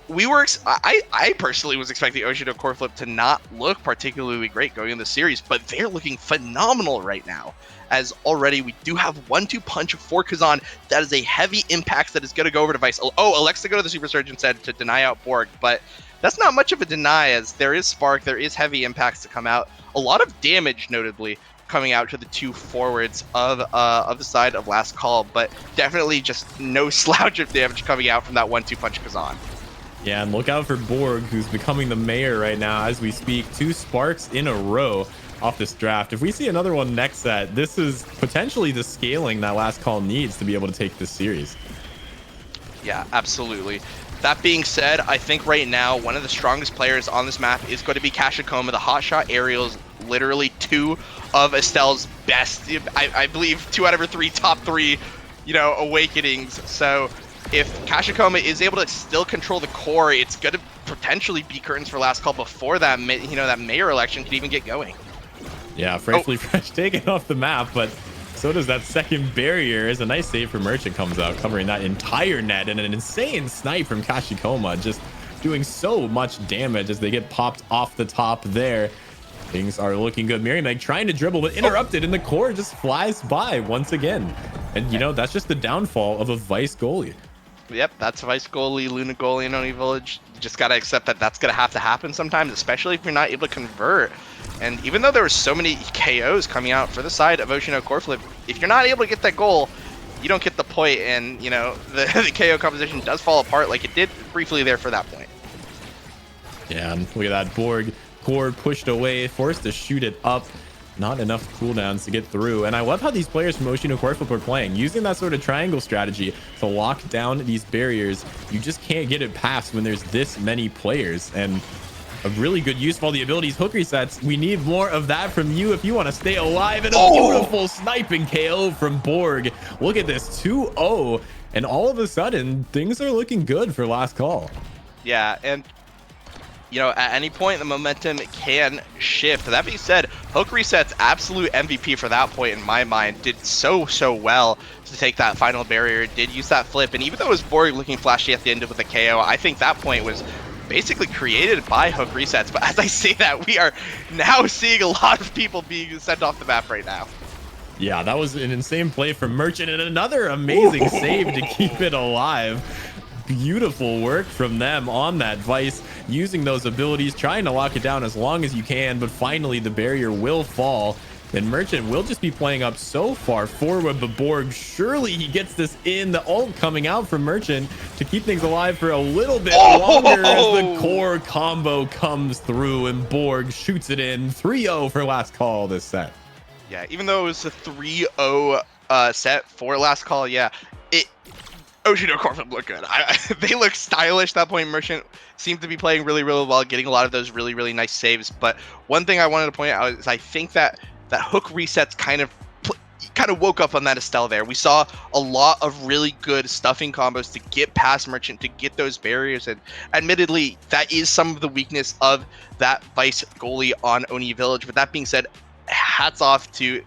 Speaker 16: I personally was expecting Oshino core flip to not look particularly great going in the series, but they're looking phenomenal right now. As already we do have 1-2 punch for Kazan. That is a heavy impact that is going to go over to Vice. Oh, Alexa go to the Super Surgeon said to deny out Borg, but that's not much of a deny, as there is Spark, there is heavy impacts to come out. A lot of damage, notably, coming out to the two forwards of the side of Last Call, but definitely just no slouch of damage coming out from that 1-2 punch Kazan.
Speaker 15: Yeah, and look out for Borg, who's becoming the mayor right now as we speak. 2 sparks in a row off this draft. If we see another one next set, this is potentially the scaling that Last Call needs to be able to take this series.
Speaker 16: Yeah, absolutely. That being said, I think right now one of the strongest players on this map is going to be Kashikoma. The hotshot aerials, literally 2 of Estelle's best, I believe 2 out of her 3 top 3, awakenings. So if Kashikoma is able to still control the core, it's going to potentially be curtains for Last Call before that, that mayor election could even get going.
Speaker 15: Yeah, Frightfully Fresh taken off the map, but so does that second barrier. As a nice save for Merchant comes out, covering that entire net, and an insane snipe from Kashikoma, just doing so much damage as they get popped off the top there. Things are looking good. Mirimeg trying to dribble, but interrupted, and the core just flies by once again. And, that's just the downfall of a Vice goalie.
Speaker 16: Yep, that's Vice goalie, Luna goalie, and Oni Village. You just got to accept that that's going to have to happen sometimes, especially if you're not able to convert. And even though there were so many KOs coming out for the side of Oshino core flip, if you're not able to get that goal, you don't get the point, and, the KO composition does fall apart like it did briefly there for that point.
Speaker 15: Yeah, and look at that. Borg core pushed away, forced to shoot it up. Not enough cooldowns to get through. And I love how these players from Oshino core flip are playing, using that sort of triangle strategy to lock down these barriers. You just can't get it past when there's this many players, and a really good use of all the abilities. Hook resets, we need more of that from you if you want to stay alive. And a beautiful sniping KO from Borg. Look at this, 2-0, and all of a sudden things are looking good for Last Call.
Speaker 16: Yeah, and you know, at any point the momentum can shift. That being said, Hook Reset's absolute MVP for that point in my mind. Did so well to take that final barrier, did use that flip, and even though it was Borg looking flashy at the end with the KO, I think that point was basically created by Hook Resets. But as I say that, we are now seeing a lot of people being sent off the map right now.
Speaker 15: Yeah, that was an insane play from Merchant and another amazing save to keep it alive. Beautiful work from them on that Vice, using those abilities, trying to lock it down as long as you can, but finally the barrier will fall. And Merchant will just be playing up so far forward, but Borg, surely he gets this in. The ult coming out from Merchant to keep things alive for a little bit longer as the core combo comes through, and Borg shoots it in. 3-0 for last call this set.
Speaker 16: Yeah, even though it was a 3-0 set for last call, yeah, Ocean Core Flip look good. They look stylish. That point, Merchant seemed to be playing really well, getting a lot of those really nice saves. But one thing I wanted to point out is I think that Hook Resets kind of woke up on that Estelle there. We saw a lot of really good stuffing combos to get past Merchant, to get those barriers, and admittedly, that is some of the weakness of that Vice goalie on Oni Village. But that being said, hats off to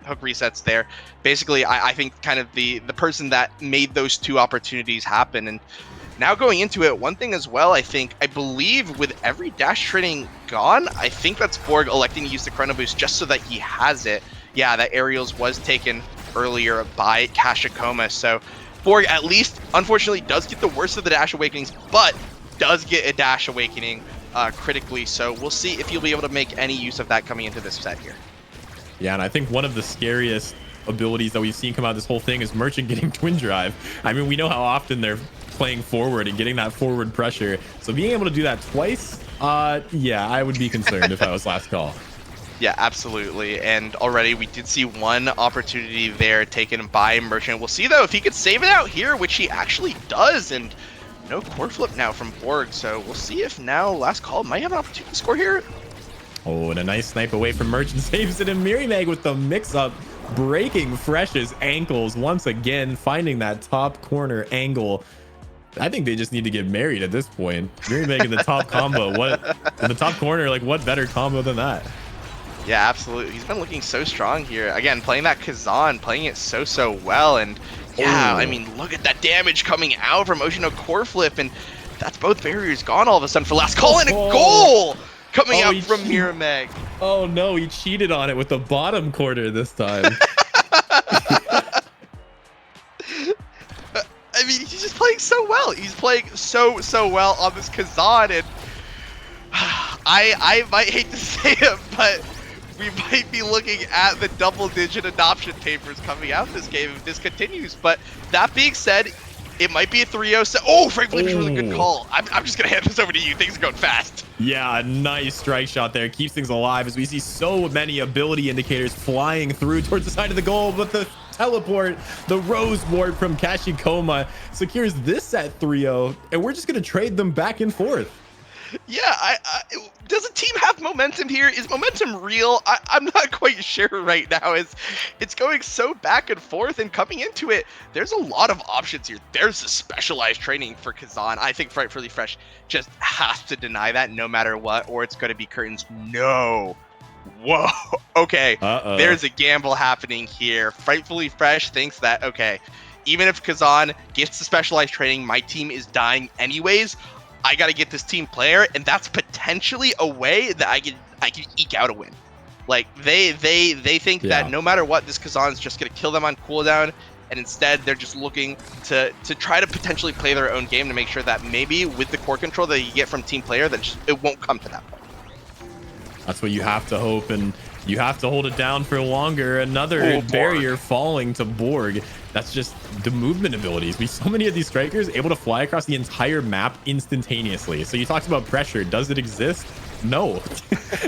Speaker 16: Hook Resets there. Basically, I think kind of the person that made those two opportunities happen. And now going into it, one thing as well, I believe with every dash training gone, I think that's Borg electing to use the Chrono Boost just so that he has it. Yeah, that Aerials was taken earlier by Kashikoma. So Borg at least, unfortunately, does get the worst of the Dash Awakenings, but does get a Dash Awakening critically. So we'll see if he'll be able to make any use of that coming into this set here.
Speaker 15: Yeah, and I think one of the scariest abilities that we've seen come out of this whole thing is Merchant getting Twin Drive. I mean, we know how often they're playing forward and getting that forward pressure. So being able to do that twice, yeah, I would be concerned if I was last call.
Speaker 16: Yeah, absolutely. And already we did see one opportunity there taken by Merchant. We'll see, though, if he could save it out here, which he actually does. And no core flip now from Borg. So we'll see if now last call might have an opportunity to score here.
Speaker 15: Oh, and a nice snipe away from Merchant saves it. And Mirimag with the mix-up, breaking Fresh's ankles once again, finding that top corner angle. I think they just need to get married at this point. Mirimag in the top combo. What in the top corner? Like, what better combo than that?
Speaker 16: Yeah, absolutely. He's been looking so strong here. Again, playing that Kazan, playing it so well. And yeah, I mean, look at that damage coming out from Oceano Core Flip. And that's both barriers gone all of a sudden for last call, and a goal coming out from Mirimag.
Speaker 15: Oh no, he cheated on it with the bottom corner this time.
Speaker 16: I mean, he's just playing so well. He's playing so well on this Kazan, and I might hate to say it, but we might be looking at the double-digit adoption tapers coming out this game if this continues. But that being said, it might be a 3-0 set. Oh, Frank Felipe's really good call. I'm just going to hand this over to you. Things are going fast.
Speaker 15: Yeah, nice strike shot there. Keeps things alive as we see so many ability indicators flying through towards the side of the goal. But the teleport, the Rose Ward from Kashikoma secures this set 3-0. And we're just going to trade them back and forth.
Speaker 16: Yeah, does a team have momentum here? Is momentum real? I'm not quite sure right now. It's going so back and forth, and coming into it, there's a lot of options here. There's a specialized training for Kazan. I think Frightfully Fresh just has to deny that no matter what, or it's going to be curtains. No. Whoa. Okay. There's a gamble happening here. Frightfully Fresh thinks that, okay, even if Kazan gets the specialized training, my team is dying anyways. I got to get this team player, and that's potentially a way that I can eke out a win. Like they think that no matter what, this Kazan's just gonna kill them on cooldown, and instead they're just looking to try to potentially play their own game to make sure that maybe with the core control that you get from team player, that it won't come to that point.
Speaker 15: That's what you have to hope, and you have to hold it down for longer. Another barrier falling to Borg. That's just the movement abilities. We so many of these strikers able to fly across the entire map instantaneously. So you talked about pressure. Does it exist? No.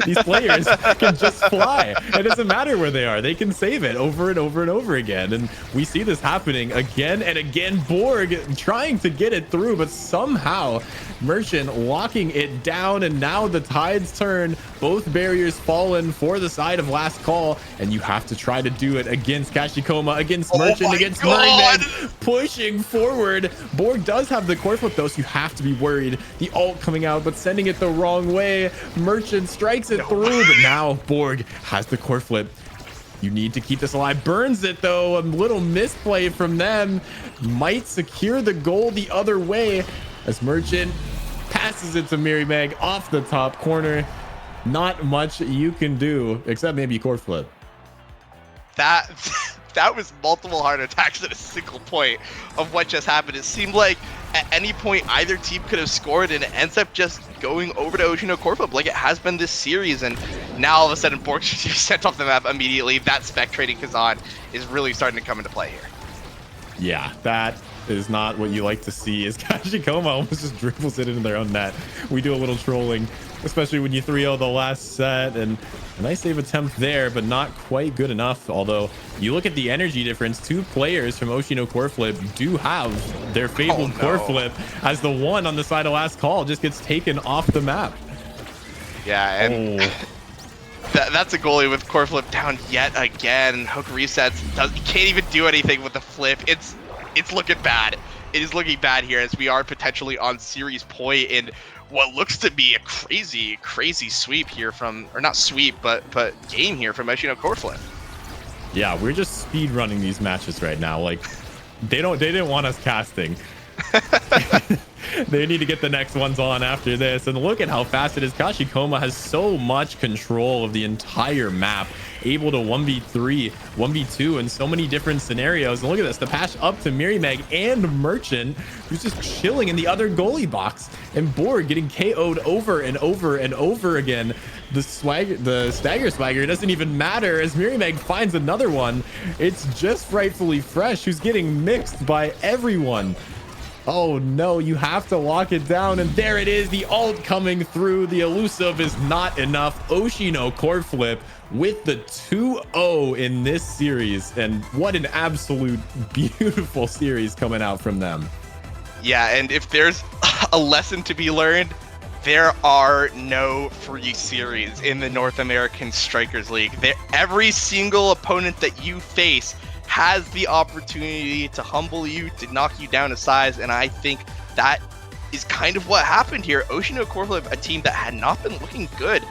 Speaker 15: These players can just fly. It doesn't matter where they are. They can save it over and over and over again. And we see this happening again and again. Borg trying to get it through, but somehow Merchant locking it down, and now the tides turn. Both barriers fallen for the side of Last Call, and you have to try to do it against Kashikoma, against Merchant, against Merryman, pushing forward. Borg does have the core flip though, so you have to be worried. The ult coming out, but sending it the wrong way. Merchant strikes it through, but now Borg has the core flip. You need to keep this alive. Burns it though. A little misplay from them. Might secure the goal the other way as Merchant passes it to Merrymag off the top corner. Not much you can do except maybe core flip.
Speaker 16: That was multiple heart attacks at a single point of what just happened. It seemed like at any point either team could have scored, and it ends up just going over to Oshino core flip like it has been this series. And now all of a sudden Borg should be sent off the map immediately. That spectating Kazan is really starting to come into play here.
Speaker 15: Yeah, that is not what you like to see, as Kashikoma almost just dribbles it into their own net. We do a little trolling, especially when you 3-0 the last set, and a nice save attempt there, but not quite good enough. Although you look at the energy difference, 2 players from Oshino core flip do have their fabled core flip, as the one on the side of Last Call just gets taken off the map.
Speaker 16: Yeah, and that's a goalie with core flip down yet again. Hook resets, he can't even do anything with the flip. It's looking bad. It is looking bad here as we are potentially on series point in what looks to be a crazy sweep here from, or not sweep, but game here from Oshino core flip.
Speaker 15: Yeah, we're just speed running these matches right now. Like they didn't want us casting. They need to get the next ones on after this. And look at how fast it is. Kashikoma has so much control of the entire map, able to 1v3, 1v2 in so many different scenarios. And look at this, the pass up to Merrymag and Merchant, who's just chilling in the other goalie box, and Borg getting KO'd over and over and over again. The stagger swagger doesn't even matter as Merrymag finds another one. It's just Rightfully Fresh who's getting mixed by everyone. Oh no, you have to lock it down, and there it is, the ult coming through. The elusive is not enough. Oshino core flip with the 2-0 in this series, and what an absolute beautiful series coming out from them.
Speaker 16: Yeah, and if there's a lesson to be learned, there are no free series in the North American Strikers League. Every single opponent that you face has the opportunity to humble you, to knock you down a size, and I think that is kind of what happened here. Oshino core flip, a team that had not been looking good,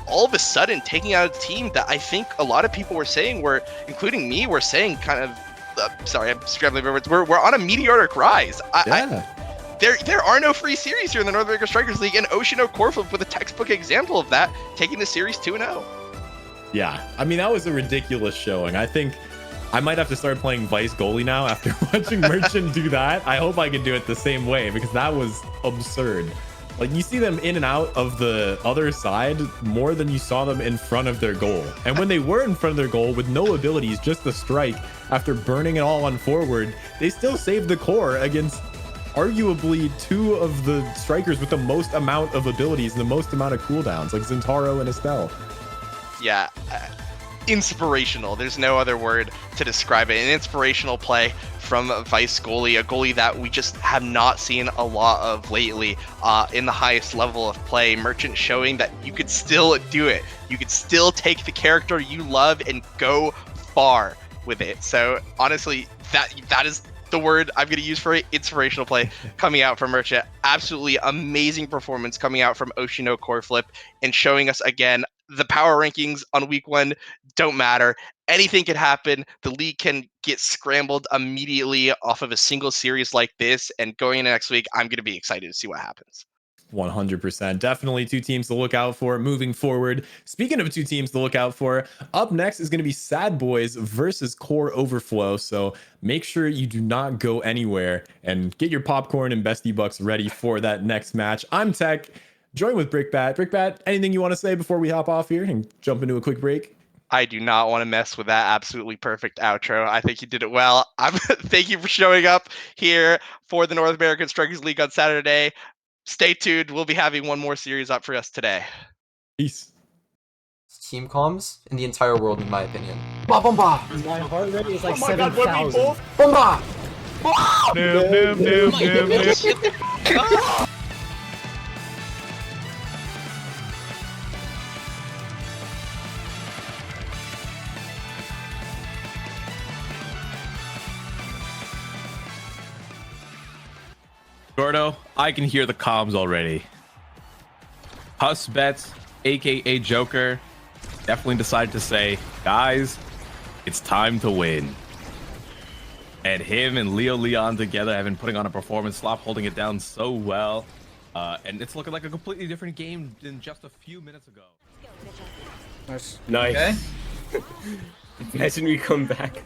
Speaker 16: all of a sudden taking out a team that I think a lot of people were saying including me, were saying kind of, sorry, I'm scrambling my words, we're on a meteoric rise. There are no free series here in the North American Strikers League, and Oshino core flip with a textbook example of that, taking the series 2-0.
Speaker 15: Yeah, I mean, that was a ridiculous showing. I think I might have to start playing Vice goalie now after watching Merchant do that. I hope I can do it the same way, because that was absurd. Like, you see them in and out of the other side more than you saw them in front of their goal. And when they were in front of their goal with no abilities, just the strike, after burning it all on forward, they still saved the core against arguably 2 of the strikers with the most amount of abilities and the most amount of cooldowns, like Zentaro and Estelle.
Speaker 16: Yeah. Inspirational. There's no other word to describe it. An inspirational play from Vice goalie, a goalie that we just have not seen a lot of lately in the highest level of play. Merchant showing that you could still do it. You could still take the character you love and go far with it. So honestly, that is the word I'm going to use for it. Inspirational play coming out from Merchant. Absolutely amazing performance coming out from Oshino core flip, and showing us again the power rankings on week 1 don't matter. Anything can happen. The league can get scrambled immediately off of a single series like this, and going into next week, I'm going to be excited to see what happens.
Speaker 15: 100%. Definitely 2 teams to look out for moving forward. Speaking of 2 teams to look out for, up next is going to be Sad Boys versus Core Overflow. So make sure you do not go anywhere and get your popcorn and Bestie Bucks ready for that next match. I'm Tech, joined with Brickbat. Brickbat, anything you want to say before we hop off here and jump into a quick break?
Speaker 16: I do not want to mess with that absolutely perfect outro. I think you did it well. Thank you for showing up here for the North American Strikers League on Saturday. Stay tuned. We'll be having one more series up for us today.
Speaker 15: Peace.
Speaker 14: Team comms in the entire world, in my opinion.
Speaker 12: Bomba! My heart rate is like 7,000.
Speaker 14: Bomba!
Speaker 15: Nope.
Speaker 4: Gordo, I can hear the comms already. Huss Bets, aka Joker, definitely decided to say, guys, it's time to win. And him and Leo Leon together have been putting on a performance, Slop holding it down so well. And it's looking like a completely different game than just a few minutes ago.
Speaker 8: Nice.
Speaker 6: Nice. Okay. Imagine we come back.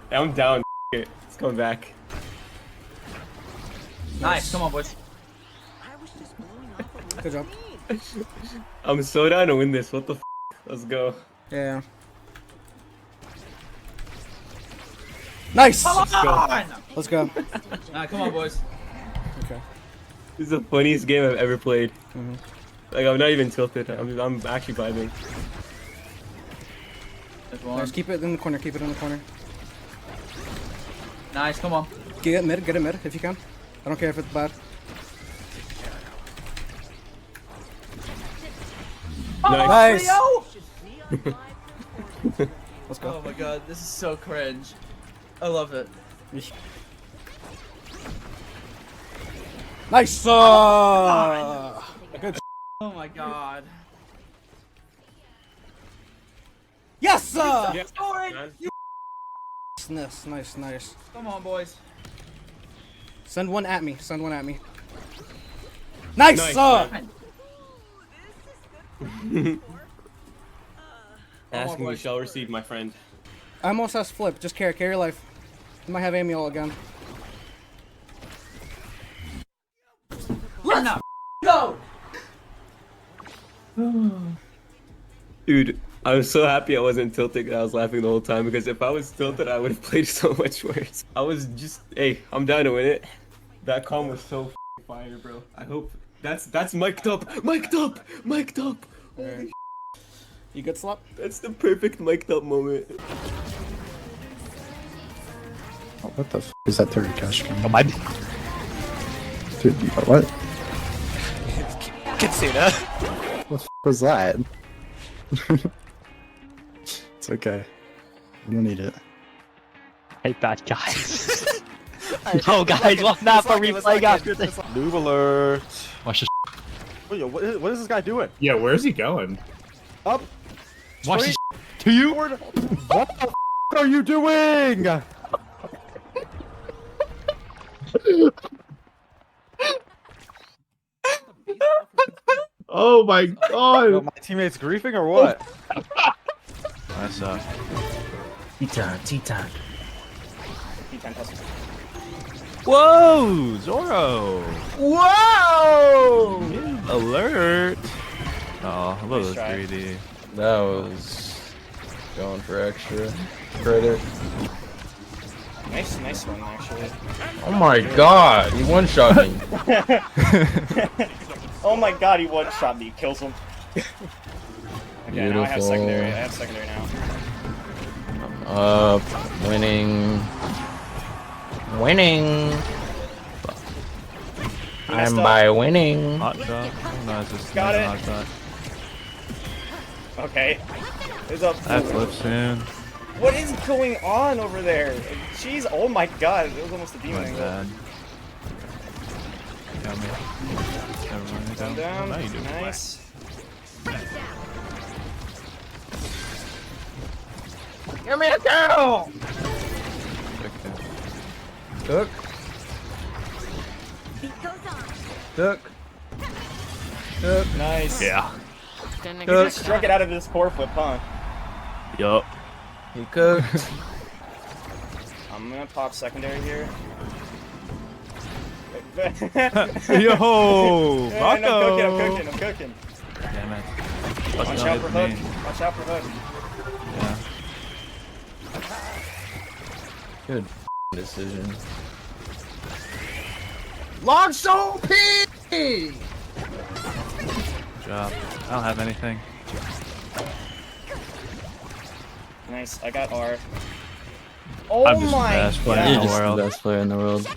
Speaker 6: I'm down. Let's come back.
Speaker 14: Nice. Come on, boys.
Speaker 8: Good job.
Speaker 6: I'm so down to win this. What the f? Let's go.
Speaker 8: Yeah. Nice!
Speaker 14: Let's go.
Speaker 8: Let's go.
Speaker 14: Come on, boys.
Speaker 8: Okay.
Speaker 6: This is the funniest game I've ever played. Like, I'm not even tilted. I'm actually vibing.
Speaker 8: Nice. Keep it in the corner. Keep it in the corner.
Speaker 14: Nice. Come on.
Speaker 8: Get it mid. Get it mid if you can. I don't care if it's bad.
Speaker 6: Nice.
Speaker 8: Let's go.
Speaker 14: Oh my god, this is so cringe. I love it.
Speaker 8: Nice. Good.
Speaker 14: Oh my god.
Speaker 8: Yes, sir.
Speaker 6: Yes.
Speaker 8: Nice, nice, nice.
Speaker 14: Come on, boys.
Speaker 8: Send one at me. Send one at me. Nice, sir.
Speaker 6: Asking you shall receive, my friend.
Speaker 8: I almost has flip. Just carry your life. You might have Amiel again.
Speaker 14: Let's go.
Speaker 6: Dude, I was so happy I wasn't tilted. I was laughing the whole time because if I was tilted, I would have played so much worse. I was just, hey, I'm down to win it. That calm was so fire, bro. I hope that's mic'd up, mic'd up, mic'd up.
Speaker 8: Right. You good, Slop?
Speaker 6: That's the perfect mic'd up moment.
Speaker 9: Oh, what the f is that 30 cash game?
Speaker 11: Oh my.
Speaker 9: Dude, what?
Speaker 11: Katsuna.
Speaker 9: What the f was that? It's okay. You don't need it.
Speaker 11: I hate that, guys. No, guys, well, not for replay after this. Noob alert.
Speaker 10: Watch this.
Speaker 11: What is this guy doing?
Speaker 10: Yeah, where's he going?
Speaker 11: Up.
Speaker 10: Watch this.
Speaker 11: To you? What the f are you doing?
Speaker 10: Oh my god.
Speaker 11: My teammates griefing or what?
Speaker 10: I suck.
Speaker 12: T-time.
Speaker 7: T10 plus.
Speaker 10: Whoa, Zoro.
Speaker 12: Whoa!
Speaker 10: Alert. Oh, a little
Speaker 7: Nice try.
Speaker 10: greedy.
Speaker 5: That was going for extra credit.
Speaker 7: Nice one, actually.
Speaker 5: Oh my god, he one-shot me.
Speaker 7: Oh my god, he one-shot me. Kills him. Okay, now I have secondary. I have secondary now.
Speaker 5: I'm up, winning. Winning. I'm by winning.
Speaker 10: Hot shot. Oh, no, it's just
Speaker 7: Got it.
Speaker 10: hot shot.
Speaker 7: Okay. It's up.
Speaker 10: That flips soon.
Speaker 7: What is going on over there? Jeez, oh my god, it was almost a demon
Speaker 10: My
Speaker 7: angle.
Speaker 10: bad. Got me. Never mind.
Speaker 7: One down.
Speaker 10: Now you do it.
Speaker 7: Nice.
Speaker 14: Give me a kill!
Speaker 5: Cook. Cook. Cook.
Speaker 7: Nice.
Speaker 10: Yeah.
Speaker 7: You just struck it out of this core flip, huh?
Speaker 10: Yup.
Speaker 5: He cooked.
Speaker 7: I'm gonna pop secondary here.
Speaker 10: Yo,
Speaker 7: Yeah,
Speaker 10: Mako.
Speaker 7: I'm cooking.
Speaker 10: Damn it.
Speaker 7: Watch out for hook. Watch out for hook.
Speaker 10: Yeah.
Speaker 5: Good decision.
Speaker 14: Log so P!
Speaker 10: Good job. I don't have anything.
Speaker 7: Nice, I got R. Oh
Speaker 10: I'm just the
Speaker 7: my
Speaker 10: best player
Speaker 7: god.
Speaker 10: in
Speaker 5: You're
Speaker 10: the
Speaker 5: just
Speaker 10: world.
Speaker 5: the best player in the world.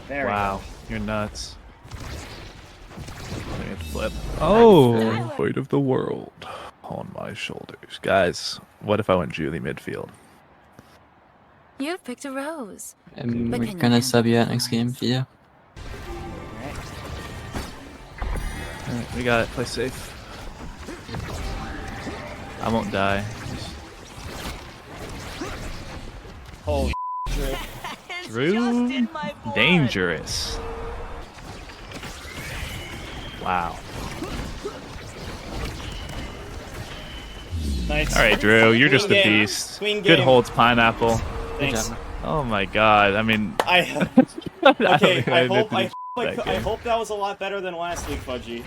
Speaker 7: There
Speaker 10: Wow, you're nuts. Let me flip. Oh, Fight of the world. on my shoulders. Guys, what if I went Julie midfield?
Speaker 13: You've picked a rose.
Speaker 17: And
Speaker 13: But
Speaker 17: we're
Speaker 13: can you
Speaker 17: gonna
Speaker 13: handle
Speaker 17: sub you
Speaker 13: the
Speaker 17: out next game for you.
Speaker 10: Alright, we got it. Play safe. I won't die.
Speaker 7: Holy
Speaker 10: Drew? Dangerous. Wow.
Speaker 7: Nice.
Speaker 10: Alright, Drew, you're just a
Speaker 7: Queen game.
Speaker 10: beast.
Speaker 7: Queen
Speaker 10: Good
Speaker 7: game.
Speaker 10: holds, pineapple.
Speaker 7: Thanks.
Speaker 10: Oh my god, I mean...
Speaker 7: Okay, I hope that was a lot better than last week, Fudgy.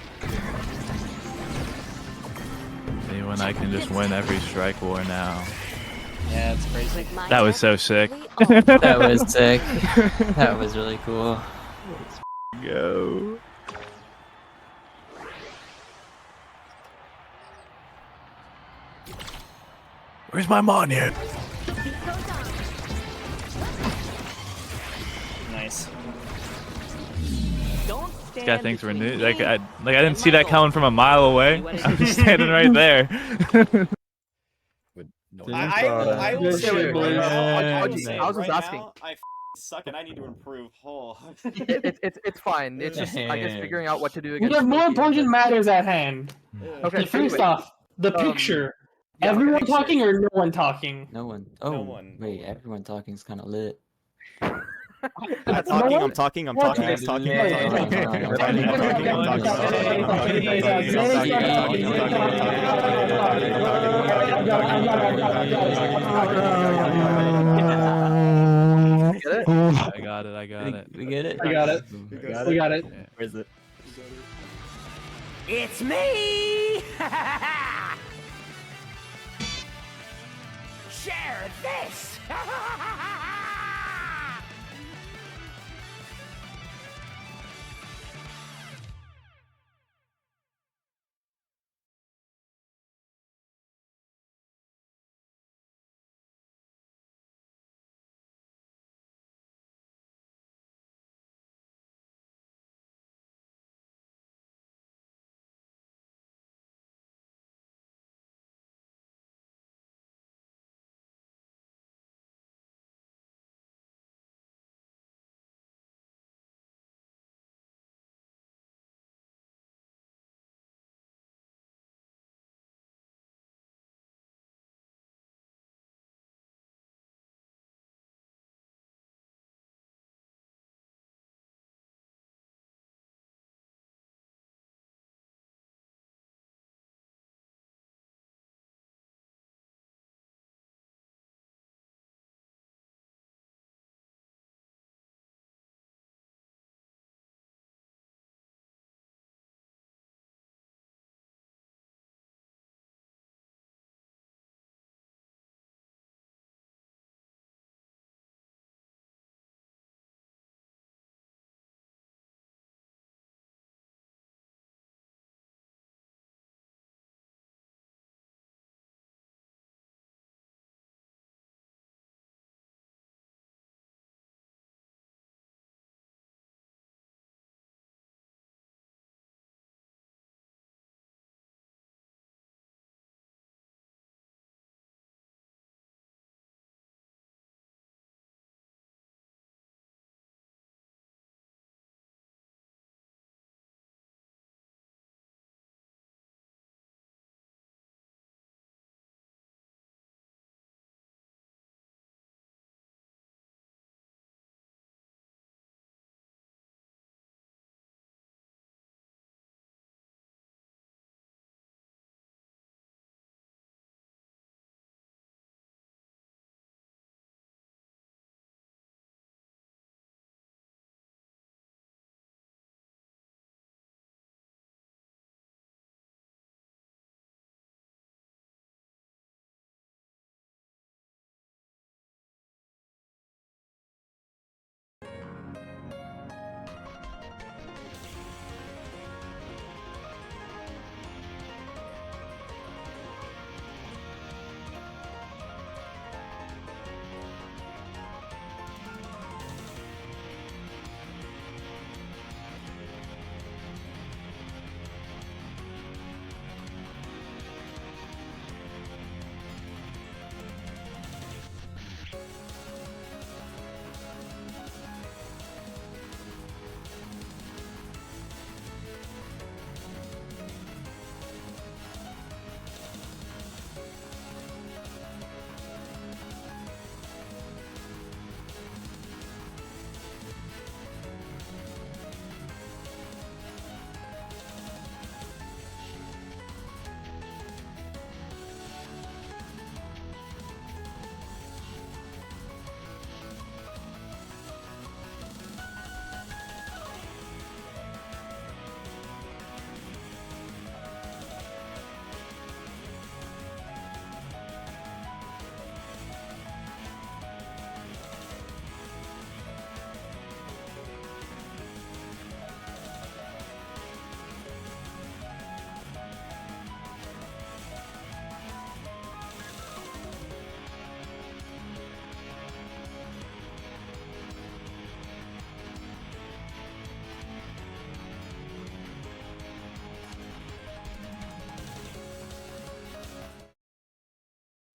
Speaker 10: See, when I can just win every strike war now.
Speaker 7: Yeah, it's crazy.
Speaker 10: That was so sick.
Speaker 17: That was sick. That was really cool.
Speaker 10: Let's go. Where's my monument?
Speaker 7: Nice.
Speaker 10: This guy thinks we're new. Like I didn't see that coming from a mile away. I'm just standing right there.
Speaker 7: I will say it right now. I will say it
Speaker 14: I was just
Speaker 7: right
Speaker 14: asking.
Speaker 7: now. I suck and I need to improve. Oh.
Speaker 14: It's fine. It's just I guess figuring out what to do
Speaker 12: We
Speaker 14: against.
Speaker 12: have more important matters at hand.
Speaker 14: Okay,
Speaker 12: First off, the picture.
Speaker 14: yeah,
Speaker 12: Everyone
Speaker 14: okay.
Speaker 12: talking or no one talking?
Speaker 17: No one. Oh, wait, everyone talking is kind of lit.
Speaker 12: I'm
Speaker 18: talking, I'm talking, I'm talking, I'm talking,
Speaker 10: I got it. I got it.
Speaker 17: We get it?
Speaker 12: I got it. We got it.
Speaker 18: Where is it?
Speaker 19: It's me! Share this!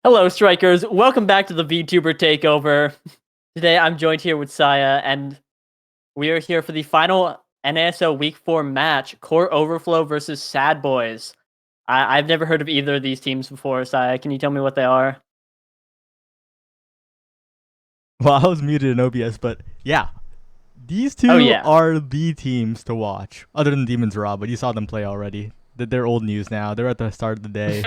Speaker 11: Hello, Strikers. Welcome back to the VTuber Takeover. Today, I'm joined here with Saya, and we are here for the final NASO Week 4 match, Core Overflow versus Sad Boys. I've never heard of either of these teams before, Saya. Can you tell me what they are?
Speaker 20: Well, I was muted in OBS, but yeah. These two are the teams to watch, other than Demons Raw, but you saw them play already. They're old news now. They're at the start of the day.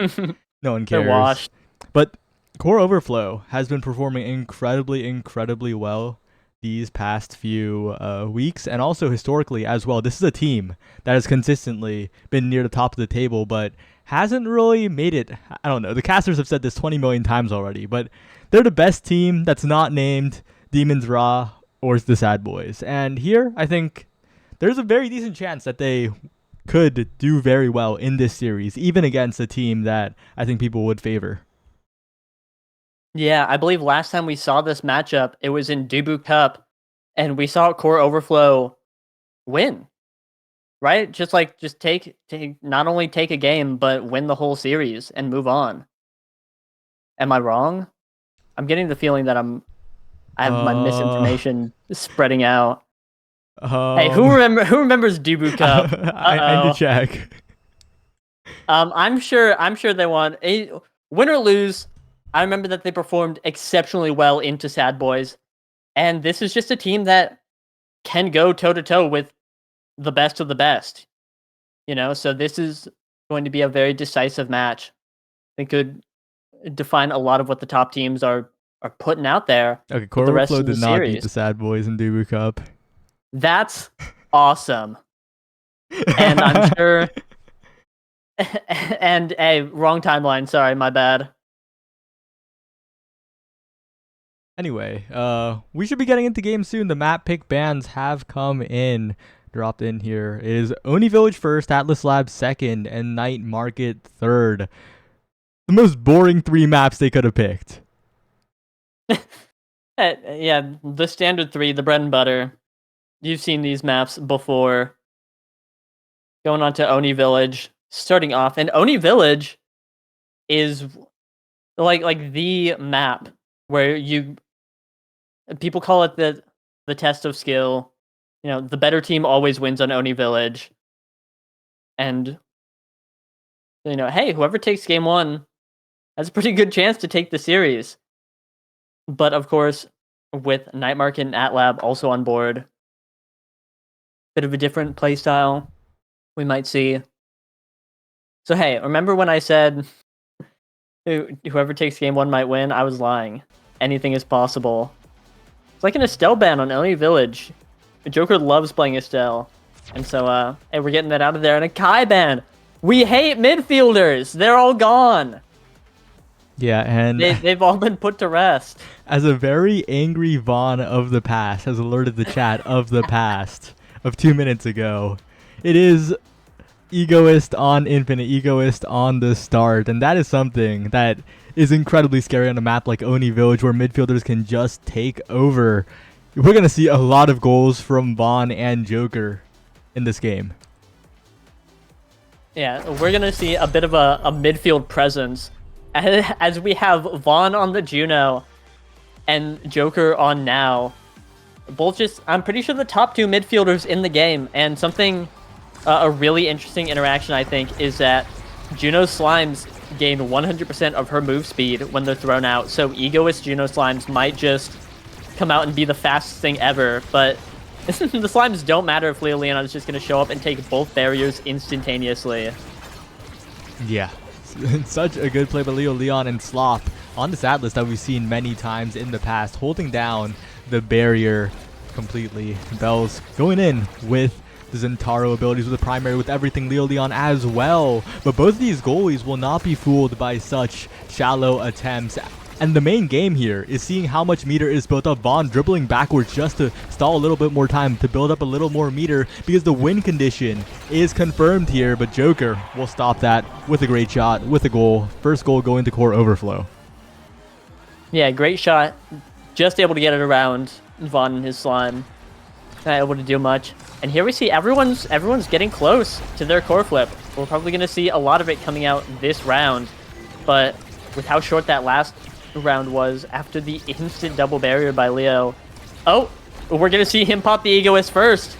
Speaker 20: No one cares.
Speaker 11: They're washed.
Speaker 20: But Core Overflow has been performing incredibly well these past few weeks, and also historically as well. This is a team that has consistently been near the top of the table, but hasn't really made it. I don't know. The casters have said this 20 million times already, but they're the best team that's not named Demons Raw or the Sad Boys. And here, I think there's a very decent chance that they could do very well in this series, even against a team that I think people would favor.
Speaker 11: Yeah, I believe last time we saw this matchup, it was in Dubu Cup, and we saw Core Overflow win. Right? Just take not only take a game, but win the whole series and move on. Am I wrong? I'm getting the feeling that I have my misinformation spreading out. Hey, who remembers Dubu Cup?
Speaker 20: I need to check.
Speaker 11: I'm sure they won. Win or lose, I remember that they performed exceptionally well into Sad Boys, and this is just a team that can go toe to toe with the best of the best. You know, so this is going to be a very decisive match. It could define a lot of what the top teams are putting out there.
Speaker 20: Okay, Core Overflow did not beat the Sad Boys in Dubu Cup.
Speaker 11: That's awesome. And I'm sure... and hey, wrong timeline. Sorry, my bad.
Speaker 20: Anyway, we should be getting into games soon. The map pick bans have come in, dropped in here. It is Oni Village first, Atlas Labs second, and Night Market third. The most boring 3 maps they could have picked.
Speaker 11: Yeah, the standard 3, the bread and butter. You've seen these maps before. Going on to Oni Village, starting off, and Oni Village is like the map where people call it the test of skill. You know, the better team always wins on Oni Village. And you know, hey, whoever takes game 1 has a pretty good chance to take the series. But of course, with Night Market and AtLab also on board, bit of a different playstyle we might see. So hey, remember when I said whoever takes game 1 might win? I was lying. Anything is possible. It's like an Estelle ban on Oni Village. Joker loves playing Estelle. And so, hey, we're getting that out of there. And a Kai ban. We hate midfielders. They're all gone.
Speaker 20: Yeah, and
Speaker 11: they've all been put to rest.
Speaker 20: As a very angry Vaughn of the past has alerted the chat of the past of 2 minutes ago, it is Egoist on Infinite, Egoist on the start, and that is something that is incredibly scary on a map like Oni Village where midfielders can just take over. We're going to see a lot of goals from Vaughn and Joker in this game.
Speaker 11: Yeah, we're going to see a bit of a midfield presence as we have Vaughn on the Juno and Joker on Now. Both just, I'm pretty sure the top 2 midfielders in the game, and something, a really interesting interaction I think is that Juno Slimes gain 100% of her move speed when they're thrown out, so Egoist Juno Slimes might just come out and be the fastest thing ever, but the Slimes don't matter if Leona is just going to show up and take both barriers instantaneously.
Speaker 20: Yeah. Such a good play by Leon and Sloth on this Atlas that we've seen many times in the past, holding down the barrier completely. Bells going in with the Zentaro abilities, with the primary, with everything Leon as well. But both of these goalies will not be fooled by such shallow attempts. And the main game here is seeing how much meter is built up. Vaughn dribbling backwards just to stall a little bit more time, to build up a little more meter, because the win condition is confirmed here. But Joker will stop that with a great shot, with a goal. First goal going to Core Overflow.
Speaker 11: Yeah, great shot. Just able to get it around Vaughn and his slime. Not able to do much. And here we see everyone's getting close to their core flip. We're probably going to see a lot of it coming out this round. But with how short that last round was after the instant double barrier by Leo. Oh, we're going to see him pop the Egoist first.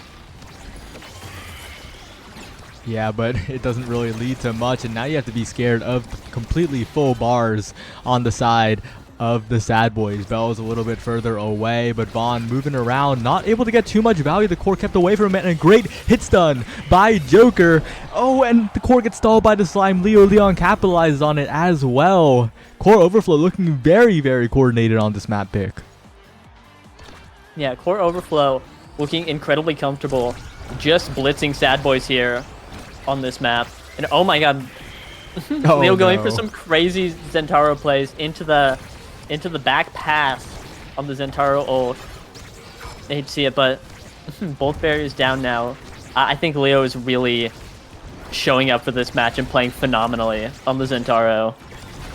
Speaker 20: Yeah, but it doesn't really lead to much, and now you have to be scared of completely full bars on the side of the Sad Boys. Bell is a little bit further away, but Vaughn moving around, not able to get too much value. The core kept away from him, and a great hit stun by Joker. Oh, and the core gets stalled by the slime. Leon capitalizes on it as well. Core Overflow looking very, very coordinated on this map pick.
Speaker 11: Yeah, Core Overflow looking incredibly comfortable, just blitzing Sad Boys here on this map. And oh my god, Leo going for some crazy Zentaro plays into the back pass on the Zentaro ult. I hate to see it, but both barriers down now. I think Leo is really showing up for this match and playing phenomenally on the Zentaro.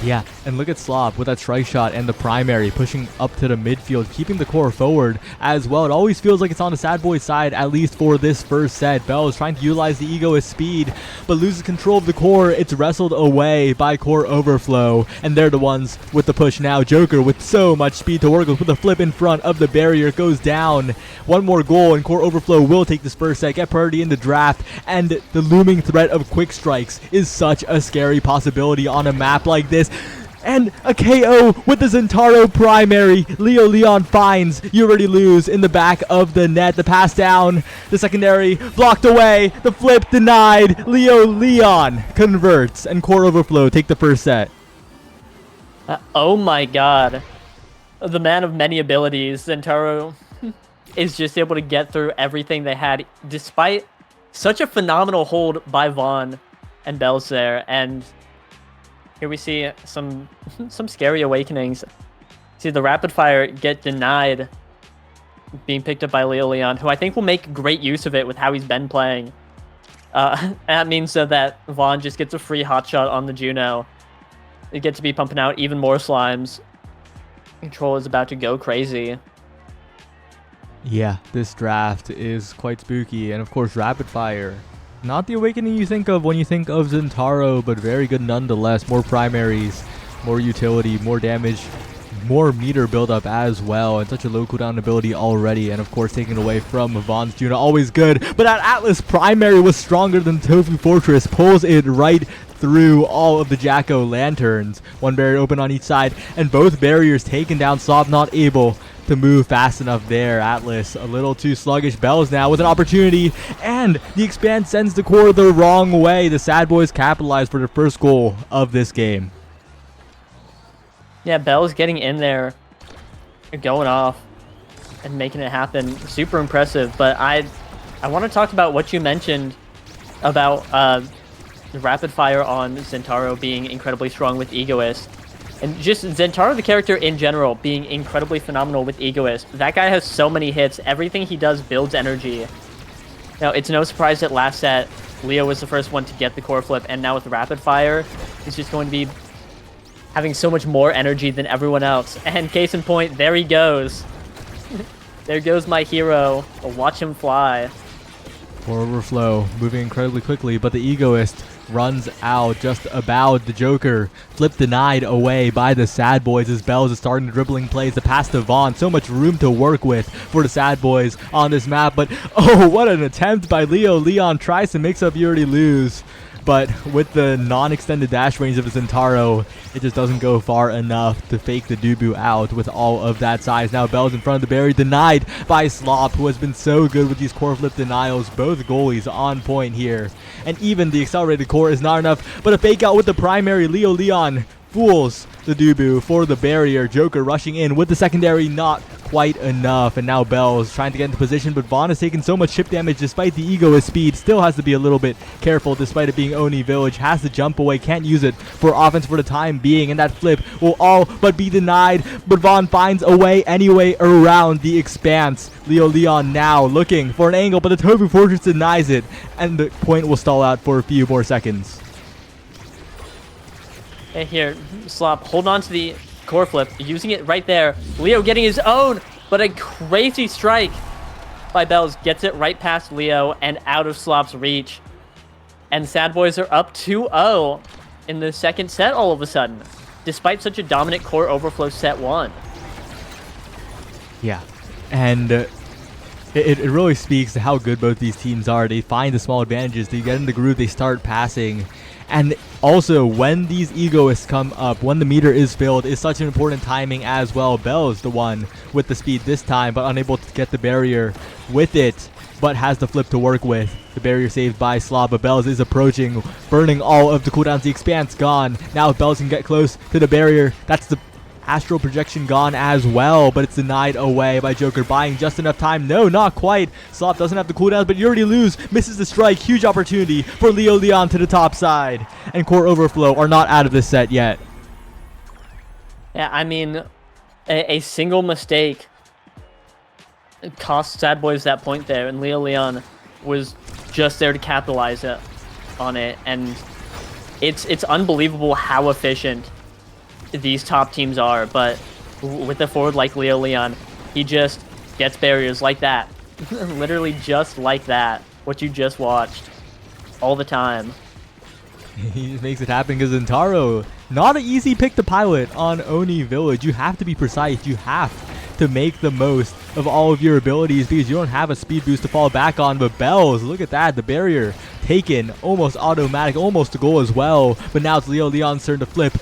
Speaker 20: Yeah, and look at Slop with that strike shot and the primary pushing up to the midfield, keeping the core forward as well. It always feels like it's on the Sad Boys side, at least for this first set. Bell is trying to utilize the Egoist speed, but loses control of the core. It's wrestled away by Core Overflow, and they're the ones with the push now. Joker with so much speed to work with a flip in front of the barrier, goes down. One more goal, and Core Overflow will take this first set, get priority in the draft, and the looming threat of quick strikes is such a scary possibility on a map like this. And a KO with the Zentaro primary. Leon finds, you already lose in the back of the net. The pass down, the secondary blocked away, the flip denied. Leon converts, and Core Overflow take the first set.
Speaker 11: Oh my god. The man of many abilities, Zentaro is just able to get through everything they had, despite such a phenomenal hold by Vaughn and Bells there. And here we see some scary awakenings. See the rapid fire get denied, being picked up by Leon, who I think will make great use of it with how he's been playing. That means that Vaughn just gets a free hotshot on the Juno. They get to be pumping out even more slimes. Control is about to go crazy.
Speaker 20: Yeah, this draft is quite spooky, and of course rapid fire. Not the awakening you think of when you think of Zentaro, but very good nonetheless. More primaries, more utility, more damage, more meter buildup as well, and such a low cooldown ability already, and of course taken away from Vaughn's Juno, always good. But that Atlas primary was stronger than Tofu Fortress, pulls it right through all of the Jacko lanterns. One barrier open on each side, and both barriers taken down. Slob not able to move fast enough there. Atlas a little too sluggish. Bells now with an opportunity, and the expand sends the core the wrong way. The Sad Boys capitalize for their first goal of this game.
Speaker 11: Yeah, Bells getting in there, going off, and making it happen. Super impressive. But I want to talk about what you mentioned about the rapid fire on Zentaro being incredibly strong with Egoist. And just Zentaro, the character in general, being incredibly phenomenal with Egoist. That guy has so many hits. Everything he does builds energy. Now, it's no surprise that last set, Leo was the first one to get the core flip, and now with Rapid Fire, he's just going to be having so much more energy than everyone else. And case in point, there he goes. There goes my hero. Watch him fly.
Speaker 20: Core Overflow moving incredibly quickly, but the Egoist runs out just about. The Joker flip denied away by the Sad Boys as Bells is starting dribbling plays. The pass to Vaughn, so much room to work with for the Sad Boys on this map. But oh, what an attempt by Leon tries to mix up, you already lose. But with the non-extended dash range of the Zentaro, it just doesn't go far enough to fake the Dubu out with all of that size. Now Bell's in front of the barrier, denied by Slop, who has been so good with these core flip denials. Both goalies on point here. And even the accelerated core is not enough, but a fake out with the primary. Leon fools the Dubu for the barrier. Joker rushing in with the secondary, not quite enough. And now Bell's trying to get into position, but Vaughn has taken so much chip damage despite the Egoist speed. Still has to be a little bit careful despite it being Oni Village. Has to jump away, can't use it for offense for the time being, and that flip will all but be denied. But Vaughn finds a way anyway around the expanse. Leon now looking for an angle, but the Tofu Fortress denies it, and the point will stall out for a few more seconds.
Speaker 11: Hey, here, Slop, hold on to the core flip, using it right there. Leo getting his own, but a crazy strike by Bells gets it right past Leo and out of Slop's reach. And Sad Boys are up 2-0 in the second set all of a sudden. despite such a dominant core overflow set 1.
Speaker 20: Yeah, and it really speaks to how good both these teams are. They find the small advantages, they get in the groove, they start passing. And also, when these egoists come up, when the meter is filled, is such an important timing as well. Bell is the one with the speed this time, but unable to get the barrier with it, but has the flip to work with. The barrier saved by Slot, but Bells is approaching, burning all of the cooldowns. The expanse gone. Now if Bells can get close to the barrier, that's the astral projection gone as well, but it's denied away by Joker, buying just enough time. No, not quite. Slop doesn't have the cooldowns, but you already lose. Misses the strike. Huge opportunity for Leo Leon to the top side. And Core Overflow are not out of this set yet.
Speaker 11: Yeah, I mean, a single mistake cost Sad Boys that point there, and Leo Leon was just there to capitalize on it. And it's unbelievable how efficient these top teams are, but with a forward like Leo Leon, he just gets barriers like that. Literally just like that. What you just watched. All the time.
Speaker 20: He makes it happen because Zentaro, not an easy pick to pilot on Oni Village. You have to be precise. You have to make the most of all of your abilities because you don't have a speed boost to fall back on. But Bells, look at that. The barrier taken. Almost automatic. Almost a goal as well. But now it's Leo Leon's turn to flip.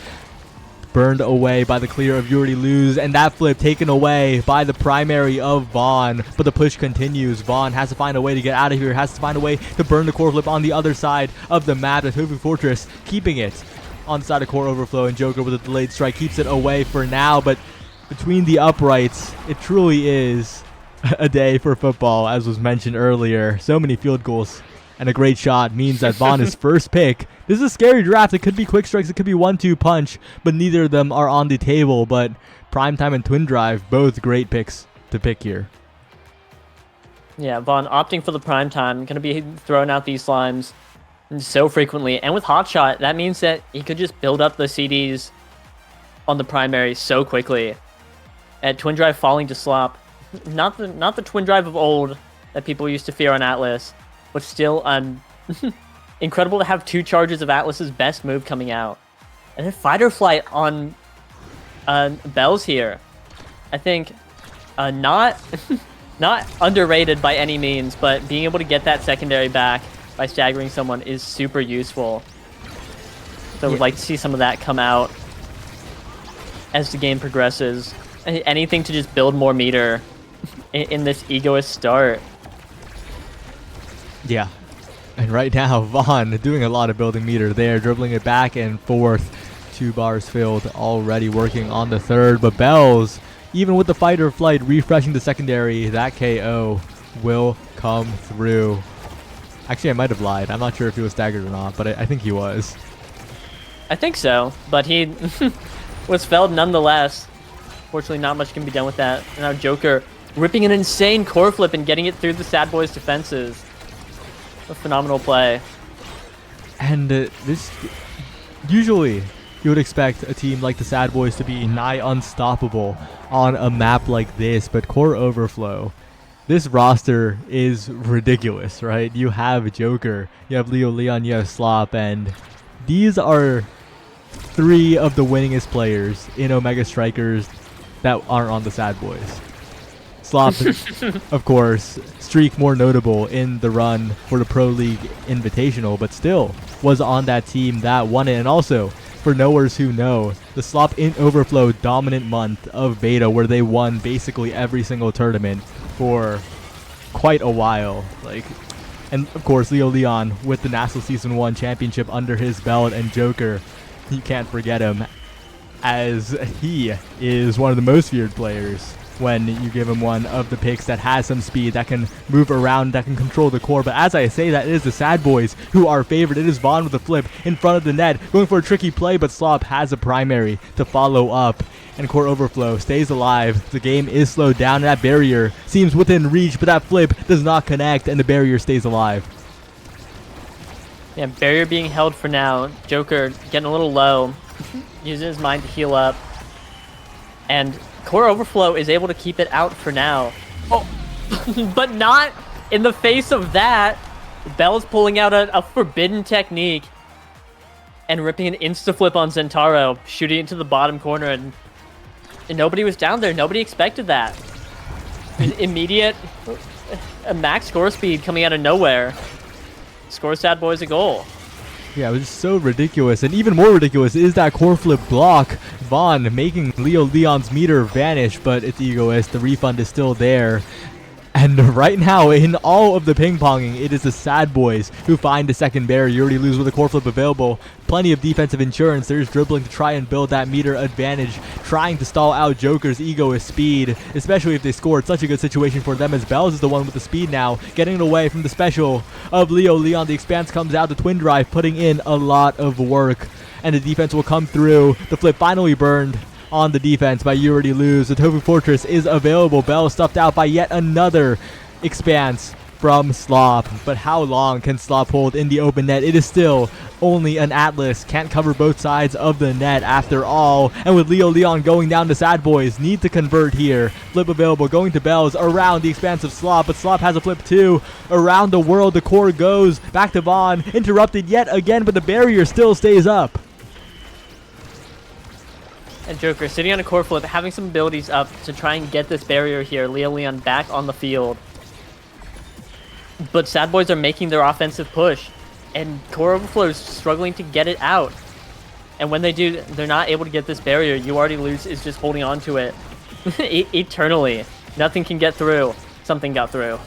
Speaker 20: Burned away by the clear of You Already Lose, and that flip taken away by the primary of Vaughn, but the push continues. Vaughn has to find a way to get out of here, has to find a way to burn the core flip on the other side of the map. The Tofu Fortress keeping it on the side of Core Overflow, and Joker with a delayed strike keeps it away for now, but between the uprights, it truly is a day for football, as was mentioned earlier. So many field goals and a great shot means that Vaughn is first pick. This is a scary draft. It could be quick strikes. It could be 1-2 punch, but neither of them are on the table. But Primetime and Twin Drive, both great picks to pick here.
Speaker 11: Yeah, Vaughn opting for the Primetime. Going to be throwing out these slimes so frequently. And with Hotshot, that means that he could just build up the CDs on the primary so quickly. At Twin Drive falling to Slop. Not the Twin Drive of old that people used to fear on Atlas, but still incredible to have 2 charges of Atlas's best move coming out. And then Fighter Flight on Bells here. I think not underrated by any means, but being able to get that secondary back by staggering someone is super useful. So we'd like to see some of that come out as the game progresses. Anything to just build more meter in this egoist start.
Speaker 20: Yeah. And right now, Vaughn doing a lot of building meter there, dribbling it back and forth. 2 bars filled, already working on the third. But Bells, even with the Fighter Flight refreshing the secondary, that KO will come through. Actually, I might have lied. I'm not sure if he was staggered or not, but I think he was.
Speaker 11: I think so, but he was felled nonetheless. Fortunately, not much can be done with that. And now Joker ripping an insane core flip and getting it through the Sad Boys defenses. A phenomenal play.
Speaker 20: And this, usually you would expect a team like the Sad Boys to be nigh unstoppable on a map like this, but Core Overflow, this roster is ridiculous, right? You have Joker, you have Leo Leon, you have Slop, and these are 3 of the winningest players in Omega Strikers that aren't on the Sad Boys. Slop, of course, streak more notable in the run for the Pro League Invitational, but still was on that team that won it. And also, for knowers who know, the Slop in Overflow dominant month of beta where they won basically every single tournament for quite a while. And of course, Leo Leon with the National Season 1 championship under his belt, and Joker, you can't forget him, as he is one of the most feared players when you give him one of the picks that has some speed, that can move around, that can control the core. But as I say that, it is the Sad Boys who are favored. It is Vaughn with a flip in front of the net, going for a tricky play, but Slop has a primary to follow up. And Core Overflow stays alive. The game is slowed down. That barrier seems within reach, but that flip does not connect, and the barrier stays alive.
Speaker 11: Yeah, barrier being held for now. Joker getting a little low, using his mind to heal up. And Core Overflow is able to keep it out for now. Oh, but not in the face of that. Bell's pulling out a forbidden technique. and ripping an insta-flip on Zentaro, shooting it to the bottom corner, and nobody was down there. Nobody expected that. Immediate a max score speed coming out of nowhere. Scores Sad Boys a goal.
Speaker 20: Yeah, it was so ridiculous. And even more ridiculous is that core flip block. Vaughn making Leo Leon's meter vanish, but it's egoist. The refund is still there. And right now, in all of the ping-ponging, it is the Sad Boys who find the second barrier. You already lose with a core flip available. Plenty of defensive insurance. There's dribbling to try and build that meter advantage, trying to stall out Joker's egoist speed, especially if they score. It's such a good situation for them as Bells is the one with the speed now, getting it away from the special of Leo Leon. The expanse comes out to Twin Drive, putting in a lot of work, and the defense will come through. The flip finally burned on the defense by You Already Lose. The Tofu Fortress is available. Bell stuffed out by yet another expanse from Slop. But how long can Slop hold in the open net? It is still only an Atlas. Can't cover both sides of the net after all. And with Leo Leon going down to Sad Boys, need to convert here. Flip available, going to Bells around the expanse of Slop, but Slop has a flip too. Around the world, the core goes back to Vaughn. Interrupted yet again, but the barrier still stays up.
Speaker 11: And Joker sitting on a core flip, having some abilities up to try and get this barrier here. Leo Leon back on the field. But Sad Boys are making their offensive push. And Core Overflow is struggling to get it out. And when they do, they're not able to get this barrier. You Already Lose is just holding on to it eternally. Nothing can get through. Something got through.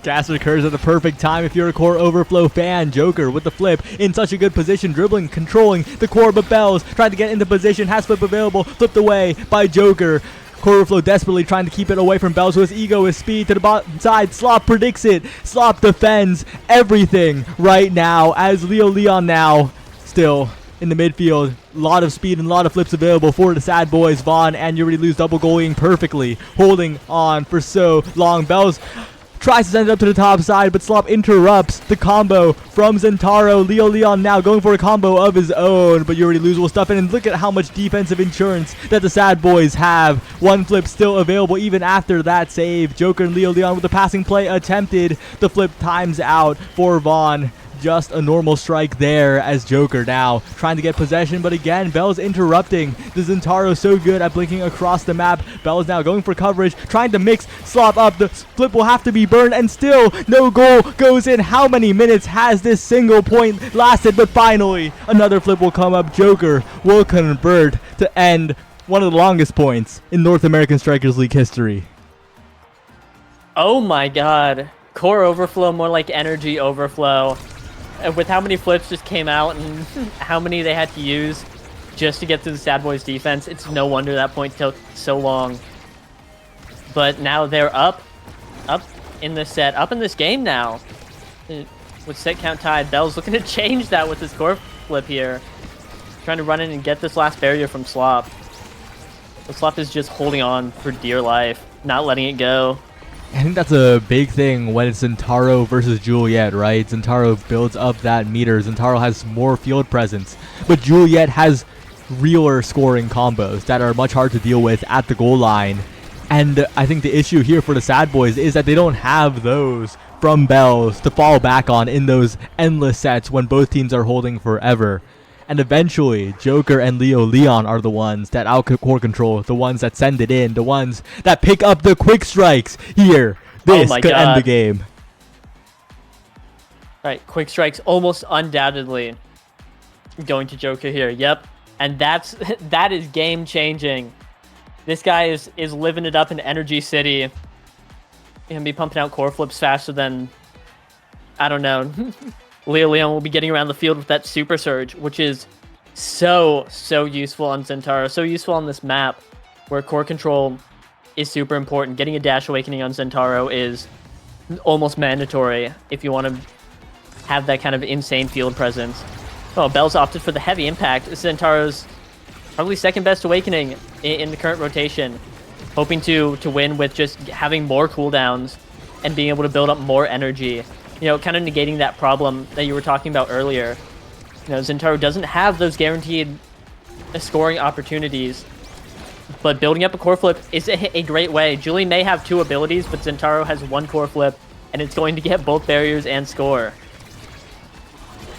Speaker 20: Gas occurs at the perfect time if you're a Core Overflow fan. Joker with the flip in such a good position, dribbling, controlling the core, but Bells trying to get into position, has flip available, flipped away by Joker. Core Overflow desperately trying to keep it away from Bells with his ego, his speed to the bottom side. Slop predicts it. Slop defends everything right now as Leo Leon now still in the midfield. A lot of speed and a lot of flips available for the Sad Boys. Vaughn and You Already Lose double goaling perfectly, holding on for so long. Bells tries to send it up to the top side, but Slop interrupts the combo from Zentaro. Leo Leon now going for a combo of his own, but You Already Lose will stuff in, and look at how much defensive insurance that the Sad Boys have. One flip still available even after that save. Joker and Leo Leon with the passing play attempted. The flip times out for Vaughn. Just a normal strike there as Joker now trying to get possession, but again, Bell's interrupting. The Zentaro so good at blinking across the map. Bell's now going for coverage, trying to mix Slop up. The flip will have to be burned, and still no goal goes in. How many minutes has this single point lasted? But finally, another flip will come up. Joker will convert to end one of the longest points in North American Strikers League history.
Speaker 11: Oh my god. Core Overflow, more like Energy Overflow. With how many flips just came out and how many they had to use just to get through the Sad Boys defense, it's no wonder that point took so long. But now they're up in this set, up in this game now. With set count tied, Bell's looking to change that with his core flip here. Trying to run in and get this last barrier from Slop. But Slop is just holding on for dear life, not letting it go.
Speaker 20: I think that's a big thing when it's Zentaro versus Juliet, right? Zentaro builds up that meter. Zentaro has more field presence, but Juliet has realer scoring combos that are much hard to deal with at the goal line. And I think the issue here for the Sad Boys is that they don't have those from Bells to fall back on in those endless sets when both teams are holding forever. And eventually, Joker and Leo Leon are the ones that out-core control, the ones that send it in, the ones that pick up the quick strikes here. This could end the game.
Speaker 11: Right, quick strikes almost undoubtedly going to Joker here. Yep, and that is game-changing. This guy is living it up in Energy City. He can be pumping out core flips faster than, I don't know. Leo Leon will be getting around the field with that Super Surge, which is so useful on Zentaro, so useful on this map, where core control is super important. Getting a Dash Awakening on Zentaro is almost mandatory if you want to have that kind of insane field presence. Oh, Bell's opted for the heavy impact. Zentaro's probably second best Awakening in the current rotation, hoping to win with just having more cooldowns and being able to build up more energy. You know, kind of negating that problem that you were talking about earlier. You know, Zentaro doesn't have those guaranteed scoring opportunities, but building up a core flip is a great way. Julie may have two abilities, but Zentaro has one core flip, and it's going to get both barriers and score.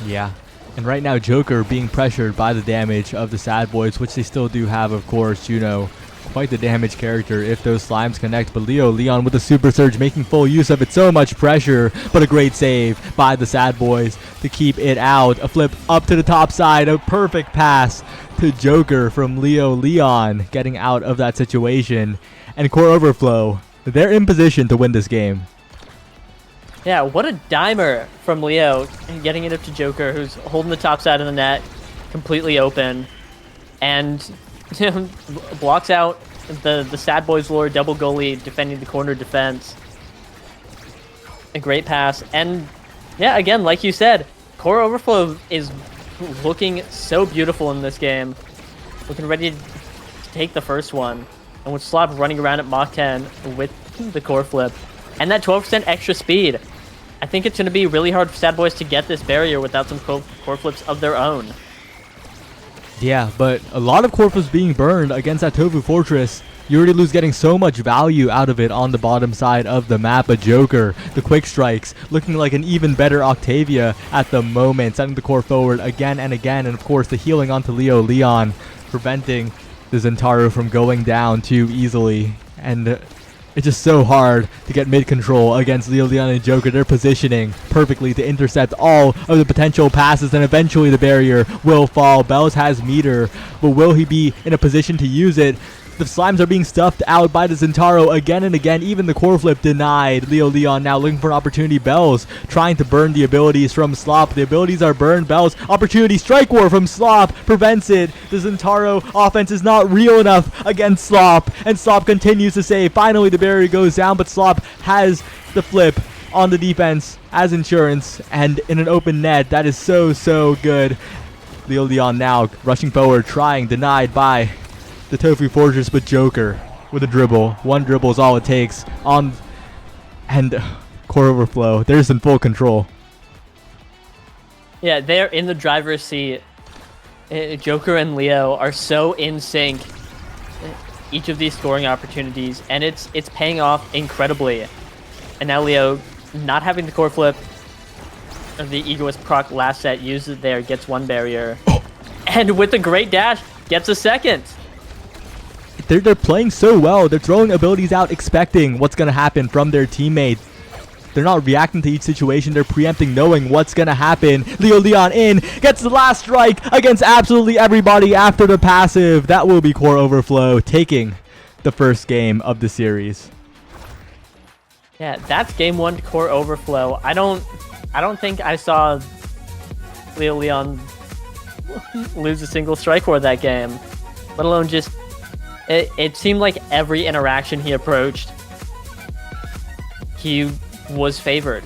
Speaker 20: Yeah. And right now, Joker being pressured by the damage of the Sad Boys, which they still do have, of course. Juno, quite the damage character if those slimes connect. But Leon with the Super Surge, making full use of it. So much pressure, but a great save by the Sad Boys to keep it out. A flip up to the top side, a perfect pass to Joker from Leon, getting out of that situation. And Core Overflow, they're in position to win this game.
Speaker 11: Yeah, what a dimer from Leo, getting it up to Joker, who's holding the top side of the net, completely open, and blocks out the Sad Boys lore double goalie defending the corner defense. A great pass, and yeah, again, like you said, Core Overflow is looking so beautiful in this game, looking ready to take the first one, and with Slop running around at Mach 10 with the core flip, and that 12% extra speed. I think it's going to be really hard for Sad Boys to get this barrier without some core flips of their own.
Speaker 20: Yeah, but a lot of core flips being burned against that Tofu Fortress. Yurilu's getting so much value out of it on the bottom side of the map. A Joker, the quick strikes, looking like an even better Octavia at the moment, sending the core forward again and again, and of course the healing onto Leon, preventing the Zentaro from going down too easily. And it's just so hard to get mid-control against Leon and Joker. They're positioning perfectly to intercept all of the potential passes, and eventually the barrier will fall. Bells has meter, but will he be in a position to use it? The slimes are being stuffed out by the Zentaro again and again. Even the core flip denied. Leon now looking for an opportunity. Bells trying to burn the abilities from Slop. The abilities are burned. Bells, opportunity. Strike War from Slop prevents it. The Zentaro offense is not real enough against Slop, and Slop continues to save. Finally, the barrier goes down, but Slop has the flip on the defense as insurance, and in an open net. That is so good. Leon now rushing forward, trying, denied by the Tofu Fortress, but Joker with a dribble. One dribble is all it takes on, and Core Overflow. They're just in full control.
Speaker 11: Yeah, they're in the driver's seat. Joker and Leo are so in sync. Each of these scoring opportunities, and it's paying off incredibly. And now Leo, not having the core flip, the Egoist proc last set, uses it there, gets one barrier, and with a great dash, gets a second.
Speaker 20: They're playing so well. They're throwing abilities out, expecting what's going to happen from their teammates. They're not reacting to each situation. They're preempting, knowing what's going to happen. Leon in, gets the last strike against absolutely everybody after the passive. That will be Core Overflow taking the first game of the series.
Speaker 11: Yeah, that's game one to Core Overflow. I don't think I saw Leon lose a single strike war that game, let alone just... It seemed like every interaction he approached, he was favored.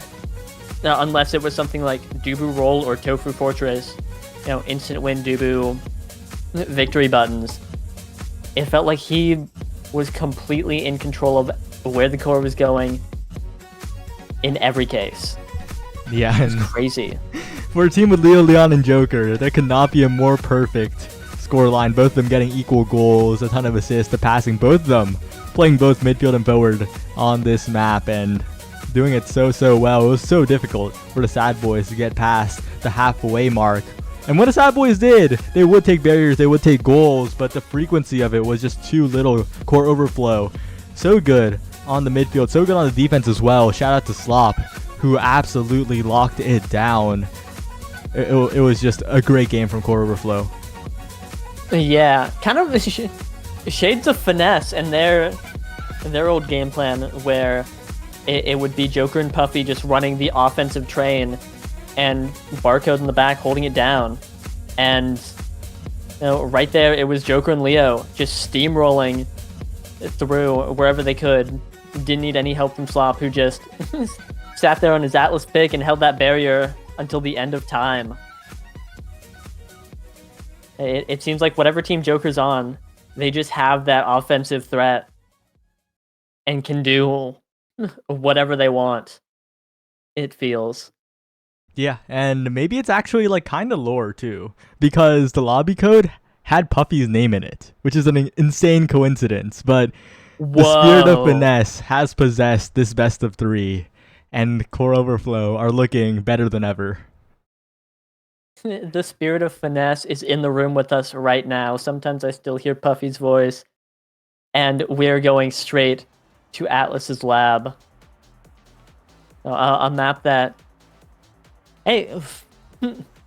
Speaker 11: Now, unless it was something like Dubu Roll or Tofu Fortress, instant win Dubu, victory buttons. It felt like he was completely in control of where the core was going in every case.
Speaker 20: Yeah,
Speaker 11: it's crazy.
Speaker 20: For a team with Leon and Joker, there cannot be a more perfect scoreline. Both of them getting equal goals, a ton of assists, the passing, both of them playing both midfield and forward on this map and doing it so well. It was so difficult for the Sad Boys to get past the halfway mark. And what the Sad Boys did, they would take barriers, they would take goals, but the frequency of it was just too little. Core Overflow, so good on the midfield, so good on the defense as well. Shout out to Slop, who absolutely locked it down. It was just a great game from Core Overflow.
Speaker 11: Yeah, kind of shades of finesse in their old game plan, where it would be Joker and Puffy just running the offensive train, and Barcode in the back holding it down, and right there it was Joker and Leo just steamrolling through wherever they could. Didn't need any help from Slop, who just sat there on his Atlas pick and held that barrier until the end of time. It seems like whatever team Joker's on, they just have that offensive threat and can do whatever they want, it feels.
Speaker 20: Yeah, and maybe it's actually like kind of lore too, because the lobby code had Puffy's name in it, which is an insane coincidence, but the spirit of finesse has possessed this best of three, and Core Overflow are looking better than ever.
Speaker 11: The spirit of finesse is in the room with us right now. Sometimes I still hear Puffy's voice. And we're going straight to Atlas's lab. A map that... Hey,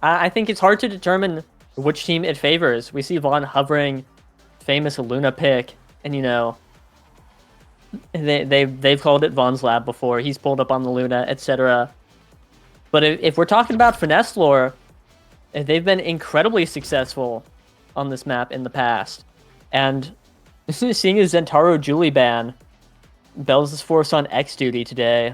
Speaker 11: I think it's hard to determine which team it favors. We see Vaughn hovering famous Luna pick, and you know, they've called it Vaughn's lab before. He's pulled up on the Luna, etc. But if we're talking about finesse lore, they've been incredibly successful on this map in the past. And seeing a Zentaro Julie ban, Bells is forced on X duty today.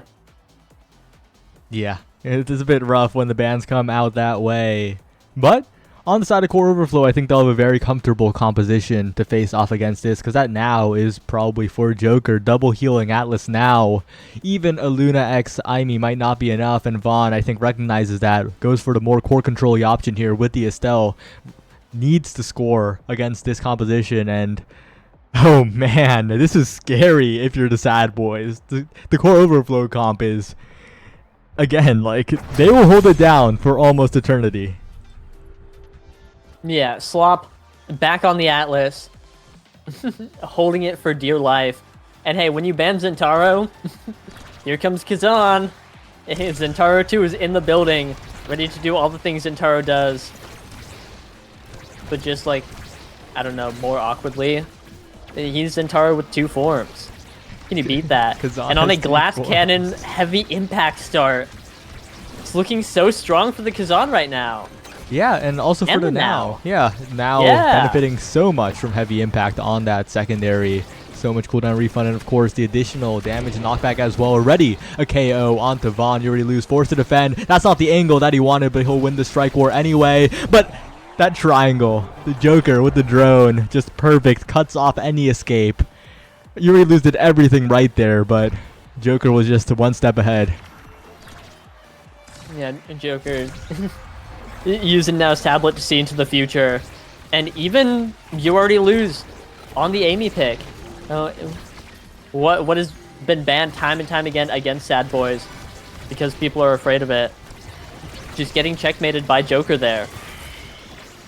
Speaker 20: Yeah, it is a bit rough when the bans come out that way. But on the side of Core Overflow, I think they'll have a very comfortable composition to face off against this, because that now is probably for Joker. Double healing Atlas now. Even a Luna X Aimi might not be enough, and Vaughn, I think, recognizes that. Goes for the more core control option here with the Estelle. Needs to score against this composition, and oh man, this is scary if you're the Sad Boys. The Core Overflow comp is, again, like, they will hold it down for almost eternity.
Speaker 11: Yeah, Slop back on the Atlas, holding it for dear life. And hey, when you ban Zentaro, here comes Kazan. Zentaro 2 is in the building, ready to do all the things Zentaro does. But just like, I don't know, more awkwardly. He's Zentaro with 2 forms. Can you beat that? And on a glass cannon heavy impact start. It's looking so strong for the Kazan right now.
Speaker 20: Yeah, and also for the now. Yeah, benefiting so much from heavy impact on that secondary. So much cooldown refund, and of course the additional damage and knockback as well. Already a KO onto Vaughn. You already lose, forced to defend. That's not the angle that he wanted, but he'll win the strike war anyway. But that triangle, the Joker with the drone, just perfect. Cuts off any escape. Yuri Luz did everything right there, but Joker was just one step ahead.
Speaker 11: Yeah, Joker using now his tablet to see into the future. And even you already lose on the Amy pick. What has been banned time and time again against Sad Boys because people are afraid of it. Just getting checkmated by Joker there.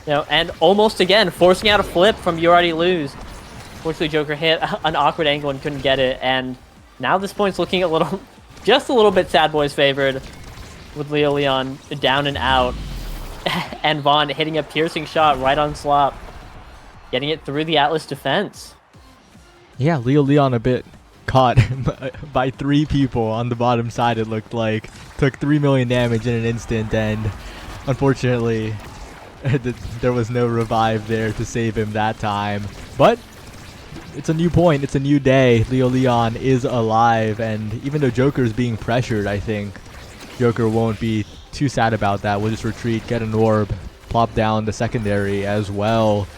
Speaker 11: You know, and almost again forcing out a flip from you already lose. Fortunately, Joker hit an awkward angle and couldn't get it. And now this point's looking just a little bit Sad Boys favored, with Leo Leon down and out. And Vaughn hitting a piercing shot right on Slop, getting it through the Atlas defense.
Speaker 20: Yeah, Leo Leon a bit caught by 3 people on the bottom side, it looked like. Took 3 million damage in an instant, and unfortunately, there was no revive there to save him that time. But it's a new point, it's a new day. Leo Leon is alive, and even though Joker is being pressured, I think Joker won't be too sad about that. We'll just retreat, get an orb, plop down the secondary as well.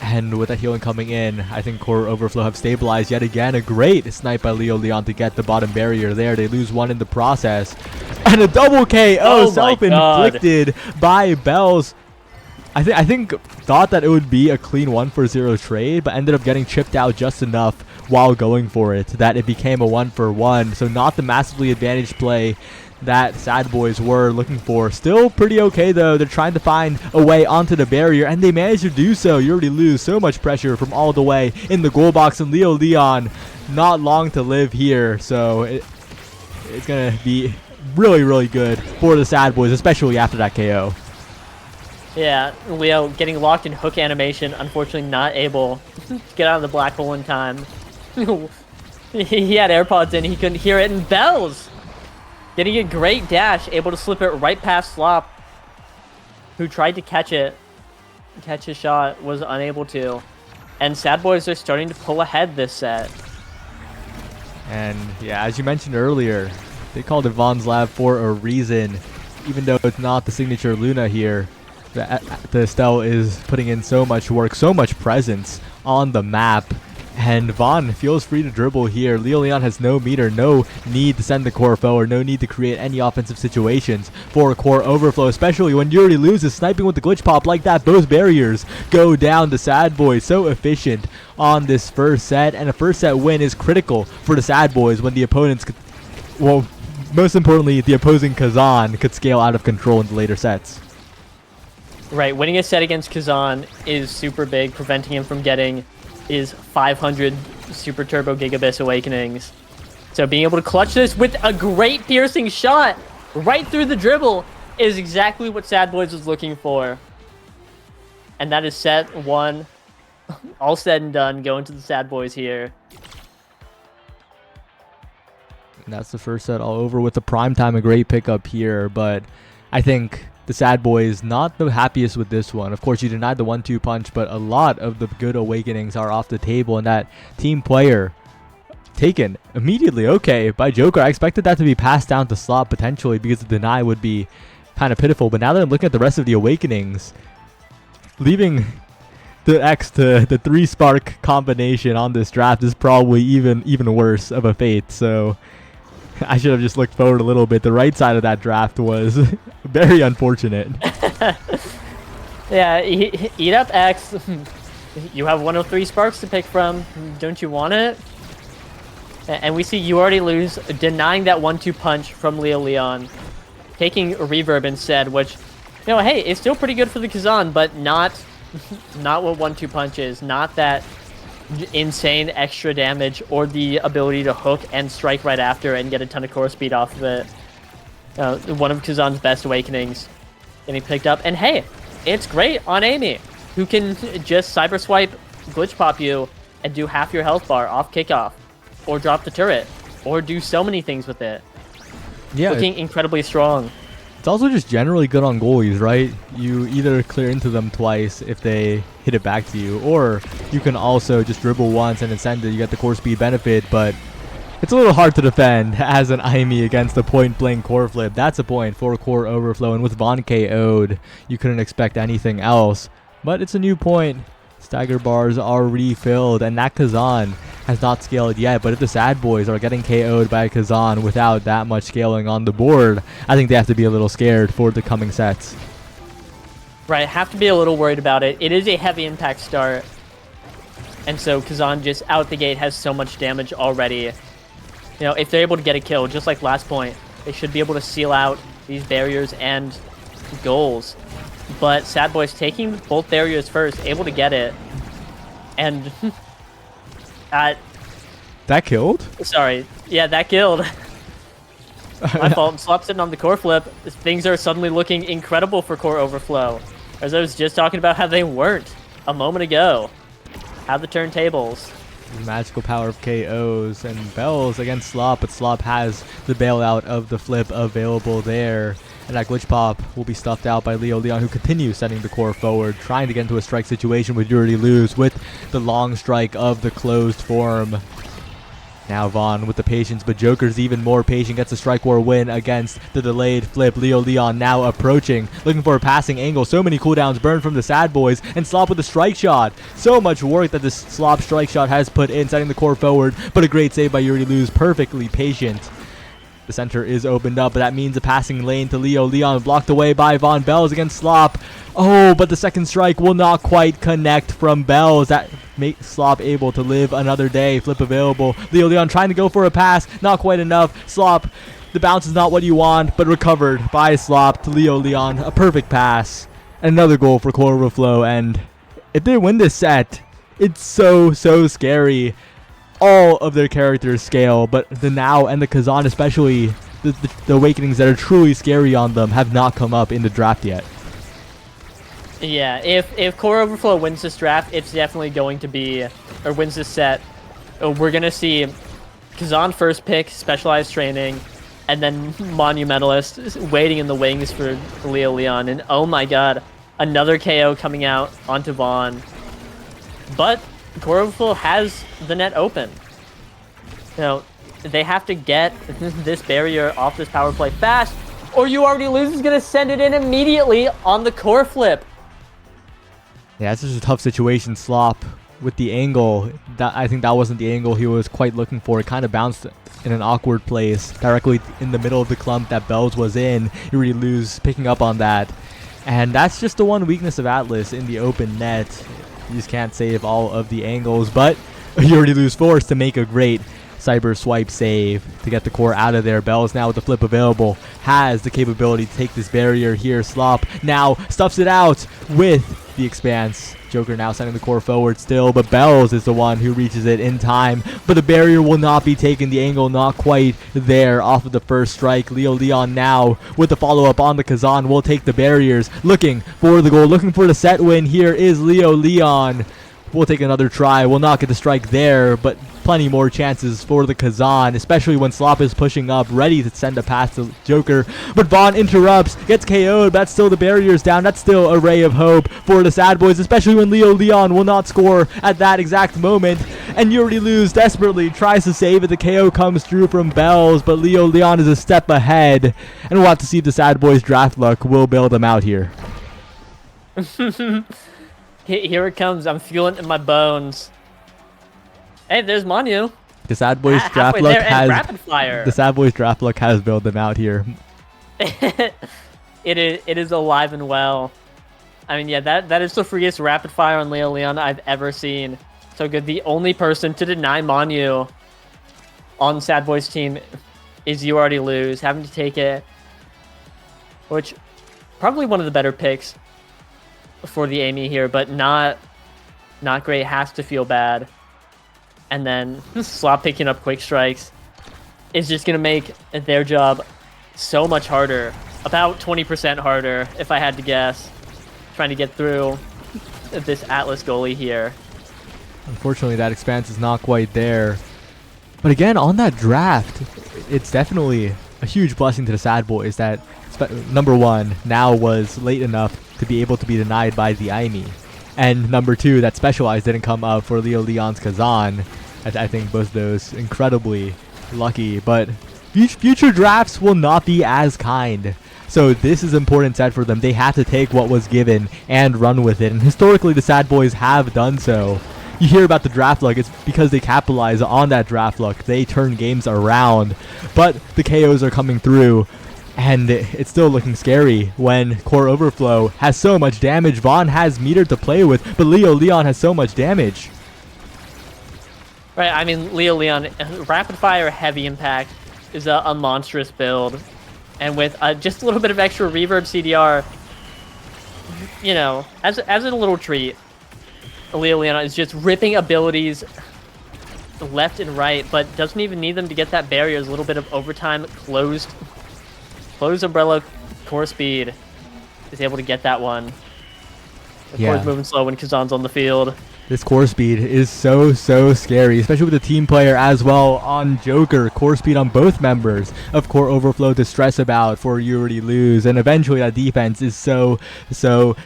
Speaker 20: And with that healing coming in, I think Core Overflow have stabilized yet again. A great snipe by Leo Leon to get the bottom barrier there. They lose 1 in the process. And a double KO, self-inflicted by Bells. I think thought that it would be a clean 1-for-0 trade, but ended up getting chipped out just enough while going for it that it became a 1-for-1. So not the massively advantaged play that Sad Boys were looking for. Still pretty okay though. They're trying to find a way onto the barrier, and they managed to do so. You already lose so much pressure from all the way in the goal box, and Leo Leon not long to live here. So it's gonna be really, really good for the Sad Boys, especially after that KO.
Speaker 11: Yeah, Leo getting locked in hook animation, unfortunately not able to get out of the black hole in time. He had AirPods in, he couldn't hear it, and Bells getting a great dash, able to slip it right past Slop, who tried to catch his shot, was unable to. And Sad Boys are starting to pull ahead this set.
Speaker 20: And yeah, as you mentioned earlier, they called it Vaughn's Lab for a reason. Even though it's not the signature Luna here, the Estelle is putting in so much work, so much presence on the map. And Vaughn feels free to dribble here. Leo Leon has no meter, no need to send the core forward, no need to create any offensive situations for Core Overflow, especially when Yuri loses sniping with the glitch pop like that. Both barriers go down. The Sad Boys so efficient on this first set, and a first set win is critical for the Sad Boys when the opponents could, well, most importantly, the opposing Kazan could scale out of control in the later sets.
Speaker 11: Right, winning a set against Kazan is super big, preventing him from getting his 500 Super Turbo Gigabits Awakenings. So being able to clutch this with a great piercing shot right through the dribble is exactly what Sad Boys was looking for. And that is set 1. All said and done, going to the Sad Boys here.
Speaker 20: And that's the first set all over with the prime time. A great pickup here, but I think the Sad Boys not the happiest with this one. Of course, you denied the 1-2 punch, but a lot of the good awakenings are off the table, and that team player taken immediately, okay, by Joker. I expected that to be passed down to Slop potentially because the deny would be kind of pitiful, but now that I'm looking at the rest of the awakenings, leaving the X to the 3 spark combination on this draft is probably even worse of a fate. So I should have just looked forward a little bit. The right side of that draft was very unfortunate.
Speaker 11: Yeah, eat up X. You have 103 sparks to pick from. Don't you want it? And we see you already lose, denying that 1-2 punch from Leo Leon, taking reverb instead, which, you know, hey, it's still pretty good for the Kazan, but not what 1-2 punch is. Not that insane extra damage or the ability to hook and strike right after and get a ton of core speed off of it. One of Kazan's best awakenings getting picked up. And hey, it's great on Amy, who can just cyber swipe, glitch pop you, and do half your health bar off kickoff, or drop the turret, or do so many things with it.
Speaker 20: Yeah,
Speaker 11: looking incredibly strong.
Speaker 20: It's also just generally good on goalies, right? You either clear into them twice if they hit it back to you, or you can also just dribble once and then send it. You get the core speed benefit, but it's a little hard to defend as an IME against a point-blank core flip. That's a point for core overflow, and with Vaughn KO'd, you couldn't expect anything else. But it's a new point. Stagger bars are refilled, and that Kazan has not scaled yet, but if the Sad Boys are getting KO'd by Kazan without that much scaling on the board, I think they have to be a little scared for the coming sets.
Speaker 11: Right, have to be a little worried about it. It is a heavy impact start, and so Kazan just out the gate has so much damage already. You know, if they're able to get a kill, just like last point, they should be able to seal out these barriers and goals. But Sad Boys taking both barriers first, able to get it, and
Speaker 20: that killed?
Speaker 11: Sorry. Yeah, that killed. My fault. Slop sitting on the core flip. Things are suddenly looking incredible for core overflow. As I was just talking about how they weren't a moment ago. How the turntables.
Speaker 20: The magical power of KOs and bells against Slop, but Slop has the bailout of the flip available there. And that glitch pop will be stuffed out by Leo Leon, who continues sending the core forward, trying to get into a strike situation with Yuri lose with the long strike of the closed form. Now Vaughn with the patience, but Joker's even more patient, gets a strike war win against the delayed flip. Leo Leon now approaching, looking for a passing angle. So many cooldowns burned from the Sad Boys, and Slop with a strike shot. So much work that this Slop strike shot has put in, setting the core forward, but a great save by Yuri lose, perfectly patient. The center is opened up, but that means a passing lane to Leo Leon, blocked away by Von Bells against Slop. Oh, but the second strike will not quite connect from Bells. That makes Slop able to live another day. Flip available. Leo Leon trying to go for a pass, not quite enough. Slop, the bounce is not what you want, but recovered by Slop to Leo Leon. A perfect pass. Another goal for Core Overflow, and if they win this set, it's so scary. All of their characters scale, but the Now and the Kazan, especially the awakenings that are truly scary on them, have not come up in the draft yet.
Speaker 11: Yeah, if Core Overflow wins this draft, it's definitely going to be, or wins this set, we're going to see Kazan first pick, specialized training, and then Monumentalist waiting in the wings for Leo Leon. And oh my god, another KO coming out onto Vaughn. But Core Overflow has the net open. You know, they have to get this barrier off this power play fast, or You Already Lose is going to send it in immediately on the core flip.
Speaker 20: Yeah, it's just a tough situation. Slop with the angle, I think that wasn't the angle he was quite looking for. It kind of bounced in an awkward place, directly in the middle of the clump that Bells was in. You really lose picking up on that. And that's just the one weakness of Atlas in the open net. You just can't save all of the angles, but you already lose force to make a great Cyber swipe save to get the core out of there. Bells now with the flip available has the capability to take this barrier here. Slop now stuffs it out with the expanse. Joker now sending the core forward still, but Bells is the one who reaches it in time. But the barrier will not be taken. The angle not quite there off of the first strike. Leo Leon now with the follow-up on the Kazan will take the barriers. Looking for the goal, looking for the set win. Here is Leo Leon. We'll take another try. We'll not get the strike there, but plenty more chances for the Kazan, especially when Slop is pushing up, ready to send a pass to Joker. But Vaughn interrupts, gets KO'd. That's still the barriers down. That's still a ray of hope for the Sad Boys, especially when Leo Leon will not score at that exact moment. And you already lose desperately, tries to save it. The KO comes through from Bells, but Leo Leon is a step ahead. And we'll have to see if the Sad Boys draft luck will bail them out here.
Speaker 11: Here it comes. I'm feeling it in my bones. Hey, there's Manu.
Speaker 20: The Sad Boys draft luck has
Speaker 11: rapid fire.
Speaker 20: The Sad Boys draft luck has bailed them out here.
Speaker 11: It is alive and well. I mean, yeah, that is the freest rapid fire on Leo Leon I've ever seen. So good. The only person to deny Manu on Sad Boys team is You Already Lose, having to take it, which probably one of the better picks for the Amy here, but not great. Has to feel bad. And then Slop picking up quick strikes is just going to make their job so much harder. About 20% harder, if I had to guess. Trying to get through this Atlas goalie here.
Speaker 20: Unfortunately, that expanse is not quite there. But again, on that draft, it's definitely a huge blessing to the Sad Boys that number one now was late enough to be able to be denied by the Aimi. And number two, that Specialized didn't come up for Leo Leon's Kazan. I think both of those incredibly lucky, but future drafts will not be as kind. So this is an important set for them. They have to take what was given and run with it. And historically, the Sad Boys have done so. You hear about the draft luck, it's because they capitalize on that draft luck. They turn games around, but the KOs are coming through. And it's still looking scary when Core Overflow has so much damage. Vaughn has meter to play with, but Leo Leon has so much damage.
Speaker 11: Right, I mean, Leo Leon, rapid fire heavy impact is a monstrous build. And with just a little bit of extra reverb CDR, you know, as a little treat, Leo Leon is just ripping abilities left and right, but doesn't even need them to get that barrier. There's a little bit of overtime, closed umbrella core speed is able to get that one. Of course, moving slow when Kazan's on the field.
Speaker 20: This core speed is so scary, especially with the team player as well on Joker. Core speed on both members of Core Overflow to stress about for You Already Lose. And eventually that defense is so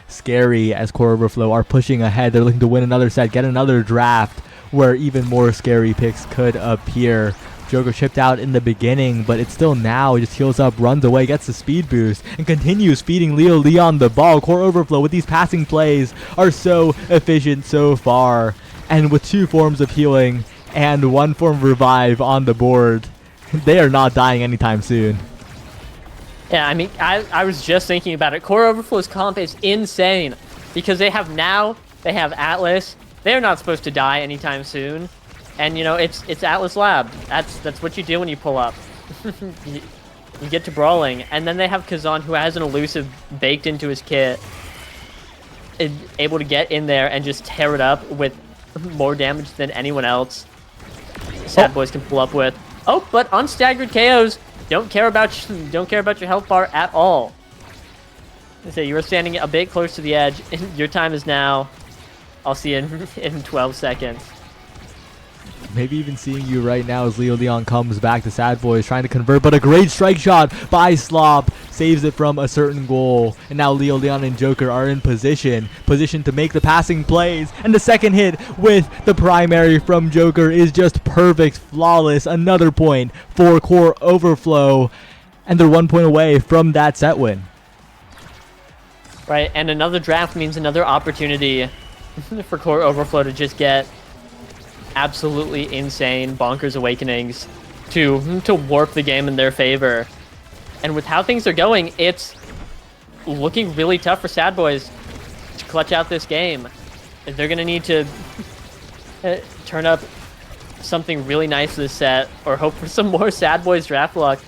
Speaker 20: scary as Core Overflow are pushing ahead. They're looking to win another set, get another draft where even more scary picks could appear. Joker chipped out in the beginning, but it's still now. He just heals up, runs away, gets the speed boost, and continues feeding Leo Leon the ball. Core Overflow with these passing plays are so efficient so far. And with 2 forms of healing and 1 form of revive on the board, they are not dying anytime soon.
Speaker 11: Yeah, I mean, I was just thinking about it. Core Overflow's comp is insane because they have Atlas. They're not supposed to die anytime soon. And you know, it's Atlas Lab. That's what you do when you pull up. you get to brawling, and then they have Kazan, who has an elusive baked into his kit, able to get in there and just tear it up with more damage than anyone else. Sad Boys can pull up with. Oh, but unstaggered KOs don't care about your health bar at all. So you were standing a bit close to the edge. Your time is now. I'll see you in 12 seconds.
Speaker 20: Maybe even seeing you right now as Leo Leon comes back to Sad Boys trying to convert, but a great strike shot by Slop saves it from a certain goal. And now Leo Leon and Joker are in position to make the passing plays. And the second hit with the primary from Joker is just perfect, flawless. Another point for Core Overflow. And they're 1 point away from that set win.
Speaker 11: Right, and another draft means another opportunity for Core Overflow to just get absolutely insane bonkers awakenings to warp the game in their favor. And with how things are going, it's looking really tough for Sad Boys to clutch out this game. They're going to need to turn up something really nice this set, or hope for some more Sad Boys draft luck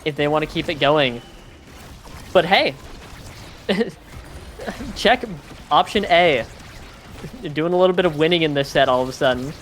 Speaker 11: if they want to keep it going. But hey, check option A. You're doing a little bit of winning in this set all of a sudden.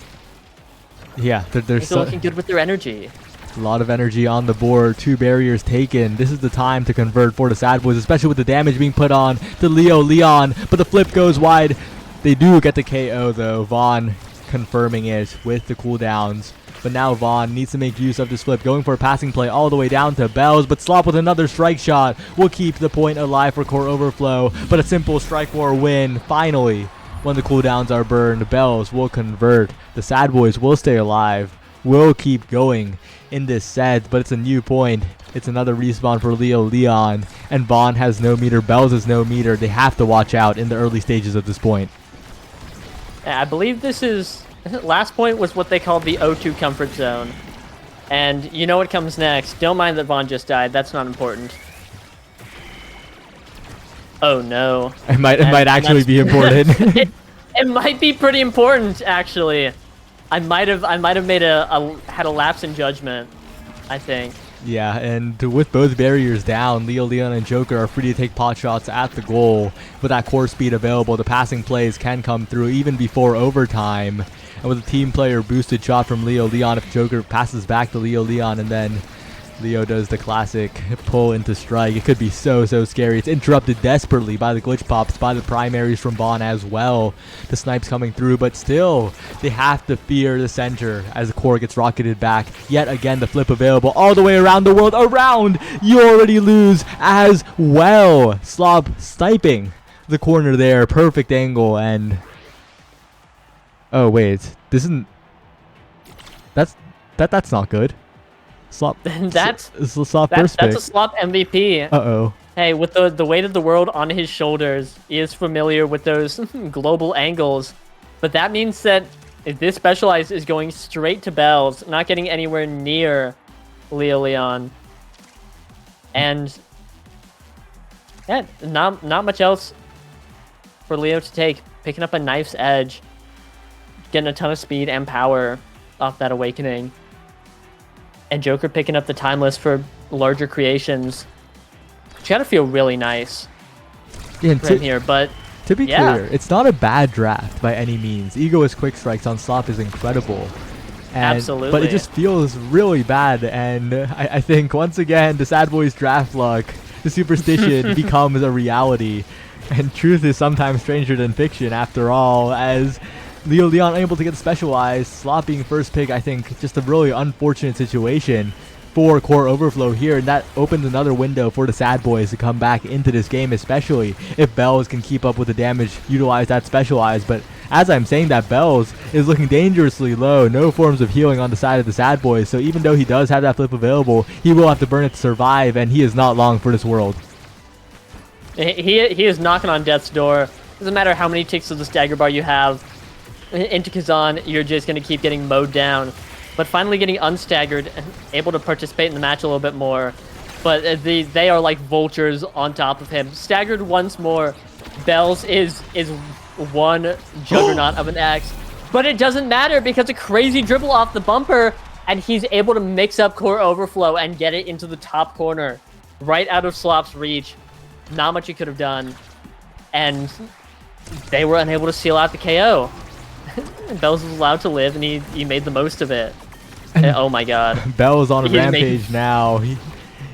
Speaker 20: Yeah, they're
Speaker 11: looking good with their energy.
Speaker 20: A lot of energy on the board. 2 barriers taken. This is the time to convert for the Sad Boys, especially with the damage being put on to Leo Leon. But the flip goes wide. They do get the KO though. Vaughn confirming it with the cooldowns. But now Vaughn needs to make use of this flip, going for a passing play all the way down to Bells. But Slop with another strike shot will keep the point alive for Core Overflow. But a simple strike war win finally. When the cooldowns are burned, Bells will convert. The Sad Boys will stay alive, will keep going in this set, but it's a new point. It's another respawn for Leo Leon, and Vaughn has no meter, Bells has no meter. They have to watch out in the early stages of this point.
Speaker 11: Yeah, I believe this is... Last point was what they called the O2 comfort zone. And you know what comes next. Don't mind that Vaughn just died. That's not important. Oh no.
Speaker 20: It might actually be important.
Speaker 11: It might be pretty important, actually. I might have made had a lapse in judgment, I think.
Speaker 20: Yeah, and with both barriers down, Leo Leon and Joker are free to take pot shots at the goal. With that core speed available, the passing plays can come through even before overtime. And with a team player boosted shot from Leo Leon, if Joker passes back to Leo Leon and then Leo does the classic pull into strike, it could be so scary. It's interrupted desperately by the glitch pops, by the primaries from Vaughn as well. The snipes coming through, but still, they have to fear the center as the core gets rocketed back. Yet again, the flip available all the way around the world. Around, you already lose as well. Slob sniping the corner there, perfect angle, and... Oh wait, this isn't... That's not good. Slop.
Speaker 11: That's
Speaker 20: a Slop first pick.
Speaker 11: That's a Slop MVP.
Speaker 20: Uh-oh.
Speaker 11: Hey, with the weight of the world on his shoulders, he is familiar with those global angles. But that means that if this Specialized is going straight to Bells, not getting anywhere near Leo Leon. And yeah, not much else for Leo to take. Picking up a knife's edge. Getting a ton of speed and power off that Awakening. And Joker picking up the Timeless for larger creations. It's gotta feel really nice for him here, but
Speaker 20: to be clear, it's not a bad draft by any means. Egoist quick strikes on Slop is incredible.
Speaker 11: Absolutely.
Speaker 20: But it just feels really bad, and I think once again the Sad Boys draft luck, the superstition becomes a reality. And truth is sometimes stranger than fiction after all, as Leo Leon able to get Specialized, Slop being first pick. I think just a really unfortunate situation for Core Overflow here, and that opens another window for the Sad Boys to come back into this game, especially if Bells can keep up with the damage, utilize that Specialized. But as I'm saying that, Bells is looking dangerously low, no forms of healing on the side of the Sad Boys, so even though he does have that flip available, he will have to burn it to survive, and he is not long for this world.
Speaker 11: He is knocking on death's door. Doesn't matter how many ticks of the stagger bar you have. Into Kazan, you're just going to keep getting mowed down. But finally getting unstaggered and able to participate in the match a little bit more. But they are like vultures on top of him. Staggered once more. Bells is one juggernaut of an X. But it doesn't matter because a crazy dribble off the bumper, and he's able to mix up Core Overflow and get it into the top corner. Right out of Slop's reach. Not much he could have done. And they were unable to seal out the KO. Bells was allowed to live, and he made the most of it. And oh my god.
Speaker 20: Bells on a rampage now.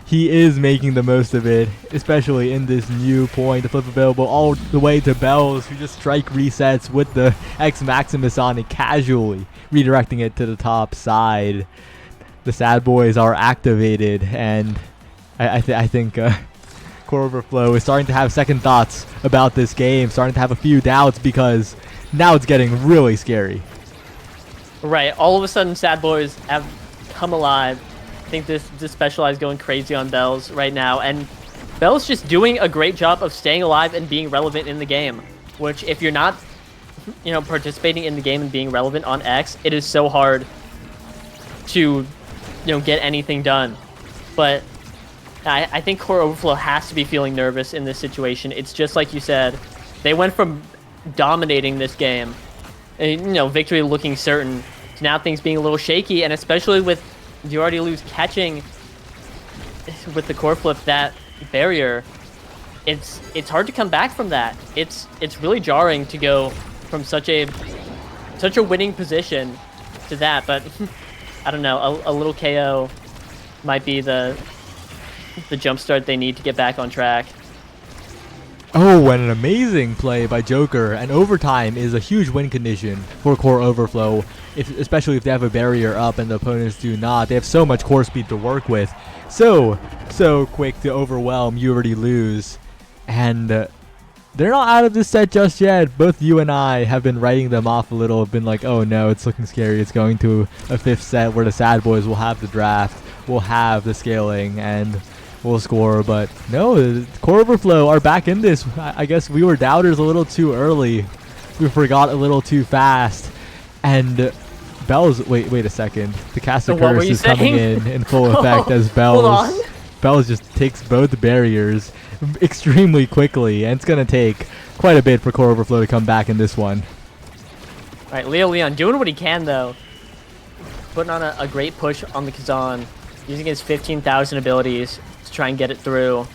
Speaker 20: He is making the most of it, especially in this new point. The flip available all the way to Bells, who just strike resets with the X Maximus on it, casually redirecting it to the top side. The Sad Boys are activated, and I think Core Overflow is starting to have second thoughts about this game, starting to have a few doubts, because now it's getting really scary.
Speaker 11: Right, all of a sudden Sad Boys have come alive. I think this Specialized going crazy on Bells right now, and Bells just doing a great job of staying alive and being relevant in the game, which if you're not, participating in the game and being relevant on X, it is so hard to, get anything done. But I think Core Overflow has to be feeling nervous in this situation. It's just like you said, they went from dominating this game, victory looking certain, to now things being a little shaky, and especially with you already lose catching with the core flip that barrier, it's hard to come back from that. It's really jarring to go from such a winning position to that, but I don't know, a little KO might be the jump start they need to get back on track.
Speaker 20: Oh, and an amazing play by Joker. And overtime is a huge win condition for core overflow, especially if they have a barrier up and the opponents do not. They have so much core speed to work with. So quick to overwhelm, you already lose. And they're not out of this set just yet. Both you and I have been writing them off a little, have been like, oh no, it's looking scary. It's going to a 5th set where the Sad Boys will have the draft, will have the scaling, and will score. But no, core overflow are back in this. I guess we were doubters a little too early. We forgot a little too fast. And Bells, wait a second. The Cast of Curse is coming in full effect as Bells just takes both barriers extremely quickly, and it's gonna take quite a bit for core overflow to come back in this one.
Speaker 11: All right, Leo Leon doing what he can though, putting on a great push on the Kazan, using his 15,000 abilities to try and get it through.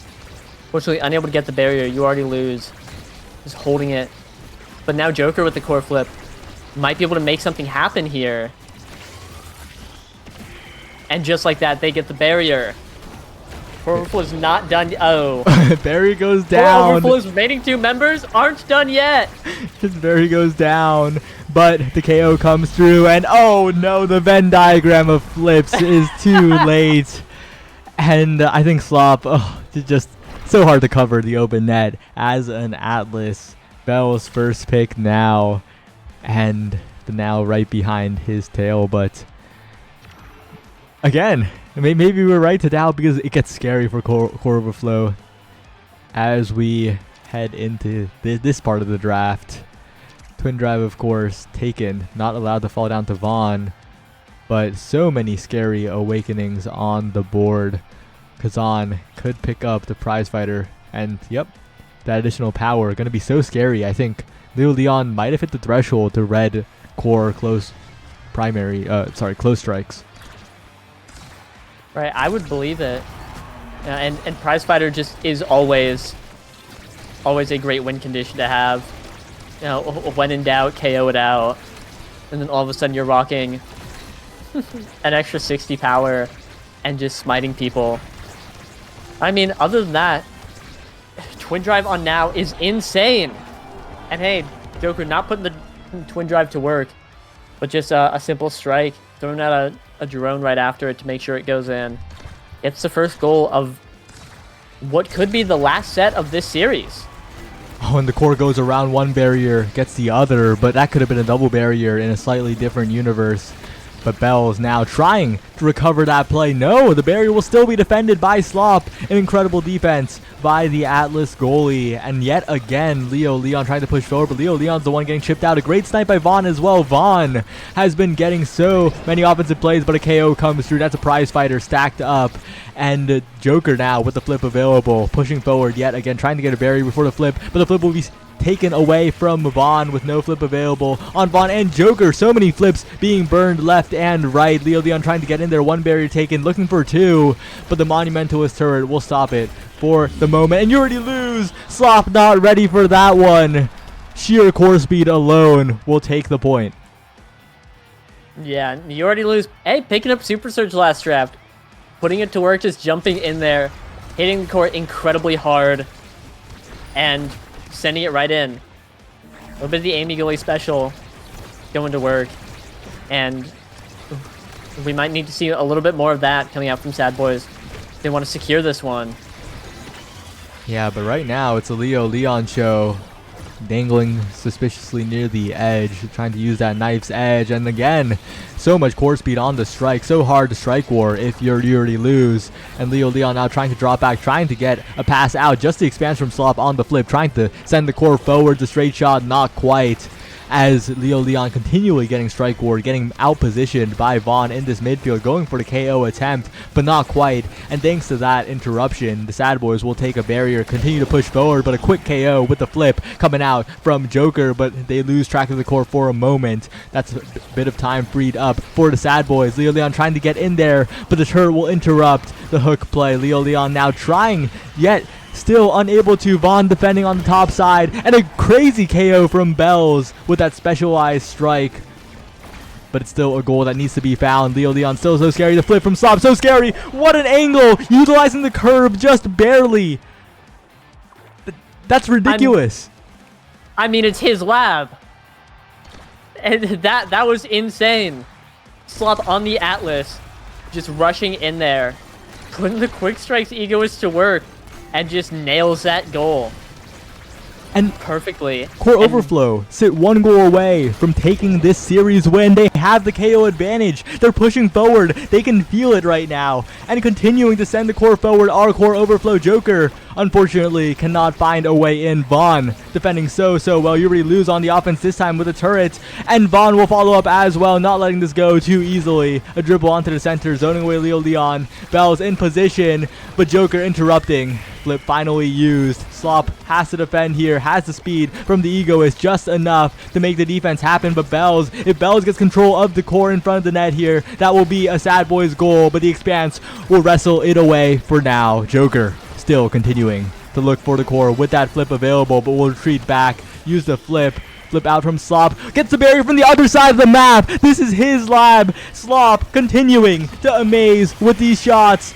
Speaker 11: Fortunately, unable to get the barrier. You already lose. Just holding it, but now Joker with the core flip might be able to make something happen here. And just like that, they get the barrier. Core overflow is not done. Oh,
Speaker 20: barrier goes down.
Speaker 11: Core overflow's remaining 2 members aren't done yet.
Speaker 20: His barrier goes down, but the KO comes through, and oh no, the Venn diagram of flips is too late. And I think Slop, it's just so hard to cover the open net as an Atlas. Bell's first pick now, and the now right behind his tail, but again, maybe we're right to doubt because it gets scary for core overflow as we head into this part of the draft. Twin Drive, of course, taken, not allowed to fall down to Vaughn, but so many scary awakenings on the board. Kazan could pick up the prize fighter, and yep, that additional power going to be so scary. I think Leo Leon might have hit the threshold to red core close strikes.
Speaker 11: Right, I would believe it. And prize fighter just is always a great win condition to have. You know, when in doubt, KO it out, and then all of a sudden you're rocking an extra 60 power and just smiting people. I mean, other than that, Twin Drive on now is insane. And hey, Joker not putting the Twin Drive to work, but just a simple strike, throwing out a drone right after it to make sure it goes in. It's the first goal of what could be the last set of this series.
Speaker 20: Oh, and the core goes around one barrier, gets the other, but that could have been a double barrier in a slightly different universe. But Bell is now trying to recover that play. No, the barrier will still be defended by Slop. An incredible defense by the Atlas goalie. And yet again, Leo Leon trying to push forward, but Leo Leon's the one getting chipped out. A great snipe by Vaughn as well. Vaughn has been getting so many offensive plays, but a KO comes through. That's a prize fighter stacked up. And Joker now with the flip available, pushing forward yet again, trying to get a barrier before the flip, but the flip will be taken away from Vaughn with no flip available on Vaughn and Joker. So many flips being burned left and right. Leo Leon trying to get in there. One barrier taken, looking for 2, but the Monumentalist turret will stop it for the moment. And you already lose. Slop not ready for that one. Sheer core speed alone will take the point.
Speaker 11: Yeah, you already lose. Hey, picking up Super Surge last draft. Putting it to work, just jumping in there, hitting the core incredibly hard, and sending it right in. A little bit of the Amy goalie special going to work, and we might need to see a little bit more of that coming out from Sad Boys. They want to secure this one.
Speaker 20: Yeah, but right now it's a Leo Leon show, dangling suspiciously near the edge, trying to use that knife's edge. And again, so much core speed on the strike, so hard to strike war if you already lose. And Leo Leon now trying to drop back, trying to get a pass out, just the expanse from Slop on the flip, trying to send the core forward. The straight shot, not quite. as Leo Leon continually getting strike ward, getting out-positioned by Vaughn in this midfield, going for the KO attempt, but not quite. And thanks to that interruption, the Sad Boys will take a barrier, continue to push forward, but a quick KO with the flip coming out from Joker, but they lose track of the core for a moment. That's a bit of time freed up for the Sad Boys. Leo Leon trying to get in there, but the turret will interrupt the hook play. Leo Leon now trying, yet still unable to. Vaughn defending on the top side, and a crazy KO from Bells with that specialized strike. But it's still a goal that needs to be found. Leo Leon still so scary. The flip from Slop, so scary. What an angle, utilizing the curve just barely. That's ridiculous.
Speaker 11: I mean, it's his lab. And that was insane. Slop on the Atlas, just rushing in there, putting the Quick Strike's Egoist to work, and just nails that goal.
Speaker 20: And
Speaker 11: perfectly.
Speaker 20: Core Overflow sit 1 goal away from taking this series win. They have the KO advantage. They're pushing forward. They can feel it right now. And continuing to send the core forward are Core Overflow. Joker, unfortunately, cannot find a way in. Vaughn defending so well. You already lose on the offense this time with a turret. And Vaughn will follow up as well, not letting this go too easily. A dribble onto the center, zoning away Leo Leon. Bell's in position, but Joker interrupting. Flip finally used. Slop has to defend here, has the speed from the Egoist, just enough to make the defense happen. But Bells, if Bells gets control of the core in front of the net here, that will be a Sad Boys goal, but the Expanse will wrestle it away for now. Joker still continuing to look for the core with that flip available, but will retreat back, use the flip out from Slop, gets the barrier from the other side of the map. This is his lab. Slop continuing to amaze with these shots.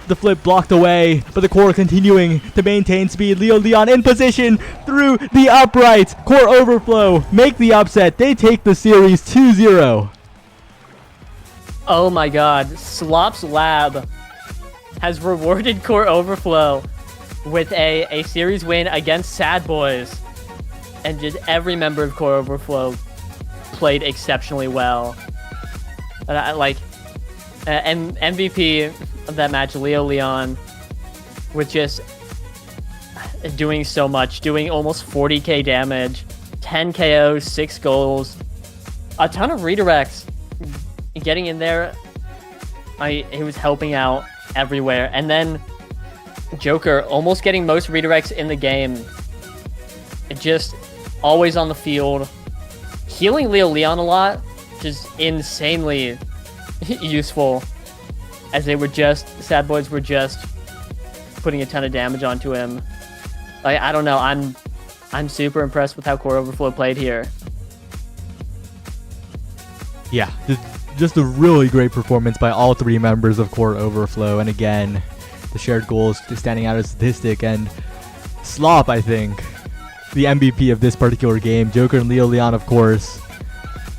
Speaker 20: The flip blocked away, but the core continuing to maintain speed. Leo Leon in position through the uprights. Core Overflow make the upset. They take the series 2-0.
Speaker 11: Oh my god. Slop's lab has rewarded Core Overflow with a series win against Sad Boys. And just every member of Core Overflow played exceptionally well. MVP of that match, Leo Leon, with just doing so much, doing almost 40k damage, 10 KOs, 6 goals, a ton of redirects, getting in there. He was helping out everywhere. And then Joker almost getting most redirects in the game, just always on the field, healing Leo Leon a lot, just insanely useful. As Sad Boys were just putting a ton of damage onto him. I don't know. I'm super impressed with how Core Overflow played here.
Speaker 20: Yeah, just a really great performance by all 3 members of Core Overflow. And again, the shared goals standing out as statistic. And Slop, I think, the MVP of this particular game. Joker and Leo Leon, of course,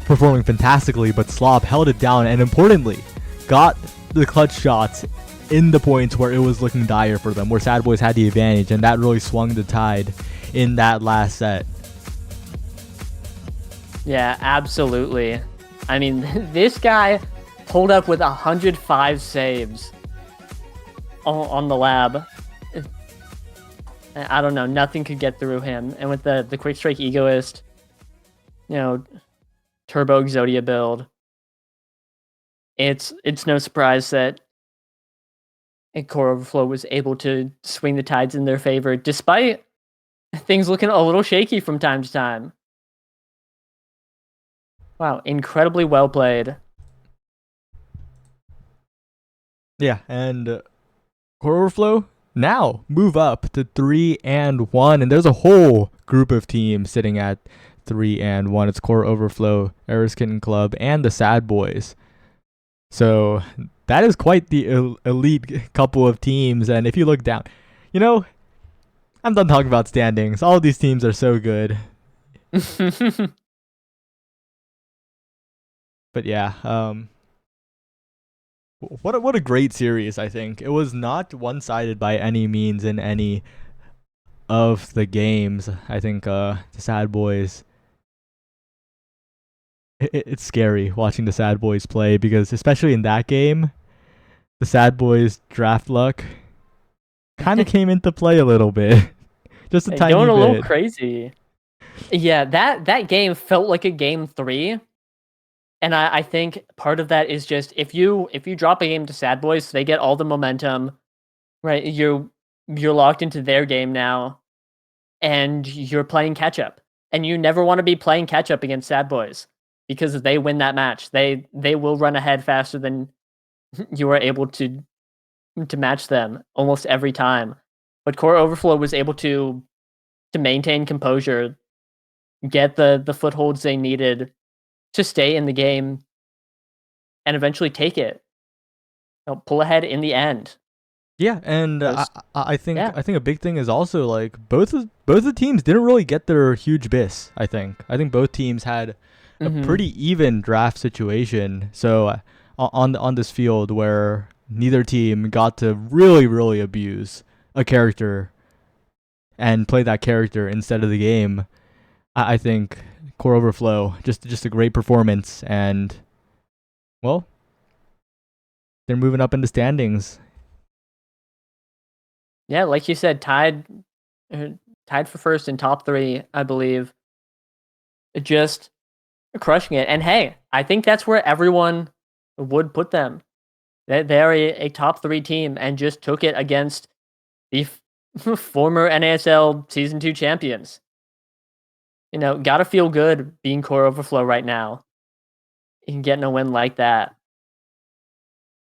Speaker 20: performing fantastically, but Slop held it down and importantly got the clutch shots in the points where it was looking dire for them, where Sad Boys had the advantage, and that really swung the tide in that last set.
Speaker 11: Yeah, absolutely. I mean, this guy pulled up with 105 saves on the lab. I don't know, nothing could get through him. And with the Quick Strike Egoist, Turbo Exodia build, it's no surprise that Core Overflow was able to swing the tides in their favor, despite things looking a little shaky from time to time. Wow, incredibly well played.
Speaker 20: Yeah, and Core Overflow now move up to 3-1, and there's a whole group of teams sitting at 3-1. It's Core Overflow, Erskine Club, and the Sad Boys. So that is quite the elite couple of teams. And if you look down, I'm done talking about standings. All of these teams are so good. But yeah, what a great series, I think. It was not one-sided by any means in any of the games. I think the Sad Boys, it's scary watching the Sad Boys play, because especially in that game, the Sad Boys draft luck kind of came into play a little bit. Just a tiny bit.
Speaker 11: Going a little crazy. Yeah, that game felt like a game 3. And I think part of that is just if you drop a game to Sad Boys, they get all the momentum, right? You're locked into their game now, and you're playing catch up. And you never want to be playing catch up against Sad Boys because if they win that match, they will run ahead faster than you are able to match them almost every time. But Core Overflow was able to maintain composure, get the footholds they needed to stay in the game, and eventually take it. Pull ahead in the end.
Speaker 20: Yeah, and I think
Speaker 11: Yeah.
Speaker 20: I think a big thing is also like both the teams didn't really get their huge bis. I think both teams had a pretty even draft situation. So on this field where neither team got to really abuse a character and play that character instead of the game, I think Core Overflow just a great performance, and well, they're moving up in the standings.
Speaker 11: Yeah, like you said, tied for first in top 3, I believe. Just crushing it. And hey, I think that's where everyone would put them. They're a top 3 team and just took it against the former NASL Season 2 champions. Gotta feel good being Core Overflow right now and getting a win like that.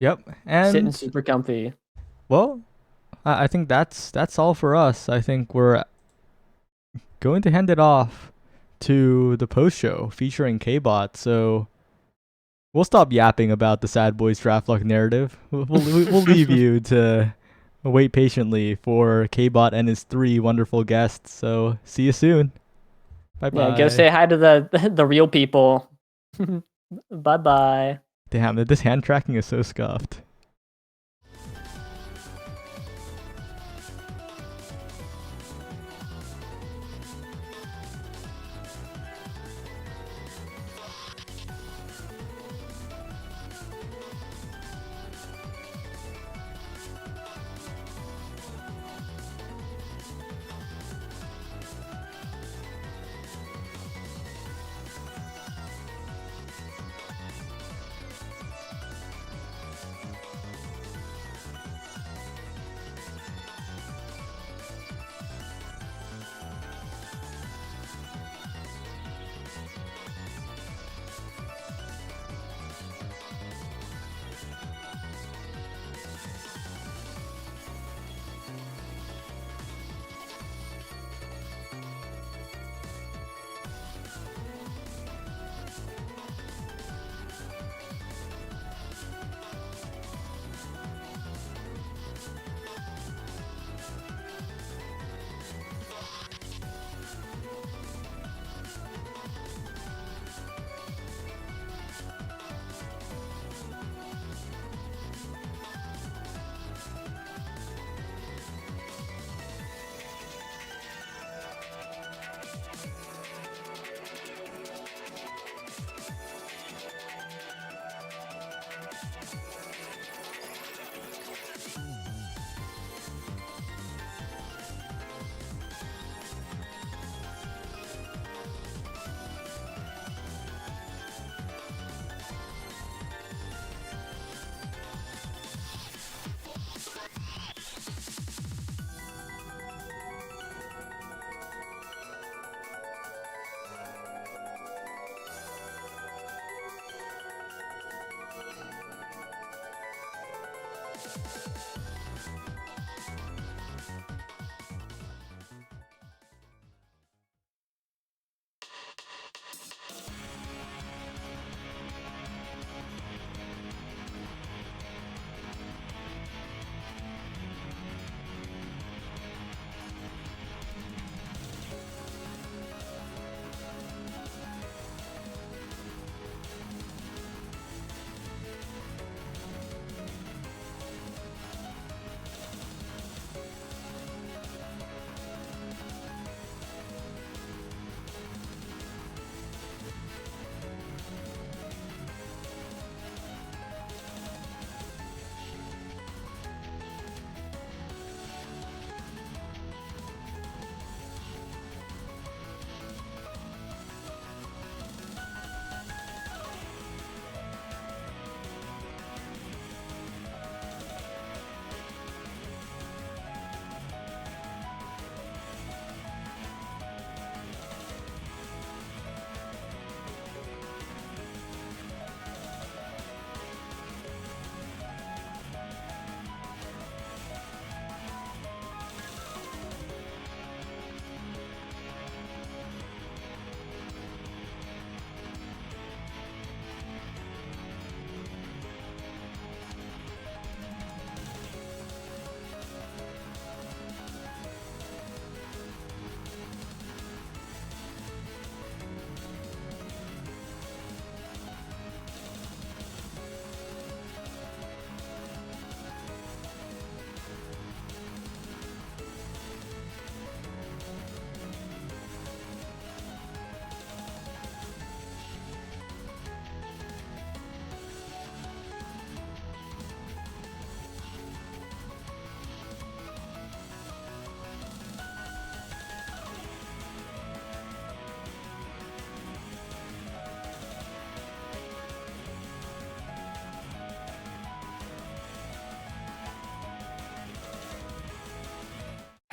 Speaker 20: Yep, and
Speaker 11: sitting super comfy.
Speaker 20: Well, I think that's all for us. I think we're going to hand it off to the post show featuring K-Bot. So we'll stop yapping about the Sad Boys draft luck narrative. We'll leave you to wait patiently for K-Bot and his 3 wonderful guests. So see you soon. Bye bye.
Speaker 11: Yeah, go say hi to the real people. Bye bye.
Speaker 20: Damn, this hand tracking is so scuffed.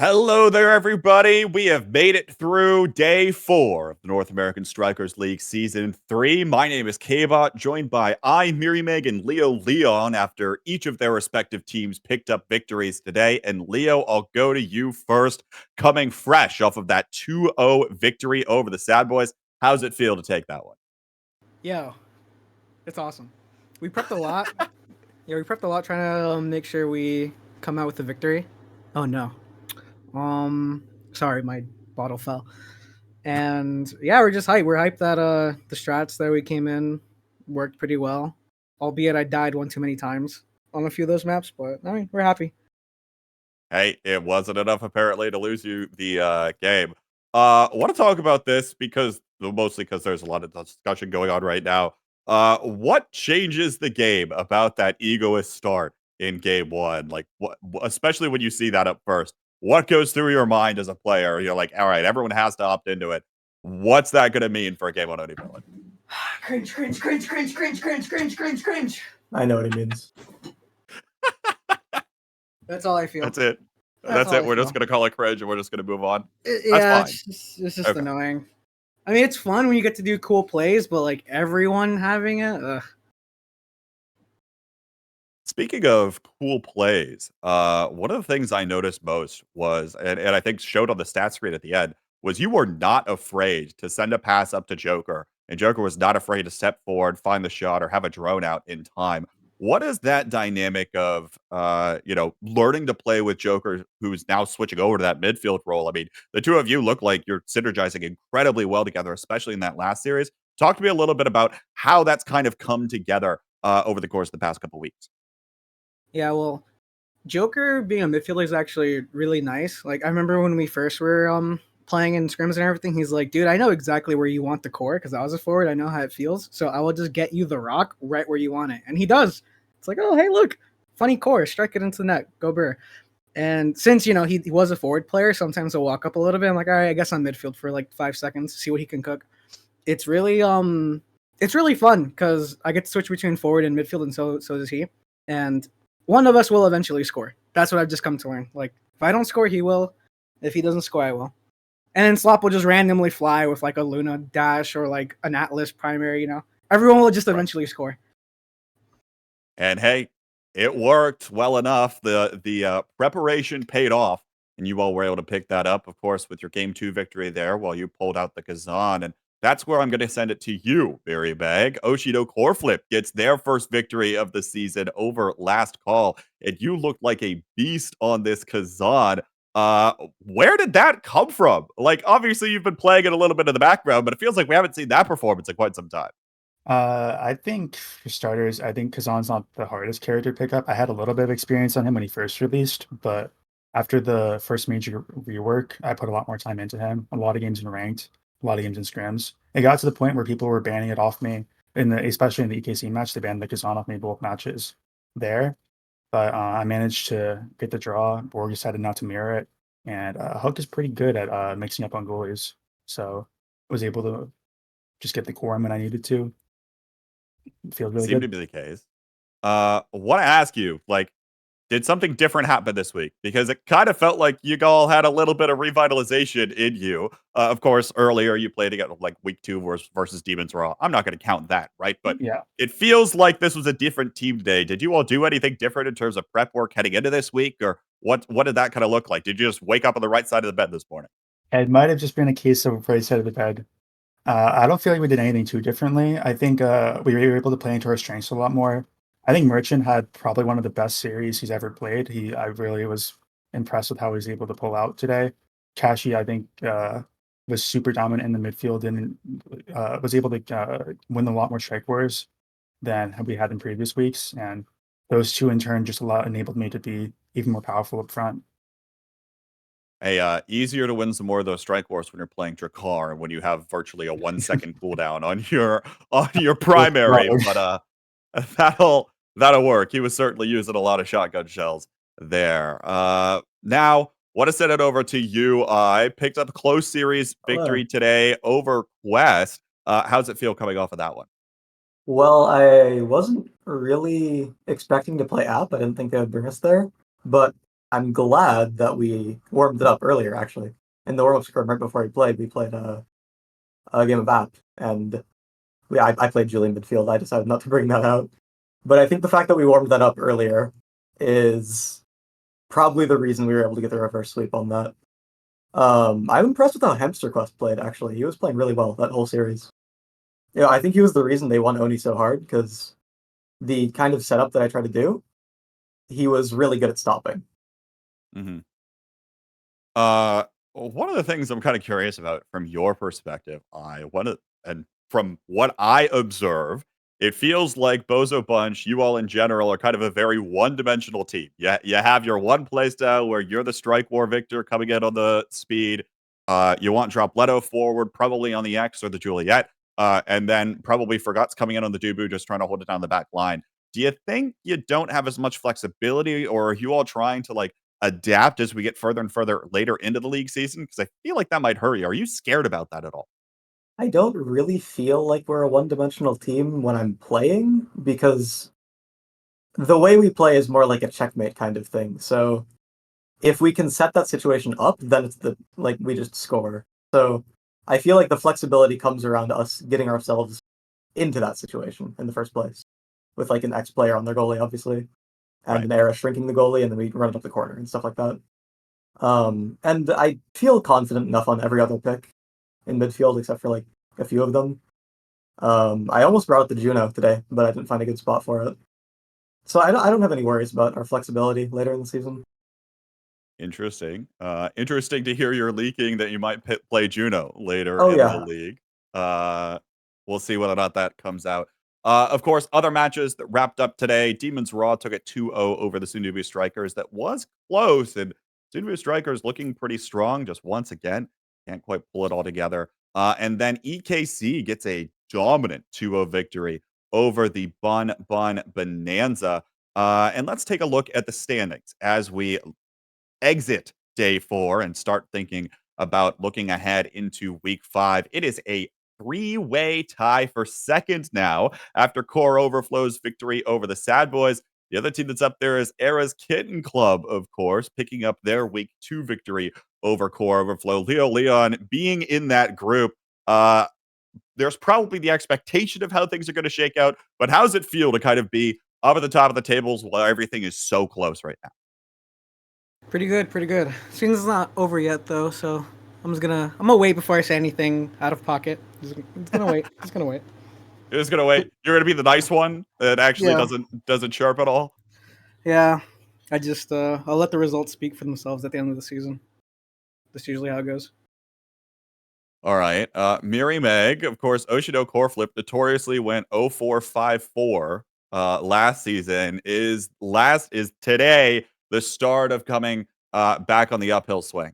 Speaker 1: Hello there, everybody. We have made it through day 4 of the North American Strikers League Season 3. My name is K-Bot, joined by Meg and Leo Leon after each of their respective teams picked up victories today. And Leo, I'll go to you first, coming fresh off of that 2-0 victory over the Sad Boys. How's it feel to take that one?
Speaker 8: Yo, it's awesome. We prepped a lot. Yeah, we prepped a lot trying to make sure we come out with the victory. Oh, no. Sorry, my bottle fell. And yeah, we're just hyped. We're hyped that the strats that we came in worked pretty well. Albeit I died one too many times on a few of those maps, but I mean, we're happy.
Speaker 1: Hey, it wasn't enough apparently to lose you the game. I want to talk about this because mostly because there's a lot of discussion going on right now. What changes the game about that egoist start in game 1? Like, what, especially when you see that up first, what goes through your mind as a player? You're like, all right, everyone has to opt into it. What's that going to mean for a game on Oni Villain?
Speaker 12: Cringe, cringe, cringe, cringe, cringe, cringe, cringe, cringe, cringe.
Speaker 5: I know what he means.
Speaker 8: That's all I feel.
Speaker 1: That's it.
Speaker 8: That's
Speaker 1: That's
Speaker 8: all
Speaker 1: it.
Speaker 8: I
Speaker 1: We're
Speaker 8: feel.
Speaker 1: just going to call it cringe and we're just going to move on.
Speaker 8: Yeah,
Speaker 1: That's fine.
Speaker 8: it's just
Speaker 1: Okay.
Speaker 8: annoying. I mean, it's fun when you get to do cool plays, but like everyone having it, ugh.
Speaker 1: Speaking of cool plays, one of the things I noticed most was, and I think showed on the stat screen at the end, was you were not afraid to send a pass up to Joker, and Joker was not afraid to step forward, find the shot, or have a drone out in time. What is that dynamic of, learning to play with Joker, who's now switching over to that midfield role? I mean, the two of you look like you're synergizing incredibly well together, especially in that last series. Talk to me a little bit about how that's kind of come together over the course of the past couple weeks.
Speaker 8: Yeah, well, Joker being a midfielder is actually really nice. Like I remember when we first were playing in scrims and everything, he's like, dude, I know exactly where you want the core because I was a forward. I know how it feels. So I will just get you the rock right where you want it. And he does. It's like, oh, hey, look, funny core, strike it into the net, go Burr. And since, he was a forward player, sometimes he'll walk up a little bit. I'm like, all right, I guess I'm midfield for like 5 seconds, see what he can cook. It's really fun because I get to switch between forward and midfield, and so does he. And one of us will eventually score. That's what I've just come to learn. Like, if I don't score, he will. If he doesn't score, I will. And then Slop will just randomly fly with like a Luna dash or like an Atlas primary, Everyone will just eventually score.
Speaker 1: And hey, it worked well enough. The preparation paid off, and you all were able to pick that up, of course, with your game 2 victory there while you pulled out the Kazan. And that's where I'm going to send it to you, Berry Bag. Oshido Coreflip gets their first victory of the season over Last Call, and you looked like a beast on this Kazan. Where did that come from? Like, obviously, you've been playing it a little bit in the background, but it feels like we haven't seen that performance in quite some time.
Speaker 9: I think for starters, I think Kazan's not the hardest character to pick up. I had a little bit of experience on him when he first released, but after the first major rework, I put a lot more time into him. A lot of games in ranked, a lot of games in scrims. It got to the point where people were banning it off me, especially in the EKC match. They banned the Kazan off me both matches there. But I managed to get the draw. Borg decided not to mirror it, and Hook is pretty good at mixing up on goalies, so I was able to just get the core when I needed to. Feels really
Speaker 1: Seemed
Speaker 9: good.
Speaker 1: to be the case. Want to ask you, like, did something different happen this week? Because it kind of felt like you all had a little bit of revitalization in you. Of course, earlier you played against like week 2 versus Demons Raw. I'm not going to count that, right? But
Speaker 9: Yeah.
Speaker 1: it feels like this was a different team today. Did you all do anything different in terms of prep work heading into this week, or what did that kind of look like? Did you just wake up on the right side of the bed this morning?
Speaker 9: It might have just been a case of right side of the bed. I don't feel like we did anything too differently. I think we were able to play into our strengths a lot more. I think Merchant had probably one of the best series he's ever played. I really was impressed with how he was able to pull out today. Kashi, I think, was super dominant in the midfield and was able to win a lot more strike wars than we had in previous weeks. And those two in turn just enabled me to be even more powerful up front.
Speaker 1: Hey, easier to win some more of those strike wars when you're playing Drakkar when you have virtually a 1-second cooldown on your primary. But that'll work. He was certainly using a lot of shotgun shells there. Now, want to send it over to you. I picked up a close series victory today over Quest. How's it feel coming off of that one?
Speaker 12: Well, I wasn't really expecting to play app. I didn't think they would bring us there. But
Speaker 21: I'm glad that we warmed it up earlier, actually. In the warm-up scrim right before we played a game of app, and I played Julian midfield. I decided not to bring that out. But I think the fact that we warmed that up earlier is probably the reason we were able to get the reverse sweep on that. I'm impressed with how Hamster Quest played, actually. He was playing really well that whole series. Yeah, I think he was the reason they won Oni so hard, because the kind of setup that I tried to do, he was really good at stopping.
Speaker 1: Mm-hmm. One of the things I'm kind of curious about from your perspective, and from what I observe, it feels like Bozo Bunch, you all in general, are kind of a very one-dimensional team. Yeah, you have your one playstyle where you're the Strike War Victor coming in on the speed. You want Dropletto forward, probably on the X or the Juliet, and then probably Forgot's coming in on the Dubu, just trying to hold it down the back line. Do you think you don't have as much flexibility, or are you all trying to adapt as we get further and further later into the league season? Because I feel like that might hurry. Are you scared about that at all?
Speaker 21: I don't really feel like we're a one-dimensional team when I'm playing, because the way we play is more like a checkmate kind of thing. So if we can set that situation up, then it's we just score. So I feel like the flexibility comes around us getting ourselves into that situation in the first place, with an X player on their goalie, obviously, and an era shrinking the goalie, and then we run it up the corner and stuff like that. And I feel confident enough on every other pick in midfield, except for a few of them. I almost brought out the Juno today, but I didn't find a good spot for it. So I don't have any worries about our flexibility later in the season.
Speaker 1: Interesting. Interesting to hear you're leaking that you might play Juno later
Speaker 21: Oh,
Speaker 1: in the
Speaker 21: yeah.
Speaker 1: league. We'll see whether or not that comes out. Of course, other matches that wrapped up today. Demons Raw took it 2-0 over the Sundubu Strikers. That was close, and Sundubu Strikers looking pretty strong just once again. Can't quite pull it all together. And then EKC gets a dominant 2-0 victory over the Bun Bonanza. And let's take a look at the standings as we exit day 4 and start thinking about looking ahead into week 5. It is a 3-way tie for second now after Core Overflow's victory over the Sad Boys. The other team that's up there is Era's Kitten Club, of course, picking up their week 2 victory over Core Overflow. Leo Leon being in that group, there's probably the expectation of how things are going to shake out, but how does it feel to kind of be up at the top of the tables while everything is so close right now?
Speaker 8: Pretty good, pretty good. Season's not over yet though, so I'm gonna wait before I say anything out of pocket. Just gonna wait. Just gonna wait.
Speaker 1: You're just gonna wait. You're gonna be the nice one that actually
Speaker 8: Yeah.
Speaker 1: doesn't chirp at all.
Speaker 8: Yeah. I'll let the results speak for themselves at the end of the season. That's usually how it goes.
Speaker 1: All right. Miri Meg, of course, Oshido Core Flip notoriously went 0-4-5-4 last season. Is today the start of coming back on the uphill swing?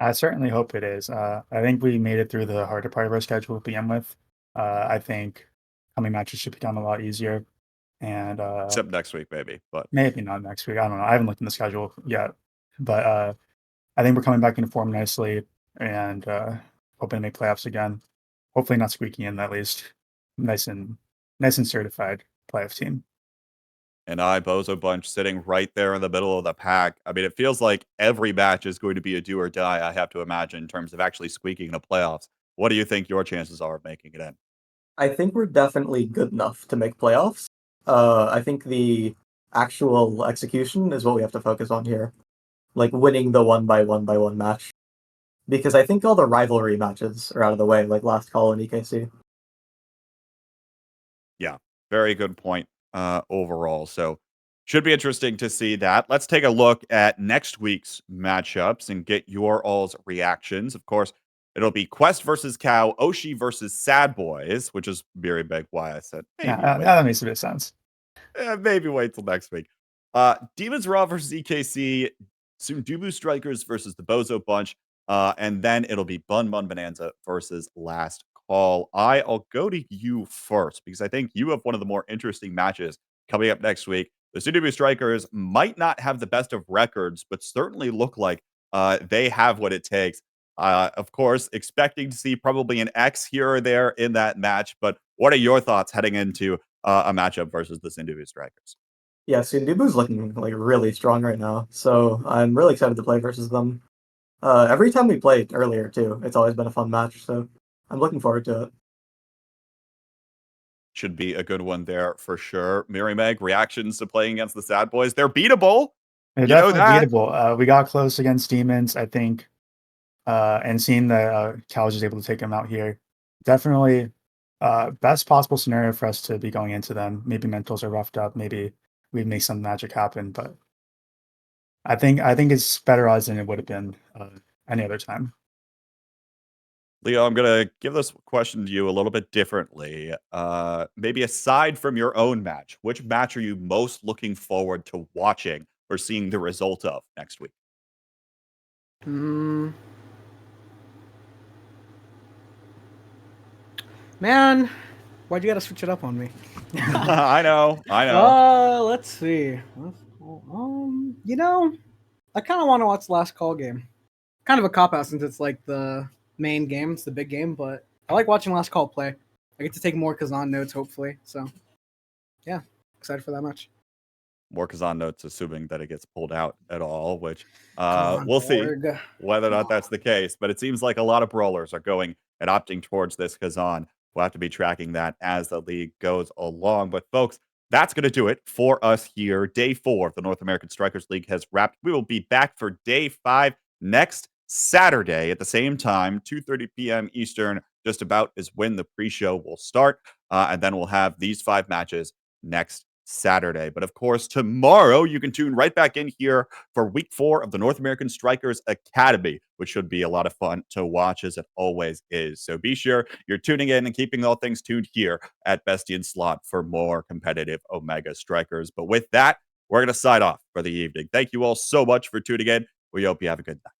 Speaker 9: I certainly hope it is. I think we made it through the harder part of our schedule to begin with. I think coming matches should become a lot easier. And
Speaker 1: except next week, maybe. But
Speaker 9: maybe not next week. I don't know. I haven't looked in the schedule yet. But I think we're coming back into form nicely and hoping to make playoffs again. Hopefully not squeaking in, at least. Nice and certified playoff team.
Speaker 1: And Bozo Bunch, sitting right there in the middle of the pack. I mean, it feels like every match is going to be a do or die, I have to imagine, in terms of actually squeaking in the playoffs. What do you think your chances are of making it in?
Speaker 21: I think we're definitely good enough to make playoffs. I think the actual execution is what we have to focus on here. Winning the 1-by-1-by-1 match. Because I think all the rivalry matches are out of the way, like last call in EKC.
Speaker 1: Yeah, very good point overall. So should be interesting to see that. Let's take a look at next week's matchups and get your all's reactions. Of course, it'll be Quest versus Cow, Oshi versus Sad Boys, which is very big why I said maybe
Speaker 9: Yeah, that makes a bit of sense.
Speaker 1: Maybe wait till next week. Demons Raw versus EKC, Sundubu Strikers versus the Bozo Bunch, and then it'll be Bun Bonanza versus Last Call. I'll go to you first because I think you have one of the more interesting matches coming up next week. The Sundubu Strikers might not have the best of records, but certainly look like they have what it takes. Of course, expecting to see probably an X here or there in that match. But what are your thoughts heading into a matchup versus the Sundubu Strikers?
Speaker 21: Yeah, Sundubu's looking like really strong right now, so I'm really excited to play versus them. Every time we played earlier too, it's always been a fun match, so I'm looking forward to it.
Speaker 1: Should be a good one there for sure. Mary Meg, reactions to playing against the Sad Boys. They're beatable.
Speaker 9: They're
Speaker 1: You know
Speaker 9: definitely
Speaker 1: that.
Speaker 9: beatable. We got close against Demons, I think, and seeing that Cal is able to take them out here, definitely best possible scenario for us to be going into them. Maybe mentals are roughed up. Maybe we make some magic happen, but I think it's better odds than it would have been any other time.
Speaker 1: Leo, I'm going to give this question to you a little bit differently. Maybe aside from your own match, which match are you most looking forward to watching or seeing the result of next week?
Speaker 8: Man, why'd you gotta switch it up on me?
Speaker 1: I know.
Speaker 8: Let's see. You know, I kind of want to watch the last call game. Kind of a cop out since it's like the main game, it's the big game, but I like watching last call play. I get to take more Kazan notes, hopefully. So, yeah, excited for that match.
Speaker 1: More Kazan notes, assuming that it gets pulled out at all, which
Speaker 8: Come on,
Speaker 1: we'll see
Speaker 8: Borg.
Speaker 1: whether or not that's the case. But it seems like a lot of brawlers are going and opting towards this Kazan. We'll have to be tracking that as the league goes along. But folks, that's going to do it for us here. Day 4 of the North American Strikers League has wrapped. We will be back for day 5 next Saturday at the same time, 2:30 p.m. Eastern. Just about is when the pre-show will start, and then we'll have these 5 matches next Saturday. But of course, tomorrow you can tune right back in here for week 4 of the North American Strikers Academy, which should be a lot of fun to watch as it always is. So be sure you're tuning in and keeping all things tuned here at BestieInSlot for more competitive Omega Strikers. But with that, we're going to sign off for the evening. Thank you all so much for tuning in. We hope you have a good night.